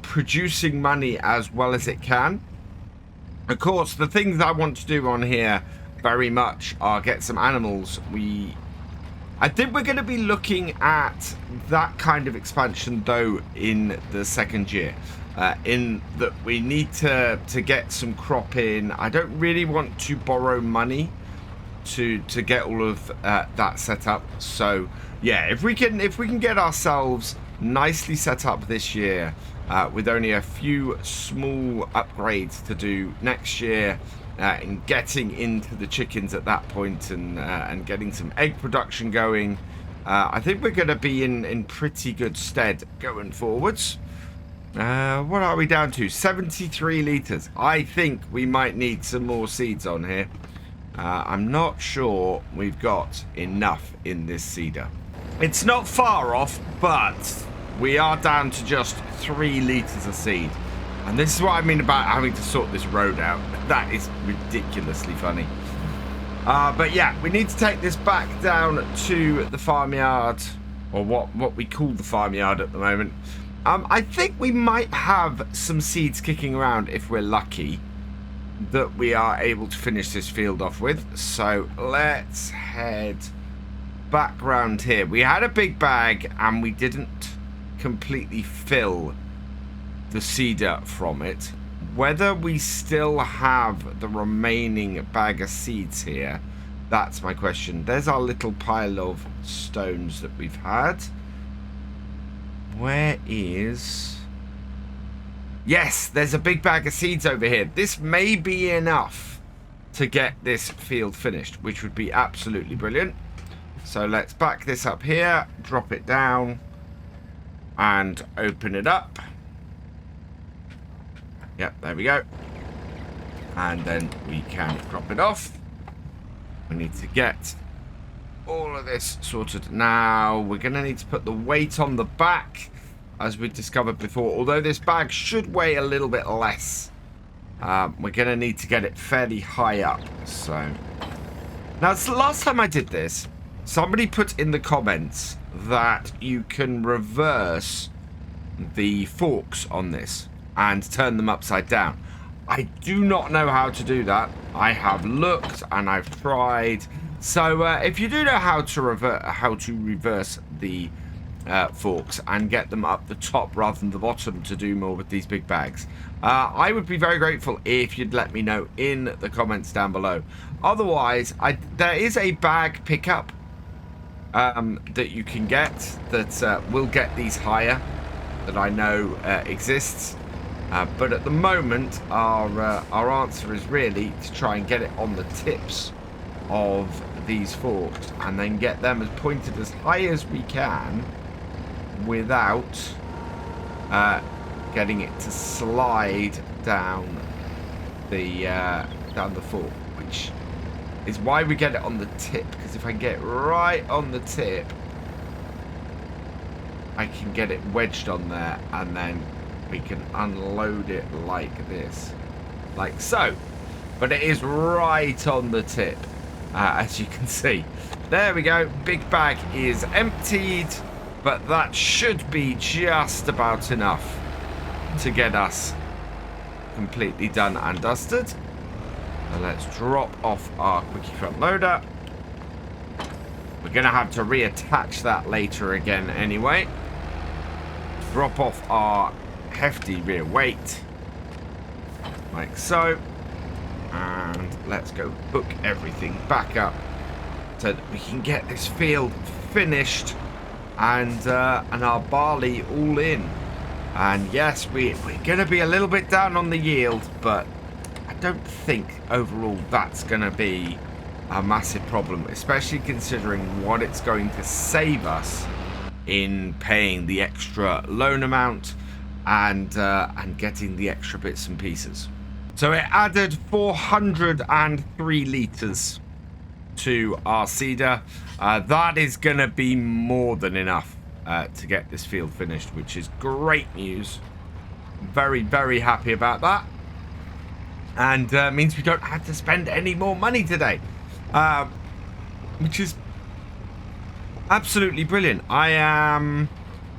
producing money as well as it can. Of course, the things I want to do on here very much are get some animals. I think we're going to be looking at that kind of expansion though in the second year, in that we need to get some crop in. I don't really want to borrow money to get all of that set up. So yeah, if we can get ourselves nicely set up this year, with only a few small upgrades to do next year, and getting into the chickens at that point, and getting some egg production going, I think we're going to be in pretty good stead going forwards. What are we down to? 73 litres. I think we might need some more seeds on here. I'm not sure we've got enough in this seeder. It's not far off, but we are down to just 3 litres of seed. And this is what I mean about having to sort this road out. That is ridiculously funny. But yeah, we need to take this back down to the farmyard, or what we call the farmyard at the moment. I think we might have some seeds kicking around if we're lucky that we are able to finish this field off with. So let's head back round here. We had a big bag and we didn't completely fill the cedar from it. Whether we still have the remaining bag of seeds here, that's my question. There's our little pile of stones that we've had. Where is... Yes, there's a big bag of seeds over here. This may be enough to get this field finished, which would be absolutely brilliant. So let's back this up here, drop it down, and open it up. Yep, there we go. And then we can drop it off. We need to get all of this sorted. Now, we're going to need to put the weight on the back, as we discovered before. Although this bag should weigh a little bit less. We're going to need to get it fairly high up. So, now, it's the last time I did this, somebody put in the comments that you can reverse the forks on this and turn them upside down. I do not know how to do that. I have looked and I've tried. So if you do know how to reverse the forks and get them up the top rather than the bottom to do more with these big bags, I would be very grateful if you'd let me know in the comments down below. Otherwise, there is a bag pickup that you can get that will get these higher, that I know exists. But at the moment, our answer is really to try and get it on the tips of these forks and then get them as pointed as high as we can without getting it to slide down the fork, which is why we get it on the tip, because if I get right on the tip, I can get it wedged on there and then we can unload it like this, like so. But it is right on the tip, as you can see. There we go. Big bag is emptied, but that should be just about enough to get us completely done and dusted. So let's drop off our quickie front loader. We're going to have to reattach that later again anyway. Drop off our hefty rear weight, like so, and let's go hook everything back up so that we can get this field finished and our barley all in. And yes, we're going to be a little bit down on the yield, but I don't think overall that's going to be a massive problem, especially considering what it's going to save us in paying the extra loan amount and getting the extra bits and pieces. So it added 403 litres to our cedar. That is going to be more than enough to get this field finished, which is great news. Very, very happy about that. And means we don't have to spend any more money today, which is absolutely brilliant. I am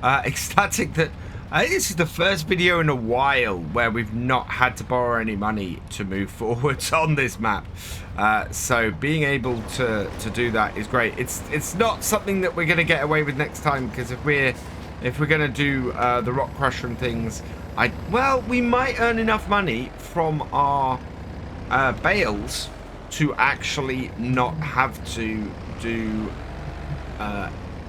ecstatic that this is the first video in a while where we've not had to borrow any money to move forwards on this map. So being able to do that is great. It's not something that we're going to get away with next time, because if we're going to do the rock crusher and things, well, we might earn enough money from our bales to actually not have to do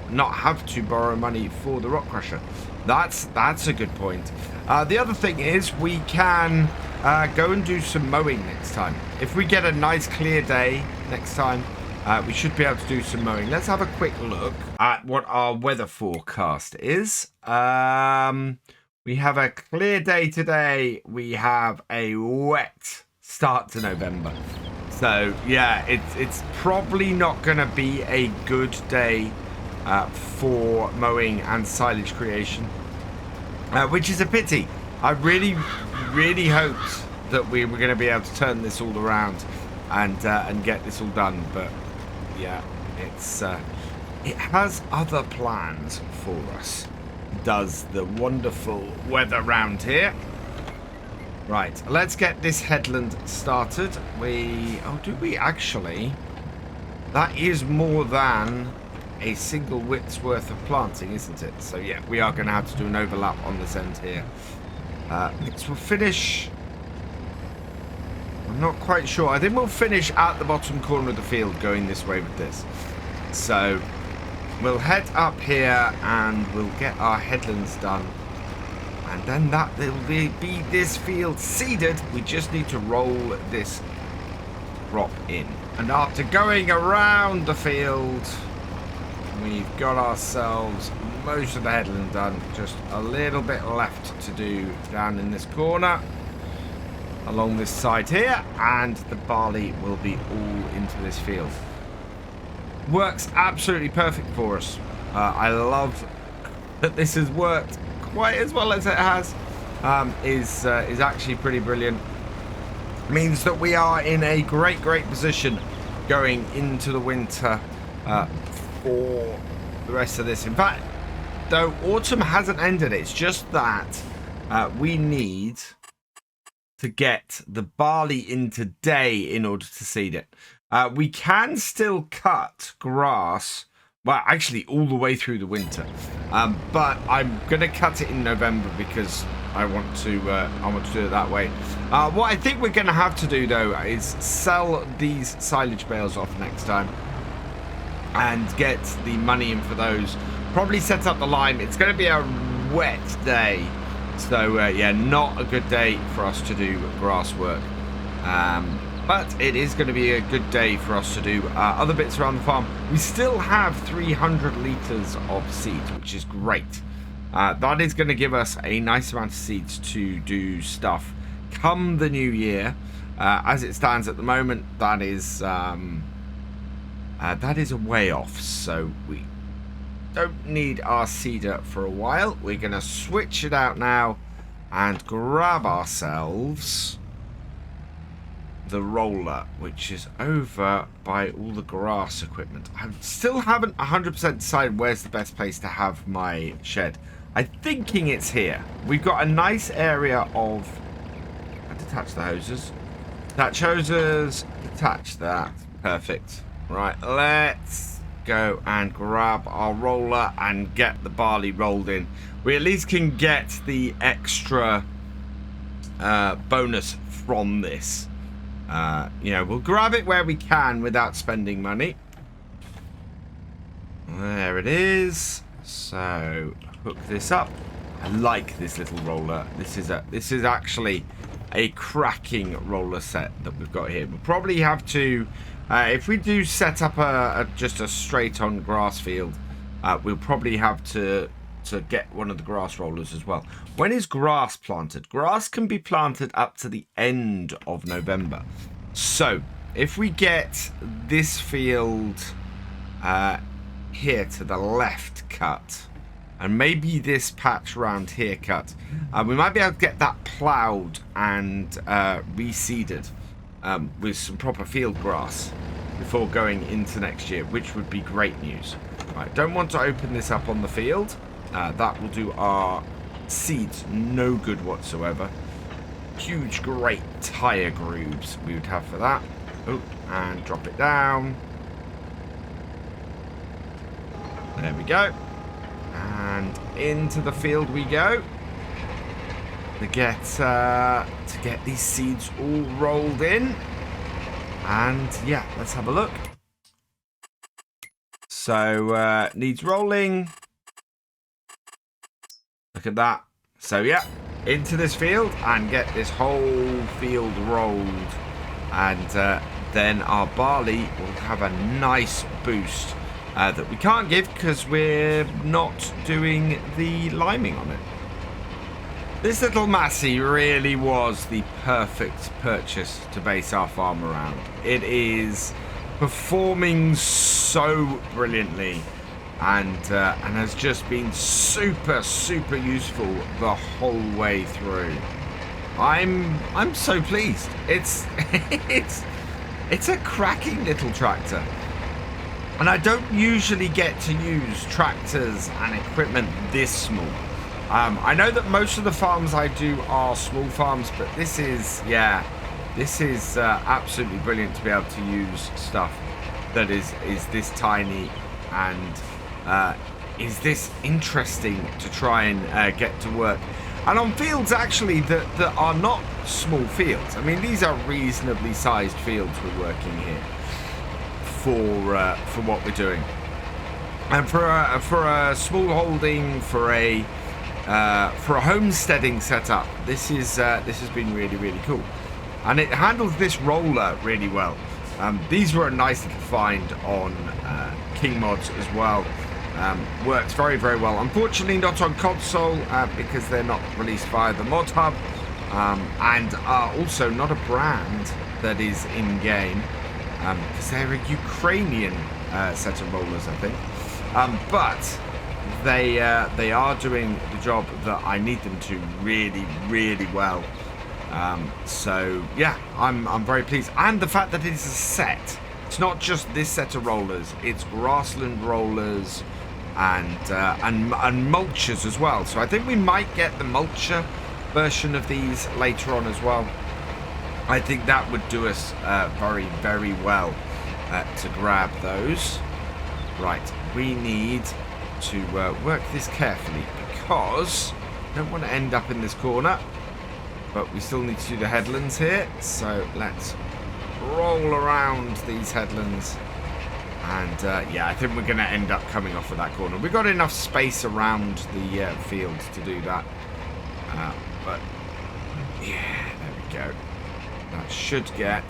not have to borrow money for the rock crusher. That's a good point. The other thing is we can go and do some mowing next time. If we get a nice clear day next time, we should be able to do some mowing. Let's have a quick look at what our weather forecast is. We have a clear day today. We have a wet start to November. So yeah, it's probably not going to be a good day for mowing and silage creation, which is a pity. I really hoped that we were going to be able to turn this all around and get this all done, but yeah, it has other plans for us, does the wonderful weather round here. Right, let's get this headland started. Do we actually? That is more than a single width's worth of planting, isn't it? So yeah, we are going to have to do an overlap on this end here. This will finish... I'm not quite sure. I think we'll finish at the bottom corner of the field going this way with this. So we'll head up here and we'll get our headlands done. And then that will be this field seeded. We just need to roll this crop in. And after going around the field, we've got ourselves most of the headland done. Just a little bit left to do down in this corner. Along this side here, and the barley will be all into this field. Works absolutely perfect for us. I love that this has worked quite as well as it has. Is actually pretty brilliant. Means that we are in a great position going into the winter for the rest of this. In fact, though autumn hasn't ended, it's just that we need to get the barley in today in order to seed it. We can still cut grass, well, actually all the way through the winter, but I'm gonna cut it in November because I want to do it that way. What I think we're gonna have to do though is sell these silage bales off next time and get the money in for those. Probably set up the lime. It's gonna be a wet day. So, yeah, not a good day for us to do grass work. But it is going to be a good day for us to do other bits around the farm. We still have 300 litres of seeds, which is great. That is going to give us a nice amount of seeds to do stuff come the new year. As it stands at the moment, that is a way off. So we don't need our seeder for a while. We're going to switch it out now and grab ourselves the roller, which is over by all the grass equipment. I still haven't 100% decided where's the best place to have my shed. I'm thinking it's here. We've got a nice area of... detach the hoses. Detach hoses. Detach that. Perfect. Right, let's go and grab our roller and get the barley rolled in. We at least can get the extra bonus from this. You know, we'll grab it where we can without spending money. There it is. So hook this up. I like this little roller. This is actually a cracking roller set that we've got here. We'll probably have to, if we do set up just a straight on grass field, we'll probably have to get one of the grass rollers as well. When is grass planted? Grass can be planted up to the end of November. So if we get this field here to the left cut, and maybe this patch around here cut, we might be able to get that ploughed and reseeded with some proper field grass before going into next year, which would be great news. Right, don't want to open this up on the field. That will do our seeds no good whatsoever. Huge, great tire grooves we would have for that. Oh, and drop it down. There we go. And into the field we go to get these seeds all rolled in. And yeah, let's have a look. So needs rolling. Look at that. So yeah, into this field and get this whole field rolled, and then our barley will have a nice boost that we can't give because we're not doing the liming on it. This little Massey really was the perfect purchase to base our farm around. It is performing so brilliantly, and has just been super useful the whole way through. I'm so pleased. It's it's a cracking little tractor. And I don't usually get to use tractors and equipment this small. I know that most of the farms I do are small farms, but this is, yeah, this is absolutely brilliant to be able to use stuff that is this tiny and is this interesting to try and get to work. And on fields actually that are not small fields. I mean, these are reasonably sized fields we're working here for what we're doing. And for a small holding, for a homesteading setup, this has been really, really cool. And it handles this roller really well. These were a nice little find on King mods as well. Works very, very well. Unfortunately not on console because they're not released via the mod hub, and are also not a brand that is in game because they're a Ukrainian set of rollers, I think. But they are doing the job that I need them to really, really well. So yeah, I'm very pleased, and the fact that it's a set. It's not just this set of rollers; it's grassland rollers and mulchers as well. So I think we might get the mulcher version of these later on as well. I think that would do us very, very well to grab those. Right, we need to work this carefully because I don't want to end up in this corner. But we still need to do the headlands here, so let's roll around these headlands. And yeah, I think we're going to end up coming off of that corner. We've got enough space around the field to do that. But yeah, there we go. That should get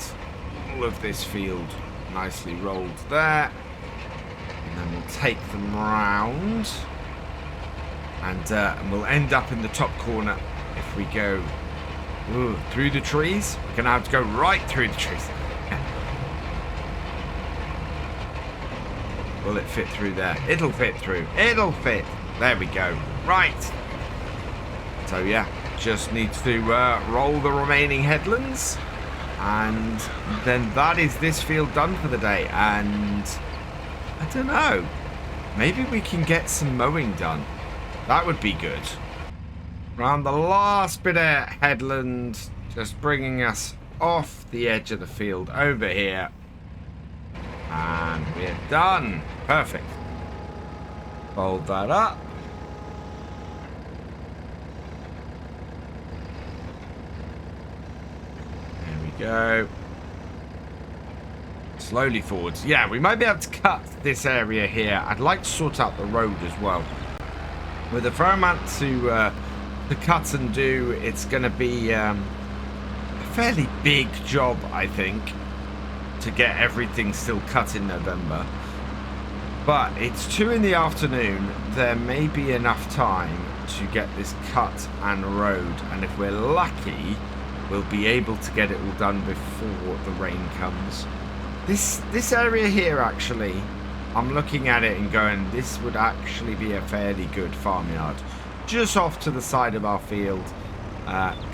all of this field nicely rolled there. And then we'll take them round. And we'll end up in the top corner if we go through the trees. We're going to have to go right through the trees. Will it fit through there? It'll fit through. It'll fit. There we go. Right. So yeah, just need to roll the remaining headlands. And then that is this field done for the day. And I don't know. Maybe we can get some mowing done. That would be good. Around the last bit of headland, just bringing us off the edge of the field over here. And we're done. Perfect. Fold that up. There we go. Slowly forwards. Yeah, we might be able to cut this area here. I'd like to sort out the road as well. With a Foreman to cut and do, it's going to be a fairly big job, I think, to get everything still cut in November. But it's 2 in the afternoon. There may be enough time to get this cut and road, and if we're lucky, we'll be able to get it all done before the rain comes. This area here, actually, I'm looking at it and going, this would actually be a fairly good farmyard. Just off to the side of our field,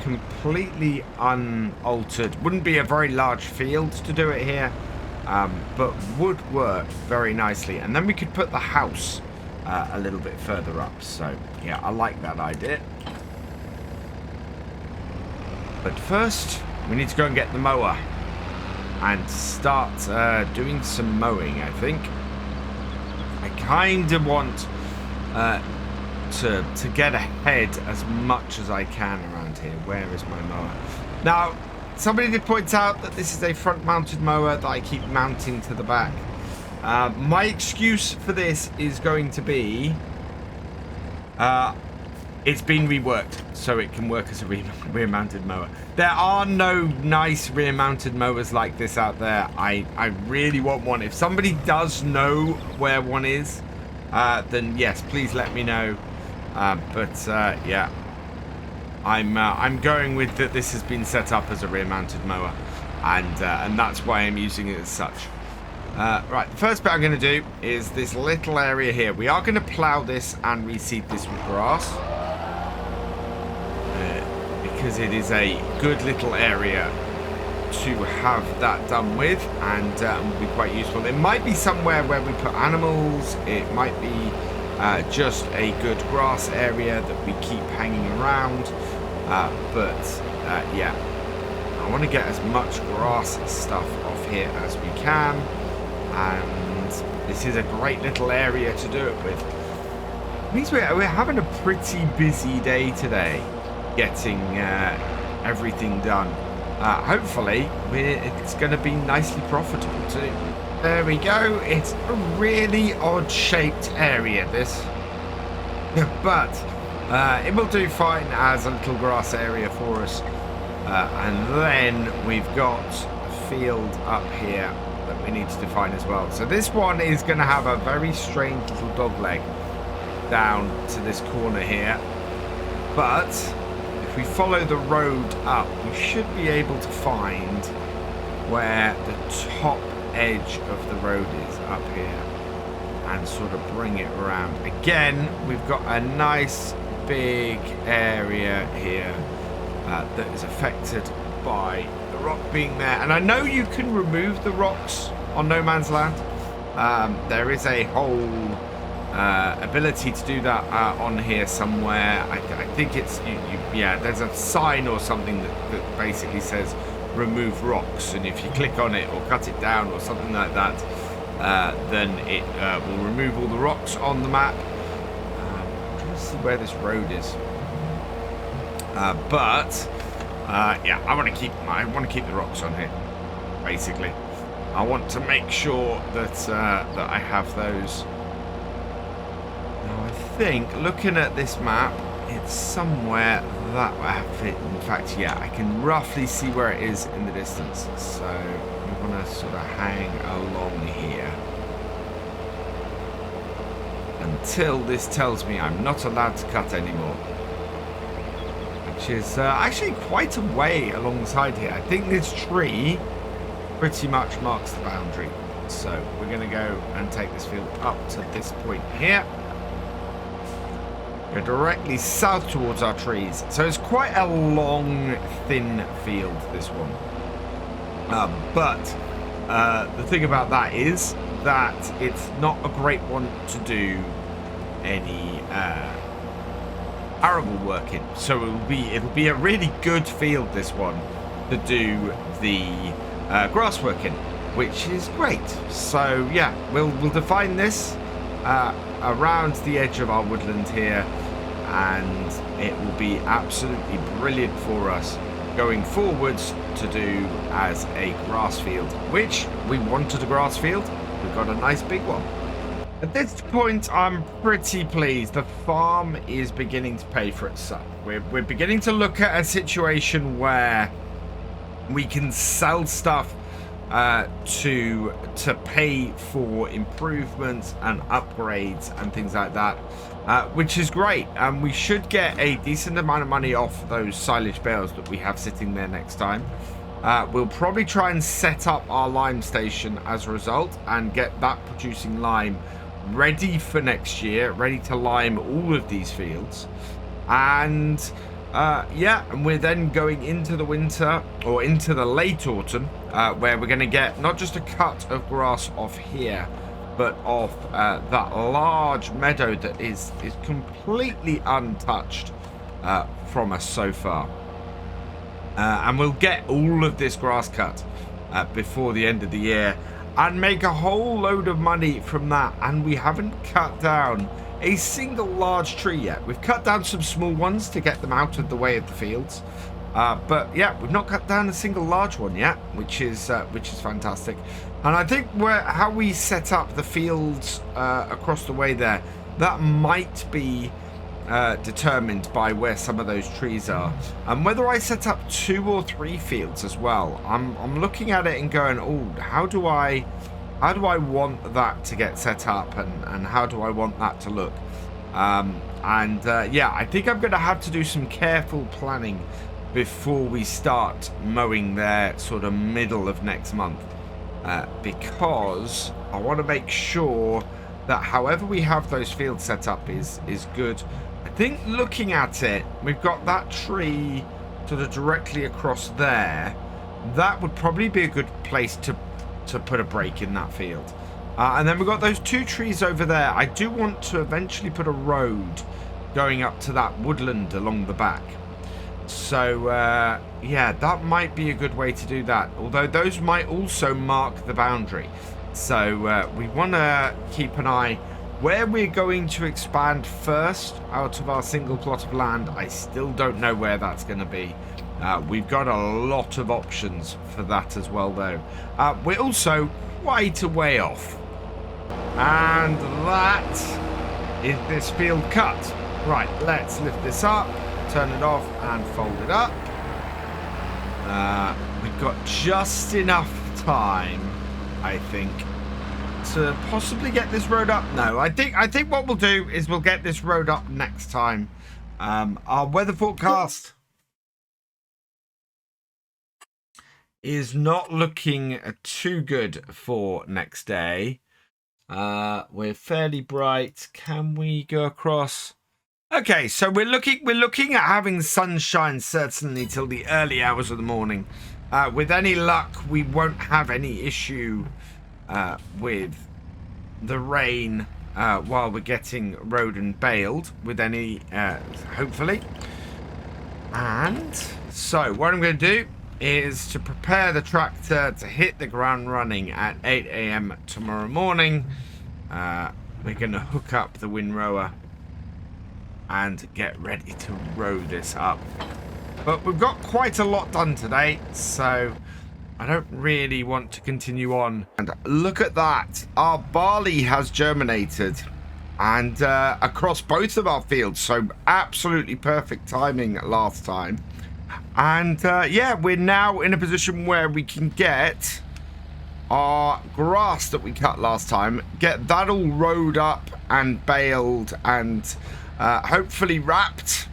completely unaltered. Wouldn't be a very large field to do it here, but would work very nicely. And then we could put the house a little bit further up. So yeah, I like that idea. But first, we need to go and get the mower and start doing some mowing, I think. I kind of want to get ahead as much as I can around here. Where is my mower? Now, somebody did point out that this is a front-mounted mower that I keep mounting to the back. My excuse for this is going to be it's been reworked so it can work as a rear-mounted mower. There are no nice rear-mounted mowers like this out there. I really want one. If somebody does know where one is, then yes, please let me know. Yeah, I'm going with that. This has been set up as a rear-mounted mower, and that's why I'm using it as such. Right, the first bit I'm going to do is this little area here. We are going to plough this and reseed this with grass, because it is a good little area to have that done with, and will be quite useful. It might be somewhere where we put animals. It might be just a good grass area that we keep hanging around. Yeah, I want to get as much grass stuff off here as we can, and this is a great little area to do it with. It means we're having a pretty busy day today. getting everything done. Hopefully, it's going to be nicely profitable too. There we go. It's a really odd-shaped area, this. But it will do fine as a little grass area for us. And then we've got a field up here that we need to define as well. So this one is going to have a very strange little dog leg down to this corner here. But if we follow the road up, we should be able to find where the top edge of the road is up here and sort of bring it around. Again, we've got a nice big area here that is affected by the rock being there. And I know you can remove the rocks on No Man's Land. There is a whole ability to do that on here somewhere. I think it's yeah, there's a sign or something that basically says remove rocks, and if you click on it or cut it down or something like that, then it will remove all the rocks on the map. I'm trying to see where this road is, but yeah, I want to keep the rocks on here. Basically, I want to make sure that that I have those. Now, I think looking at this map, it's somewhere that I have it. In fact, yeah, I can roughly see where it is in the distance. So I'm going to sort of hang along here until this tells me I'm not allowed to cut anymore, which is actually quite a way alongside here. I think this tree pretty much marks the boundary. So we're going to go and take this field up to this point here. Go directly south towards our trees. So it's quite a long, thin field, this one. But the thing about that is that it's not a great one to do any arable work in. So it'll be a really good field, this one, to do the grass work in, which is great. So yeah, we'll define this around the edge of our woodland here, and it will be absolutely brilliant for us going forwards to do as a grass field, which we wanted a grass field. We've got a nice big one. At this point, I'm pretty pleased. The farm is beginning to pay for itself. We're beginning to look at a situation where we can sell stuff to pay for improvements and upgrades and things like that, which is great. And we should get a decent amount of money off those silage bales that we have sitting there next time. We'll probably try and set up our lime station as a result and get that producing lime ready for next year, ready to lime all of these fields. And yeah, and we're then going into the winter or into the late autumn, where we're going to get not just a cut of grass off here, but off that large meadow that is completely untouched from us so far. And we'll get all of this grass cut before the end of the year and make a whole load of money from that. And we haven't cut down a single large tree yet. We've cut down some small ones to get them out of the way of the fields, but yeah, we've not cut down a single large one yet, which is fantastic. And I think how we set up the fields across the way there, that might be determined by where some of those trees are, and whether I set up 2 or 3 fields as well. I'm looking at it and going, oh, how do I want that to get set up, and how do I want that to look? Yeah, I think I'm going to have to do some careful planning before we start mowing there sort of middle of next month, because I want to make sure that however we have those fields set up is good. I think looking at it, we've got that tree sort of directly across there. That would probably be a good place to put a break in that field. And then we've got those 2 trees over there. I do want to eventually put a road going up to that woodland along the back. So yeah, that might be a good way to do that, although those might also mark the boundary. So we want to keep an eye Where we're going to expand first out of our single plot of land, I still don't know where that's going to be. We've got a lot of options for that as well, though. We're also quite a way off. And that is this field cut. Right, let's lift this up, turn it off, and fold it up. We've got just enough time, I think, to possibly get this road up. No, I think what we'll do is we'll get this road up next time. Our weather forecast is not looking too good for next day. We're fairly bright. Can we go across? Okay, so we're looking at having sunshine certainly till the early hours of the morning. With any luck, we won't have any issue with the rain while we're getting rode and baled with any, hopefully. And so what I'm going to do is to prepare the tractor to hit the ground running at 8 a.m. tomorrow morning. We're going to hook up the windrower and get ready to row this up. But we've got quite a lot done today, so I don't really want to continue on. And look at that. Our barley has germinated and across both of our fields, so absolutely perfect timing last time. And yeah, we're now in a position where we can get our grass that we cut last time, get that all rowed up and baled and hopefully wrapped,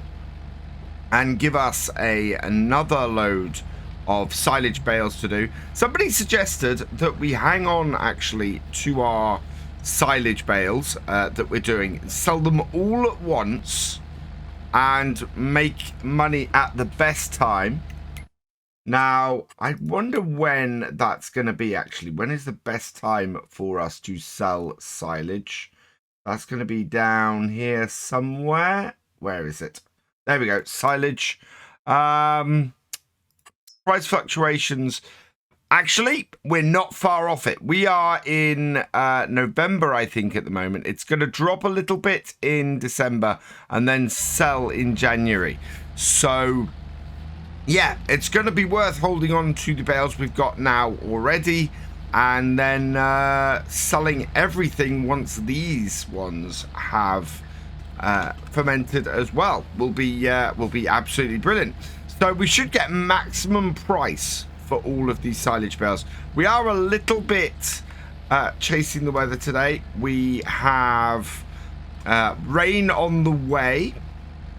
and give us another load of silage bales to do. Somebody suggested that we hang on actually to our silage bales that we're doing, sell them all at once and make money at the best time. Now, I wonder when that's going to be actually. When is the best time for us to sell silage? That's going to be down here somewhere. Where is it? There we go. Silage. Price fluctuations. Actually, we're not far off it. We are in November, I think, at the moment. It's going to drop a little bit in December and then sell in January. So, yeah, it's going to be worth holding on to the bales we've got now already and then selling everything once these ones have fermented as well. Will be absolutely brilliant. So we should get maximum price for all of these silage bales. We are a little bit chasing the weather today. We have rain on the way.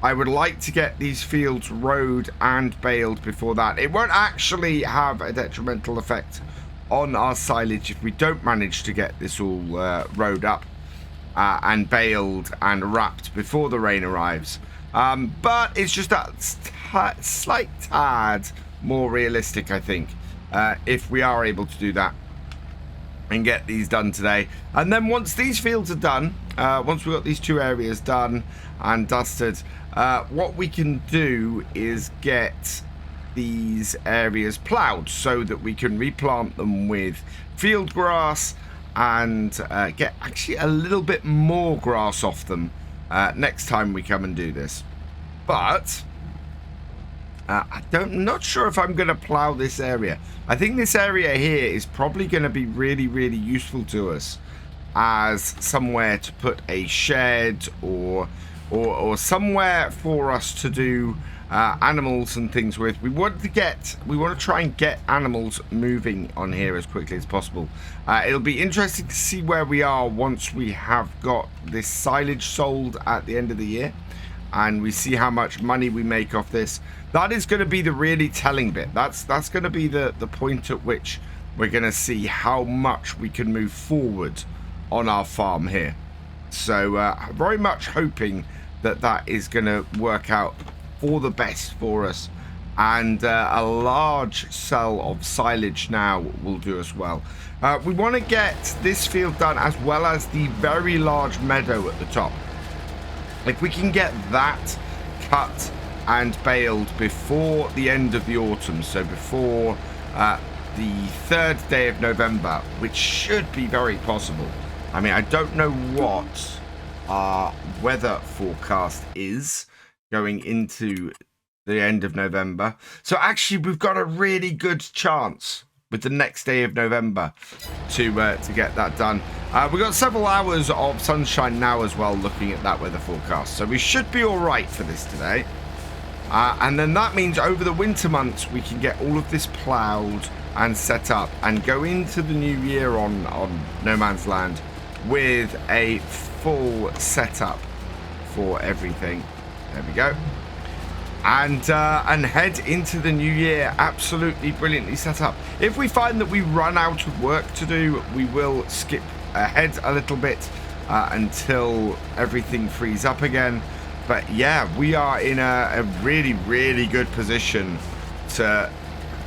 I would like to get these fields rowed and baled before that. It won't actually have a detrimental effect on our silage if we don't manage to get this all rowed up and baled and wrapped before the rain arrives. But it's just that slight tad more realistic, I think, if we are able to do that and get these done today. And then once these fields are done, once we've got these two areas done and dusted, what we can do is get these areas ploughed so that we can replant them with field grass and get actually a little bit more grass off them next time we come and do this. But I'm not sure if I'm going to plow this area. I think this area here is probably going to be really, really useful to us as somewhere to put a shed or somewhere for us to do animals and things with. We want to try and get animals moving on here as quickly as possible. It'll be interesting to see where we are once we have got this silage sold at the end of the year and we see how much money we make off this. That is going to be the really telling bit. That's going to be the point at which we're going to see how much we can move forward on our farm here. So very much hoping that that is going to work out for the best for us, and a large cell of silage now will do us well. We want to get this field done as well as the very large meadow at the top. If we can get that cut and baled before the end of the autumn, so before the 3rd day of November, which should be very possible, I mean, I don't know what our weather forecast is going into the end of November. So actually, we've got a really good chance with the next day of November to get that done. We've got several hours of sunshine now as well, looking at that weather forecast. So we should be all right for this today. And then that means over the winter months, we can get all of this ploughed and set up and go into the new year on No Man's Land with a full setup for everything. There we go. And head into the new year absolutely brilliantly set up. If we find that we run out of work to do, we will skip ahead a little bit until everything frees up again. But yeah, we are in a really, really good position to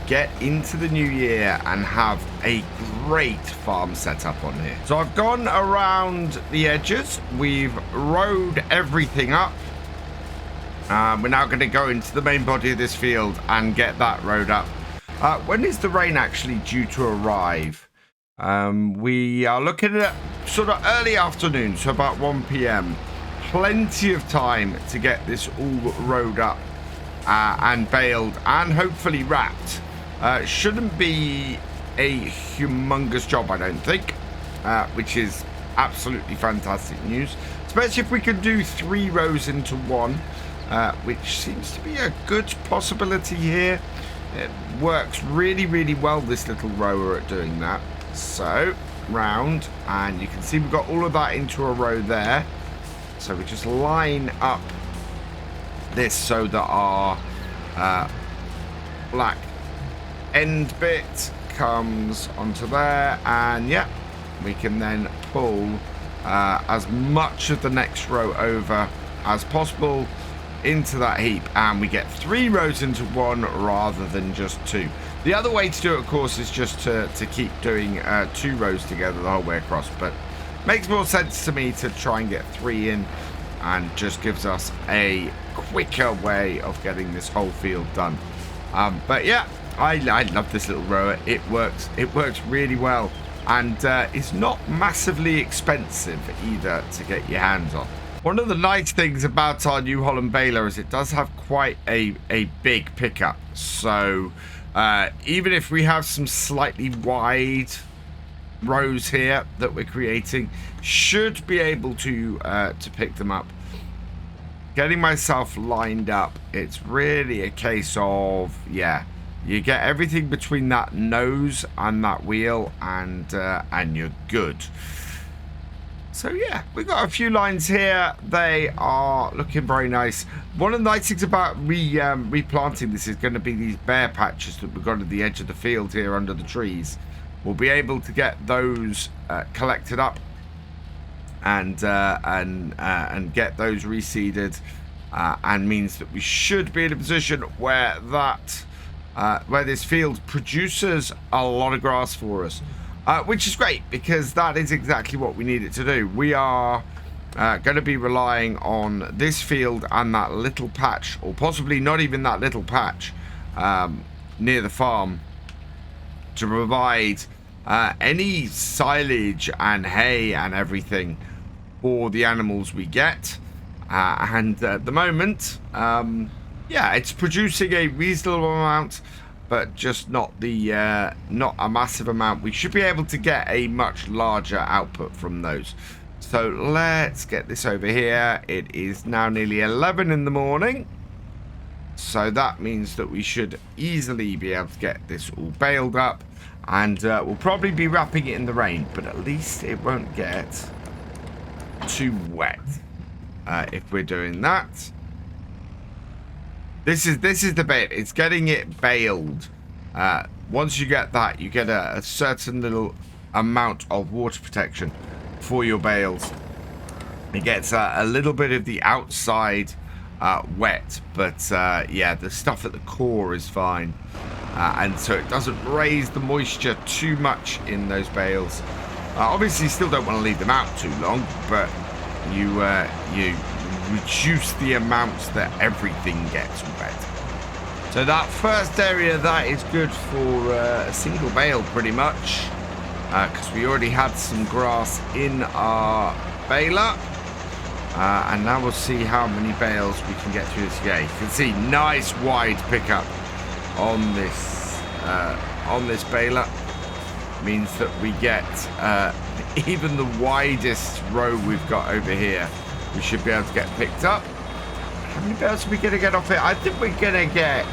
get into the new year and have a great farm setup on here. So I've gone around the edges. We've rowed everything up. We're now going to go into the main body of this field and get that rowed up. When is the rain actually due to arrive? We are looking at sort of early afternoon, so about 1 p.m. Plenty of time to get this all rowed up and baled and hopefully wrapped. Shouldn't be a humongous job, I don't think, which is absolutely fantastic news, especially if we can do 3 rows into one, which seems to be a good possibility here. It works really, really well, this little rower, at doing that. So round, and you can see we've got all of that into a row there. So we just line up this so that our black end bit comes onto there, and yeah, we can then pull as much of the next row over as possible into that heap, and we get 3 rows into one rather than just 2. The other way to do it, of course, is just to keep doing 2 rows together the whole way across, but makes more sense to me to try and get 3 in, and just gives us a quicker way of getting this whole field done. But yeah, I love this little rower. It works really well, and it's not massively expensive either to get your hands on. One of the nice things about our New Holland baler is it does have quite a big pickup. So even if we have some slightly wide rows here that we're creating, should be able to pick them up. Getting myself lined up, it's really a case of, yeah, you get everything between that nose and that wheel, and you're good. So yeah, we've got a few lines here. They are looking very nice. One of the nice things about replanting this is going to be these bare patches that we've got at the edge of the field here under the trees. We'll be able to get those collected up and get those reseeded, and means that we should be in a position where that where this field produces a lot of grass for us. Which is great, because that is exactly what we need it to do. We are going to be relying on this field and that little patch, or possibly not even that little patch, near the farm, to provide any silage and hay and everything for the animals we get. And at the moment, yeah, it's producing a reasonable amount, but just not the not a massive amount. We should be able to get a much larger output from those. So let's get this over here. It is now nearly 11 in the morning, so that means that we should easily be able to get this all baled up, and we'll probably be wrapping it in the rain, but at least it won't get too wet if we're doing that. This is the bit. It's getting it baled. Once you get that, you get a certain little amount of water protection for your bales. It gets a little bit of the outside wet, but yeah, the stuff at the core is fine, and so it doesn't raise the moisture too much in those bales. Obviously, you still don't want to leave them out too long, but you reduce the amounts that everything gets wet. So that first area, that is good for a single bale pretty much. because we already had some grass in our baler. And now we'll see how many bales we can get through this. Yeah, you can see nice wide pickup on this baler. Means that we get even the widest row we've got over here. We should be able to get picked up. How many bales are we going to get off here? I think we're going to get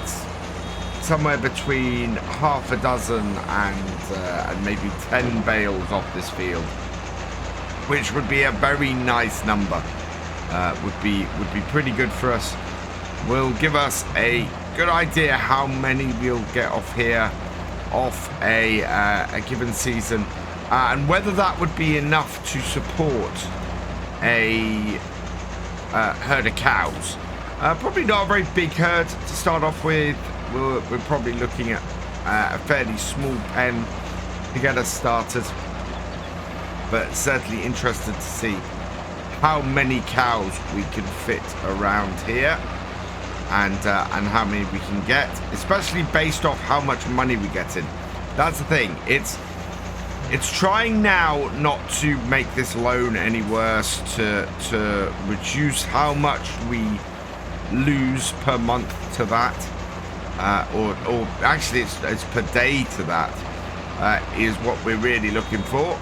somewhere between half a dozen and maybe 10 bales off this field, which would be a very nice number. Would be pretty good for us. Will give us a good idea how many we'll get off here off a given season, and whether that would be enough to support a herd of cows. Probably not a very big herd to start off with. We're probably looking at a fairly small pen to get us started, but certainly interested to see how many cows we can fit around here, and how many we can get, especially based off how much money we get in. That's the thing. It's trying now not to make this loan any worse, to reduce how much we lose per month to that, or actually it's per day to that, is what we're really looking for.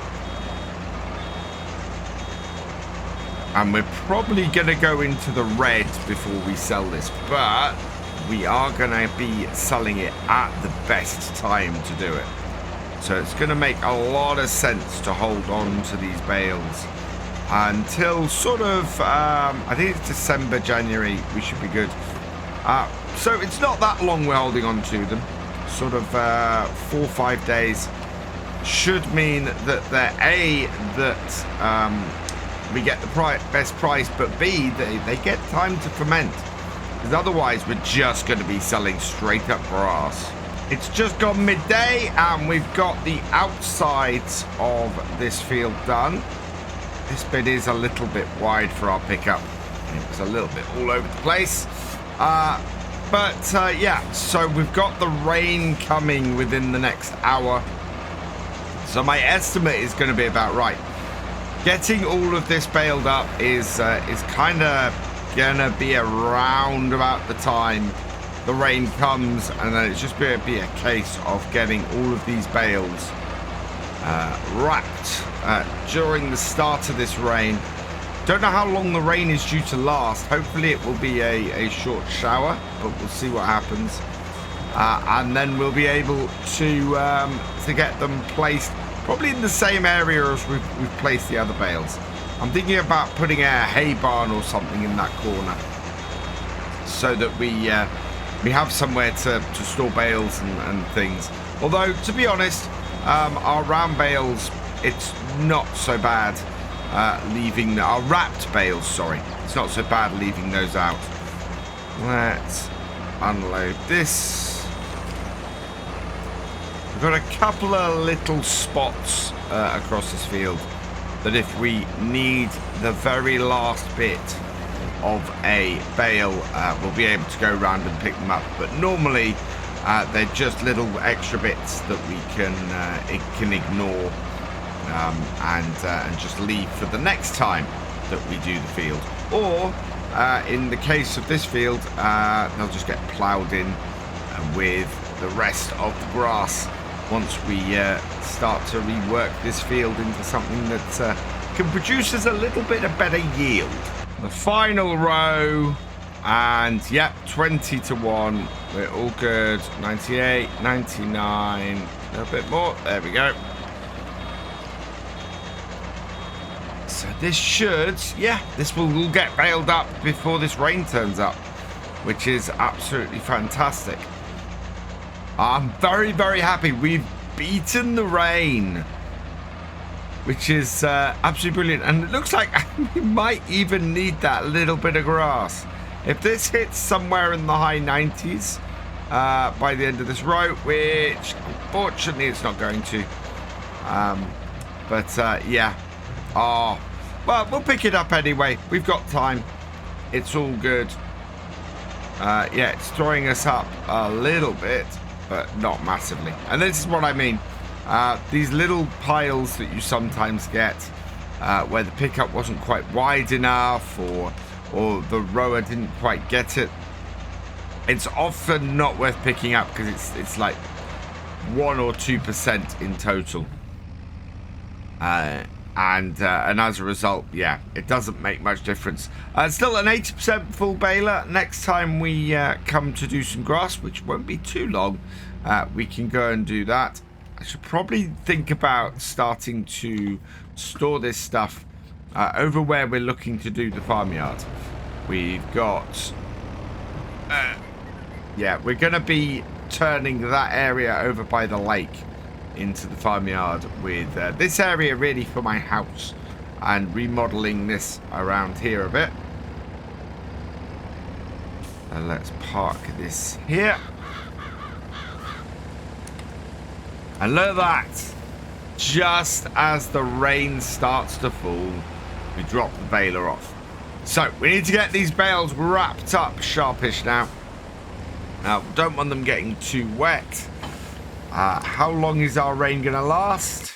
And we're probably going to go into the red before we sell this, but we are going to be selling it at the best time to do it. So it's going to make a lot of sense to hold on to these bales until sort of, I think it's December, January, we should be good. So it's not that long we're holding on to them. Sort of 4 or 5 days should mean that they're we get the best price, but B, they get time to ferment. Because otherwise, we're just going to be selling straight up grass. It's just gone midday, and we've got the outsides of this field done. This bit is a little bit wide for our pickup. It was a little bit all over the place. Yeah, so we've got the rain coming within the next hour. So my estimate is going to be about right. Getting all of this baled up is kind of gonna be around about the time the rain comes, and then it's just going to be a case of getting all of these bales wrapped during the start of this rain. Don't know how long the rain is due to last. Hopefully it will be a short shower, but we'll see what happens. And then we'll be able to get them placed probably in the same area as we've placed the other bales. I'm thinking about putting a hay barn or something in that corner, so that we have somewhere to store bales and things. Although, to be honest, our round bales, it's not so bad leaving our wrapped bales. Sorry, it's not so bad leaving those out. Let's unload this. We've got a couple of little spots across this field that if we need the very last bit of a bale, we'll be able to go around and pick them up. But normally they're just little extra bits that we can ignore and just leave for the next time that we do the field. Or in the case of this field, they'll just get ploughed in with the rest of the grass once we start to rework this field into something that can produce us a little bit of better yield. The final row, and yep, 20 to 1. We're all good. 98, 99, a little bit more. There we go. So this should, yeah, this will get baled up before this rain turns up, which is absolutely fantastic. I'm very, very happy. We've beaten the rain, which is absolutely brilliant. And it looks like we might even need that little bit of grass. If this hits somewhere in the high 90s by the end of this row, which unfortunately it's not going to. Yeah. Oh, well, we'll pick it up anyway. We've got time. It's all good. Yeah, it's throwing us up a little bit, but not massively. And this is what I mean. These little piles that you sometimes get where the pickup wasn't quite wide enough, or the rower didn't quite get it, it's often not worth picking up because it's like 1 or 2% in total. And as a result, yeah, it doesn't make much difference. Still an 80% full baler. Next time we come to do some grass, which won't be too long, we can go and do that. I should probably think about starting to store this stuff over where we're looking to do the farmyard. We've got... yeah, we're going to be turning that area over by the lake into the farmyard, with this area really for my house, and remodeling this around here a bit. And let's park this here. And look at that. Just as the rain starts to fall, we drop the baler off. So we need to get these bales wrapped up sharpish now. Don't want them getting too wet. How long is our rain going to last?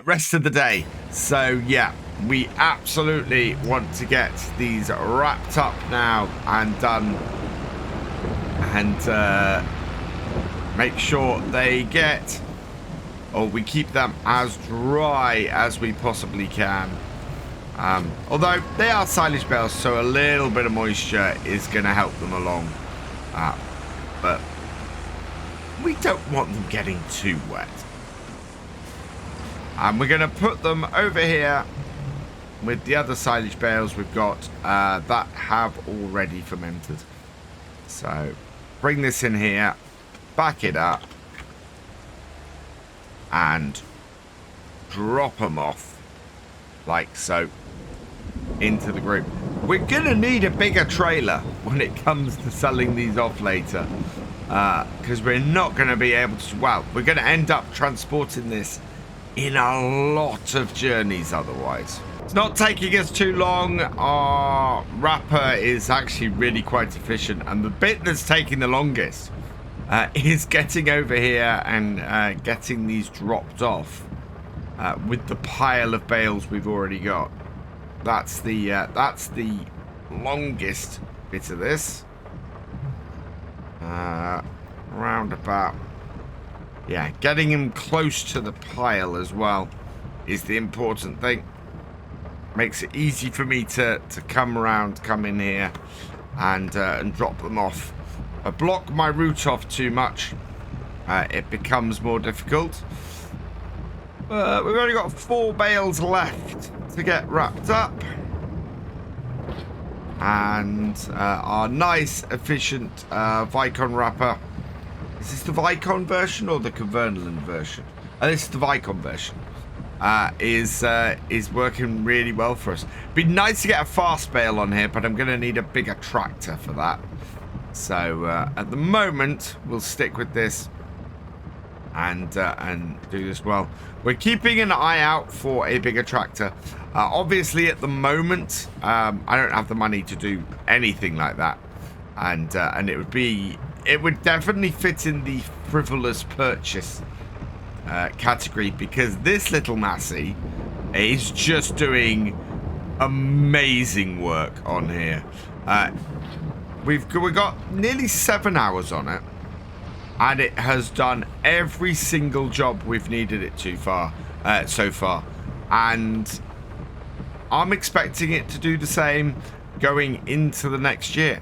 Rest of the day. So, yeah, we absolutely want to get these wrapped up now and done. And make sure they get, or we keep them as dry as we possibly can. Although they are silage bales, so a little bit of moisture is going to help them along. But we don't want them getting too wet. And we're going to put them over here with the other silage bales we've got that have already fermented. So bring this in here, back it up, and drop them off like so into the group. We're going to need a bigger trailer when it comes to selling these off later. Because we're not going to be able to... Well, we're going to end up transporting this in a lot of journeys otherwise. It's not taking us too long. Our wrapper is actually really quite efficient. And the bit that's taking the longest is getting over here and getting these dropped off with the pile of bales we've already got. That's the longest bit of this. Roundabout. Yeah, getting him close to the pile as well is the important thing. Makes it easy for me to come in here and drop them off. I block my route off too much, it becomes more difficult. We've only got 4 bales left to get wrapped up. And our nice, efficient Vicon wrapper. Is this the Vicon version or the Converneland version? This is the Vicon version. Is working really well for us. Be nice to get a fast bale on here, but I'm going to need a bigger tractor for that. So at the moment, we'll stick with this and do this well. We're keeping an eye out for a bigger tractor. Obviously, at the moment, I don't have the money to do anything like that, and it would definitely fit in the frivolous purchase category, because this little Massey is just doing amazing work on here. We've got nearly 7 hours on it, and it has done every single job we've needed it to so far, and I'm expecting it to do the same going into the next year.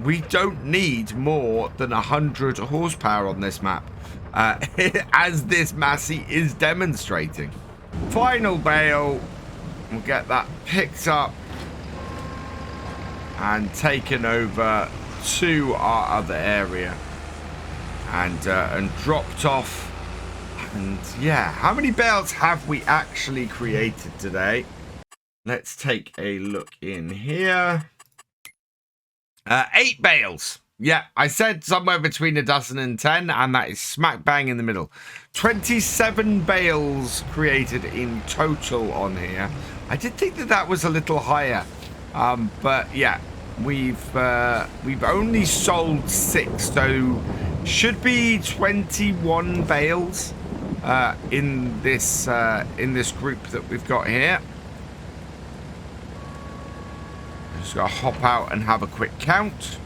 We don't need more than 100 horsepower on this map, as this Massey is demonstrating. Final bale, we'll get that picked up and taken over to our other area and dropped off. And yeah, how many bales have we actually created today? Let's take a look in here. 8 bales. Yeah, I said somewhere between 12 and 10, and that is smack bang in the middle. 27 bales created in total on here. I did think that was a little higher, but yeah, we've only sold 6, so Should be 21 bales in this group that we've got here. Just gotta hop out and have a quick count.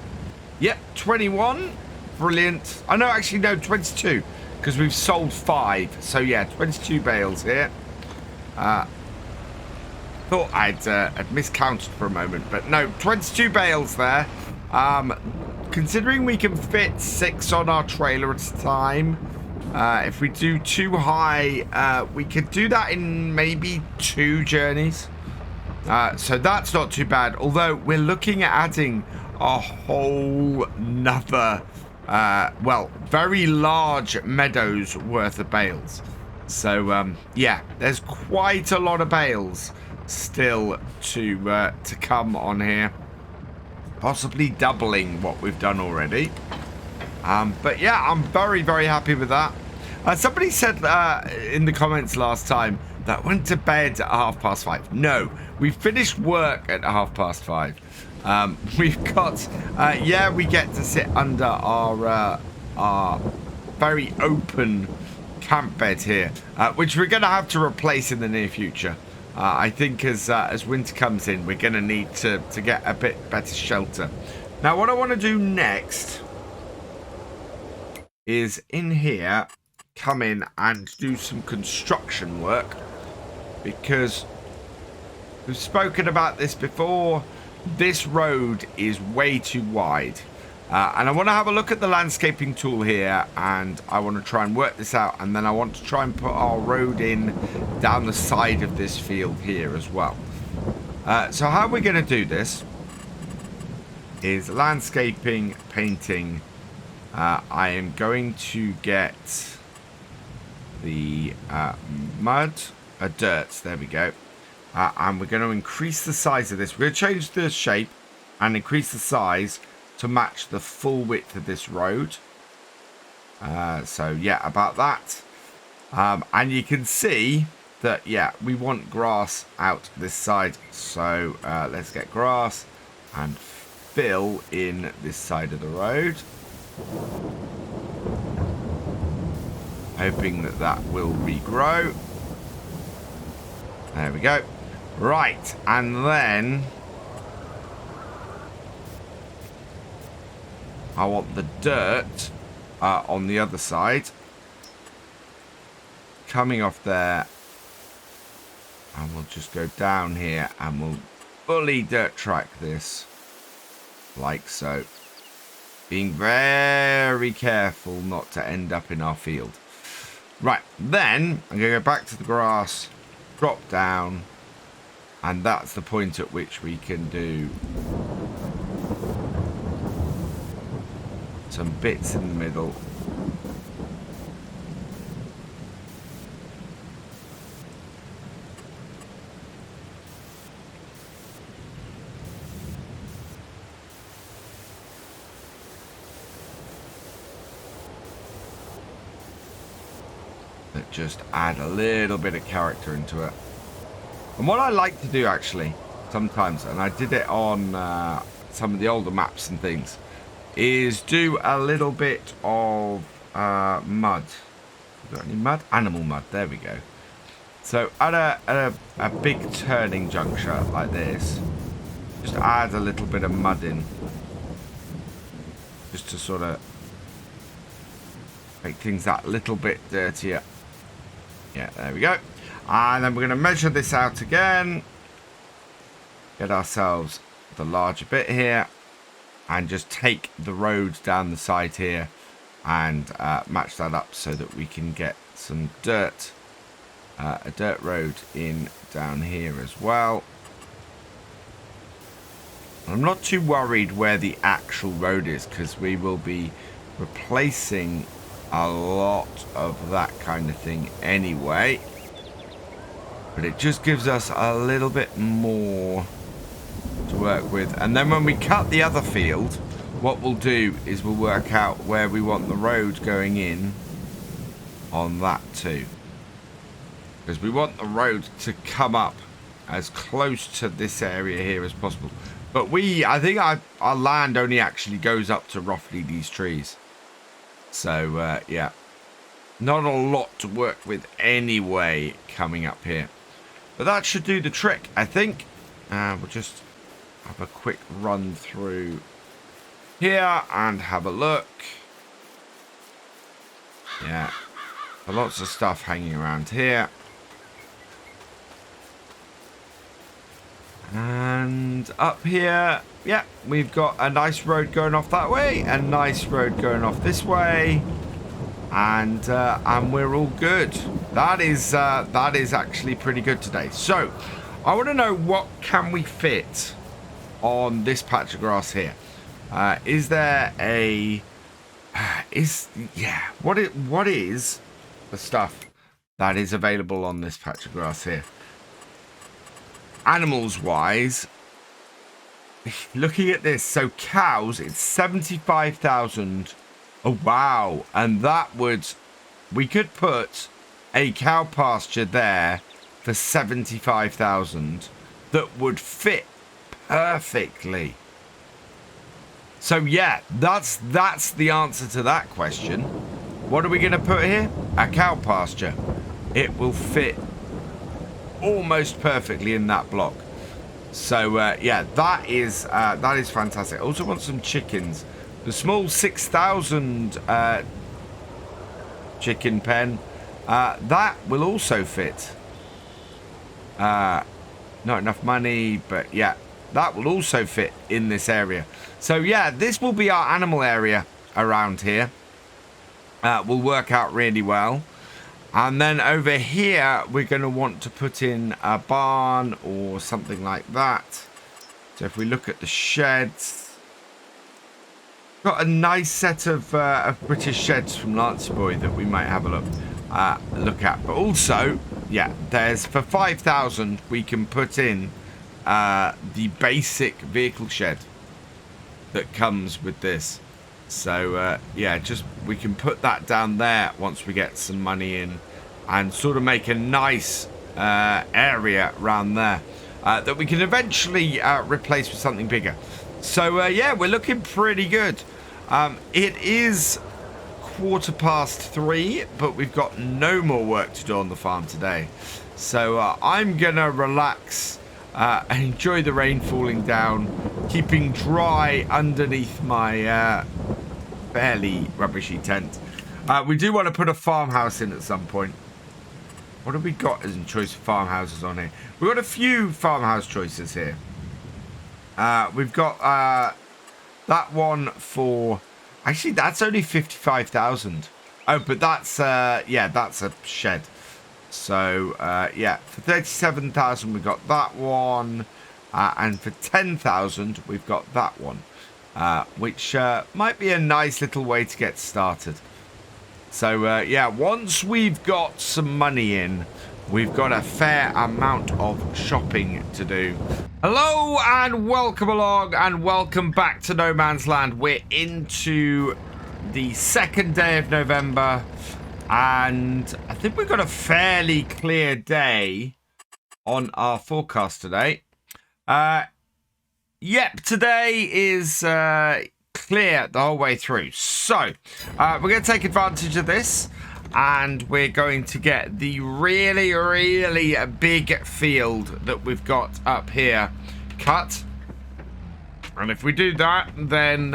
Yep, 21. Brilliant. I know, actually, no, 22, because we've sold 5. So yeah, 22 bales here. Thought I'd miscounted for a moment, but no, 22 bales there. Considering we can fit 6 on our trailer at a time, if we do too high, we could do that in maybe 2 journeys. So that's not too bad, although we're looking at adding a whole nother, well, very large meadows worth of bales. So, yeah, there's quite a lot of bales still to come on here. Possibly doubling what we've done already. But yeah, I'm very, very happy with that. Somebody said in the comments last time that went to bed at 5:30. No, we finished work at 5:30. We've got, yeah, we get to sit under our very open camp bed here, which we're going to have to replace in the near future. I think as winter comes in, we're going to need to get a bit better shelter. Now, what I want to do next is in here, come in and do some construction work, because we've spoken about this before. This road is way too wide. And I want to have a look at the landscaping tool here, and I want to try and work this out, and then I want to try and put our road in down the side of this field here as well. So how we're going to do this is landscaping, painting. I am going to get the dirt, there we go. And we're going to increase the size of this. We're going to change the shape and increase the size to match the full width of this road. So yeah, about that. And you can see that, yeah, we want grass out this side. So let's get grass and fill in this side of the road. Hoping that that will regrow. There we go. Right, and then I want the dirt on the other side coming off there, and we'll just go down here and we'll fully dirt track this like so, being very careful not to end up in our field. Right, then I'm going to go back to the grass, drop down, and that's the point at which we can do some bits in the middle. That just add a little bit of character into it. And what I like to do actually sometimes, and I did it on some of the older maps and things, is do a little bit of mud. Got any mud? Animal mud. There we go. So at a big turning juncture like this, just add a little bit of mud in, just to sort of make things that little bit dirtier. Yeah, there we go. And then we're going to measure this out again. Get ourselves the larger bit here. And just take the road down the side here and match that up so that we can get some dirt, a dirt road in down here as well. I'm not too worried where the actual road is, because we will be replacing a lot of that kind of thing anyway. But it just gives us a little bit more to work with. And then when we cut the other field, what we'll do is we'll work out where we want the road going in on that too, because we want the road to come up as close to this area here as possible. But I think our land only actually goes up to roughly these trees. So, yeah, not a lot to work with anyway coming up here. But that should do the trick, I think. We'll just have a quick run through here and have a look. Yeah, lots of stuff hanging around here. And up here, yeah, we've got a nice road going off that way, a nice road going off this way, and we're all good. That is actually pretty good today. So, I want to know, what can we fit on this patch of grass here? Is there a what is the stuff that is available on this patch of grass here? Animals wise, looking at this, so cows, it's 75,000. Oh wow, and that would, we could put a cow pasture there for 75,000 that would fit perfectly. So yeah, that's the answer to that question. What are we going to put here? A cow pasture. It will fit almost perfectly in that block. So yeah, that is fantastic. I also want some chickens. The small 6,000 chicken pen, that will also fit. Not enough money, but yeah, that will also fit in this area. So yeah, this will be our animal area around here. Will work out really well. And then over here, we're going to want to put in a barn or something like that. So if we look at the sheds, got a nice set of British sheds from Lanceboy that we might have a look at. But also, yeah, there's, for 5,000, we can put in the basic vehicle shed that comes with this. So yeah, just we can put that down there once we get some money in, and sort of make a nice area around there that we can eventually replace with something bigger. So yeah, we're looking pretty good. It is 3:15, but we've got no more work to do on the farm today. So I'm gonna relax and enjoy the rain falling down, keeping dry underneath my fairly rubbishy tent. We do want to put a farmhouse in at some point. What have we got as in choice of farmhouses on here? We've got a few farmhouse choices here. We've got that one for, actually that's only 55,000. Oh, but that's yeah, that's a shed. So yeah, for 37,000 we've got that one, and for 10,000 we've got that one. Which might be a nice little way to get started. So yeah, once we've got some money in, we've got a fair amount of shopping to do. Hello and welcome along and welcome back to No Man's Land. We're into the 2nd day of November, and I think we've got a fairly clear day on our forecast today. Yep, today is clear the whole way through. So, we're going to take advantage of this, and we're going to get the really, really big field that we've got up here cut. And if we do that, then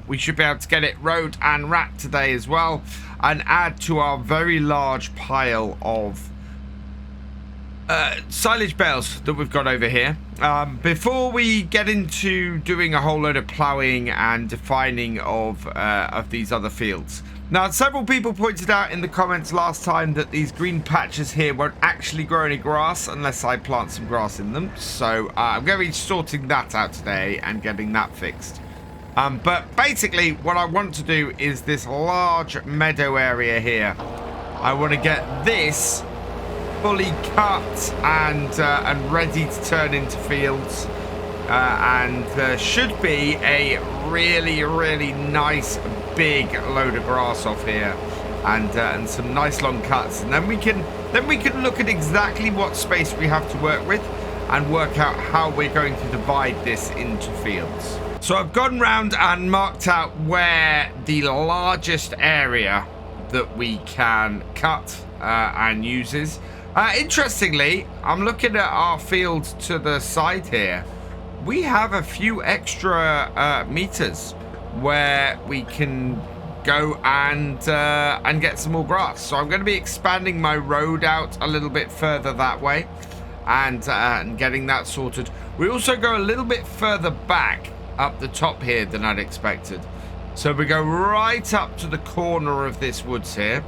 we should be able to get it rowed and wrapped today as well, and add to our very large pile of silage bales that we've got over here. Before we get into doing a whole load of ploughing and defining of these other fields. Now, several people pointed out in the comments last time that these green patches here won't actually grow any grass unless I plant some grass in them. So I'm going to be sorting that out today and getting that fixed. But basically what I want to do is this large meadow area here. I want to get this fully cut and ready to turn into fields, and there should be a really, really nice big load of grass off here, and some nice long cuts, and then we can look at exactly what space we have to work with and work out how we're going to divide this into fields. So I've gone round and marked out where the largest area that we can cut and use is. Interestingly, I'm looking at our field to the side here. We have a few extra meters where we can go and get some more grass. So I'm going to be expanding my road out a little bit further that way and getting that sorted. We also go a little bit further back up the top here than I'd expected. So we go right up to the corner of this woods here.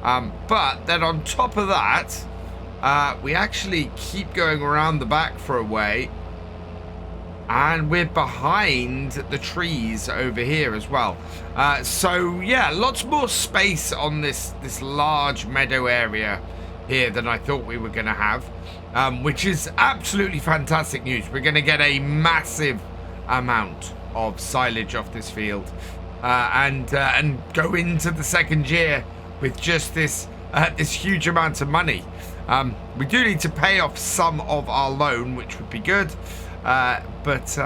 But then on top of that, we actually keep going around the back for a way. And we're behind the trees over here as well. So yeah, lots more space on this large meadow area here than I thought we were going to have. Which is absolutely fantastic news. We're going to get a massive amount of silage off this field. And go into the second year with just this huge amount of money. We do need to pay off some of our loan, which would be good. But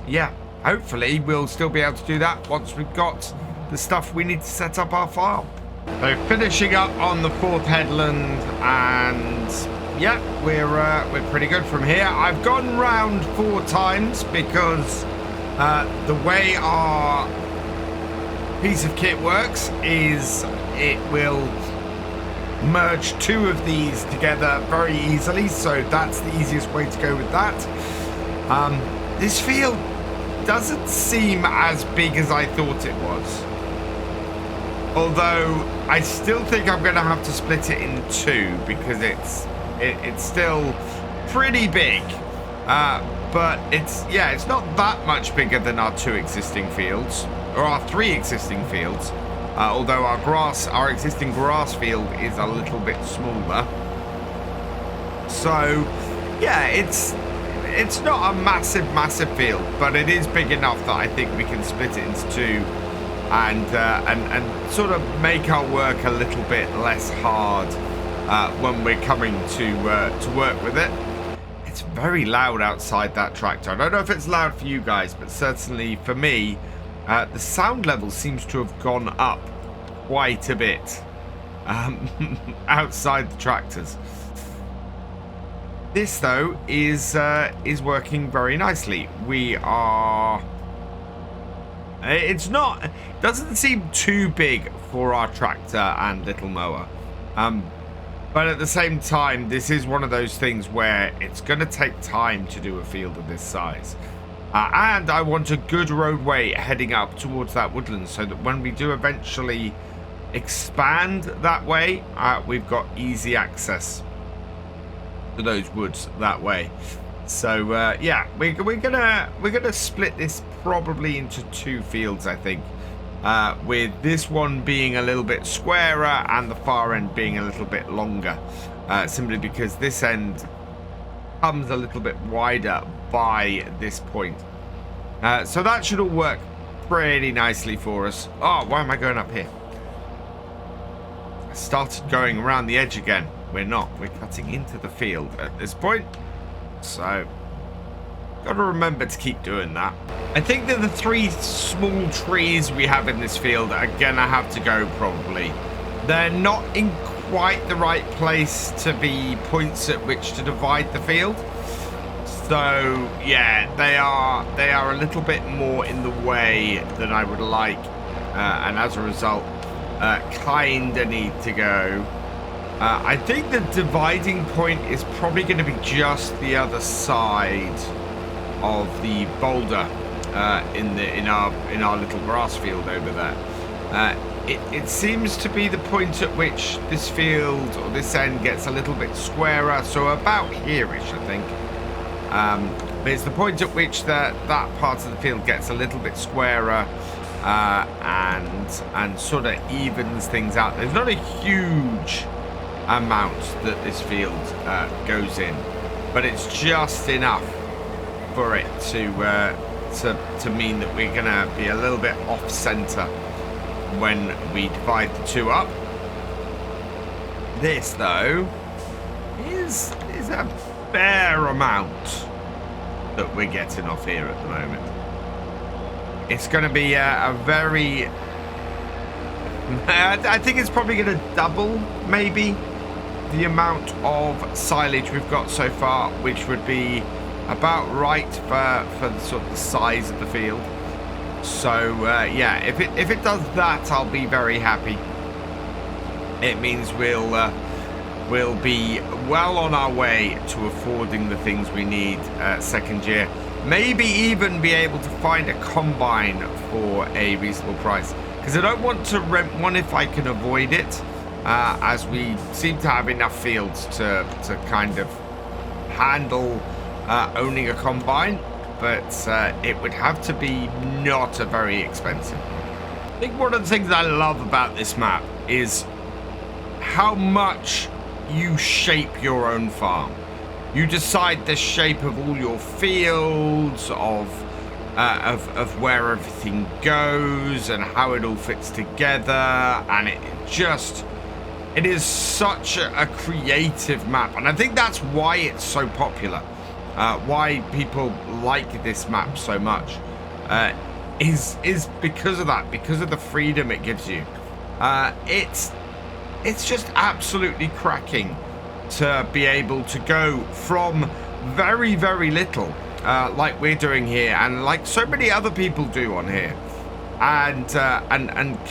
yeah, hopefully we'll still be able to do that once we've got the stuff we need to set up our farm. So finishing up on the fourth headland, and yeah, we're pretty good from here. I've gone round 4 times because the way our piece of kit works is it will merge 2 of these together very easily, so that's the easiest way to go with that. This field doesn't seem as big as I thought it was, although I still think I'm going to have to split it in 2 because it's still pretty big. But it's not that much bigger than our 2 existing fields, or our 3 existing fields. Although our existing grass field is a little bit smaller. So yeah, it's not a massive field, but it is big enough that I think we can split it into 2 and sort of make our work a little bit less hard when we're coming to work with it. It's very loud outside that tractor. I don't know if it's loud for you guys, but certainly for me, the sound level seems to have gone up quite a bit outside the tractors. This though is working very nicely. It doesn't seem too big for our tractor and little mower. But at the same time, this is one of those things where it's going to take time to do a field of this size. And I want a good roadway heading up towards that woodland so that when we do eventually expand that way, we've got easy access to those woods that way. So yeah, we're gonna split this probably into 2 fields, I think, with this one being a little bit squarer and the far end being a little bit longer, simply because this end comes a little bit wider by this point. So that should all work pretty nicely for us. Oh, why am I going up here? I started going around the edge again. We're not. We're cutting into the field at this point. So, got to remember to keep doing that. I think that the 3 small trees we have in this field are going to have to go probably. They're not in quite the right place to be points at which to divide the field. So yeah, they are a little bit more in the way than I would like, and as a result, kinda need to go. I think the dividing point is probably going to be just the other side of the boulder in our little grass field over there. It seems to be the point at which this field or this end gets a little bit squarer, so about here-ish, I think. But it's the point at which that part of the field gets a little bit squarer and sort of evens things out. There's not a huge amount that this field goes in, but it's just enough for it to mean that we're gonna be a little bit off center when we divide the 2 up. This though is a fair amount that we're getting off here at the moment. It's going to be a very... I think it's probably going to double, maybe, the amount of silage we've got so far, which would be about right for the sort of the size of the field. So yeah, if it does that, I'll be very happy. It means we'll be well on our way to affording the things we need second year. Maybe even be able to find a combine for a reasonable price, because I don't want to rent one if I can avoid it, as we seem to have enough fields to kind of handle owning a combine, but it would have to be not a very expensive. I think one of the things I love about this map is how much you shape your own farm. You decide the shape of all your fields, of where everything goes and how it all fits together, and it is such a creative map, and I think that's why it's so popular. Why people like this map so much is because of that, because of the freedom it gives you. It's just absolutely cracking to be able to go from very, very little, like we're doing here, and like so many other people do on here, and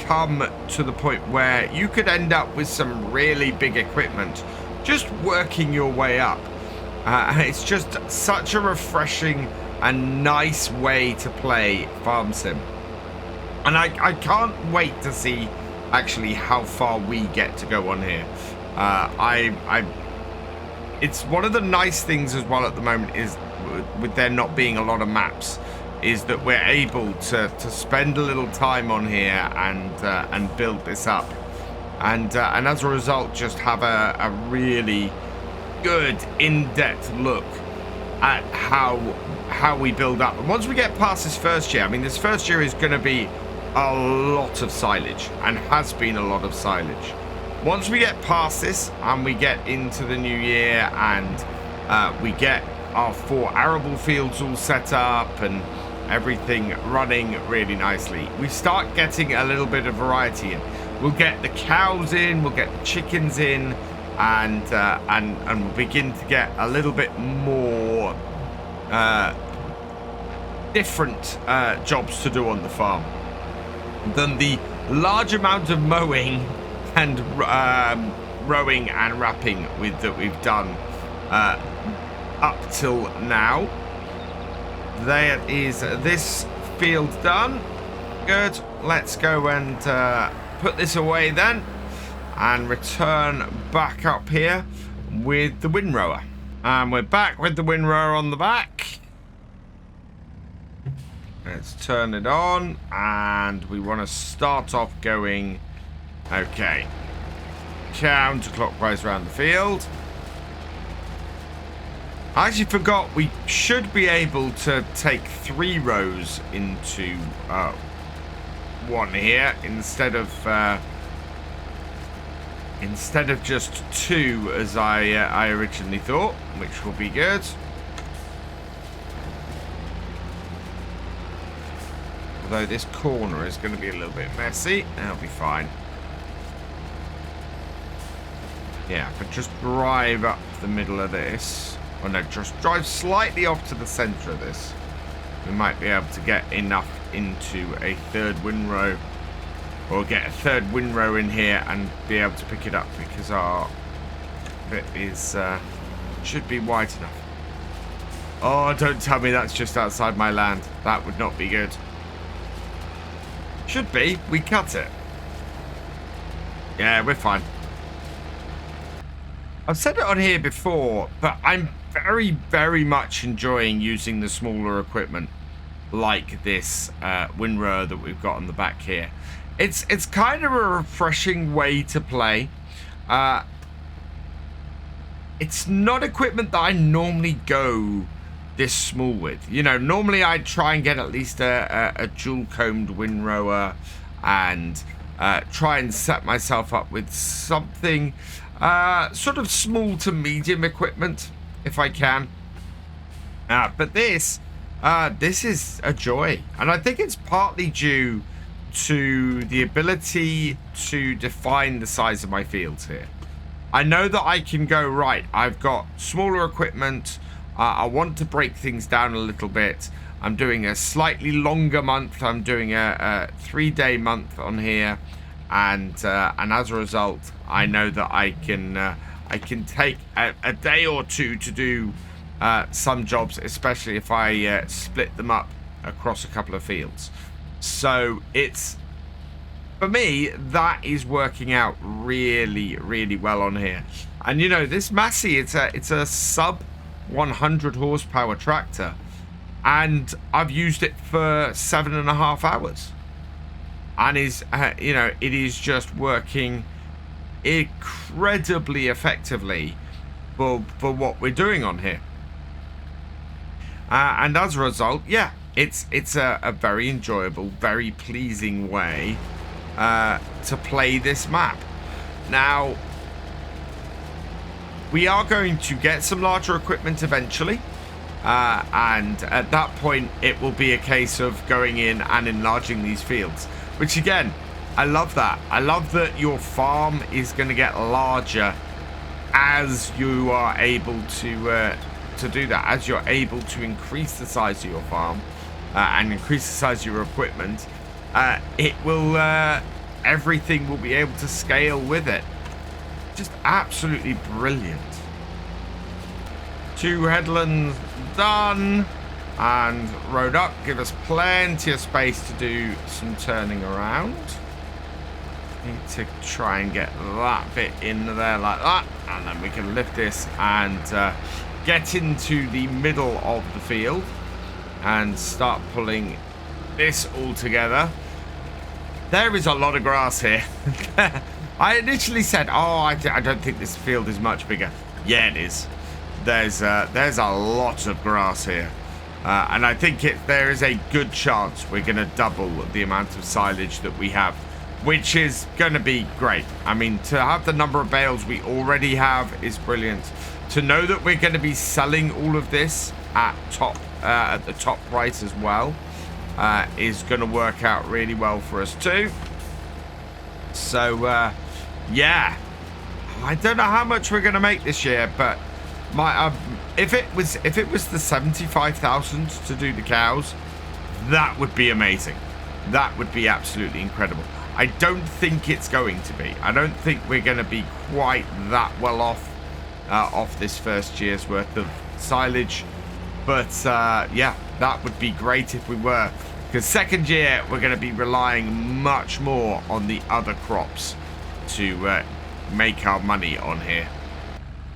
come to the point where you could end up with some really big equipment, just working your way up. It's just such a refreshing and nice way to play Farm Sim, and I can't wait to see actually how far we get to go on here. It's one of the nice things as well at the moment is, with there not being a lot of maps, is that we're able to spend a little time on here and build this up, and as a result just have a really good in-depth look at how we build up. And once we get past this first year, I mean, this first year is going to be a lot of silage, and has been a lot of silage. Once we get past this and we get into the new year, and we get our 4 arable fields all set up and everything running really nicely, we start getting a little bit of variety in. We'll get the cows in, we'll get the chickens in, and we'll begin to get a little bit more different jobs to do on the farm than the large amount of mowing and rowing and wrapping that we've done up till now. There is this field done. Good. Let's go and put this away then, and return back up here with the windrower. And we're back with the windrower on the back. Let's turn it on, and we want to start off going, okay, counterclockwise around the field. I actually forgot we should be able to take 3 rows into one here instead of just 2 as I originally thought, which will be good. Although this corner is going to be a little bit messy, that'll be fine. Yeah, but just drive up the middle of this. Oh no, just drive slightly off to the center of this. We might be able to get enough into a 3rd windrow, or get a 3rd windrow in here and be able to pick it up, because our bit is should be wide enough. Oh, don't tell me that's just outside my land. That would not be good. Should be. We cut it. Yeah, we're fine. I've said it on here before, but I'm very, very much enjoying using the smaller equipment like this windrower that we've got on the back here. It's kind of a refreshing way to play. It's not equipment that I normally go this small with. You know, normally I'd try and get at least a dual-combed windrower and try and set myself up with something sort of small to medium equipment if I can. But this this is a joy. And I think it's partly due to the ability to define the size of my fields here. I know that I can go, right, I've got smaller equipment. I want to break things down a little bit. I'm doing a slightly longer month. I'm doing a 3-day month on here. And as a result, I know that I can take a day or two to do some jobs, especially if I split them up across a couple of fields. So it's, for me, that is working out really, really well on here. And you know, this Massey, it's a sub 100 horsepower tractor, and I've used it for 7.5 hours, and is you know, it is just working incredibly effectively for what we're doing on here. And as a result, yeah, it's a very enjoyable, very pleasing way to play this map. Now, we are going to get some larger equipment eventually, and at that point it will be a case of going in and enlarging these fields, which again, I love that. I love that your farm is going to get larger as you are able to do that, as you're able to increase the size of your farm and increase the size of your equipment. It will everything will be able to scale with it. Just absolutely brilliant. 2 headlands done, and road up, give us plenty of space to do some turning around. Need to try and get that bit in there like that, and then we can lift this and get into the middle of the field and start pulling this all together. There is a lot of grass here. I initially said, oh, I don't think this field is much bigger. Yeah, it is. There's a lot of grass here. And I think there is a good chance we're going to double the amount of silage that we have, which is going to be great. I mean, to have the number of bales we already have is brilliant. To know that we're going to be selling all of this at the top price as well is going to work out really well for us too. So yeah, I don't know how much we're going to make this year, but if it was the 75,000 to do the cows, that would be amazing. That would be absolutely incredible. I don't think it's going to be. I don't think we're going to be quite that well off this first year's worth of silage, but yeah, that would be great if we were, because second year we're going to be relying much more on the other crops to make our money on here.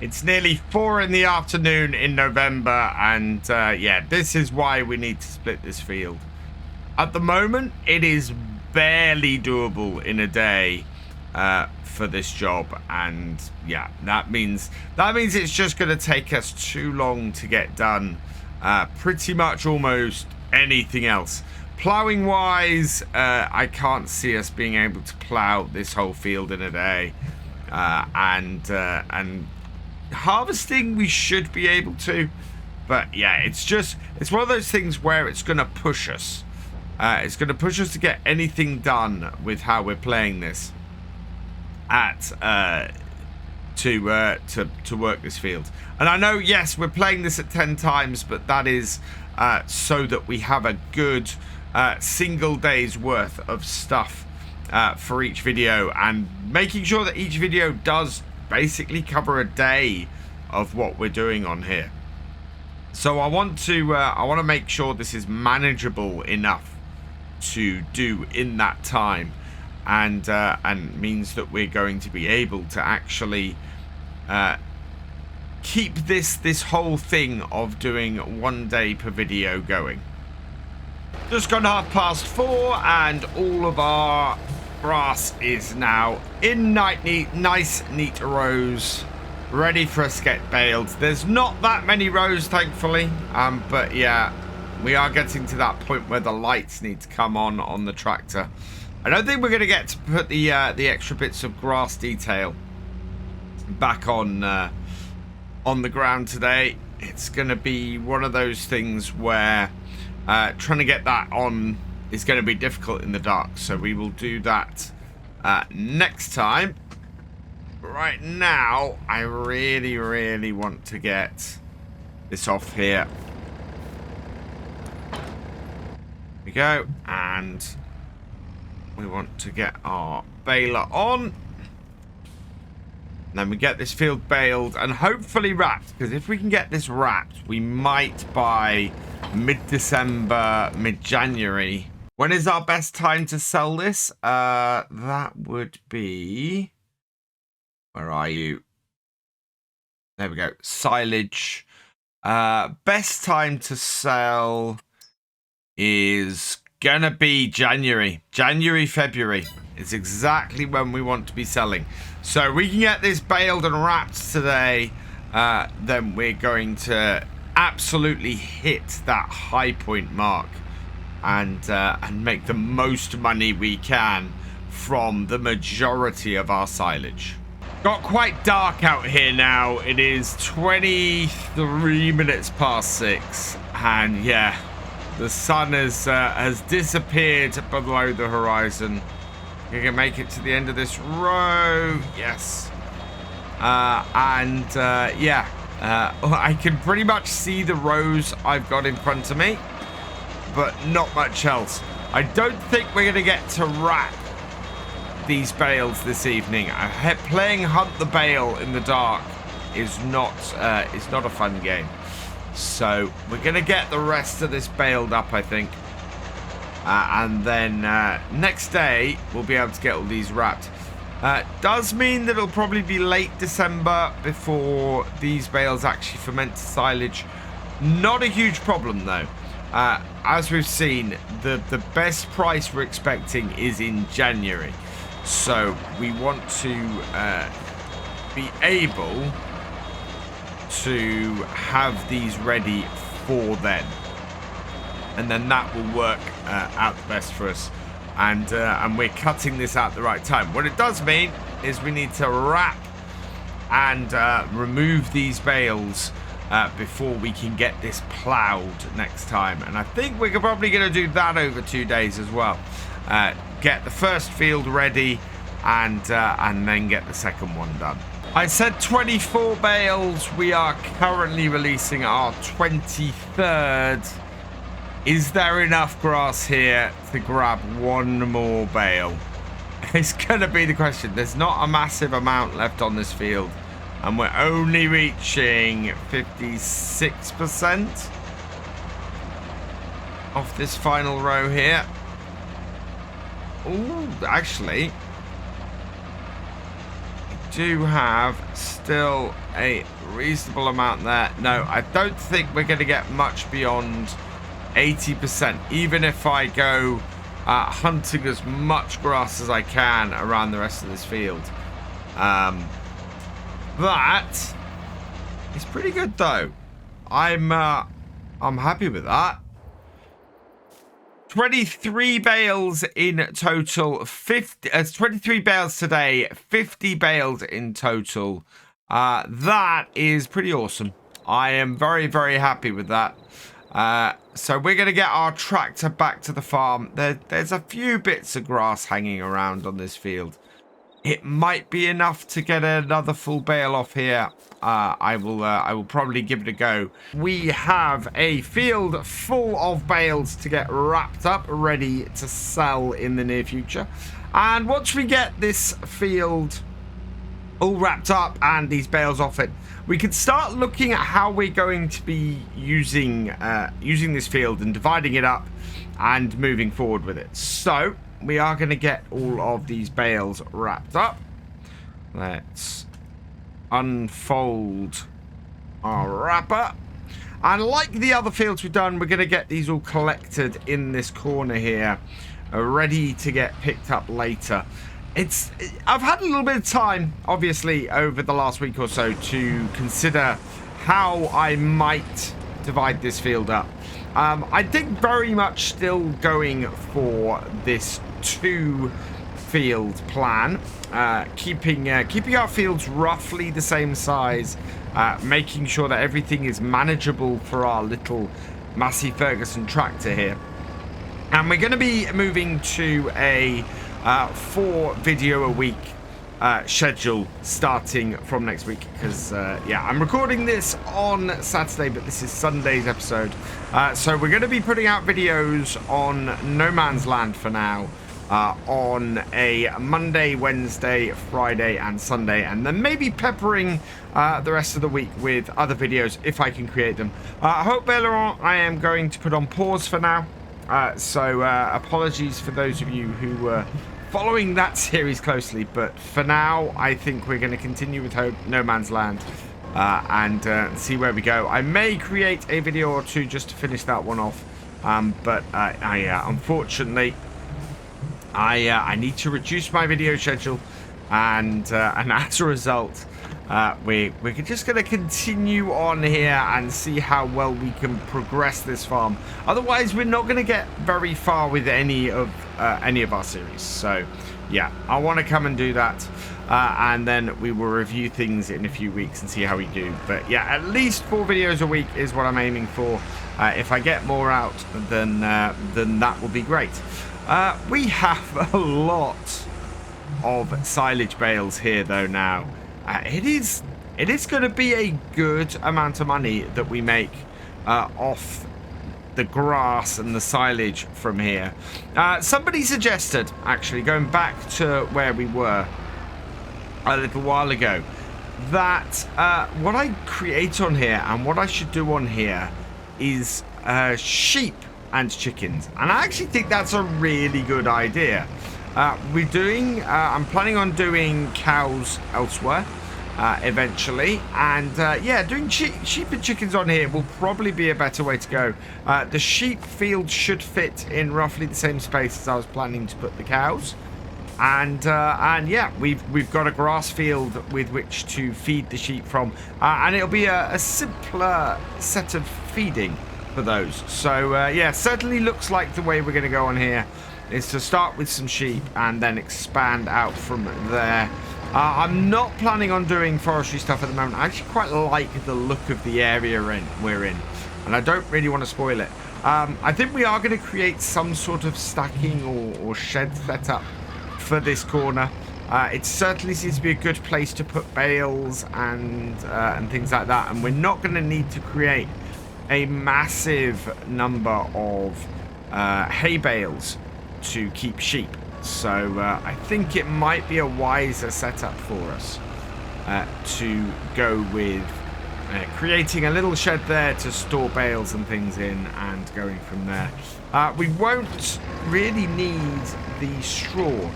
It's nearly 4 in the afternoon in November, and yeah, this is why we need to split this field. At the moment, it is barely doable in a day for this job, and yeah, that means it's just going to take us too long to get done pretty much almost anything else. Plowing wise, I can't see us being able to plow this whole field in a day, and harvesting we should be able to, but yeah, it's one of those things where it's going to push us. It's going to push us to get anything done with how we're playing this to work this field. And I know, yes, we're playing this at 10 times, but that is so that we have a good single day's worth of stuff for each video, and making sure that each video does basically cover a day of what we're doing on here. So I want to make sure this is manageable enough to do in that time, and means that we're going to be able to actually keep this whole thing of doing 1 day per video going. Just gone 4:30, and all of our grass is now in nice neat rows, ready for us to get baled. There's not that many rows, thankfully, but yeah, we are getting to that point where the lights need to come on the tractor. I don't think we're going to get to put the extra bits of grass detail back on the ground today. it's going to be one of those things where trying to get that on is going to be difficult in the dark. So we will do that next time. Right now, I really want to get this off here. Here we go. And we want to get our baler on. And then we get this field baled and hopefully wrapped. Because if we can get this wrapped, we might by mid-December, mid-January. When is our best time to sell this? That would be... Where are you? There we go. Silage. Best time to sell is gonna be January. January, February is exactly when we want to be selling. So we can get this baled and wrapped today. Then we're going to absolutely hit that high point mark and make the most money we can from the majority of our silage. Got quite dark out here now. It is 23 minutes past 6, and yeah, the sun has disappeared below the horizon. You can make it to the end of this row. Yes. Yeah, I can pretty much see the rows I've got in front of me, but not much else. I don't think we're going to get to wrap these bales this evening. Playing Hunt the Bale in the dark is not a fun game. So we're going to get the rest of this baled up, I think. And then next day, we'll be able to get all these wrapped. Does mean that it'll probably be late December before these bales actually ferment to silage. Not a huge problem, though. As we've seen, the best price we're expecting is in January. So we want to be able to have these ready for then. And then that will work out the best for us. And we're cutting this out at the right time. What it does mean is we need to wrap and remove these bales before we can get this plowed next time. And I think we're probably going to do that over 2 days as well. Get the first field ready and then get the second one done. I said 24 bales. We are currently releasing our 23rd. Is there enough grass here to grab one more bale? It's going to be the question. There's not a massive amount left on this field, and we're only reaching 56% off this final row here. Ooh, actually, we do have still a reasonable amount there. No, I don't think we're going to get much beyond 80%, even if I go hunting as much grass as I can around the rest of this field. That is pretty good, though. I'm happy with that. 23 bales in total. 23 bales today. 50 bales in total. That is pretty awesome. I am very, very happy with that. So we're going to get our tractor back to the farm. There's a few bits of grass hanging around on this field. It might be enough to get another full bale off here. I will probably give it a go. We have a field full of bales to get wrapped up, ready to sell in the near future. And once we get this field all wrapped up and these bales off it, we can start looking at how we're going to be using this field and dividing it up and moving forward with it. So we are going to get all of these bales wrapped up. Let's unfold our wrapper. And like the other fields we've done, we're going to get these all collected in this corner here, ready to get picked up later. I've had a little bit of time, obviously, over the last week or so to consider how I might divide this field up. I think very much still going for this 2 field plan, keeping our fields roughly the same size, making sure that everything is manageable for our little Massey Ferguson tractor here. And we're going to be moving to a 4 video a week schedule starting from next week, because yeah, I'm recording this on Saturday, but this is Sunday's episode, so we're going to be putting out videos on No Man's Land for now, on a Monday, Wednesday, Friday and Sunday, and then maybe peppering the rest of the week with other videos if I can create them. I hope Baileron I am going to put on pause for now, so apologies for those of you who were following that series closely, but for now I think we're going to continue with No Man's Land and see where we go. I may create a video or two just to finish that one off, but unfortunately I need to reduce my video schedule, and as a result we're just going to continue on here and see how well we can progress this farm. Otherwise we're not going to get very far with any of our series. So yeah, I want to come and do that, and then we will review things in a few weeks and see how we do. But yeah, at least 4 videos a week is what I'm aiming for. If I get more out, then that will be great. We have a lot of silage bales here though now. It is going to be a good amount of money that we make off the grass and the silage from here. Somebody suggested, actually, going back to where we were a little while ago, that what I create on here and what I should do on here is sheep and chickens. And I actually think that's a really good idea. I'm planning on doing cows elsewhere eventually, and yeah, doing sheep and chickens on here will probably be a better way to go. The sheep field should fit in roughly the same space as I was planning to put the cows, and yeah, we've got a grass field with which to feed the sheep from, and it'll be a simpler set of feeding for those. So yeah, certainly looks like the way we're going to go on here is to start with some sheep and then expand out from there. I'm not planning on doing forestry stuff at the moment. I actually quite like the look of the area we're in, and I don't really want to spoil it. I think we are going to create some sort of stacking or shed setup for this corner. It certainly seems to be a good place to put bales and things like that, and we're not going to need to create a massive number of hay bales to keep sheep. So I think it might be a wiser setup for us to go with creating a little shed there to store bales and things in, and going from there. We won't really need the straw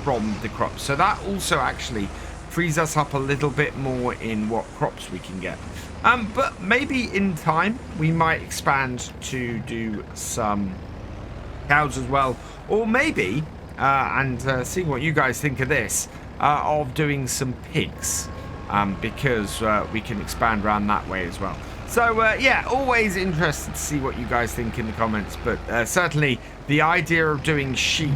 from the crops, so that also actually frees us up a little bit more in what crops we can get. But maybe in time we might expand to do some cows as well, or maybe seeing what you guys think of this, of doing some pigs, because we can expand around that way as well. So yeah, always interested to see what you guys think in the comments, but certainly the idea of doing sheep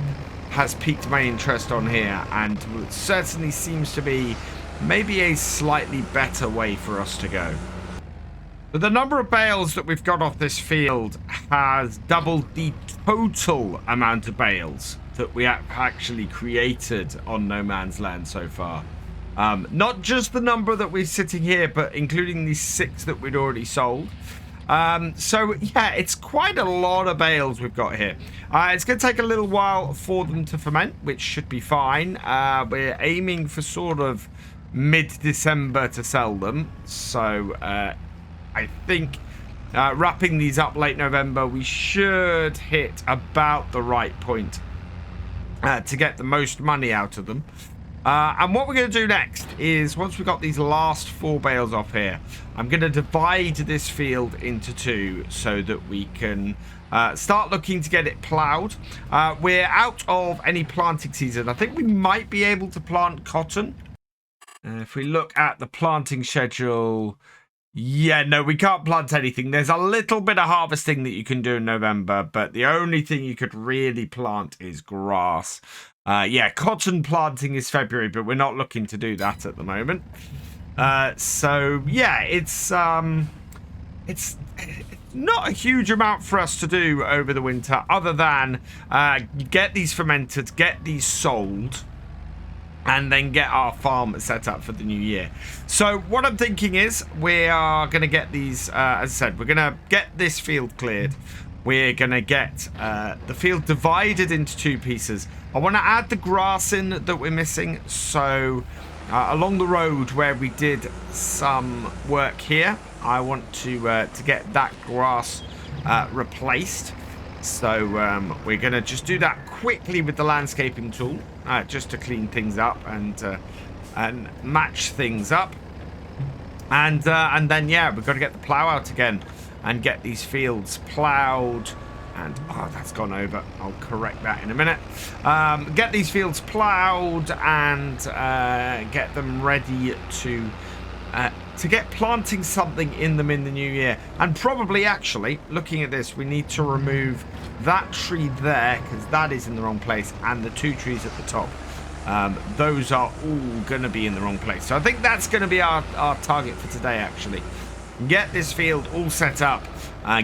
has piqued my interest on here, and certainly seems to be maybe a slightly better way for us to go. But the number of bales that we've got off this field has doubled the total amount of bales that we have actually created on No Man's Land so far. Not just the number that we're sitting here, but including the 6 that we'd already sold. So yeah, it's quite a lot of bales we've got here. It's going to take a little while for them to ferment, which should be fine. We're aiming for sort of mid-December to sell them. So I think wrapping these up late November, we should hit about the right point to get the most money out of them. And what we're going to do next is, once we've got these last 4 bales off here, I'm going to divide this field into 2 so that we can start looking to get it ploughed. We're out of any planting season. I think we might be able to plant cotton. If we look at the planting schedule, Yeah, no, we can't plant anything. There's a little bit of harvesting that you can do in November, but the only thing you could really plant is grass. Yeah, cotton planting is February, but we're not looking to do that at the moment. So yeah, it's not a huge amount for us to do over the winter, other than get these fermented, get these sold, and then get our farm set up for the new year. So what I'm thinking is we are going to get these, as I said, we're going to get this field cleared. We're going to get the field divided into 2 pieces. I want to add the grass in that we're missing. So along the road where we did some work here, I want to get that grass replaced. So we're going to just do that quickly with the landscaping tool, just to clean things up and match things up. And then, yeah, we've got to get the plow out again and get these fields plowed. And, oh, that's gone over. I'll correct that in a minute. Get these fields plowed and get them ready to get planting something in them in the new year. And probably, actually, looking at this, we need to remove that tree there, because that is in the wrong place, and the 2 trees at the top. Those are all going to be in the wrong place. So I think that's going to be our target for today, actually. Get this field all set up,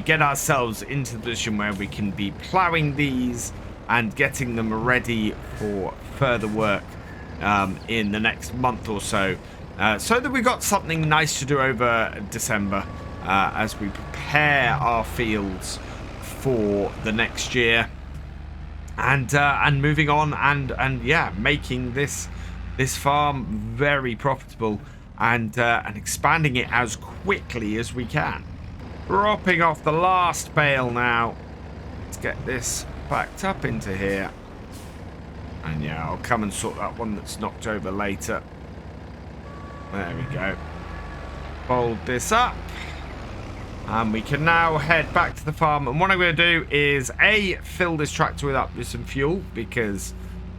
get ourselves into the position where we can be ploughing these and getting them ready for further work in the next month or so. So that we've got something nice to do over December as we prepare our fields for the next year, and moving on and yeah, making this farm very profitable and expanding it as quickly as we can. Dropping off the last bale now. Let's get this backed up into here, and yeah, I'll come and sort that one that's knocked over later. There we go. Fold this up. And we can now head back to the farm. And what I'm going to do is, A, fill this tractor up with some fuel, because,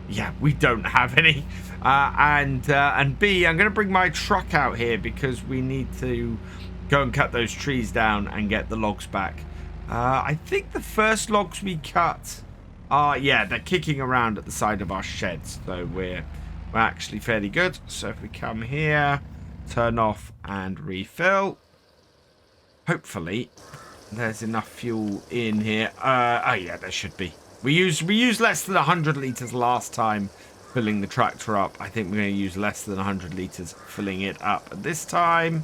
yeah, we don't have any. And B, I'm going to bring my truck out here because we need to go and cut those trees down and get the logs back. I think the first logs we cut are, yeah, they're kicking around at the side of our sheds. So we're actually fairly good. So if we come here, turn off and refill. Hopefully there's enough fuel in here. Oh yeah, there should be. We used less than 100 litres last time filling the tractor up. I think we're going to use less than 100 litres filling it up this time.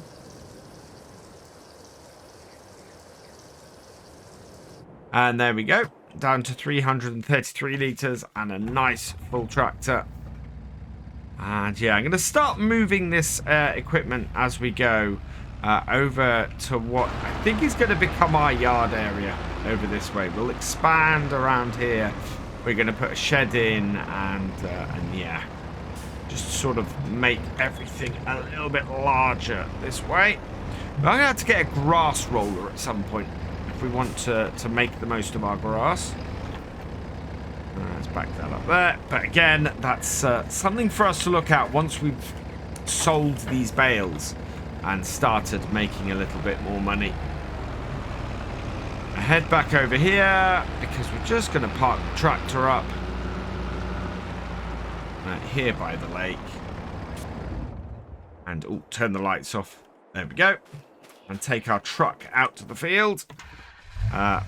And there we go. Down to 333 litres and a nice full tractor. And yeah, I'm going to start moving this equipment as we go over to what I think is going to become our yard area over this way. We'll expand around here. We're going to put a shed in and yeah, just sort of make everything a little bit larger this way. But I'm going to have to get a grass roller at some point if we want to make the most of our grass. Let's back that up there. But again, that's something for us to look at once we've sold these bales and started making a little bit more money. I head back over here because we're just going to park the tractor up here by the lake. And turn the lights off. There we go. And take our truck out to the field,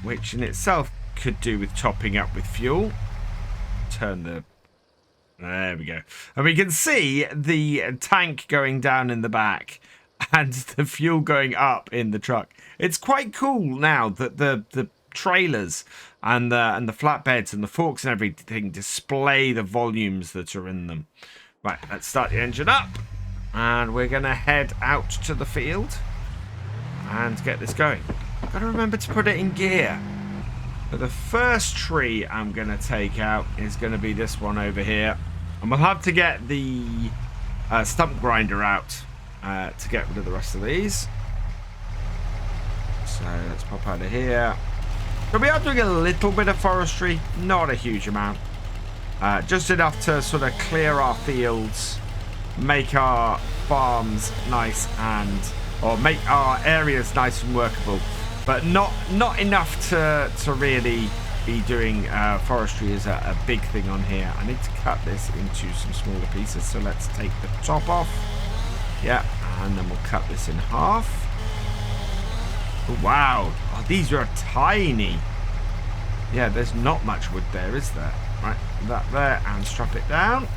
which in itself could do with topping up with fuel. There we go. And we can see the tank going down in the back and the fuel going up in the truck. It's quite cool now that the trailers and the flatbeds and the forks and everything display the volumes that are in them. Right, let's start the engine up. And we're going to head out to the field and get this going. I've got to remember to put it in gear. But the first tree I'm going to take out is going to be this one over here. And we'll have to get the stump grinder out to get rid of the rest of these. So let's pop out of here. So we are doing a little bit of forestry, not a huge amount. Just enough to sort of clear our fields, make our farms nice and or make our areas nice and workable, but not enough to really be doing forestry is a big thing on here. I need to cut this into some smaller pieces, so let's take the top off. Yeah, and then we'll cut this in half. Wow, oh, these are tiny. Yeah, there's not much wood there, is there? Right, that there, and strap it down.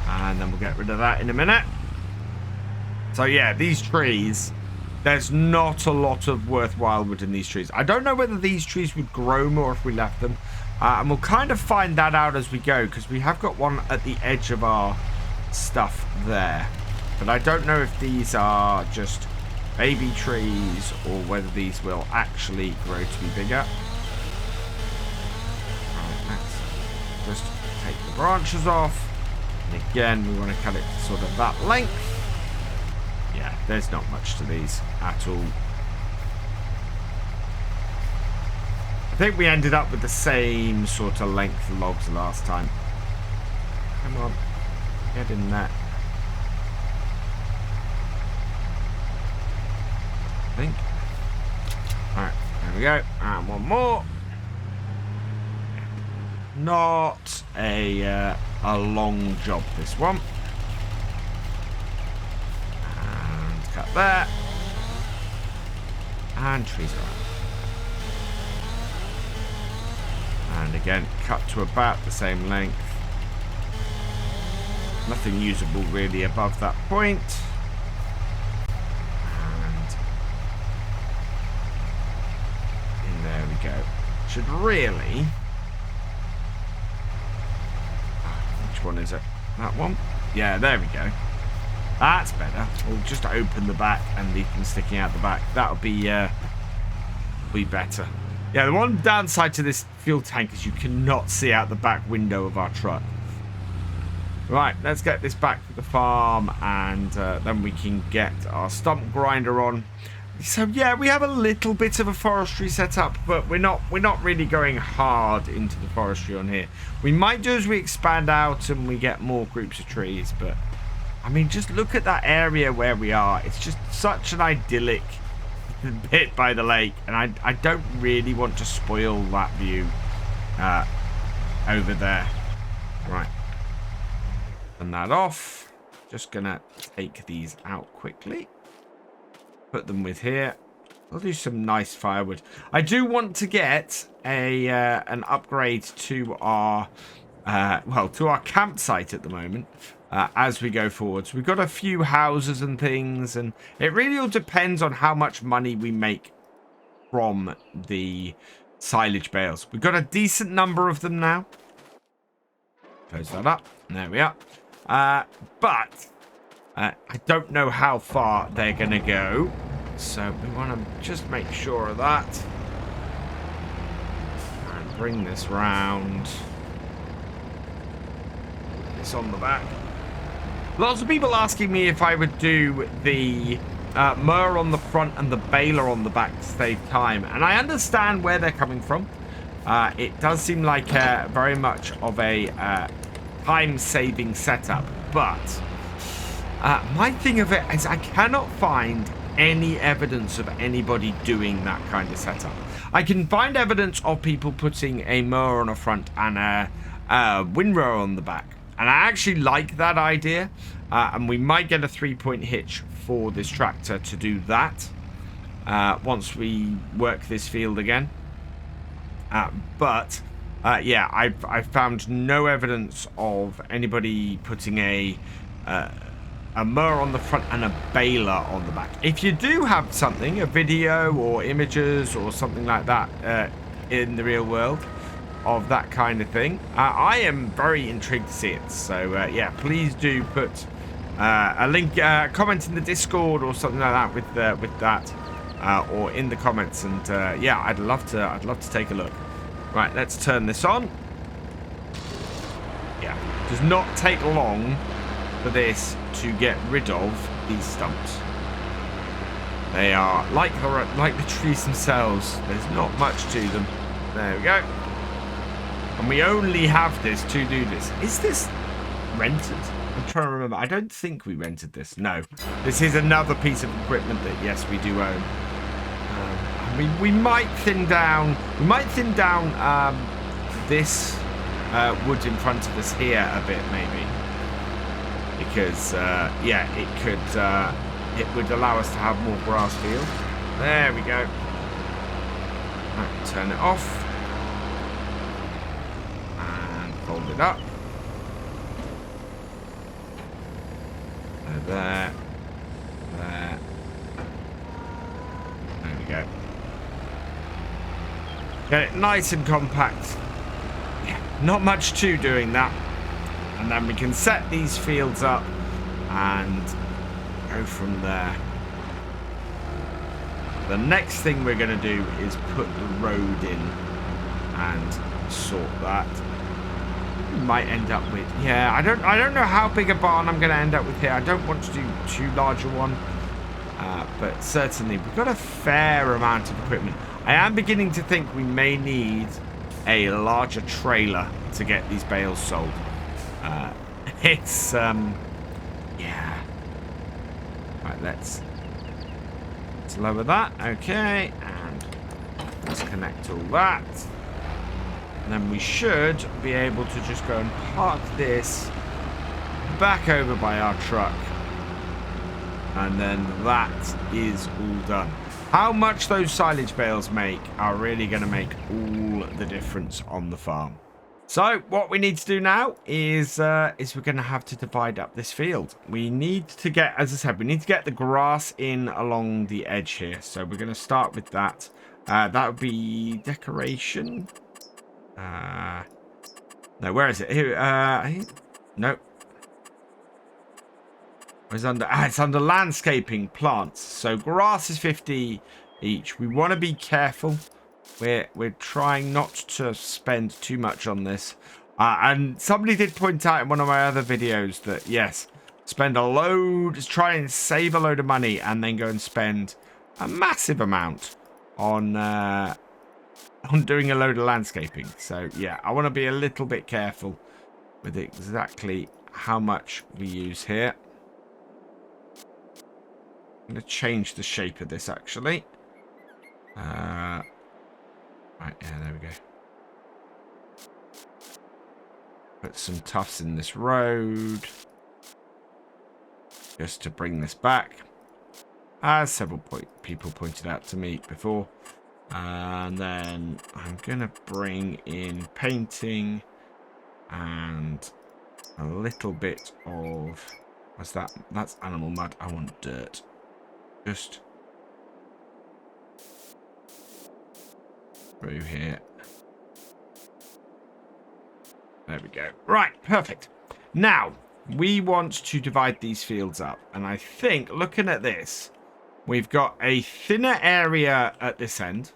And then we'll get rid of that in a minute. So yeah, these trees, there's not a lot of worthwhile wood in these trees. I don't know whether these trees would grow more if we left them. And we'll kind of find that out as we go, because we have got one at the edge of our stuff there. But I don't know if these are just baby trees or whether these will actually grow to be bigger. Alright, let's just take the branches off. And again, we want to cut it to sort of that length. Yeah, there's not much to these at all. I think we ended up with the same sort of length of logs last time. Come on, get in there. I think. Alright, there we go. And one more. Not a long job, this one. And cut that. And trees around. And again, cut to about the same length. Nothing usable really above that point. There we go. Should really... Which one is it? That one? Yeah, there we go. That's better. We'll just open the back and leave them sticking out the back. That'll be better. Yeah, the one downside to this fuel tank is you cannot see out the back window of our truck. Right, let's get this back to the farm, and then we can get our stump grinder on. So yeah, we have a little bit of a forestry setup, but we're not really going hard into the forestry on here. We might do as we expand out and we get more groups of trees, but I mean, just look at that area where we are. It's just such an idyllic bit by the lake, and I don't really want to spoil that view over there. Right, turn that off. Just gonna take these out quickly. Put them with here. I'll do some nice firewood. I do want to get an upgrade to our to our campsite at the moment as we go forward. So we've got a few houses and things, and it really all depends on how much money we make from the silage bales. We've got a decent number of them now. Close that up. There we are. But I don't know how far they're going to go, so we want to just make sure of that. And bring this round. This on the back. Lots of people asking me if I would do the mower on the front and the baler on the back to save time, and I understand where they're coming from. It does seem like very much of a time-saving setup, but my thing of it is I cannot find any evidence of anybody doing that kind of setup. I can find evidence of people putting a mower on the front and a windrower on the back, and I actually like that idea, and we might get a 3-point hitch for this tractor to do that once we work this field again. But yeah, I've found no evidence of anybody putting a mower on the front and a baler on the back. If you do have something, a video or images or something like that in the real world of that kind of thing, I am very intrigued to see it. So yeah, please do put a link, comment in the Discord or something like that with that, or in the comments, and yeah, I'd love to take a look. Right, let's turn this on. Yeah, does not take long for this to get rid of these stumps. They are like the trees themselves. There's not much to them. There we go. And we only have this to do this. Is this rented? I'm trying to remember. I don't think we rented this. No. This is another piece of equipment that, yes, we do own. I mean, we might thin down... We might thin down this wood in front of us here a bit, maybe. Because, yeah, it could... it would allow us to have more grass field. There we go. Right, turn it off. And fold it up. There. There. There we go. Get it nice and compact. Yeah, not much to doing that. And then we can set these fields up and go from there. The next thing we're going to do is put the road in and sort that. Might end up with, yeah, I don't know how big a barn I'm going to end up with here. I don't want to do too large a one, but certainly we've got a fair amount of equipment. I am beginning to think we may need a larger trailer to get these bales sold. It's yeah. Right, let's lower that. Okay, and let's connect all that. And then we should be able to just go and park this back over by our truck. And then that is all done. How much those silage bales make are really going to make all the difference on the farm. So what we need to do now is we're going to have to divide up this field. We need to get, as I said, we need to get the grass in along the edge here. So we're going to start with that. That would be decoration. No, where is it? Here, no. It's under landscaping plants. So grass is 50 each. We want to be careful. We're trying not to spend too much on this. And somebody did point out in one of my other videos that yes, spend a load, try and save a load of money, and then go and spend a massive amount on doing a load of landscaping. So yeah, I want to be a little bit careful with exactly how much we use here. I'm going to change the shape of this actually. Right, yeah, there we go. Put some tufts in this road. Just to bring this back. As several people pointed out to me before. And then I'm going to bring in painting and a little bit of... What's that? That's animal mud. I want dirt. Just through here. There we go. Right, perfect. Now, we want to divide these fields up. And I think, looking at this, we've got a thinner area at this end.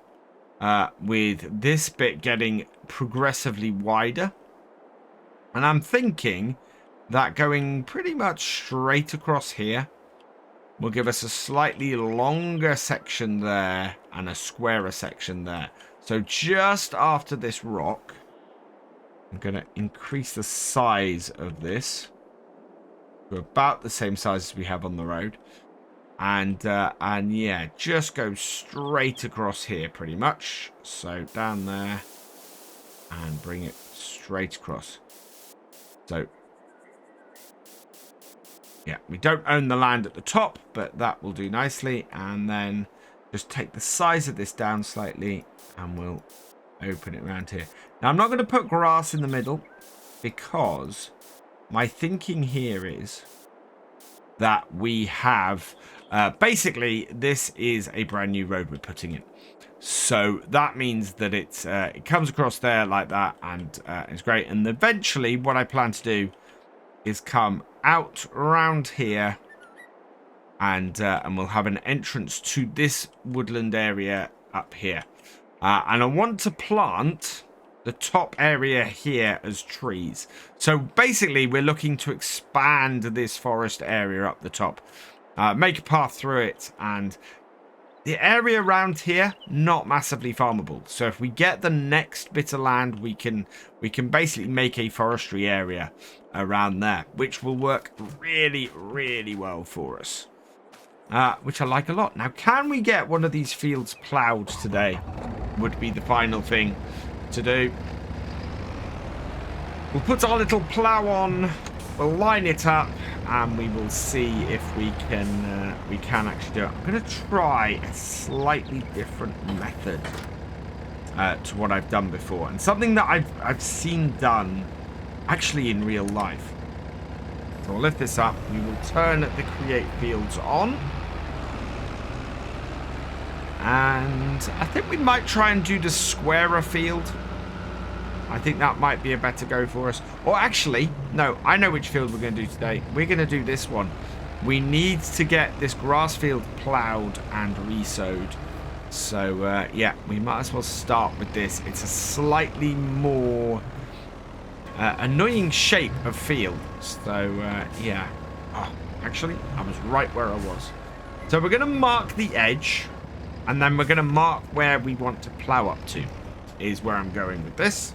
With this bit getting progressively wider. And I'm thinking that going pretty much straight across here will give us a slightly longer section there and a squarer section there. So just after this rock, I'm going to increase the size of this to about the same size as we have on the road. And yeah, just go straight across here pretty much. So down there and bring it straight across. So yeah, we don't own the land at the top, but that will do nicely. And then just take the size of this down slightly and we'll open it around here. Now, I'm not going to put grass in the middle because my thinking here is that we have... basically, this is a brand new road we're putting in. So that means that it comes across there like that and it's great. And eventually what I plan to do is come out around here and we'll have an entrance to this woodland area up here. And I want to plant the top area here as trees. So basically we're looking to expand this forest area up the top. Make a path through it, and the area around here, not massively farmable. So if we get the next bit of land, we can basically make a forestry area around there, which will work really, really well for us. Which I like a lot. Now, can we get one of these fields ploughed today? Would be the final thing to do. We'll put our little plough on, we'll line it up, and we will see if we can actually do it. I'm going to try a slightly different method to what I've done before, and something that I've seen done actually in real life. So we'll lift this up. We will turn the create fields on. And I think we might try and do the squarer field. I think that might be a better go for us. Or actually, no, I know which field we're going to do today. We're going to do this one. We need to get this grass field ploughed and re-sowed. So, yeah, we might as well start with this. It's a slightly more annoying shape of field. So, yeah. Oh, actually, I was right where I was. So we're going to mark the edge. And then we're going to mark where we want to plough up to. Is where I'm going with this.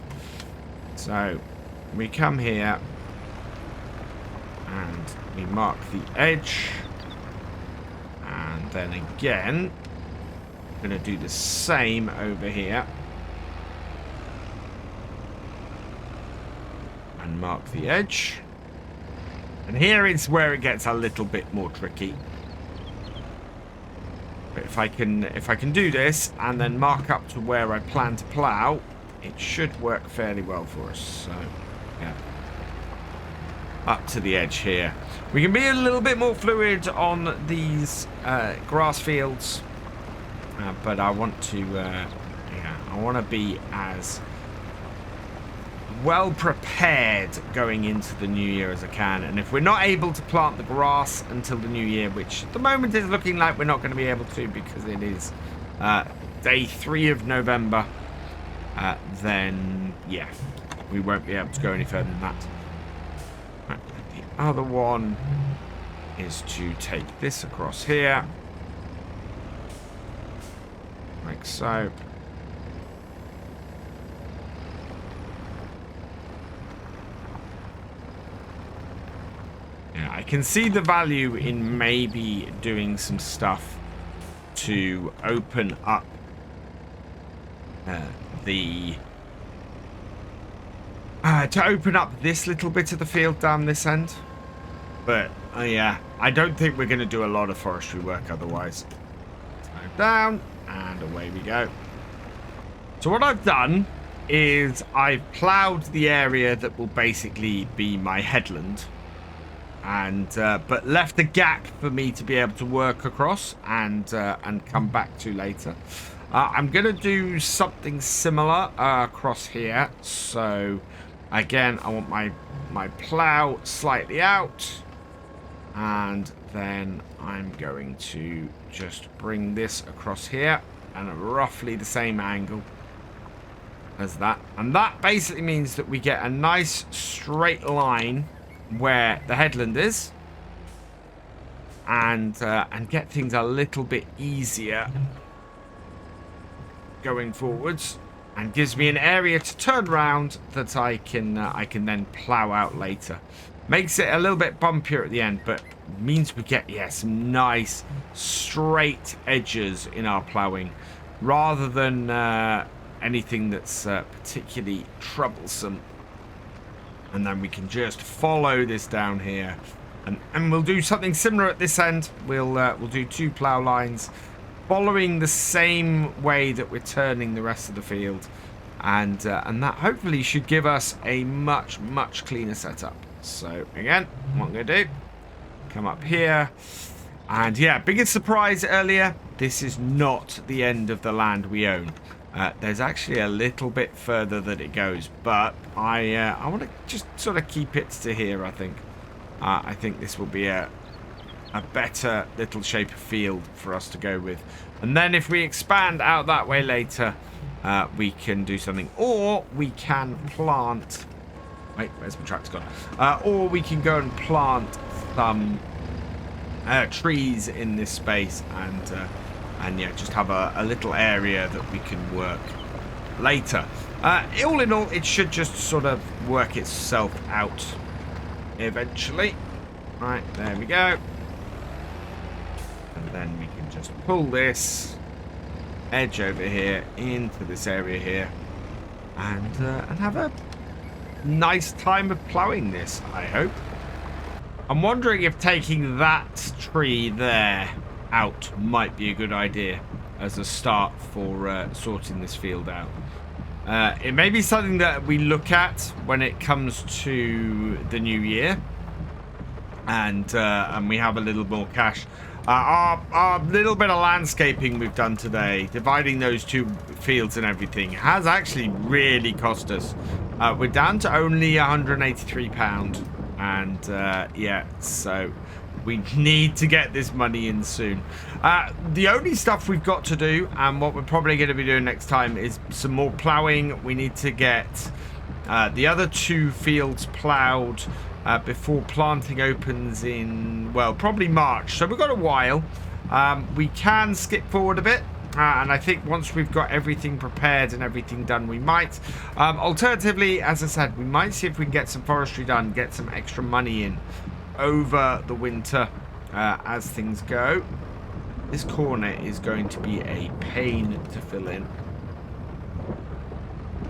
So, we come here. And we mark the edge. And then again, I'm going to do the same over here. And mark the edge. And here is where it gets a little bit more tricky. But if I can do this and then mark up to where I plan to plough, it should work fairly well for us. So, yeah. Up to the edge here. We can be a little bit more fluid on these grass fields. But I want to, yeah, I want to be as well prepared going into the new year as I can. And if we're not able to plant the grass until the new year, which at the moment is looking like we're not going to be able to because it is day 3 of November, then yeah, we won't be able to go any further than that. Right, the other one is to take this across here, like so. Yeah, I can see the value in maybe doing some stuff to open up this little bit of the field down this end. But yeah, I don't think we're going to do a lot of forestry work otherwise. So down and away we go. So what I've done is I've ploughed the area that will basically be my headland. And but left a gap for me to be able to work across and come back to later. I'm gonna do something similar across here. So again, I want my plow slightly out, and then I'm going to just bring this across here and at roughly the same angle as that. And that basically means that we get a nice straight line where the headland is, and get things a little bit easier going forwards, and gives me an area to turn around that I can then plow out later. Makes it a little bit bumpier at the end, but means we get some nice straight edges in our plowing rather than anything that's particularly troublesome. And then we can just follow this down here, and we'll do something similar at this end. We'll do 2 plow lines, following the same way that we're turning the rest of the field, and that hopefully should give us a much cleaner setup. So again, what I'm gonna do, come up here, and yeah, biggest surprise earlier. This is not the end of the land we own. There's actually a little bit further that it goes, but I want to just sort of keep it to here. I think this will be a better little shape of field for us to go with, and then if we expand out that way later, we can do something, or we can plant. Wait, where's my tractor gone? Or we can go and plant some trees in this space, And yeah, just have a little area that we can work later. All in all, it should just sort of work itself out eventually. Right, there we go. And then we can just pull this edge over here into this area here, and have a nice time of ploughing this, I hope. I'm wondering if taking that tree there out might be a good idea as a start for sorting this field out. It may be something that we look at when it comes to the new year, and we have a little more cash. Our little bit of landscaping we've done today, dividing those two fields and everything, has actually really cost us. We're down to only £183, and yeah, so we need to get this money in soon. The only stuff we've got to do, and what we're probably going to be doing next time, is some more ploughing. We need to get the other two fields ploughed before planting opens in, well, probably March. So we've got a while. We can skip forward a bit. And I think once we've got everything prepared and everything done, we might. Alternatively, as I said, we might see if we can get some forestry done, get some extra money in over the winter as things go. This corner is going to be a pain to fill in.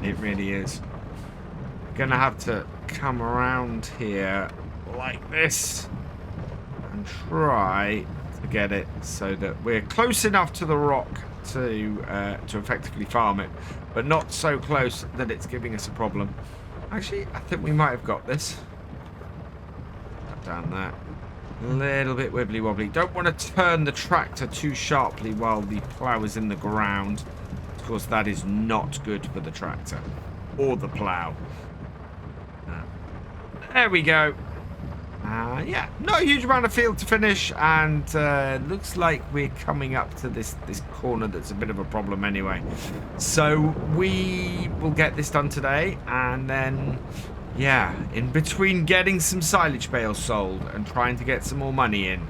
It really is. Gonna have to come around here like this and try to get it so that we're close enough to the rock to effectively farm it, but not so close that it's giving us a problem. Actually, I think we might have got this. Down there. A little bit wibbly wobbly. Don't want to turn the tractor too sharply while the plough is in the ground. Of course, that is not good for the tractor or the plough. There we go. Yeah, not a huge amount of field to finish, and looks like we're coming up to this corner that's a bit of a problem anyway. So we will get this done today, and then, yeah, in between getting some silage bales sold and trying to get some more money in,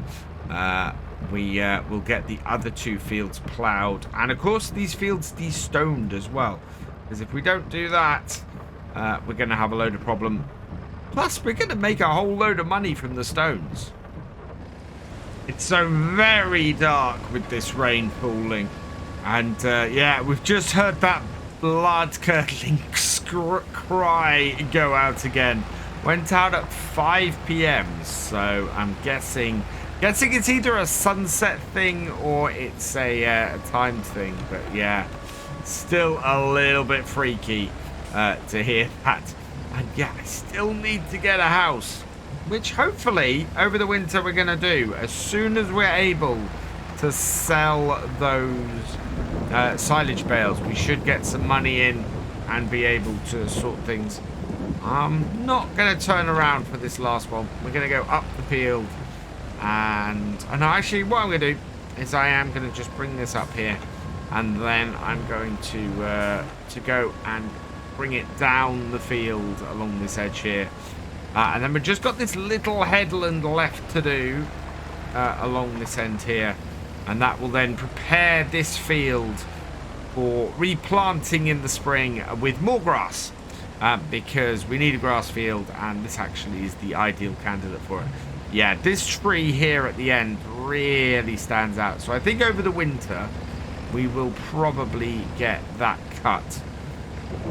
we will get the other two fields ploughed, and of course these fields de-stoned as well, because if we don't do that, we're going to have a load of problem. Plus, we're going to make a whole load of money from the stones. It's so very dark with this rain falling. And, yeah, we've just heard that blood-curdling cry go out again. Went out at 5 p.m, so I'm guessing it's either a sunset thing or it's a timed thing. But, yeah, still a little bit freaky to hear that. And yeah, I still need to get a house, which hopefully over the winter we're going to do. As soon as we're able to sell those silage bales, we should get some money in and be able to sort things. I'm not going to turn around for this last one. We're going to go up the field. And actually what I'm going to do is I am going to just bring this up here. And then I'm going to go and bring it down the field along this edge here, and then we've just got this little headland left to do along this end here, and that will then prepare this field for replanting in the spring with more grass, because we need a grass field, and this actually is the ideal candidate for it. Yeah, this tree here at the end really stands out, so I think over the winter we will probably get that cut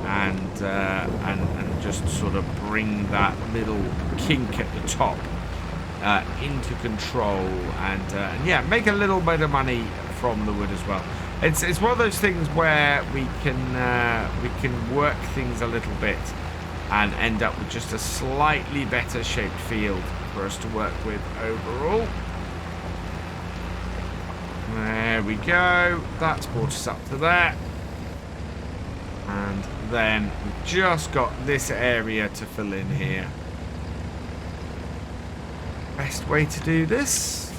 and just sort of bring that little kink at the top into control, and yeah, make a little bit of money from the wood as well. It's one of those things where we can work things a little bit and end up with just a slightly better shaped field for us to work with overall. There we go. That's brought us up to there. And then we've just got this area to fill in here. Best way to do this,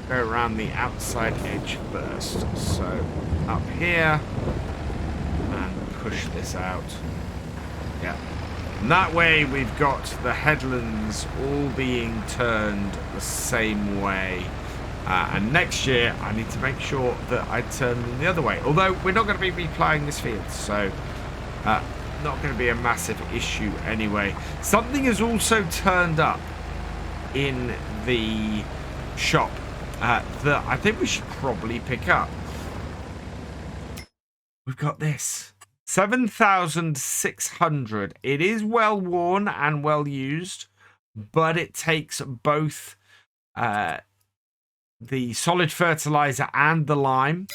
go around the outside edge first. So up here and push this out. Yeah. And that way we've got the headlands all being turned the same way. And next year, I need to make sure that I turn them the other way. Although, we're not going to be reploughing this field, so not going to be a massive issue anyway. Something has also turned up in the shop that I think we should probably pick up. We've got this. 7,600. It is well worn and well used, but it takes both the solid fertilizer and the lime.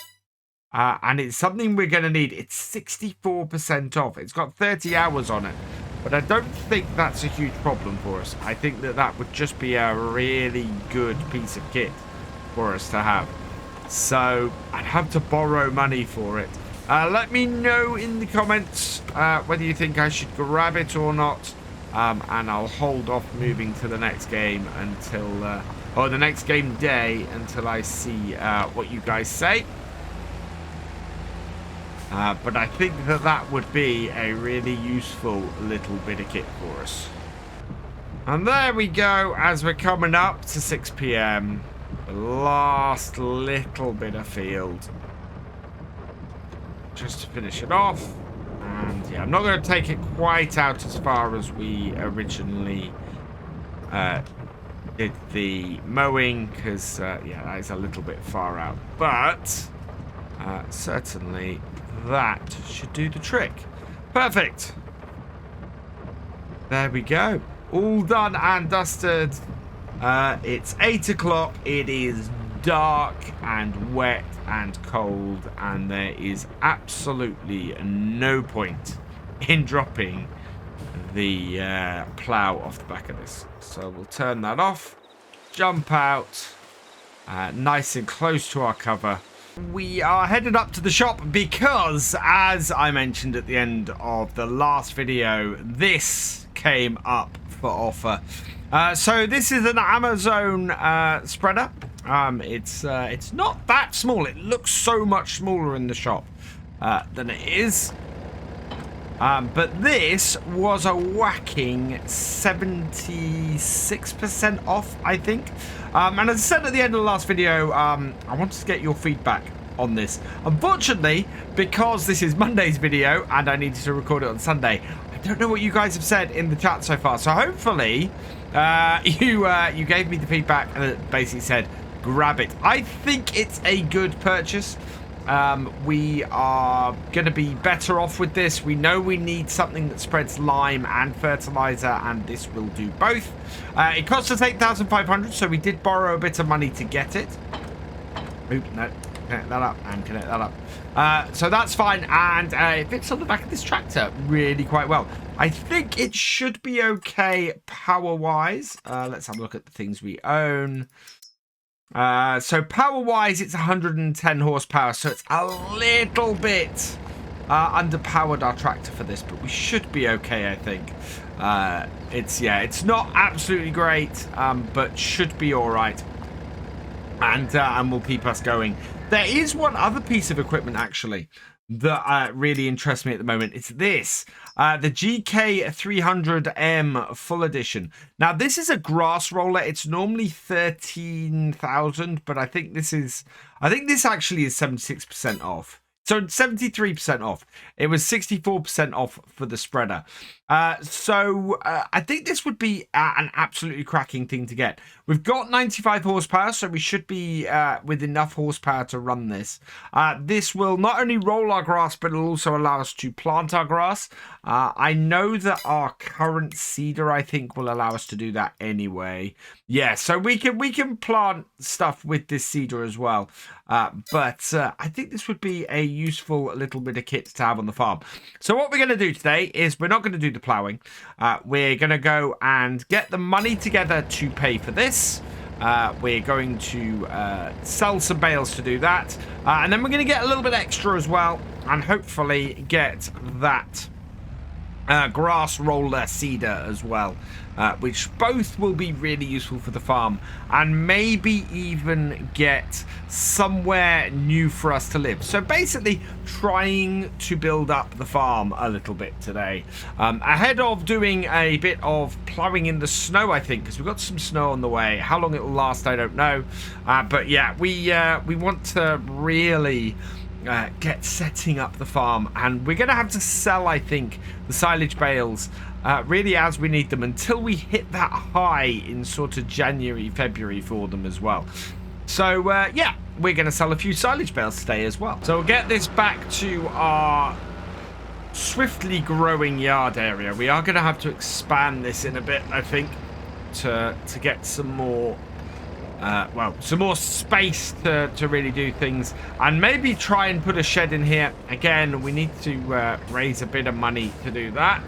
And it's something we're going to need. It's 64% off. It's got 30 hours on it. But I don't think that's a huge problem for us. I think that that would just be a really good piece of kit for us to have. So I'd have to borrow money for it. Let me know in the comments whether you think I should grab it or not. And I'll hold off moving to the next game until... or the next game day until I see what you guys say. But I think that that would be a really useful little bit of kit for us. And there we go, as we're coming up to 6 PM. The last little bit of field. Just to finish it off. And yeah, I'm not going to take it quite out as far as we originally did the mowing, because yeah, that is a little bit far out. But certainly that should do the trick. Perfect. There we go. All done and dusted. It's 8 o'clock. It is dark and wet and cold, and there is absolutely no point in dropping the plow off the back of this. So we'll turn that off, jump out, nice and close to our cover. We are headed up to the shop because, as I mentioned at the end of the last video, this came up for offer. So this is an Amazon spreader. It's not that small. It looks so much smaller in the shop than it is. But this was a whacking 76% off, I think. And as I said at the end of the last video, I wanted to get your feedback on this. Unfortunately, because this is Monday's video and I needed to record it on Sunday, I don't know what you guys have said in the chat so far. So hopefully you gave me the feedback and it basically said, grab it. I think it's a good purchase. We are going to be better off with this. We know we need something that spreads lime and fertilizer, and this will do both. It cost us 8,500, so we did borrow a bit of money to get it. Oop, no, connect that up and connect that up. So that's fine, and it fits on the back of this tractor really quite well. I think it should be okay power-wise. Let's have a look at the things we own. So power-wise, it's 110 horsepower, so it's a little bit underpowered, our tractor, for this, but we should be okay, I think. It's not absolutely great, but should be all right, and will keep us going. There is one other piece of equipment, actually, that really interests me at the moment. It's this, the GK300M Full Edition. Now, this is a grass roller. It's normally 13,000, but I think this actually is 76% off. So 73% off. It was 64% off for the spreader. So I think this would be an absolutely cracking thing to get. We've got 95 horsepower, so we should be with enough horsepower to run this. This will not only roll our grass, but it'll also allow us to plant our grass. I know that our current seeder, I think, will allow us to do that anyway. Yeah, so we can plant stuff with this seeder as well. But I think this would be a useful little bit of kit to have on the farm. So what we're going to do today is we're not going to do the ploughing. We're going to go and get the money together to pay for this. We're going to sell some bales to do that. And then we're going to get a little bit extra as well. And hopefully get that grass roller seeder as well, which both will be really useful for the farm, and maybe even get somewhere new for us to live. So basically trying to build up the farm a little bit today, ahead of doing a bit of ploughing in the snow, I think, because we've got some snow on the way. How long it will last, I don't know, but yeah, we want to really get setting up the farm, and we're gonna have to sell, I think, the silage bales really as we need them until we hit that high in sort of January, February for them as well. So yeah, we're gonna sell a few silage bales today as well. So we'll get this back to our swiftly growing yard area. We are gonna have to expand this in a bit, I think, to get some more well, some more space to really do things, and maybe try and put a shed in here. Again, we need to raise a bit of money to do that.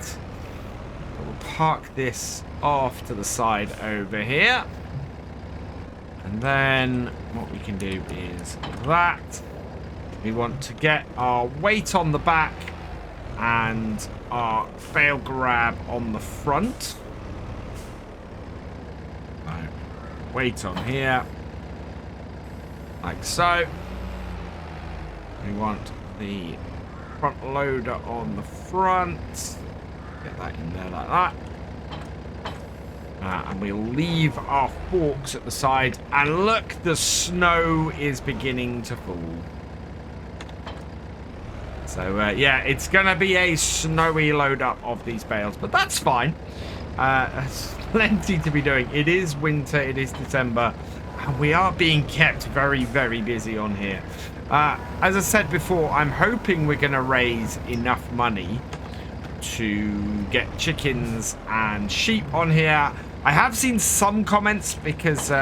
We'll park this off to the side over here, and then what we can do is that we want to get our weight on the back and our bale grab on the front. Weight on here, like so. We want the front loader on the front. Get that in there like that. And we'll leave our forks at the side. And look, the snow is beginning to fall. So yeah, it's going to be a snowy load up of these bales, but that's fine. There's plenty to be doing. It is winter, it is December, and we are being kept very, very busy on here. As I said before, I'm hoping we're going to raise enough money to get chickens and sheep on here. I have seen some comments because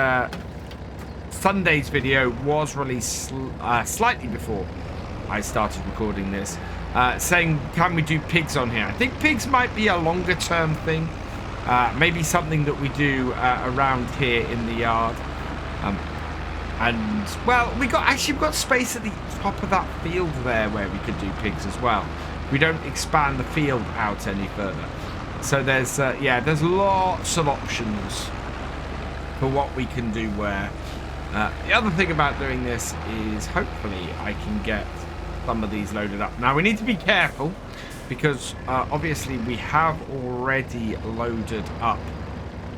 Sunday's video was released slightly before I started recording this, saying, can we do pigs on here? I think pigs might be a longer term thing. Maybe something that we do around here in the yard. And, well, we've got space at the top of that field there where we could do pigs as well. We don't expand the field out any further. So there's, yeah, there's lots of options for what we can do where. The other thing about doing this is hopefully I can get some of these loaded up. Now, we need to be careful, because obviously we have already loaded up.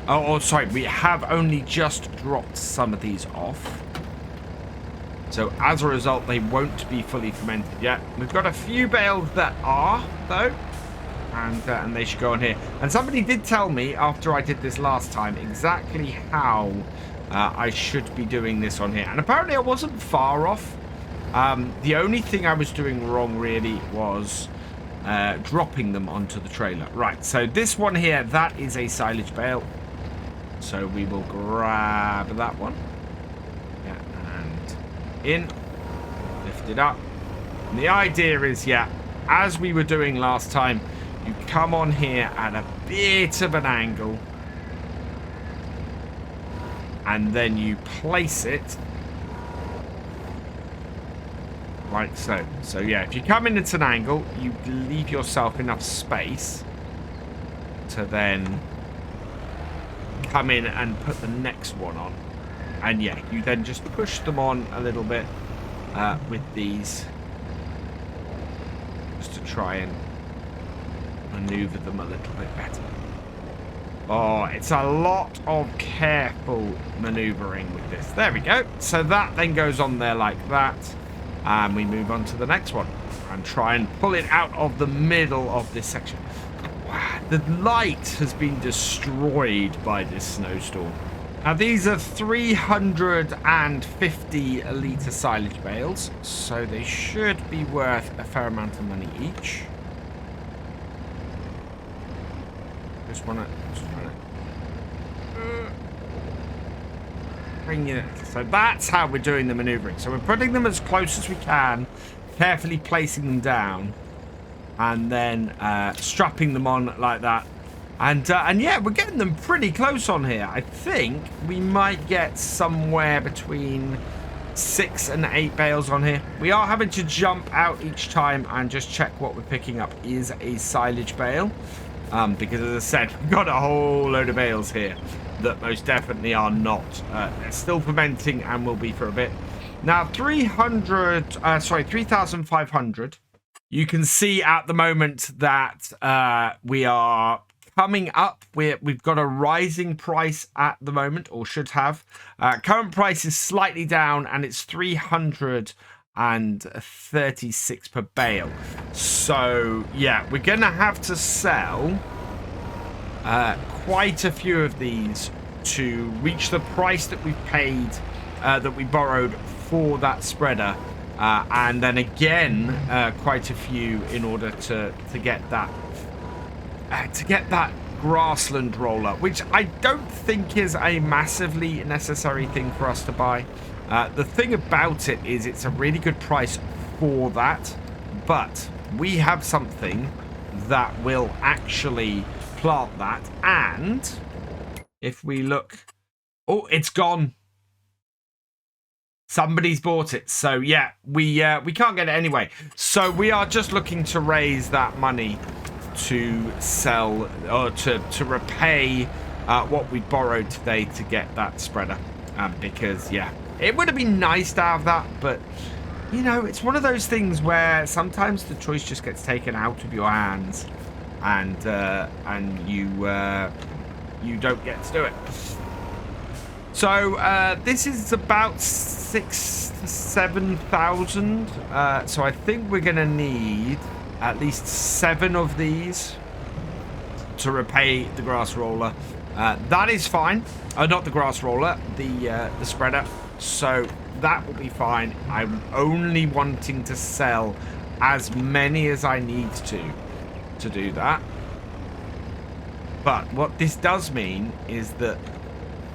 Oh, sorry, we have only just dropped some of these off. So as a result, they won't be fully fermented yet. We've got a few bales that are, though, and they should go on here. And somebody did tell me after I did this last time exactly how I should be doing this on here. And apparently I wasn't far off. The only thing I was doing wrong really was dropping them onto the trailer. Right, so this one here, that is a silage bale. So we will grab that one. Yeah, and in. Lift it up. And the idea is, yeah, as we were doing last time, you come on here at a bit of an angle. And then you place it like so. So yeah, if you come in at an angle, you leave yourself enough space to then come in and put the next one on. And yeah, you then just push them on a little bit with these, just to try and maneuver them a little bit better. Oh, it's a lot of careful maneuvering with this. There we go. So that then goes on there like that. And we move on to the next one and try and pull it out of the middle of this section. Wow, the light has been destroyed by this snowstorm. Now, these are 350 litre silage bales, so they should be worth a fair amount of money each. Just want to bring it. So that's how we're doing the maneuvering. So we're putting them as close as we can, carefully placing them down, and then strapping them on like that. And yeah, we're getting them pretty close on here. I think we might get somewhere between 6 and 8 bales on here. We are having to jump out each time and just check what we're picking up is a silage bale. Because as I said, we've got a whole load of bales here that most definitely are not. They're still fermenting and will be for a bit. Now 3,500. You can see at the moment that we are coming up. We've got a rising price at the moment, or should have. Current price is slightly down, and it's 336 per bale. So yeah, we're gonna have to sell quite a few of these to reach the price that we've paid, that we borrowed for that spreader. And then again, quite a few in order to get that grassland roller, which I don't think is a massively necessary thing for us to buy. The thing about it is it's a really good price for that, but we have something that will actually plant that. And if we look, oh, it's gone. Somebody's bought it. So yeah, we can't get it anyway. So we are just looking to raise that money to sell, or to repay what we borrowed today to get that spreader. Because yeah, it would have been nice to have that, but you know, it's one of those things where sometimes the choice just gets taken out of your hands, and you don't get to do it. So this is about 6,000 to 7,000. So I think we're going to need at least 7 of these to repay the grass roller. That is fine. Not the grass roller, the spreader. So that will be fine. I'm only wanting to sell as many as I need to do that. But what this does mean is that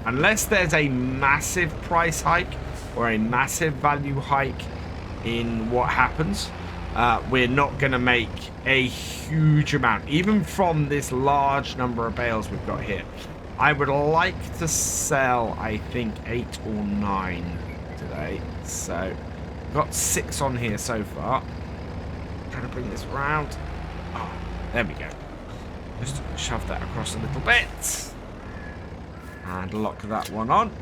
unless there's a massive price hike or a massive value hike in what happens, we're not going to make a huge amount, even from this large number of bales we've got here. I would like to sell, I think, 8 or 9 today. So, we've got 6 on here so far. I'm trying to bring this around. Oh, there we go. Just shove that across a little bit. And lock that one on.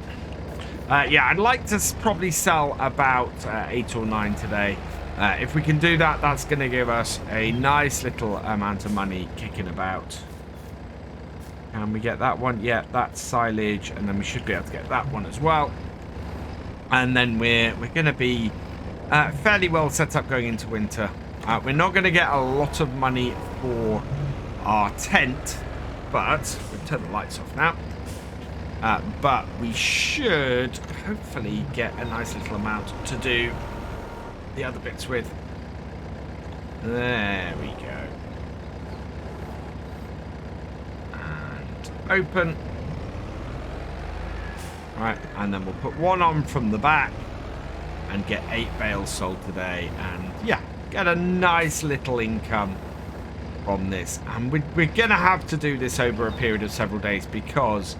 Yeah, I'd like to probably sell about 8 or 9 today. If we can do that, that's going to give us a nice little amount of money kicking about. Can we get that one? Yeah, that's silage, and then we should be able to get that one as well. And then we're going to be fairly well set up going into winter. We're not going to get a lot of money for our tent, but we'll turn the lights off now. But we should hopefully get a nice little amount to do the other bits with. There we go. And open. Right, and then we'll put one on from the back and get 8 bales sold today. And yeah, get a nice little income from this. And we're going to have to do this over a period of several days, because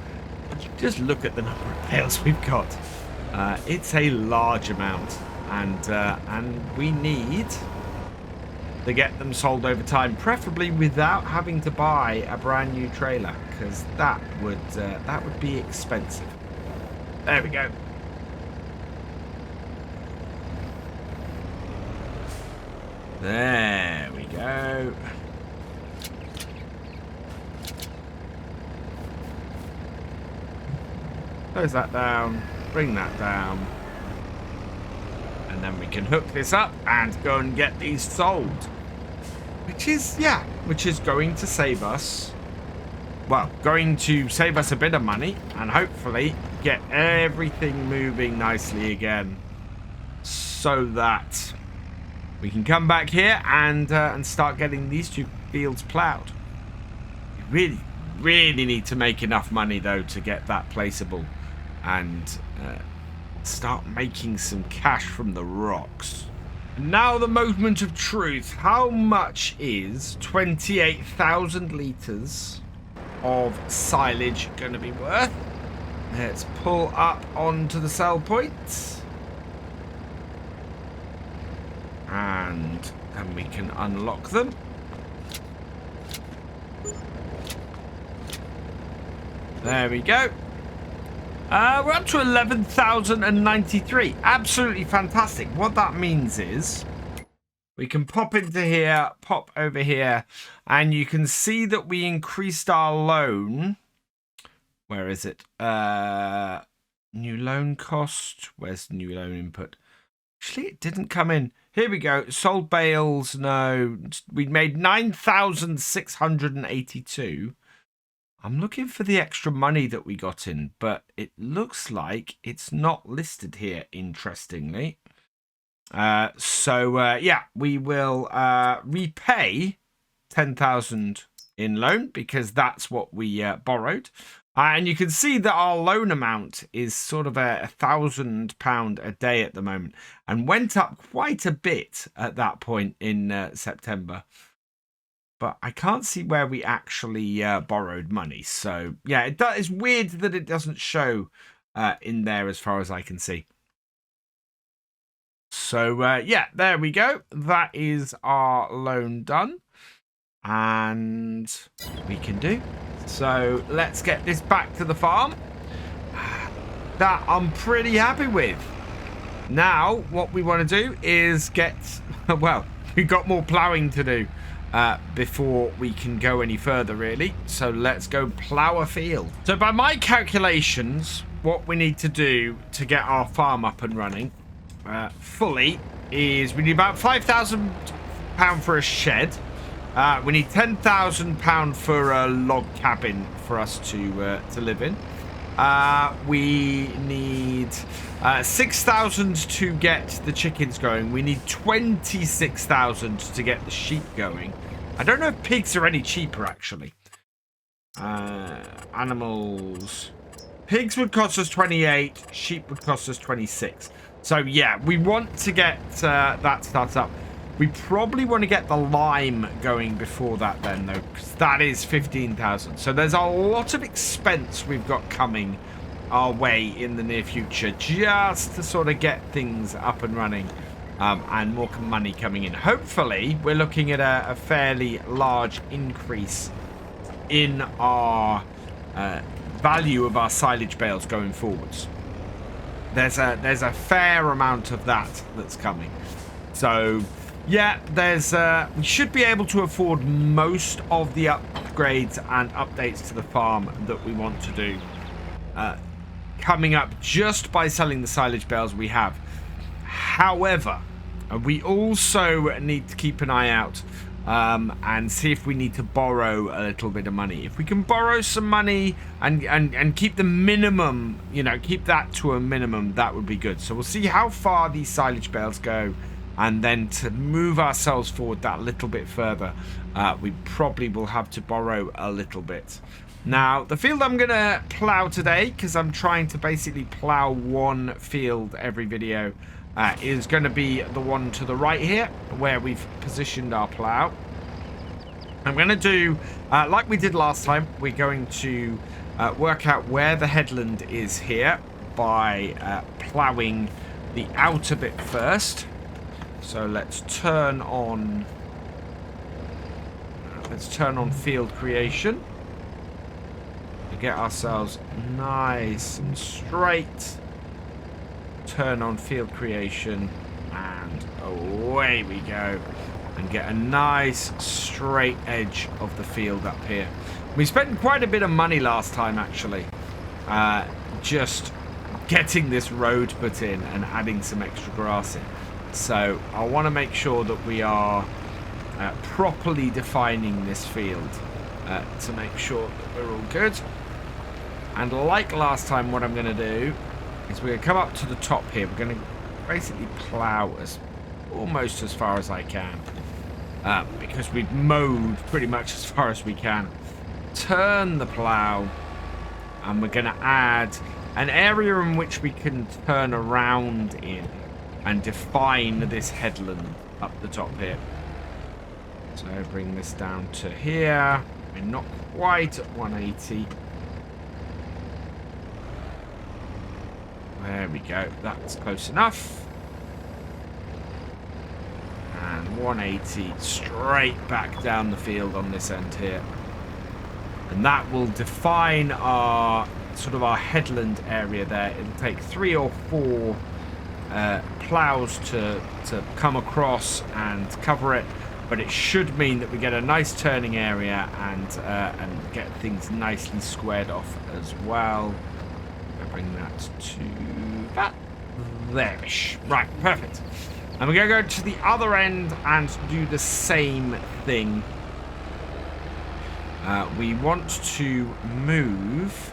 just look at the number of bales we've got. It's a large amount, and we need to get them sold over time, preferably without having to buy a brand new trailer, because that would be expensive. There we go. There we go. Close that down, bring that down, and then we can hook this up and go and get these sold. Which is going to save us, well, going to save us a bit of money, and hopefully get everything moving nicely again, so that we can come back here and start getting these 2 fields plowed. We really need to make enough money though to get that placeable and start making some cash from the rocks. Now the moment of truth. How much is 28,000 litres of silage going to be worth? Let's pull up onto the sell point. And then we can unlock them. There we go. We're up to 11,093. Absolutely fantastic. What that means is we can pop into here, pop over here, and you can see that we increased our loan. Where is it? New loan cost. Where's the new loan input? Actually, it didn't come in. Here we go. Sold bales. No. We made 9,682. I'm looking for the extra money that we got in, but it looks like it's not listed here, interestingly. Yeah, we will repay 10,000 in loan because that's what we borrowed. And you can see that our loan amount is sort of £1,000 a day at the moment and went up quite a bit at that point in September. But I can't see where we actually borrowed money. So, yeah, it's weird that it doesn't show in there as far as I can see. So, yeah, there we go. That is our loan done. And we can do. So, let's get this back to the farm. That I'm pretty happy with. Now, what we want to do is get... Well, we've got more ploughing to do. Before we can go any further, really. So let's go plough a field. So by my calculations, what we need to do to get our farm up and running fully is we need about £5,000 for a shed. We need £10,000 for a log cabin for us to live in. We need 6,000 to get the chickens going. We need 26,000 to get the sheep going. I don't know if pigs are any cheaper, actually. Animals. Pigs would cost us 28. Sheep would cost us 26. So, yeah, we want to get that started up. We probably want to get the lime going before that then, though, because that is 15,000. So there's a lot of expense we've got coming our way in the near future just to sort of get things up and running and more money coming in. Hopefully, we're looking at a fairly large increase in our value of our silage bales going forwards. There's a fair amount of that's coming. So... yeah, we should be able to afford most of the upgrades and updates to the farm that we want to do coming up just by selling the silage bales we have. However, we also need to keep an eye out and see if we need to borrow a little bit of money. If we can borrow some money and keep the minimum, keep that to a minimum, that would be good. So we'll see how far these silage bales go. And then to move ourselves forward that little bit further, we probably will have to borrow a little bit. Now, the field I'm going to plough today, because I'm trying to basically plough one field every video, is going to be the one to the right here, where we've positioned our plough. I'm going to do, like we did last time, we're going to work out where the headland is here by ploughing the outer bit first. So let's turn on field creation to get ourselves nice and straight. Turn on field creation and away we go and get a nice straight edge of the field up here. We spent quite a bit of money last time actually, just getting this road put in and adding some extra grass in. So I want to make sure that we are properly defining this field to make sure that we're all good. And like last time, what I'm going to do is we're going to come up to the top here. We're going to basically plough almost as far as I can because we've mowed pretty much as far as we can. Turn the plough and we're going to add an area in which we can turn around in and define this headland up the top here. So bring this down to here. We're not quite at 180. There we go. That's close enough. and 180 straight back down the field on this end here. And that will define our sort of our headland area there. It'll take 3 or 4 plows to come across and cover it, but it should mean that we get a nice turning area and get things nicely squared off as well. I'll bring that to that there-ish. Right, perfect. And we're going to go to the other end and do the same thing. We want to move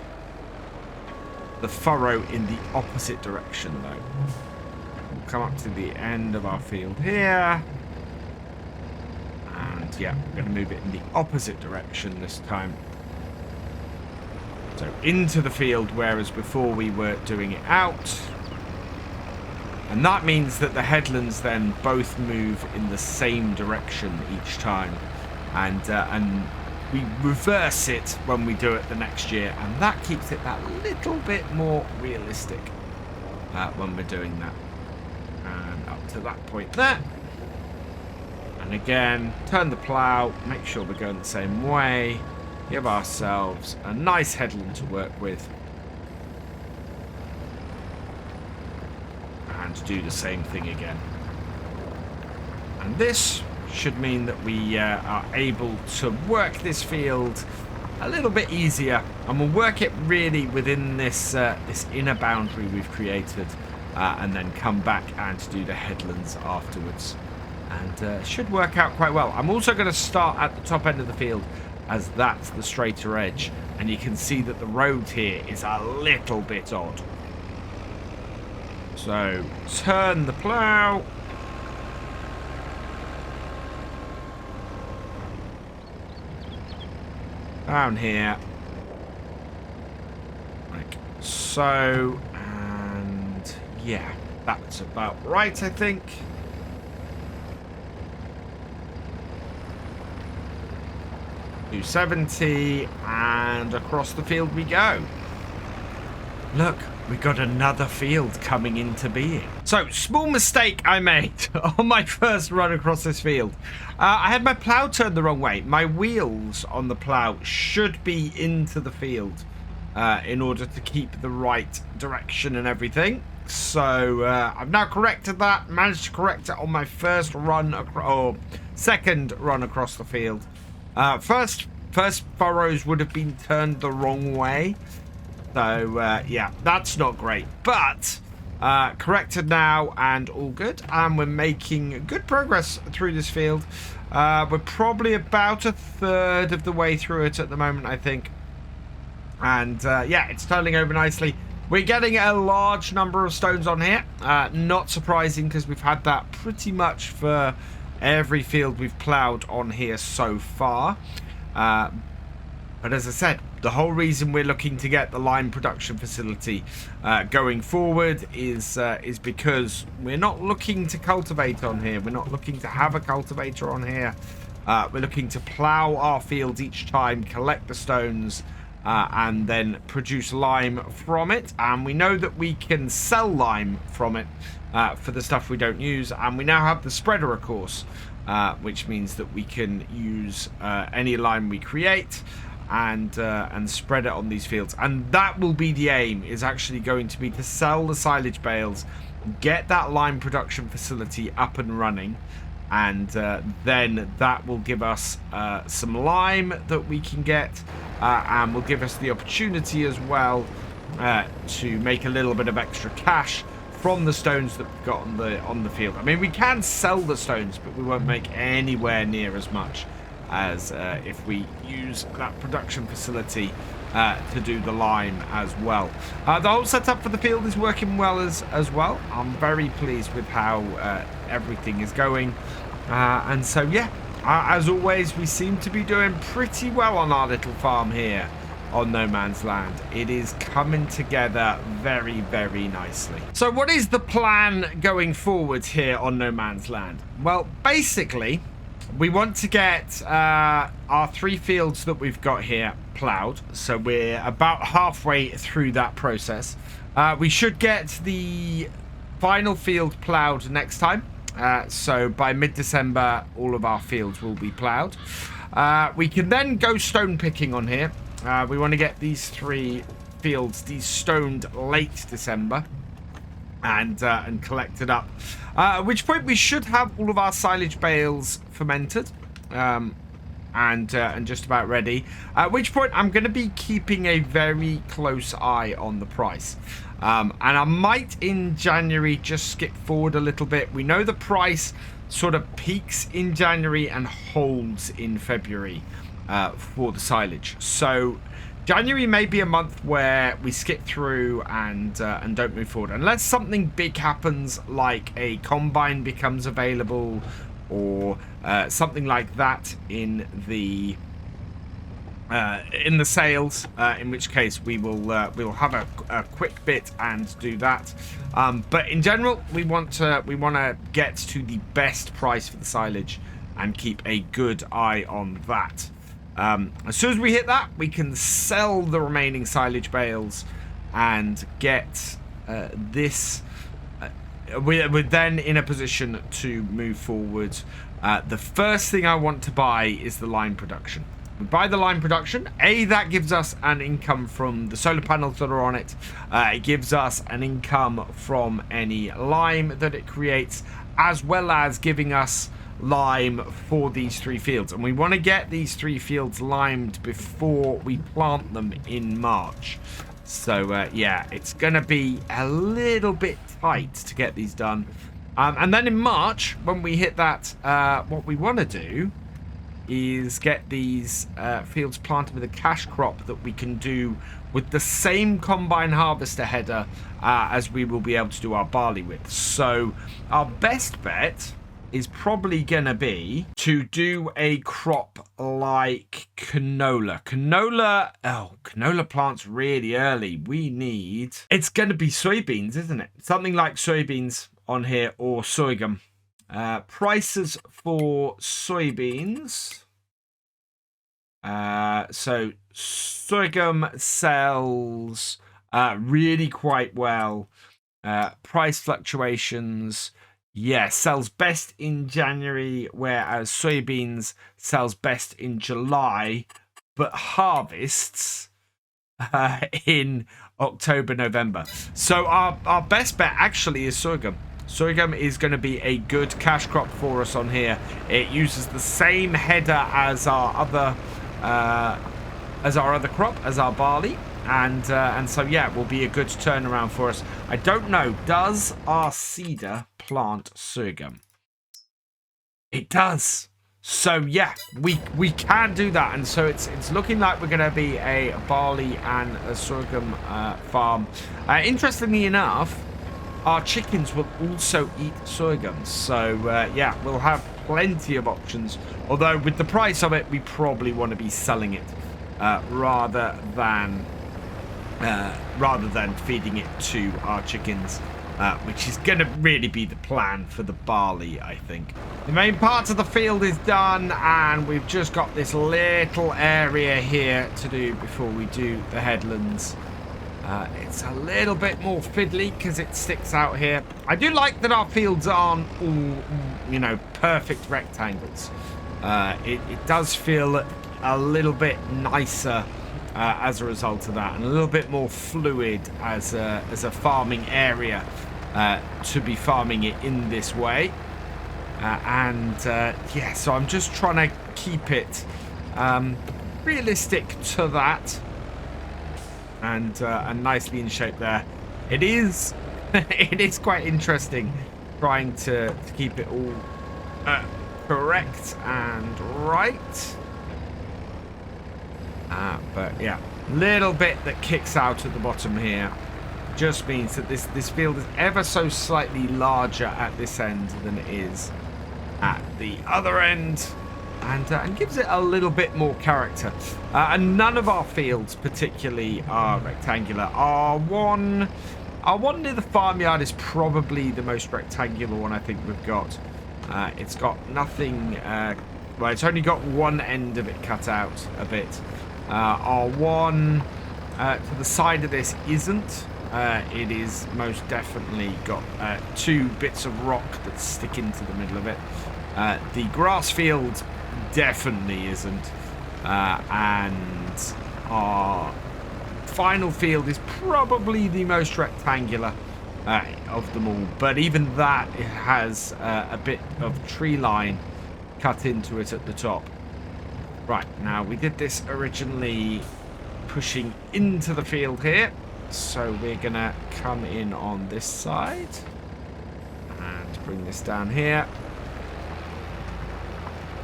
the furrow in the opposite direction, though. We'll come up to the end of our field here. And, yeah, we're going to move it in the opposite direction this time. So, into the field, whereas before we were doing it out. And that means that the headlands then both move in the same direction each time. And we reverse it when we do it the next year. And that keeps it that little bit more realistic when we're doing that. And up to that point there. And again, turn the plough, make sure we're going the same way. Give ourselves a nice headland to work with. And do the same thing again. And this should mean that we are able to work this field a little bit easier, and we'll work it really within this this inner boundary we've created, and then come back and do the headlands afterwards, and should work out quite well. I'm also going to start at the top end of the field, as that's the straighter edge, and you can see that the road here is a little bit odd. So, turn the plough. Down here. Like so. And yeah, that's about right, I think. Do 70, and across the field we go. Look, we got another field coming into being. So, small mistake I made on my first run across this field. I had my plough turned the wrong way. My wheels on the plough should be into the field in order to keep the right direction and everything. So, I've now corrected that. Managed to correct it on my first run, or second run across the field. First furrows would have been turned the wrong way. So, yeah, that's not great. But, corrected now and all good. And we're making good progress through this field. We're probably about a third of the way through it at the moment, I think. And, yeah, it's turning over nicely. We're getting a large number of stones on here. Not surprising, because we've had that pretty much for every field we've ploughed on here so far. But as I said, the whole reason we're looking to get the lime production facility going forward is because we're not looking to cultivate on here. We're not looking to have a cultivator on here. We're looking to plough our fields each time, collect the stones, and then produce lime from it. And we know that we can sell lime from it for the stuff we don't use. And we now have the spreader, of course, which means that we can use any lime we create and spread it on these fields. And that will be the aim, is actually going to be to sell the silage bales, get that lime production facility up and running, and then that will give us some lime that we can get, and will give us the opportunity as well to make a little bit of extra cash from the stones that we've got on the field. I mean, we can sell the stones, but we won't make anywhere near as much as if we use that production facility to do the lime as well. The whole setup for the field is working well as well. I'm very pleased with how everything is going. And so, yeah, as always, we seem to be doing pretty well on our little farm here on No Man's Land. It is coming together very, very nicely. So what is the plan going forward here on No Man's Land? Well, basically, we want to get our 3 fields that we've got here ploughed. So we're about halfway through that process. We should get the final field ploughed next time. So by mid-December, all of our fields will be ploughed. We can then go stone picking on here. We want to get these 3 fields de-stoned late December and collected up. At which point we should have all of our silage bales fermented. And just about ready. At which point I'm going to be keeping a very close eye on the price. And I might in January just skip forward a little bit. We know the price sort of peaks in January and holds in February for the silage. So January may be a month where we skip through and don't move forward. Unless something big happens, like a combine becomes available or something like that in the sales, in which case we'll have a quick bit and do that. But in general, we want to get to the best price for the silage and keep a good eye on that. As soon as we hit that, we can sell the remaining silage bales and get this. We're then in a position to move forward. The first thing I want to buy is the lime production. We buy the lime production. That gives us an income from the solar panels that are on it. It gives us an income from any lime that it creates, as well as giving us lime for these 3 fields. And we want to get these 3 fields limed before we plant them in March. So, yeah, it's going to be a little bit tight to get these done. And then in March, when we hit that, what we want to do is get these fields planted with a cash crop that we can do with the same combine harvester header as we will be able to do our barley with. So our best bet is probably going to be to do a crop like canola. Canola plants really early. It's going to be soybeans, isn't it? Something like soybeans on here, or sorghum. Prices for soybeans. So sorghum sells really quite well. Price fluctuations. Yeah, sells best in January, whereas soybeans sells best in July, but harvests in October, November. So our best bet actually is sorghum. Sorghum is going to be a good cash crop for us on here. It uses the same header as our other crop, as our barley. And so, yeah, it will be a good turnaround for us. I don't know. Does our cedar plant sorghum? It does. So, yeah, we can do that. And so it's looking like we're going to be a barley and a sorghum farm. Interestingly enough, our chickens will also eat sorghum. So, yeah, we'll have plenty of options. Although, with the price of it, we probably want to be selling it rather than feeding it to our chickens, which is going to really be the plan for the barley, I think. The main part of the field is done, and we've just got this little area here to do before we do the headlands. It's a little bit more fiddly because it sticks out here. I do like that our fields aren't all, perfect rectangles. It does feel a little bit nicer as a result of that, and a little bit more fluid as a farming area to be farming it in this way. Yeah, so I'm just trying to keep it realistic to that, and nicely in shape there. It is it is quite interesting trying to keep it all correct and right. But yeah, little bit that kicks out at the bottom here just means that this field is ever so slightly larger at this end than it is at the other end, and gives it a little bit more character. And none of our fields particularly are rectangular. Our one near the farmyard is probably the most rectangular one I think we've got. It's got nothing, well, it's only got one end of it cut out a bit. Our one to the side of this isn't it is most definitely got 2 bits of rock that stick into the middle of it. The grass field definitely isn't. And our final field is probably the most rectangular of them all. But even that, it has a bit of tree line cut into it at the top. Right, now we did this originally pushing into the field here. So we're going to come in on this side and bring this down here.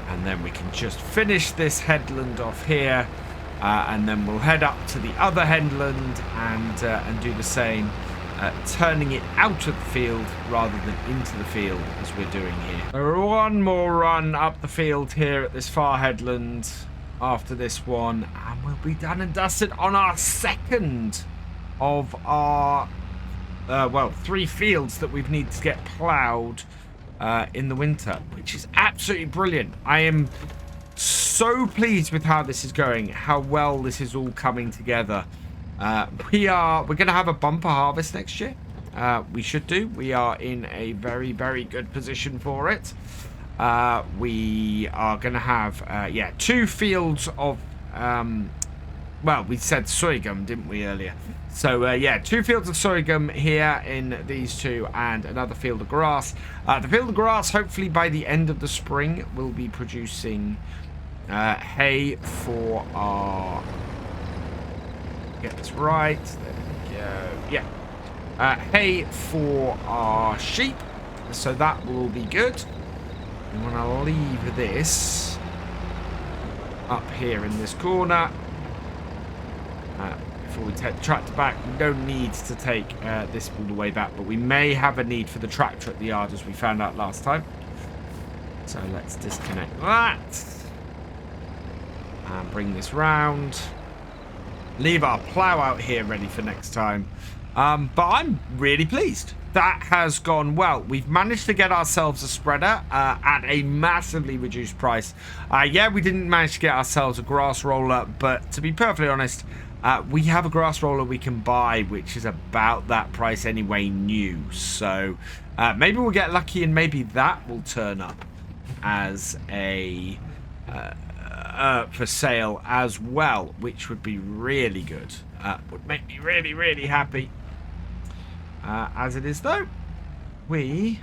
And then we can just finish this headland off here. And then we'll head up to the other headland and do the same. Turning it out of the field rather than into the field as we're doing here. So one more run up the field here at this far headland after this one, and we'll be done and dusted on our second of our 3 fields that we need to get ploughed in the winter, which is absolutely brilliant. I am so pleased with how this is going, how well this is all coming together. We're going to have a bumper harvest next year. We should do. We are in a very, very good position for it. We are going to have 2 fields of we said sorghum, didn't we, earlier? So 2 fields of sorghum here in these 2, and another field of grass. The field of grass, hopefully by the end of the spring, will be producing hay for our... Get this right. There we go. Yeah. Hay for our sheep. So that will be good. I'm going to leave this up here in this corner. Before we take the tractor back, we don't need to take this all the way back, but we may have a need for the tractor at the yard, as we found out last time. So let's disconnect that. And bring this round. Leave our plough out here ready for next time. But I'm really pleased. That has gone well. We've managed to get ourselves a spreader at a massively reduced price. Yeah, we didn't manage to get ourselves a grass roller, but to be perfectly honest, we have a grass roller we can buy, which is about that price anyway, new. So maybe we'll get lucky and maybe that will turn up as a... for sale as well, which would be really good. Would make me really, really happy. As it is, though, we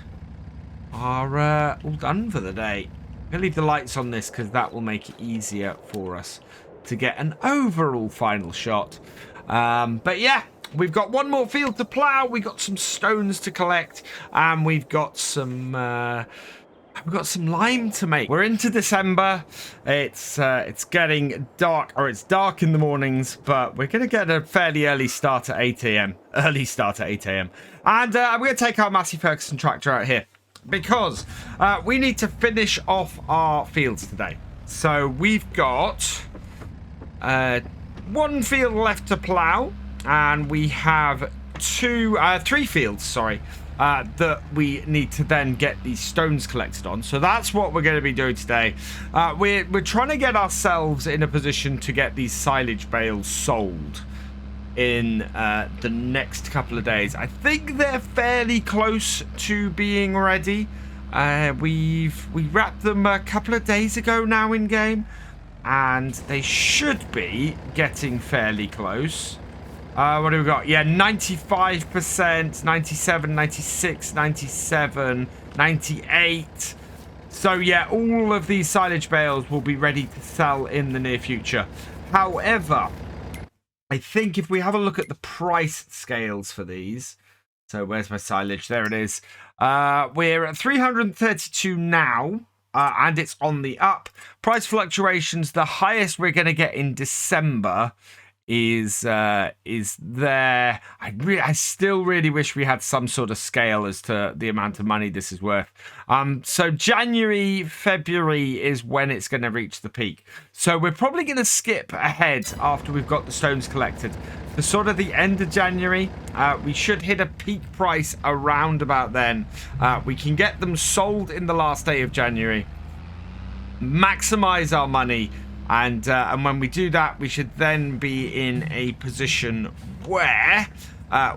are all done for the day. I'm going to leave the lights on this because that will make it easier for us to get an overall final shot. But yeah, we've got 1 more field to plough. We've got some stones to collect, and we've got some... We've got some lime to make. We're into December. It's getting dark, or it's dark in the mornings, but we're going to get a fairly early start at 8 a.m. Early start at 8 a.m. And I'm going to take our Massey Ferguson tractor out here because we need to finish off our fields today. So we've got 1 field left to plough, and we have 3 fields, sorry. That we need to then get these stones collected on. So that's what we're going to be doing today. We're trying to get ourselves in a position to get these silage bales sold in the next couple of days. I think they're fairly close to being ready. We wrapped them a couple of days ago now in game, and they should be getting fairly close. What do we got? Yeah, 95%, 97, 96, 97, 98. So yeah, all of these silage bales will be ready to sell in the near future. However, I think if we have a look at the price scales for these. So where's my silage? There it is. We're at 332 now. And it's on the up. Price fluctuations, the highest we're going to get in December is there. I still really wish we had some sort of scale as to the amount of money this is worth. So January, February is when it's going to reach the peak. So we're probably going to skip ahead after we've got the stones collected. For sort of the end of January, we should hit a peak price around about then. We can get them sold in the last day of January, maximize our money. And when we do that, we should then be in a position where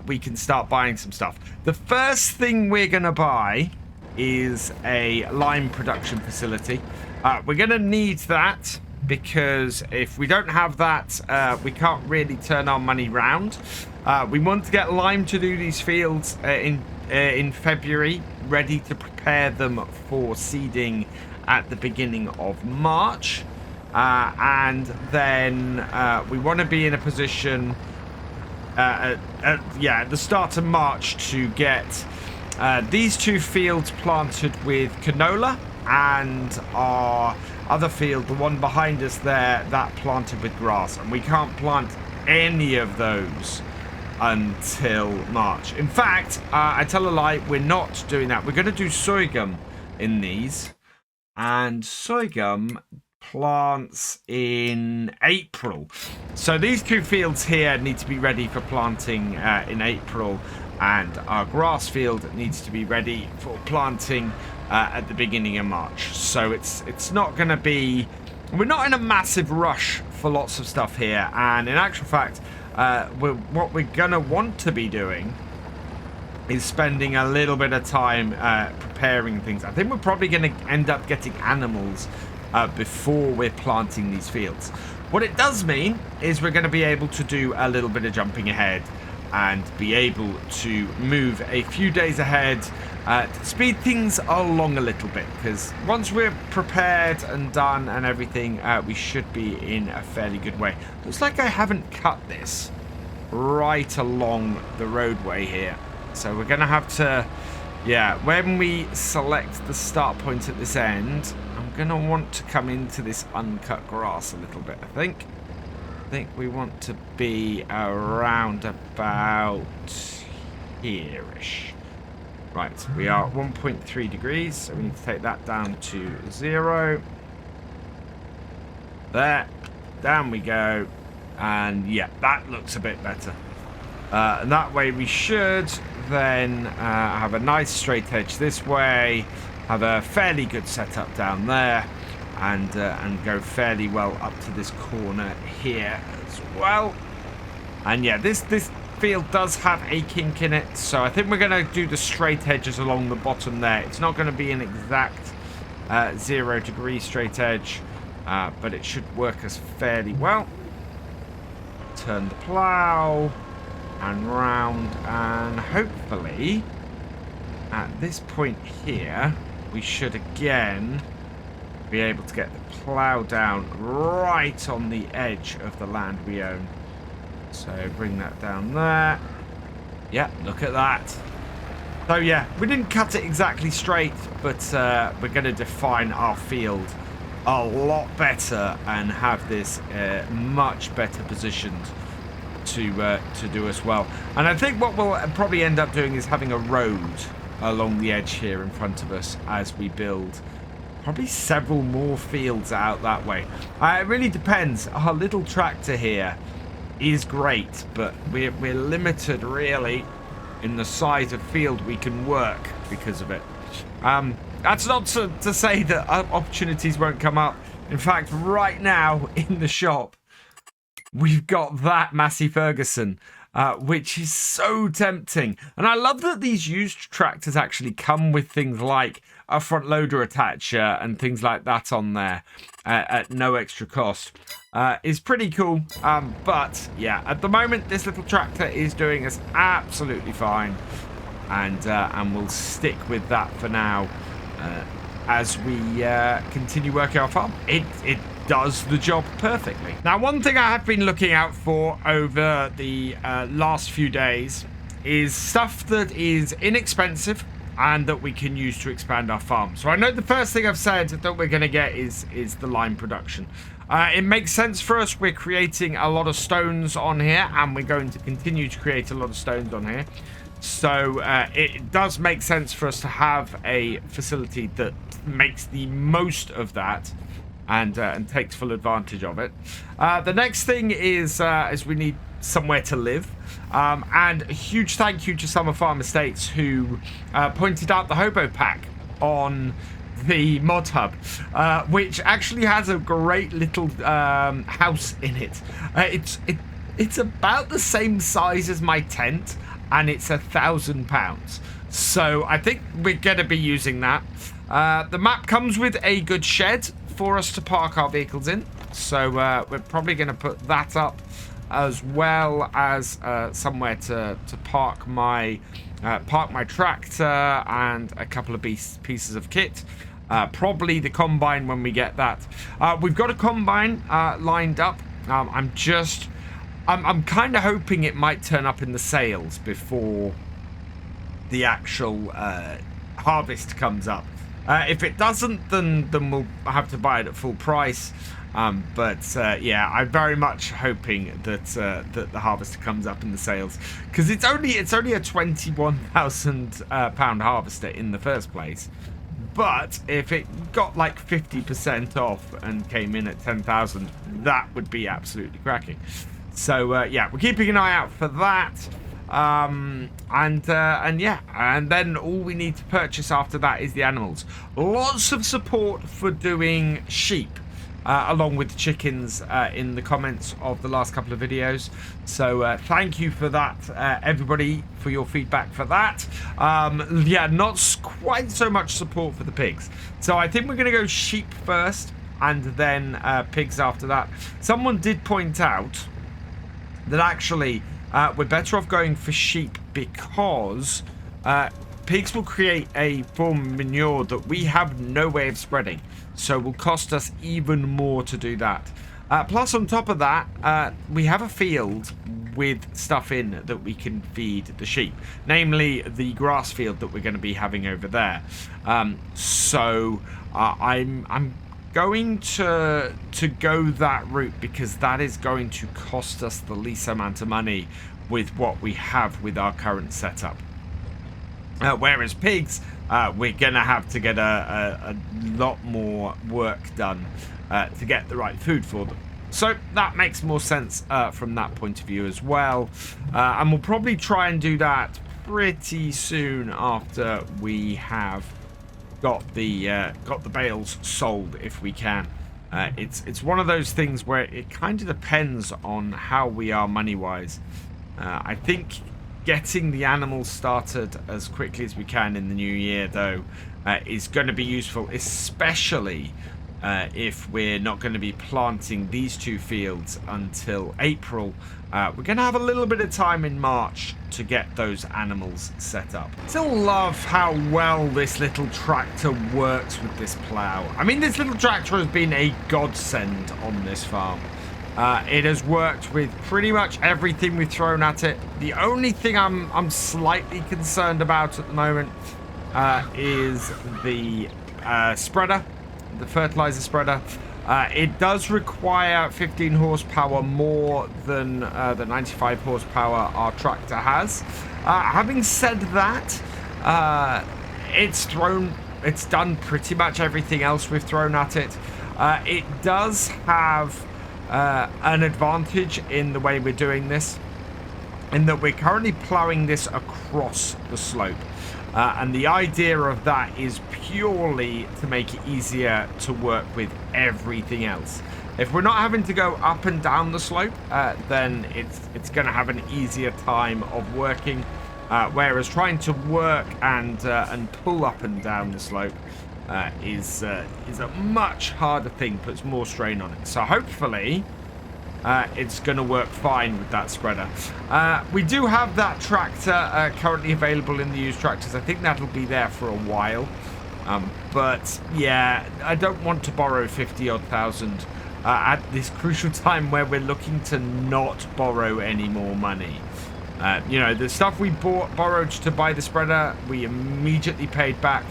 we can start buying some stuff. The first thing we're going to buy is a lime production facility. We're going to need that because if we don't have that, we can't really turn our money round. We want to get lime to do these fields in February, ready to prepare them for seeding at the beginning of March. And then we want to be in a position at the start of March to get these two fields planted with canola, and our other field, the one behind us there, that planted with grass. And we can't plant any of those until March. In fact, I tell a lie, we're not doing that. We're going to do sorghum in these, and sorghum plants in April. So these two fields here need to be ready for planting in April, and our grass field needs to be ready for planting at the beginning of March. So it's not going to be, we're not in a massive rush for lots of stuff here, and in actual fact what we're going to want to be doing is spending a little bit of time preparing things. I think we're probably going to end up getting animals before we're planting these fields. What it does mean is we're going to be able to do a little bit of jumping ahead and be able to move a few days ahead to speed things along a little bit, because once we're prepared and done and everything, we should be in a fairly good way. Looks like I haven't cut this right along the roadway here, so we're going to have to, when we select the start point at this end, I'm going to want to come into this uncut grass a little bit, I think we want to be around about here-ish. Right, we are at 1.3 degrees, so we need to take that down to 0. There, down we go, and yeah, that looks a bit better. And that way we should then have a nice straight edge this way, have a fairly good setup down there, and go fairly well up to this corner here as well. And yeah, this field does have a kink in it, so I think we're going to do the straight edges along the bottom there. It's not going to be an exact 0 degree straight edge, but it should work us fairly well. Turn the plow and round, and hopefully at this point here we should again be able to get the plow down right on the edge of the land we own. So bring that down there. Yeah, look at that. So yeah, we didn't cut it exactly straight, but we're going to define our field a lot better and have this much better positioned to do as well. And I think what we'll probably end up doing is having a road along the edge here in front of us as we build probably several more fields out that way. It really depends. Our little tractor here is great, but we're limited really in the size of field we can work because of it. That's not to say that opportunities won't come up. In fact, right now in the shop we've got that Massey Ferguson, which is so tempting. And I love that these used tractors actually come with things like a front loader attacher and things like that on there at no extra cost. Is pretty cool. But yeah, at the moment this little tractor is doing us absolutely fine, and we'll stick with that for now as we continue working our farm. It does the job perfectly. Now, one thing I have been looking out for over the last few days is stuff that is inexpensive and that we can use to expand our farm. So I know the first thing I've said that we're going to get is the lime production. It makes sense for us. We're creating a lot of stones on here, and we're going to continue to create a lot of stones on here. So it does make sense for us to have a facility that makes the most of that and takes full advantage of it. The next thing is we need somewhere to live, and a huge thank you to Summer Farm Estates who pointed out the Hobo Pack on the mod hub, which actually has a great little house in it. It's about the same size as my tent, and it's £1,000. So I think we're going to be using that. The map comes with a good shed for us to park our vehicles in. So we're probably going to put that up, as well as somewhere to park my tractor and a couple of pieces of kit. Probably the combine when we get that. We've got a combine lined up. I'm kind of hoping it might turn up in the sales before the actual harvest comes up. If it doesn't, then we'll have to buy it at full price. Yeah, I'm very much hoping that the harvester comes up in the sales, because it's only a £21,000 harvester in the first place. But if it got like 50% off and came in at 10,000, that would be absolutely cracking. So yeah, we're keeping an eye out for that. And then all we need to purchase after that is the animals. Lots of support for doing sheep, along with chickens, in the comments of the last couple of videos. So thank you for that, everybody, for your feedback for that. Yeah, not quite so much support for the pigs. So I think we're going to go sheep first, and then pigs after that. Someone did point out that actually we're better off going for sheep, because pigs will create a form of manure that we have no way of spreading, so it will cost us even more to do that. Plus, on top of that, we have a field with stuff in that we can feed the sheep, namely the grass field that we're going to be having over there. I'm going to go that route, because that is going to cost us the least amount of money with what we have with our current setup. Whereas pigs, we're going to have to get a lot more work done to get the right food for them. So that makes more sense from that point of view as well. And we'll probably try and do that pretty soon after we have got the bales sold, if we can. It's one of those things where it kind of depends on how we are money-wise. I think getting the animals started as quickly as we can in the new year, though, is going to be useful, especially if we're not going to be planting these two fields until April. We're going to have a little bit of time in March to get those animals set up. Still love how well this little tractor works with this plow. I mean, this little tractor has been a godsend on this farm. It has worked with pretty much everything we've thrown at it. The only thing I'm slightly concerned about at the moment is the spreader, the fertilizer spreader. It does require 15 horsepower more than the 95 horsepower our tractor has. Having said that, it's done pretty much everything else we've thrown at it. It does have an advantage in the way we're doing this, in that we're currently plowing this across the slope. And the idea of that is purely to make it easier to work with everything else. If we're not having to go up and down the slope, then it's going to have an easier time of working. Whereas trying to work and pull up and down the slope is a much harder thing, puts more strain on it. So hopefully it's going to work fine with that spreader. We do have that tractor currently available in the used tractors. I think that'll be there for a while. But yeah, I don't want to borrow 50-odd thousand at this crucial time where we're looking to not borrow any more money. You know, the stuff we borrowed to buy the spreader, we immediately paid back.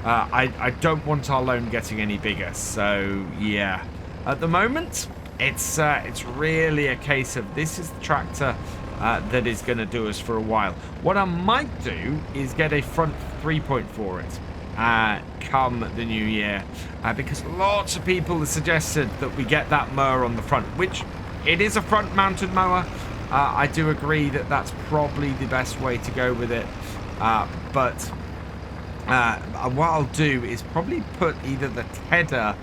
I don't want our loan getting any bigger. So yeah, at the moment, it's really a case of this is the tractor that is going to do us for a while. What I might do is get a front 3-point for it come the new year, because lots of people have suggested that we get that mower on the front, which it is a front mounted mower. I do agree that that's probably the best way to go with it, but what I'll do is probably put either the header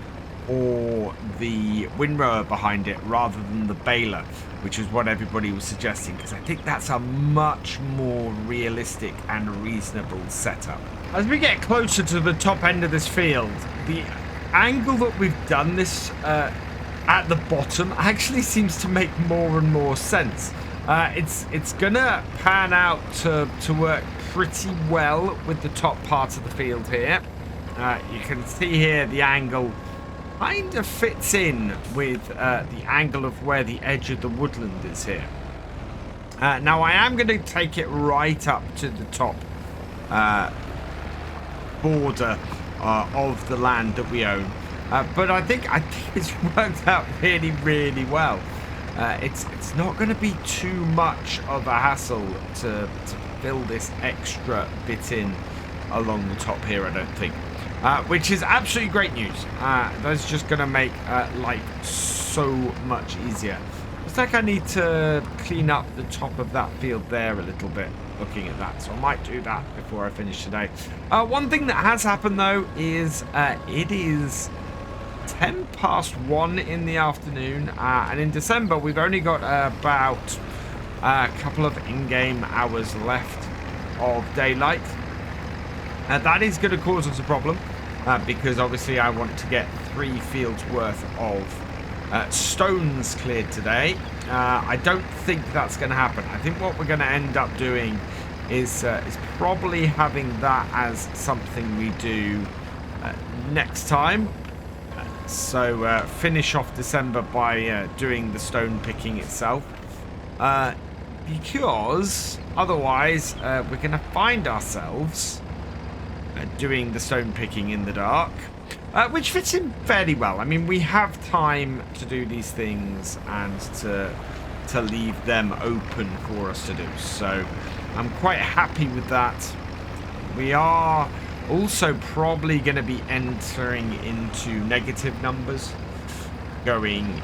or the windrower behind it rather than the baler, which is what everybody was suggesting, because I think that's a much more realistic and reasonable setup. As we get closer to the top end of this field, the angle that we've done this at the bottom actually seems to make more and more sense. It's gonna pan out to work pretty well with the top part of the field here. You can see here the angle kind of fits in with the angle of where the edge of the woodland is here. Now I am going to take it right up to the top border of the land that we own, but I think it's worked out really well. It's not going to be too much of a hassle to fill this extra bit in along the top here, I don't think. Which is absolutely great news. That's just going to make life so much easier. Looks like I need to clean up the top of that field there a little bit, looking at that. So I might do that before I finish today. One thing that has happened, though, is it is 10 past 1 in the afternoon. And in December, we've only got about a couple of in-game hours left of daylight. That is going to cause us a problem because obviously I want to get 3 fields worth of stones cleared today. I don't think that's going to happen. I think what we're going to end up doing is probably having that as something we do next time. So finish off December by doing the stone picking itself. Because otherwise we're going to find ourselves doing the stone picking in the dark, which fits in fairly well. I mean, we have time to do these things and to leave them open for us to do. So I'm quite happy with that. We are also probably going to be entering into negative numbers going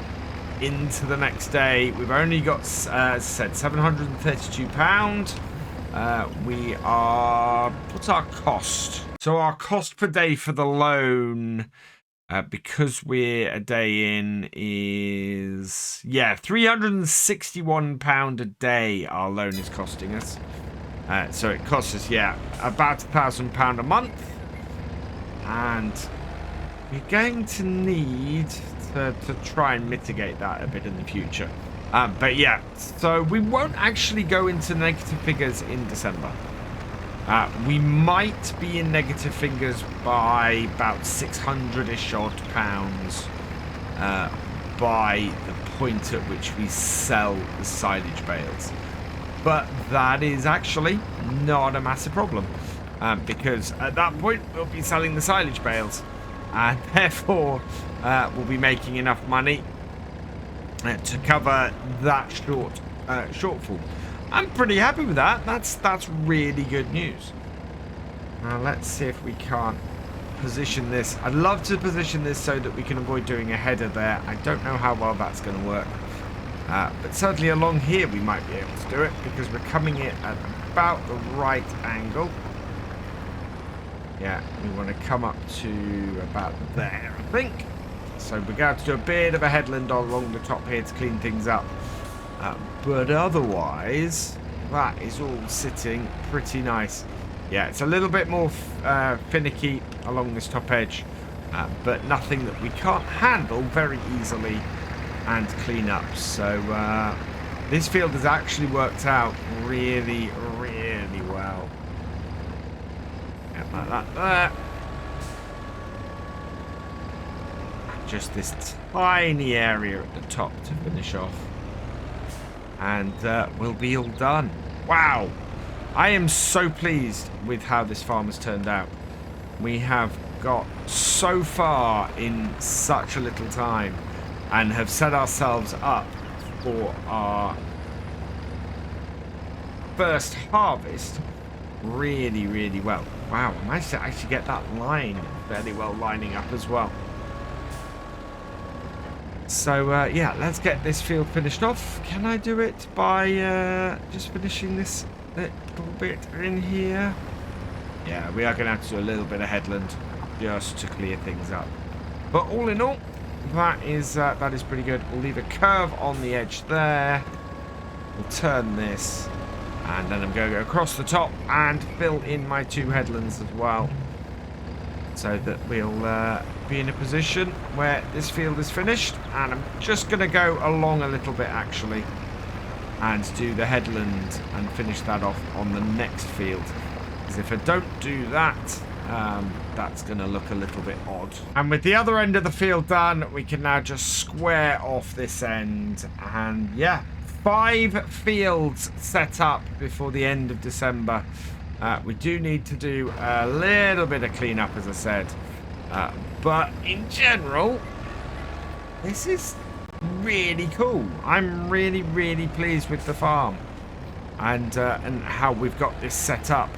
into the next day. We've only got, as I said, £732. We are, what's our cost? So our cost per day for the loan, because we're a day in, is, yeah, £361 a day our loan is costing us. So it costs us, yeah, about £1,000 a month. And we're going to need to try and mitigate that a bit in the future. But yeah, so we won't actually go into negative figures in December. We might be in negative figures by about 600-ish odd pounds by the point at which we sell the silage bales. But that is actually not a massive problem, because at that point we'll be selling the silage bales, and therefore we'll be making enough money to cover that shortfall. I'm pretty happy with that. That's really good news. Now let's see if we can't position this. I'd love to position this so that we can avoid doing a header there. I don't know how well that's going to work. But certainly along here we might be able to do it, because we're coming in at about the right angle. Yeah, we want to come up to about there, I think. So we're going to have to do a bit of a headland along the top here to clean things up. But otherwise, that is all sitting pretty nice. Yeah, it's a little bit more finicky along this top edge, but nothing that we can't handle very easily and clean up. So this field has actually worked out really well. Yeah, like that there. Just this tiny area at the top to finish off, and we'll be all done. Wow, I am so pleased with how this farm has turned out. We have got so far in such a little time and have set ourselves up for our first harvest really well. Wow, I managed to actually get that line fairly well lining up as well. So yeah, let's get this field finished off. Can I do it by just finishing this little bit in here? Yeah, we are going to have to do a little bit of headland just to clear things up. But all in all, that is pretty good. We'll leave a curve on the edge there. We'll turn this, and then I'm going to go across the top and fill in my 2 headlands as well, so that we'll be in a position where this field is finished. And I'm just going to go along a little bit actually and do the headland and finish that off on the next field, because if I don't do that, that's going to look a little bit odd. And with the other end of the field done, we can now just square off this end. And yeah, 5 fields set up before the end of December. We do need to do a little bit of cleanup, as I said, but in general, this is really cool. I'm really pleased with the farm and how we've got this set up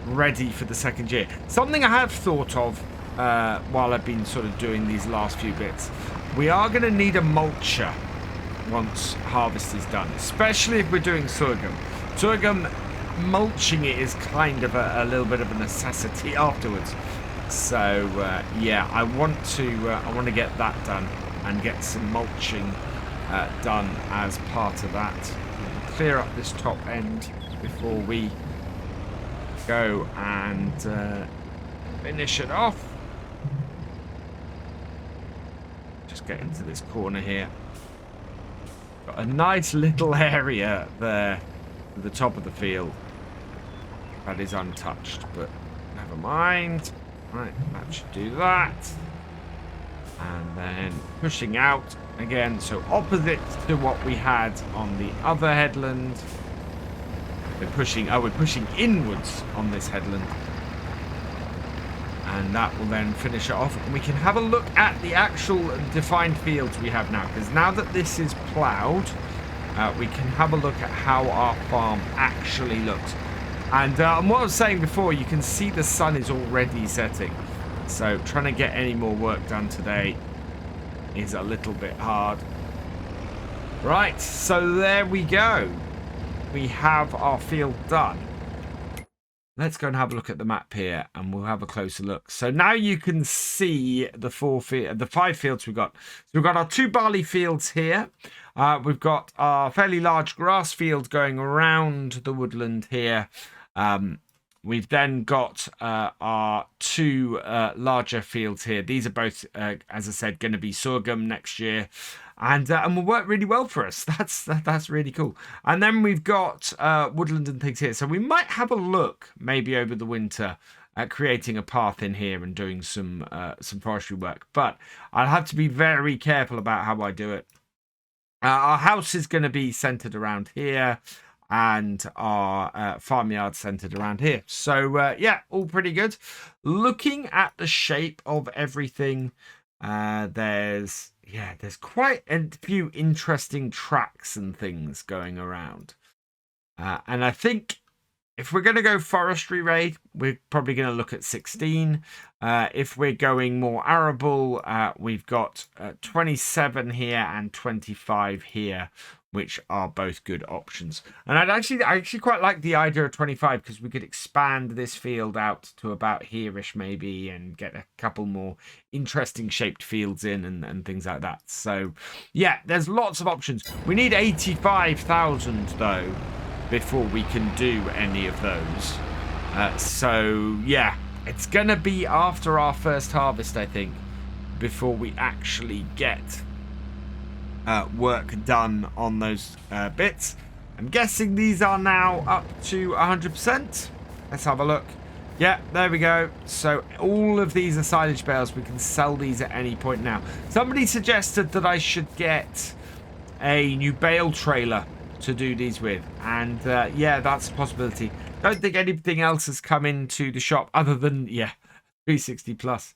ready for the second year. Something I have thought of while I've been sort of doing these last few bits, we are going to need a mulcher once harvest is done, especially if we're doing sorghum. Sorghum, mulching it is kind of a little bit of a necessity afterwards. So yeah, I want to get that done and get some mulching done as part of that. Clear up this top end before we go and finish it off. Just get into this corner here. Got a nice little area there at the top of the field that is untouched, but never mind. Right, that should do that. And then pushing out again, so opposite to what we had on the other headland. We're pushing inwards on this headland, and that will then finish it off. And we can have a look at the actual defined fields we have now, because now that this is ploughed, we can have a look at how our farm actually looks. And what I was saying before, you can see the sun is already setting. So trying to get any more work done today is a little bit hard. Right, so there we go. We have our field done. Let's go and have a look at the map here, and we'll have a closer look. So now you can see the 5 fields we've got. So we've got our 2 barley fields here. We've got our fairly large grass field going around the woodland here. We've then got our 2 larger fields here. These are both, as I said, going to be sorghum next year, and will work really well for us. That's really cool. And then we've got woodland and things here. So we might have a look maybe over the winter at creating a path in here and doing some forestry work. But I'll have to be very careful about how I do it. Our house is going to be centered around here, and our farmyard centered around here. So yeah, all pretty good. Looking at the shape of everything, there's quite a few interesting tracks and things going around. And I think if we're going to go forestry raid, we're probably going to look at 16. If we're going more arable, we've got 27 here and 25 here, which are both good options. And I actually quite like the idea of 25, because we could expand this field out to about here-ish maybe, and get a couple more interesting shaped fields in and things like that. So yeah, there's lots of options. We need 85,000 though before we can do any of those. So yeah, it's gonna be after our first harvest, I think, before we actually get work done on those bits. I'm guessing these are now up to 100%. Let's have a look. Yeah, there we go. So all of these are silage bales. We can sell these at any point now. Somebody suggested that I should get a new bale trailer to do these with, and yeah, that's a possibility. Don't think anything else has come into the shop other than 360 plus.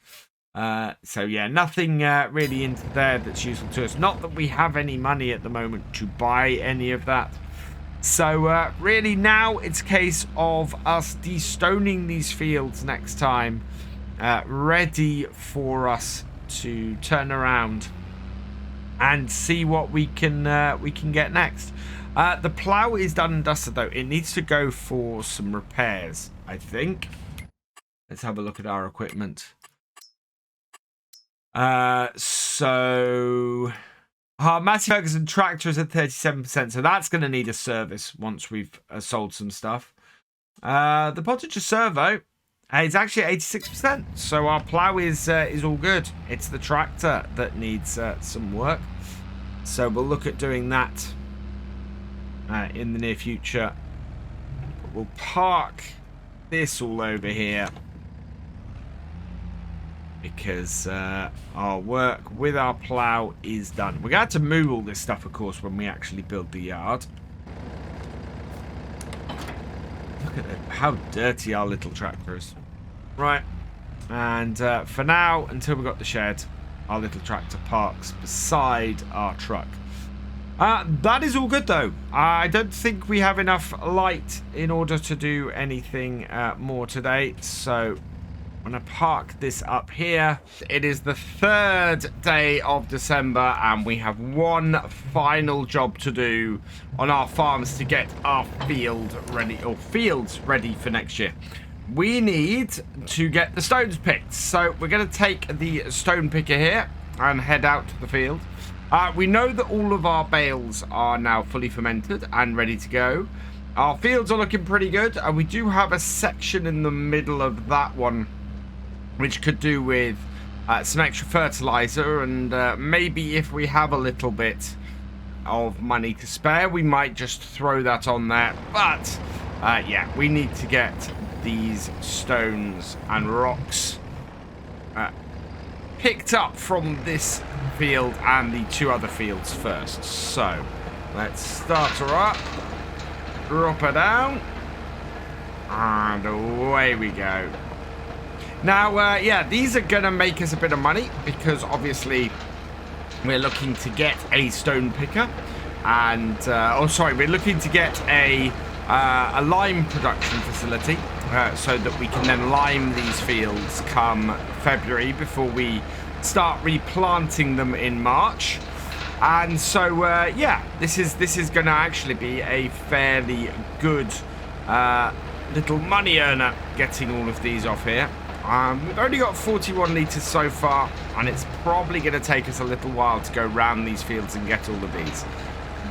So yeah, nothing really into there that's useful to us. Not that we have any money at the moment to buy any of that. So really now it's a case of us destoning these fields next time, ready for us to turn around and see what we can get next. The plough is done and dusted though. It needs to go for some repairs, I think. Let's have a look at our equipment. So So our Massey Ferguson tractor is at 37%, so that's going to need a service once we've sold some stuff. The Potager Servo is actually at 86%, so our plough is all good. It's the tractor that needs some work, so we'll look at doing that in the near future. But we'll park this all over here because our work with our plough is done. We're going to have to move all this stuff, of course, when we actually build the yard. Look at how dirty our little tractor is. Right. And for now, until we've got the shed, our little tractor parks beside our truck. That is all good, though. I don't think we have enough light in order to do anything more today. So I'm going to park this up here. It is the 3rd day of December, and we have one final job to do on our farms to get our fields ready for next year. We need to get the stones picked. So we're going to take the stone picker here and head out to the field. We know that all of our bales are now fully fermented and ready to go. Our fields are looking pretty good, and we do have a section in the middle of that one which could do with some extra fertilizer, and maybe if we have a little bit of money to spare, we might just throw that on there. But yeah, we need to get these stones and rocks picked up from this field and the 2 other fields first. So let's start her up, drop her down, and away we go. Now, yeah, these are going to make us a bit of money because obviously we're looking to get a stone picker and, we're looking to get a lime production facility so that we can then lime these fields come February before we start replanting them in March. And so, yeah, this is going to actually be a fairly good little money earner getting all of these off here. We've only got 41 litres so far, and it's probably going to take us a little while to go round these fields and get all of these.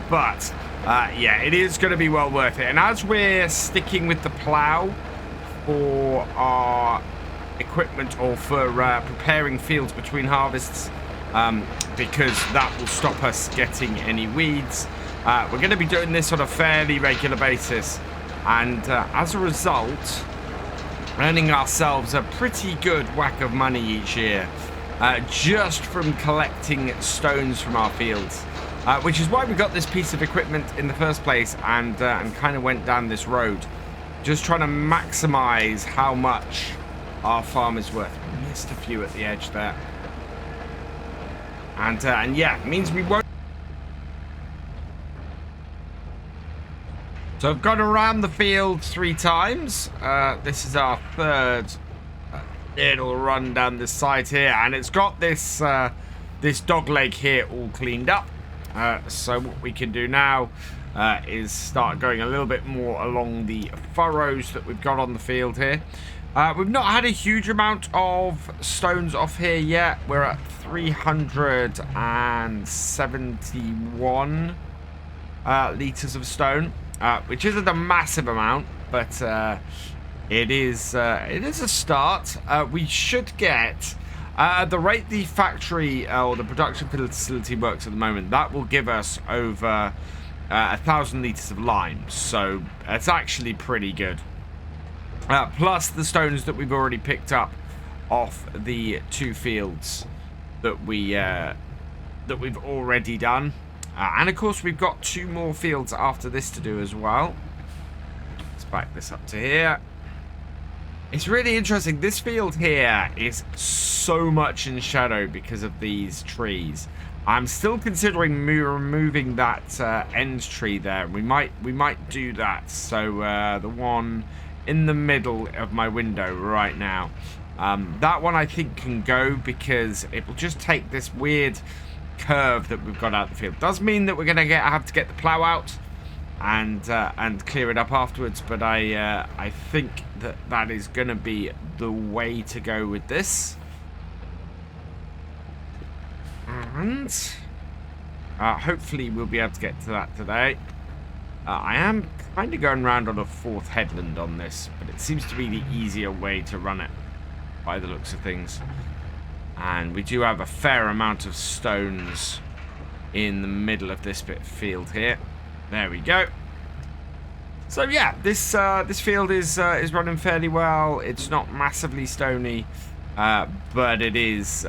But, yeah, it is going to be well worth it. And as we're sticking with the plough for our equipment or for preparing fields between harvests, because that will stop us getting any weeds, we're going to be doing this on a fairly regular basis. And as a result, earning ourselves a pretty good whack of money each year just from collecting stones from our fields, which is why we got this piece of equipment in the first place and kind of went down this road, just trying to maximize how much our farm is worth. Missed a few at the edge there, and yeah, it means we won't. So I've gone around the field 3 times. This is our 3rd little run down this side here, and it's got this this dog leg here all cleaned up. So what we can do now is start going a little bit more along the furrows that we've got on the field here. We've not had a huge amount of stones off here yet. We're at 371 litres of stone. Which isn't a massive amount, but it is a start. We should get, at the rate the factory or the production facility works at the moment, that will give us over 1,000 litres of lime. So it's actually pretty good. Plus the stones that we've already picked up off the 2 fields that we've already done. And of course we've got 2 more fields after this to do as well. Let's back this up to here. It's really interesting. This field here is so much in shadow because of these trees. I'm still considering removing that end tree there. We might do that. So the one in the middle of my window right now, that one I think can go because it will just take this weird curve that we've got out the field. Does mean that we're going to have to get the plough out and clear it up afterwards, but I think that is going to be the way to go with this. And hopefully we'll be able to get to that today. I am kind of going around on a fourth headland on this, but it seems to be the easier way to run it by the looks of things. And we do have a fair amount of stones in the middle of this bit of field here. There we go. So yeah, this field is running fairly well. It's not massively stony, but it is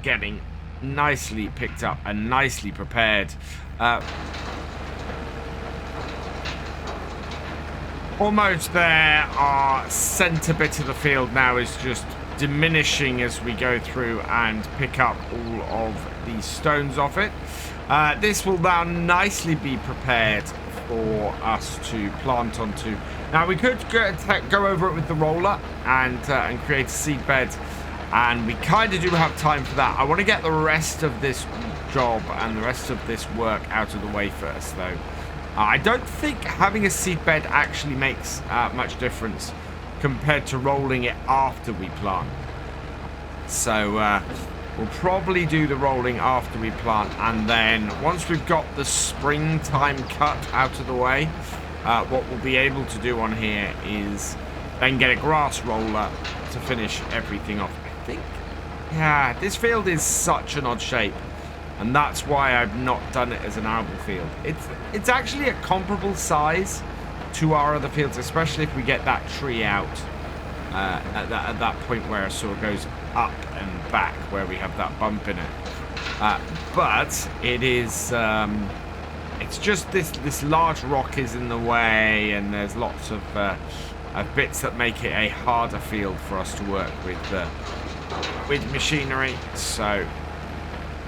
getting nicely picked up and nicely prepared. Almost there. Our centre bit of the field now is just diminishing as we go through and pick up all of these stones off it. This will now nicely be prepared for us to plant onto. Now we could go over it with the roller and create a seed bed, and we kind of do have time for that. I want to get the rest of this job and the rest of this work out of the way first, though. I don't think having a seed bed actually makes much difference compared to rolling it after we plant. So we'll probably do the rolling after we plant, and then once we've got the springtime cut out of the way, what we'll be able to do on here is then get a grass roller to finish everything off. I think, yeah, this field is such an odd shape, and that's why I've not done it as an arable field. It's actually a comparable size to our other fields, especially if we get that tree out at that point where it sort of goes up and back, where we have that bump in it. But it is, it's just this large rock is in the way, and there's lots of bits that make it a harder field for us to work with machinery. So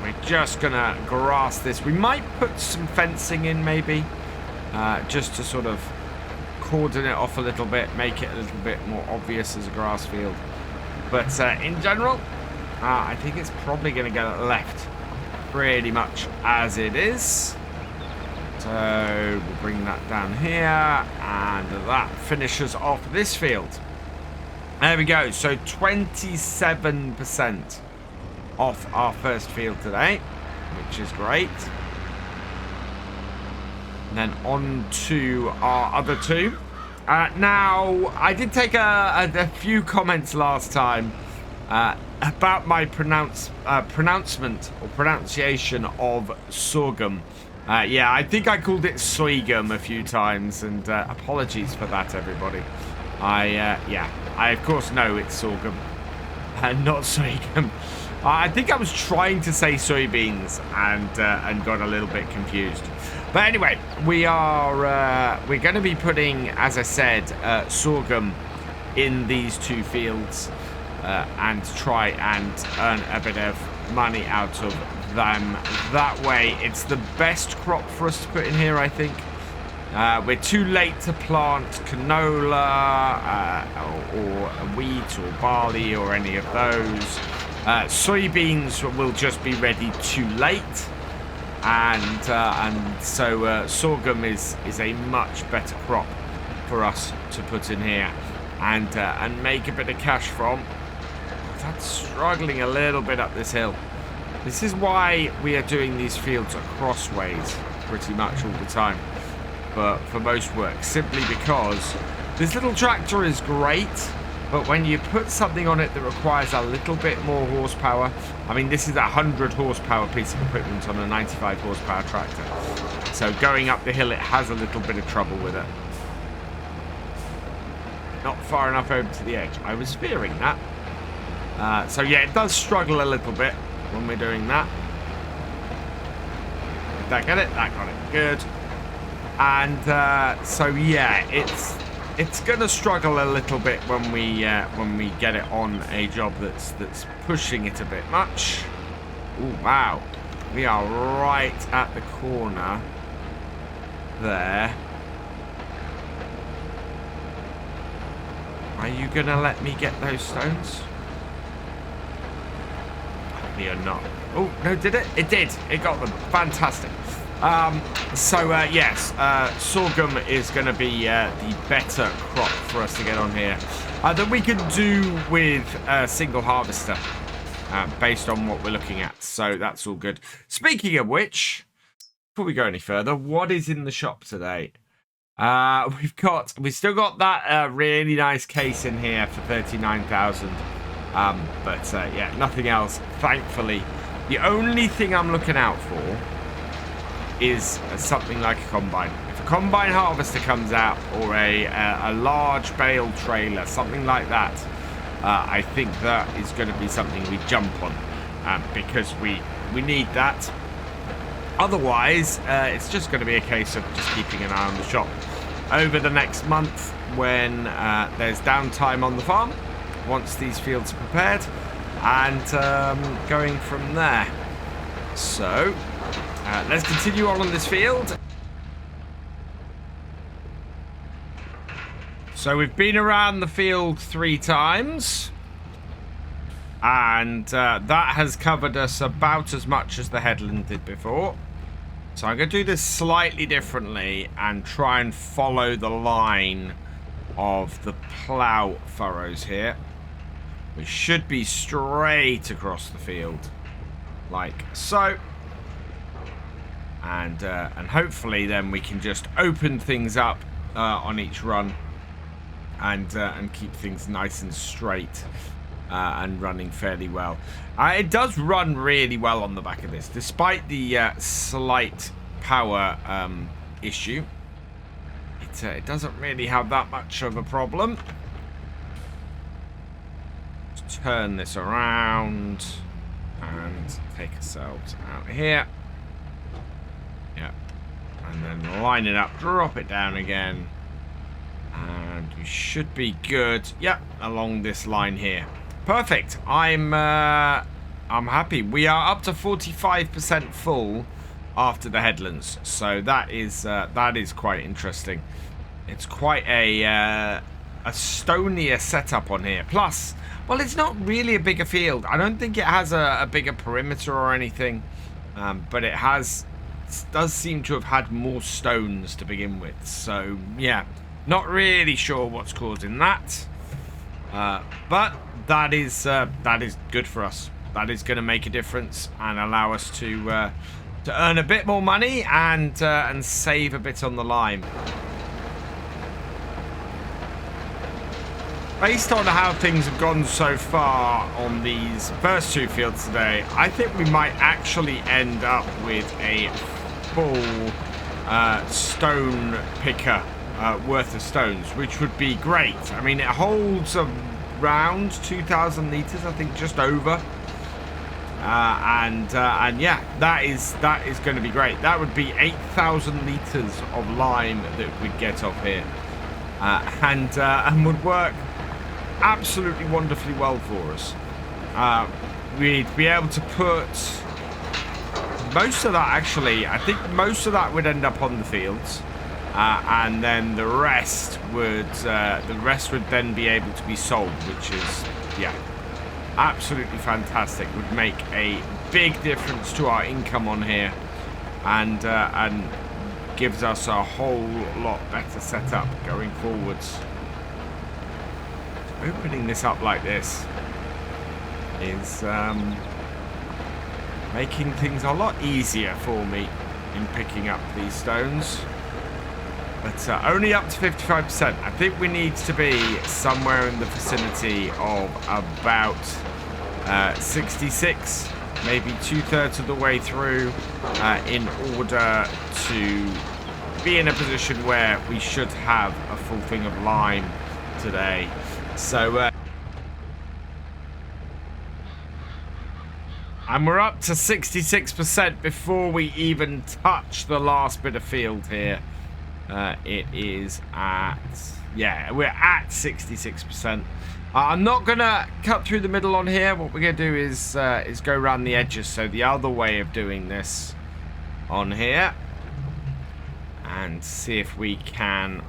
we're just gonna grass this. We might put some fencing in, maybe, just to sort of cordon it off a little bit, make it a little bit more obvious as a grass field. But in general, I think it's probably going to get left pretty much as it is. So we'll bring that down here, and that finishes off this field. There we go. So 27% off our first field today, which is great. And then on to our other two. Now, I did take a few comments last time about my pronouncement or pronunciation of sorghum. Yeah, I think I called it soygum a few times, and apologies for that, everybody. I of course know it's sorghum and not soygum. I think I was trying to say soybeans and got a little bit confused. But anyway, we're going to be putting, as I said, sorghum in these two fields and try and earn a bit of money out of them. That way, it's the best crop for us to put in here, I think. We're too late to plant canola or wheat or barley or any of those. Soybeans will just be ready too late. And so sorghum is a much better crop for us to put in here and make a bit of cash from. That's struggling a little bit up this hill. This is why we are doing these fields crossways pretty much all the time for most work, simply because this little tractor is great, but when you put something on it that requires a little bit more horsepower, I mean, this is a 100 horsepower piece of equipment on a 95 horsepower tractor. So going up the hill, it has a little bit of trouble with it. Not far enough over to the edge. I was fearing that. So yeah, it does struggle a little bit when we're doing that. Did that get it? That got it. Good. And so yeah, it's gonna struggle a little bit when we get it on a job that's pushing it a bit much. Oh wow, we are right at the corner there. Are you gonna let me get those stones? You're not. Oh no, did it? It did. It got them. Fantastic. Yes, sorghum is going to be the better crop for us to get on here that we can do with a single harvester. based on what we're looking at. So that's all good. Speaking of which, before we go any further, what is in the shop today? We've still got that really nice case in here for 39,000. Yeah, nothing else, thankfully. The only thing I'm looking out for is something like a combine. If a combine harvester comes out, or a large bale trailer, something like that, I think that is going to be something we jump on, because we need that. Otherwise, it's just going to be a case of just keeping an eye on the shop over the next month when there's downtime on the farm, once these fields are prepared, and going from there. So let's continue on this field. So we've been around the field 3 times, and that has covered us about as much as the headland did before. So I'm going to do this slightly differently and try and follow the line of the plough furrows here. We should be straight across the field, like so. And hopefully then we can just open things up on each run, and keep things nice and straight and running fairly well. It does run really well on the back of this, despite the slight power issue. It doesn't really have that much of a problem. Let's turn this around and take ourselves out here. Yep. And then line it up, drop it down again. And we should be good. Yep, along this line here. Perfect. I'm happy. We are up to 45% full after the headlands, so that is quite interesting. It's quite a stonier setup on here. Plus, well, it's not really a bigger field. I don't think it has a bigger perimeter or anything, but it does seem to have had more stones to begin with. So yeah, not really sure what's causing that, but that is good for us. That is going to make a difference and allow us to earn a bit more money and save a bit on the lime. Based on how things have gone so far on these first 2 fields today, I think we might actually end up with a full stone picker worth of stones, which would be great. I mean, it holds around 2,000 litres, I think, just over. And yeah, that is going to be great. That would be 8,000 litres of lime that we'd get off here, and would work absolutely wonderfully well for us. We'd be able to put most of that, actually, I think most of that would end up on the fields, and then the rest would then be able to be sold, which is, yeah, absolutely fantastic. Would make a big difference to our income on here, and gives us a whole lot better setup going forwards. Opening this up like this is making things a lot easier for me in picking up these stones, but only up to 55%. I think we need to be somewhere in the vicinity of about 66, maybe 2/3 of the way through, in order to be in a position where we should have a full thing of lime today. So and we're up to 66% before we even touch the last bit of field here. It is at, yeah, we're at 66%. I'm not gonna cut through the middle on here. What we're gonna do is go around the edges, so the other way of doing this on here, and see if we can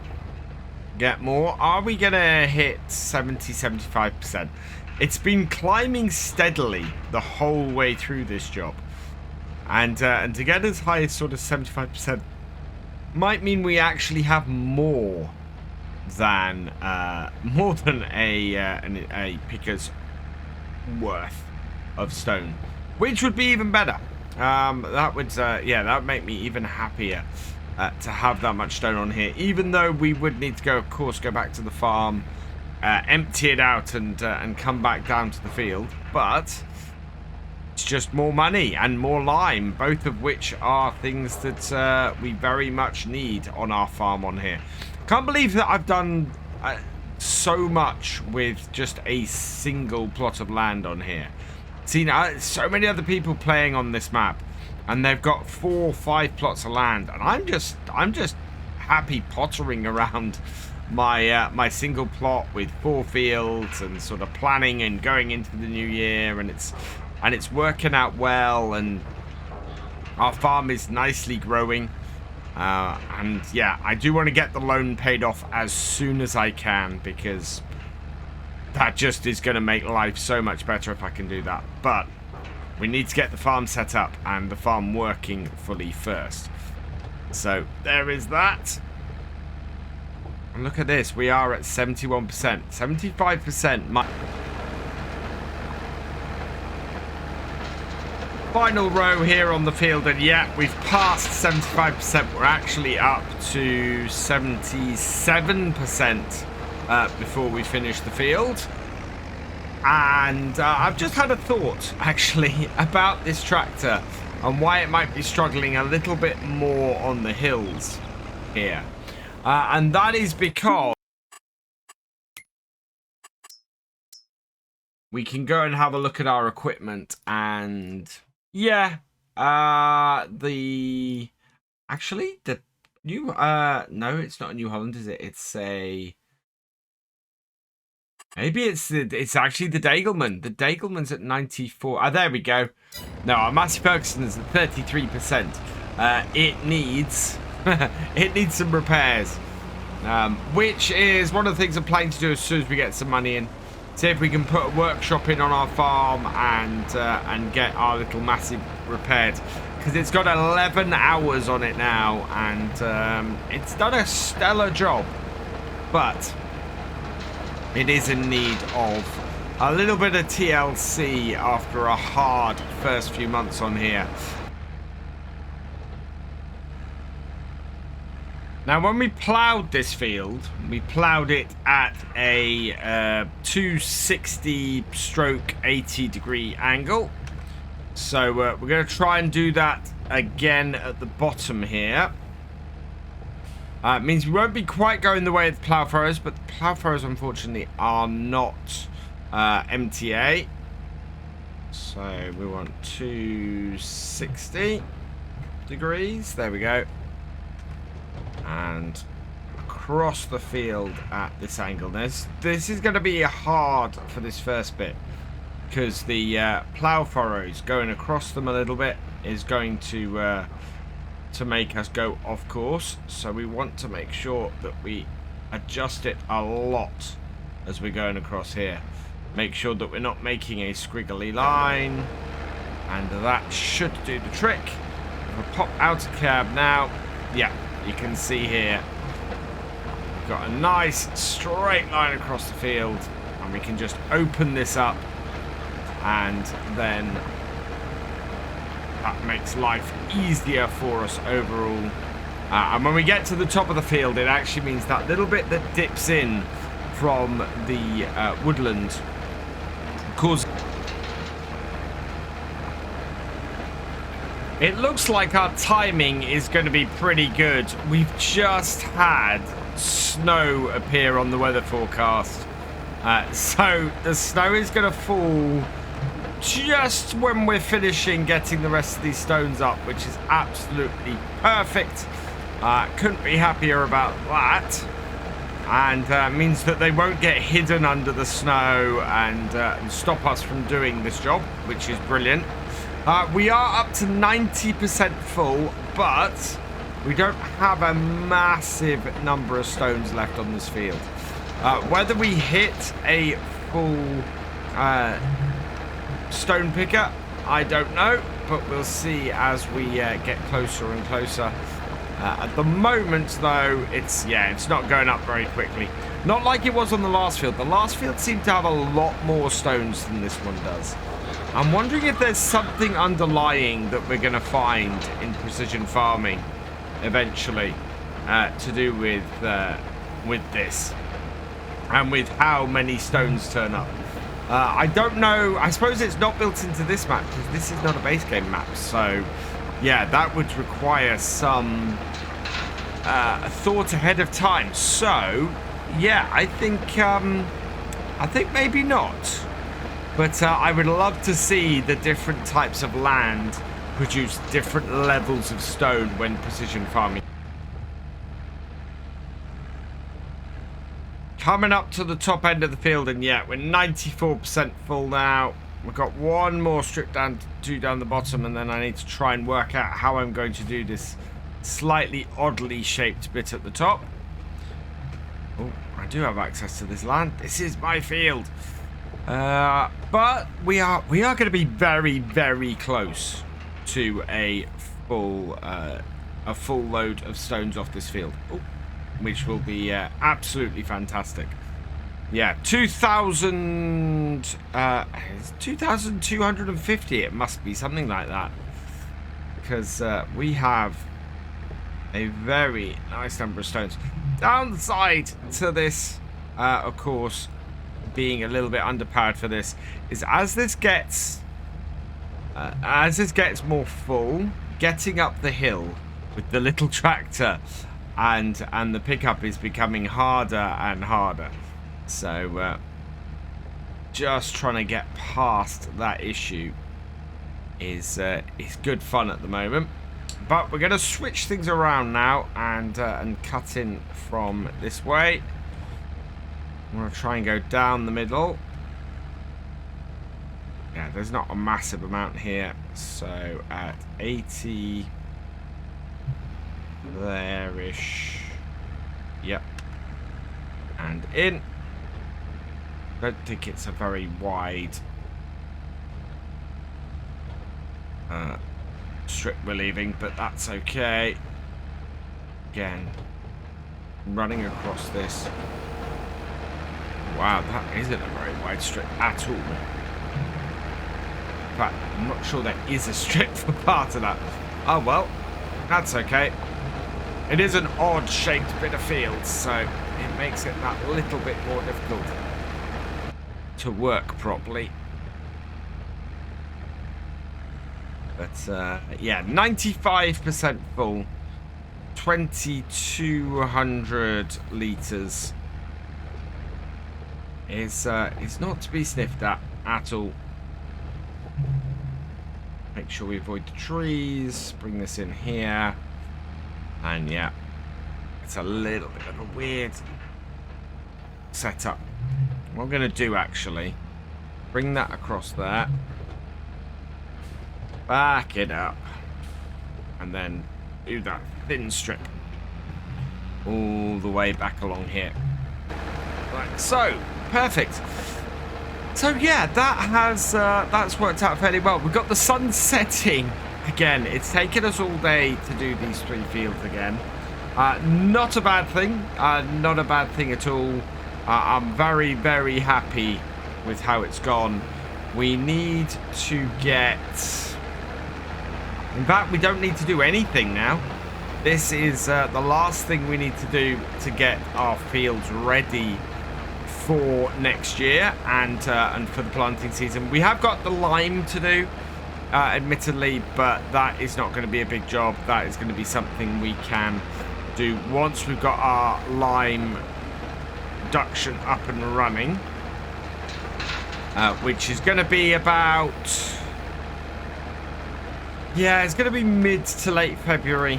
get more. Are we gonna hit 70-75%? It's been climbing steadily the whole way through this job, and to get as high as sort of 75% might mean we actually have more than a picker's worth. of stone, which would be even better. That would, yeah, that would make me even happier to have that much stone on here, even though we would need to go, of course, go back to the farm, empty it out and come back down to the field. But it's just more money and more lime, both of which are things that we very much need on our farm on here. Can't believe that I've done so much with just a single plot of land on here. Seen so many other people playing on this map, and they've got 4 or 5 plots of land, and I'm just happy pottering around my my single plot with 4 fields and sort of planning and going into the new year, and it's working out well, and our farm is nicely growing. And yeah, I do want to get the loan paid off as soon as I can, because that just is going to make life so much better if I can do that. But we need to get the farm set up and the farm working fully first. So there is that. And look at this, we are at 71%, 75%. Final row here on the field, and yeah, we've passed 75%. We're actually up to 77% before we finish the field. And I've just had a thought, actually, about this tractor and why it might be struggling a little bit more on the hills here. And that is because we can go and have a look at our equipment, and yeah, the new, no, it's not a New Holland, is it? It's a, maybe it's actually the Degelman. The Degelman's at 94. Ah, there we go. No, our Massey Ferguson's at 33%. It needs, it needs some repairs, which is one of the things I'm planning to do as soon as we get some money in. See if we can put a workshop in on our farm and get our little Massey repaired, because it's got 11 hours on it now, and it's done a stellar job, but it is in need of a little bit of TLC after a hard first few months on here. Now, when we ploughed this field, we ploughed it at a 260/80 degree angle. So we're going to try and do that again at the bottom here. It means we won't be quite going the way of the plough furrows, but the plough furrows, unfortunately, are not MTA. So we want 260 degrees. There we go. And across the field at this angle. This is going to be hard for this first bit, because the plough furrows going across them a little bit is going to make us go off course. So we want to make sure that we adjust it a lot as we're going across here. Make sure that we're not making a squiggly line, and that should do the trick. We'll pop out of cab now. Yeah, you can see here we've got a nice straight line across the field, and we can just open this up, and then that makes life easier for us overall. And when we get to the top of the field, it actually means that little bit that dips in from the woodland causes... It looks like our timing is going to be pretty good. We've just had snow appear on the weather forecast. So the snow is going to fall just when we're finishing getting the rest of these stones up, which is absolutely perfect. Couldn't be happier about that. And means that they won't get hidden under the snow and stop us from doing this job, which is brilliant. We are up to 90% full, but we don't have a massive number of stones left on this field. Whether we hit a full stone picker, I don't know, but we'll see as we get closer and closer. At the moment, though, it's not going up very quickly. Not like it was on the last field. The last field seemed to have a lot more stones than this one does. I'm wondering if there's something underlying that we're going to find in precision farming eventually to do with this and with how many stones turn up. I don't know. I suppose it's not built into this map because this is not a base game map. So, yeah, that would require some thought ahead of time. So, yeah, I think maybe not. But I would love to see the different types of land produce different levels of stone when precision farming. Coming up to the top end of the field, and yeah, we're 94% full now. We've got one more strip down to do down the bottom, and then I need to try and work out how I'm going to do this slightly oddly shaped bit at the top. Oh, I do have access to this land. This is my field. But we are going to be very, very close to a full load of stones off this field, which will be absolutely fantastic. Yeah, 2,250. It must be something like that, because we have a very nice number of stones. Downside to this, of course, being a little bit underpowered for this, is as this gets more full, getting up the hill with the little tractor and the pickup is becoming harder and harder. So just trying to get past that issue is good fun at the moment. But we're going to switch things around now and cut in from this way. I'm going to try and go down the middle. Yeah, there's not a massive amount here. So at 80 there-ish. Yep. And in. Don't think it's a very wide strip we're leaving, but that's okay. Again, running across this. Wow, that isn't a very wide strip at all. In fact, I'm not sure there is a strip for part of that. Oh well, that's okay. It is an odd shaped bit of field, so it makes it that little bit more difficult to work properly. But yeah, 95% full, 2,200 litres. It's not to be sniffed at all. Make sure we avoid the trees. Bring this in here. And yeah, it's a little bit of a weird setup. What I'm going to do, actually, bring that across there. Back it up. And then do that thin strip all the way back along here. Like so. Perfect. So yeah, that's worked out fairly well. We've got the sun setting again. It's taken us all day to do these three fields again. Not a bad thing. Not a bad thing at all. I'm very, very happy with how it's gone. We need to get... In fact, we don't need to do anything now. This is the last thing we need to do to get our fields ready for next year and for the planting season. We have got the lime to do, admittedly, but that is not going to be a big job. That is going to be something we can do once we've got our lime production up and running, which is going to be about, yeah, it's going to be mid to late February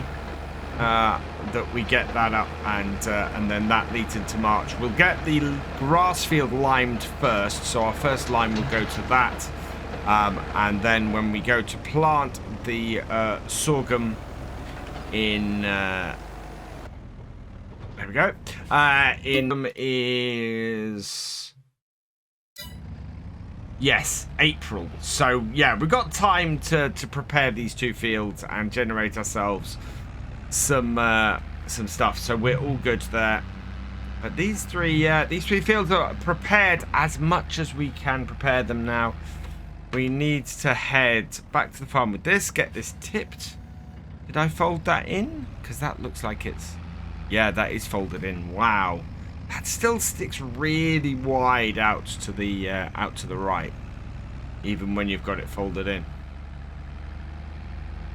that we get that up, and then that leads into March. We'll get the grass field limed first, so our first lime will go to that, and then when we go to plant the sorghum in there we go, in is, yes, April. So yeah, we've got time to prepare these two fields and generate ourselves some stuff, so we're all good there. But these three fields are prepared as much as we can prepare them now. we need to head back to the farm with this, get this tipped. Did I fold that in? Because that looks like it's... Yeah, that is folded in. Wow. That still sticks really wide out to the right, even when you've got it folded in.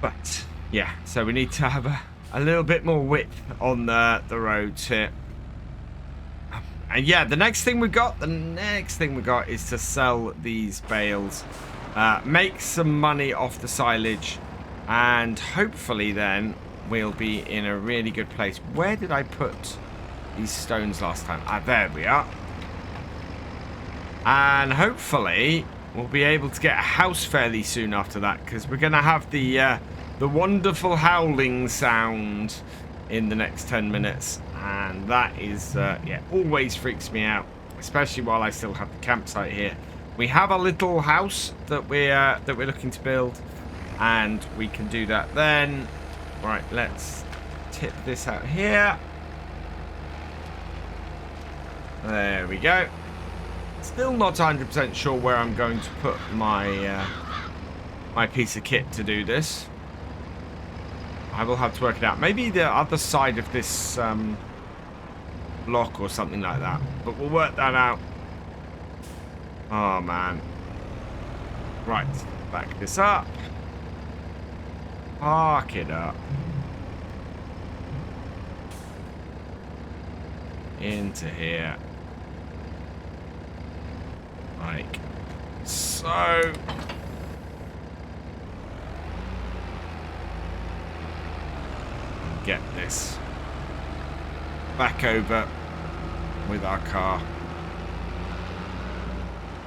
But, yeah, so we need to have a little bit more width on the roads here. And yeah, the next thing we got is to sell these bales, make some money off the silage, and hopefully then we'll be in a really good place. Where did I put these stones last time? Ah, there we are. And hopefully we'll be able to get a house fairly soon after that, because we're going to have the wonderful howling sound in the next 10 minutes. And that is, yeah, always freaks me out, especially while I still have the campsite here. We have a little house that we're looking to build, and we can do that then. Right, let's tip this out here. There we go. Still not 100% sure where I'm going to put my my piece of kit to do this. I will have to work it out. Maybe the other side of this block or something like that. But we'll work that out. Oh, man. Right. Back this up. Park it up. Into here. Like so. Get this back over with our car.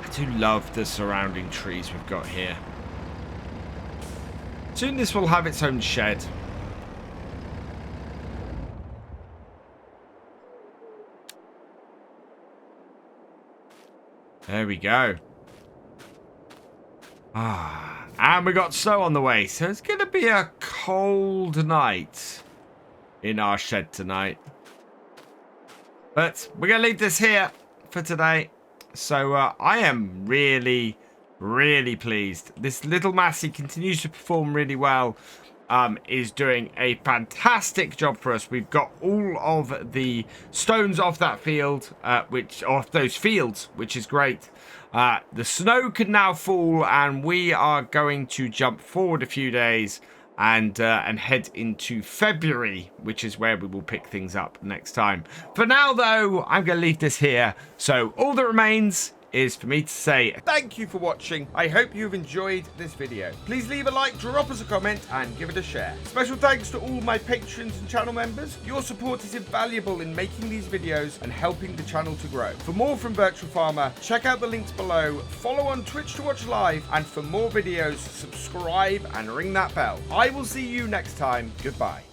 I do love the surrounding trees we've got here. Soon this will have its own shed. There we go. Ah, and we got snow on the way, so it's going to be a cold night in our shed tonight. But we're going to leave this here for today. So I am really, really pleased. This little Massey continues to perform really well. Is doing a fantastic job for us. We've got all of the stones off that field, off those fields, which is great. The snow can now fall, and we are going to jump forward a few days and head into February, which is where we will pick things up next time. For now, though, I'm going to leave this here. So all that remains is for me to say thank you for watching. I hope you've enjoyed this video. Please leave a like, drop us a comment, and give it a share. Special thanks to all my patrons and channel members. Your support is invaluable in making these videos and helping the channel to grow. For more from Virtual Farmer, check out the links below, follow on Twitch to watch live, and for more videos, subscribe and ring that bell. I will see you next time. Goodbye.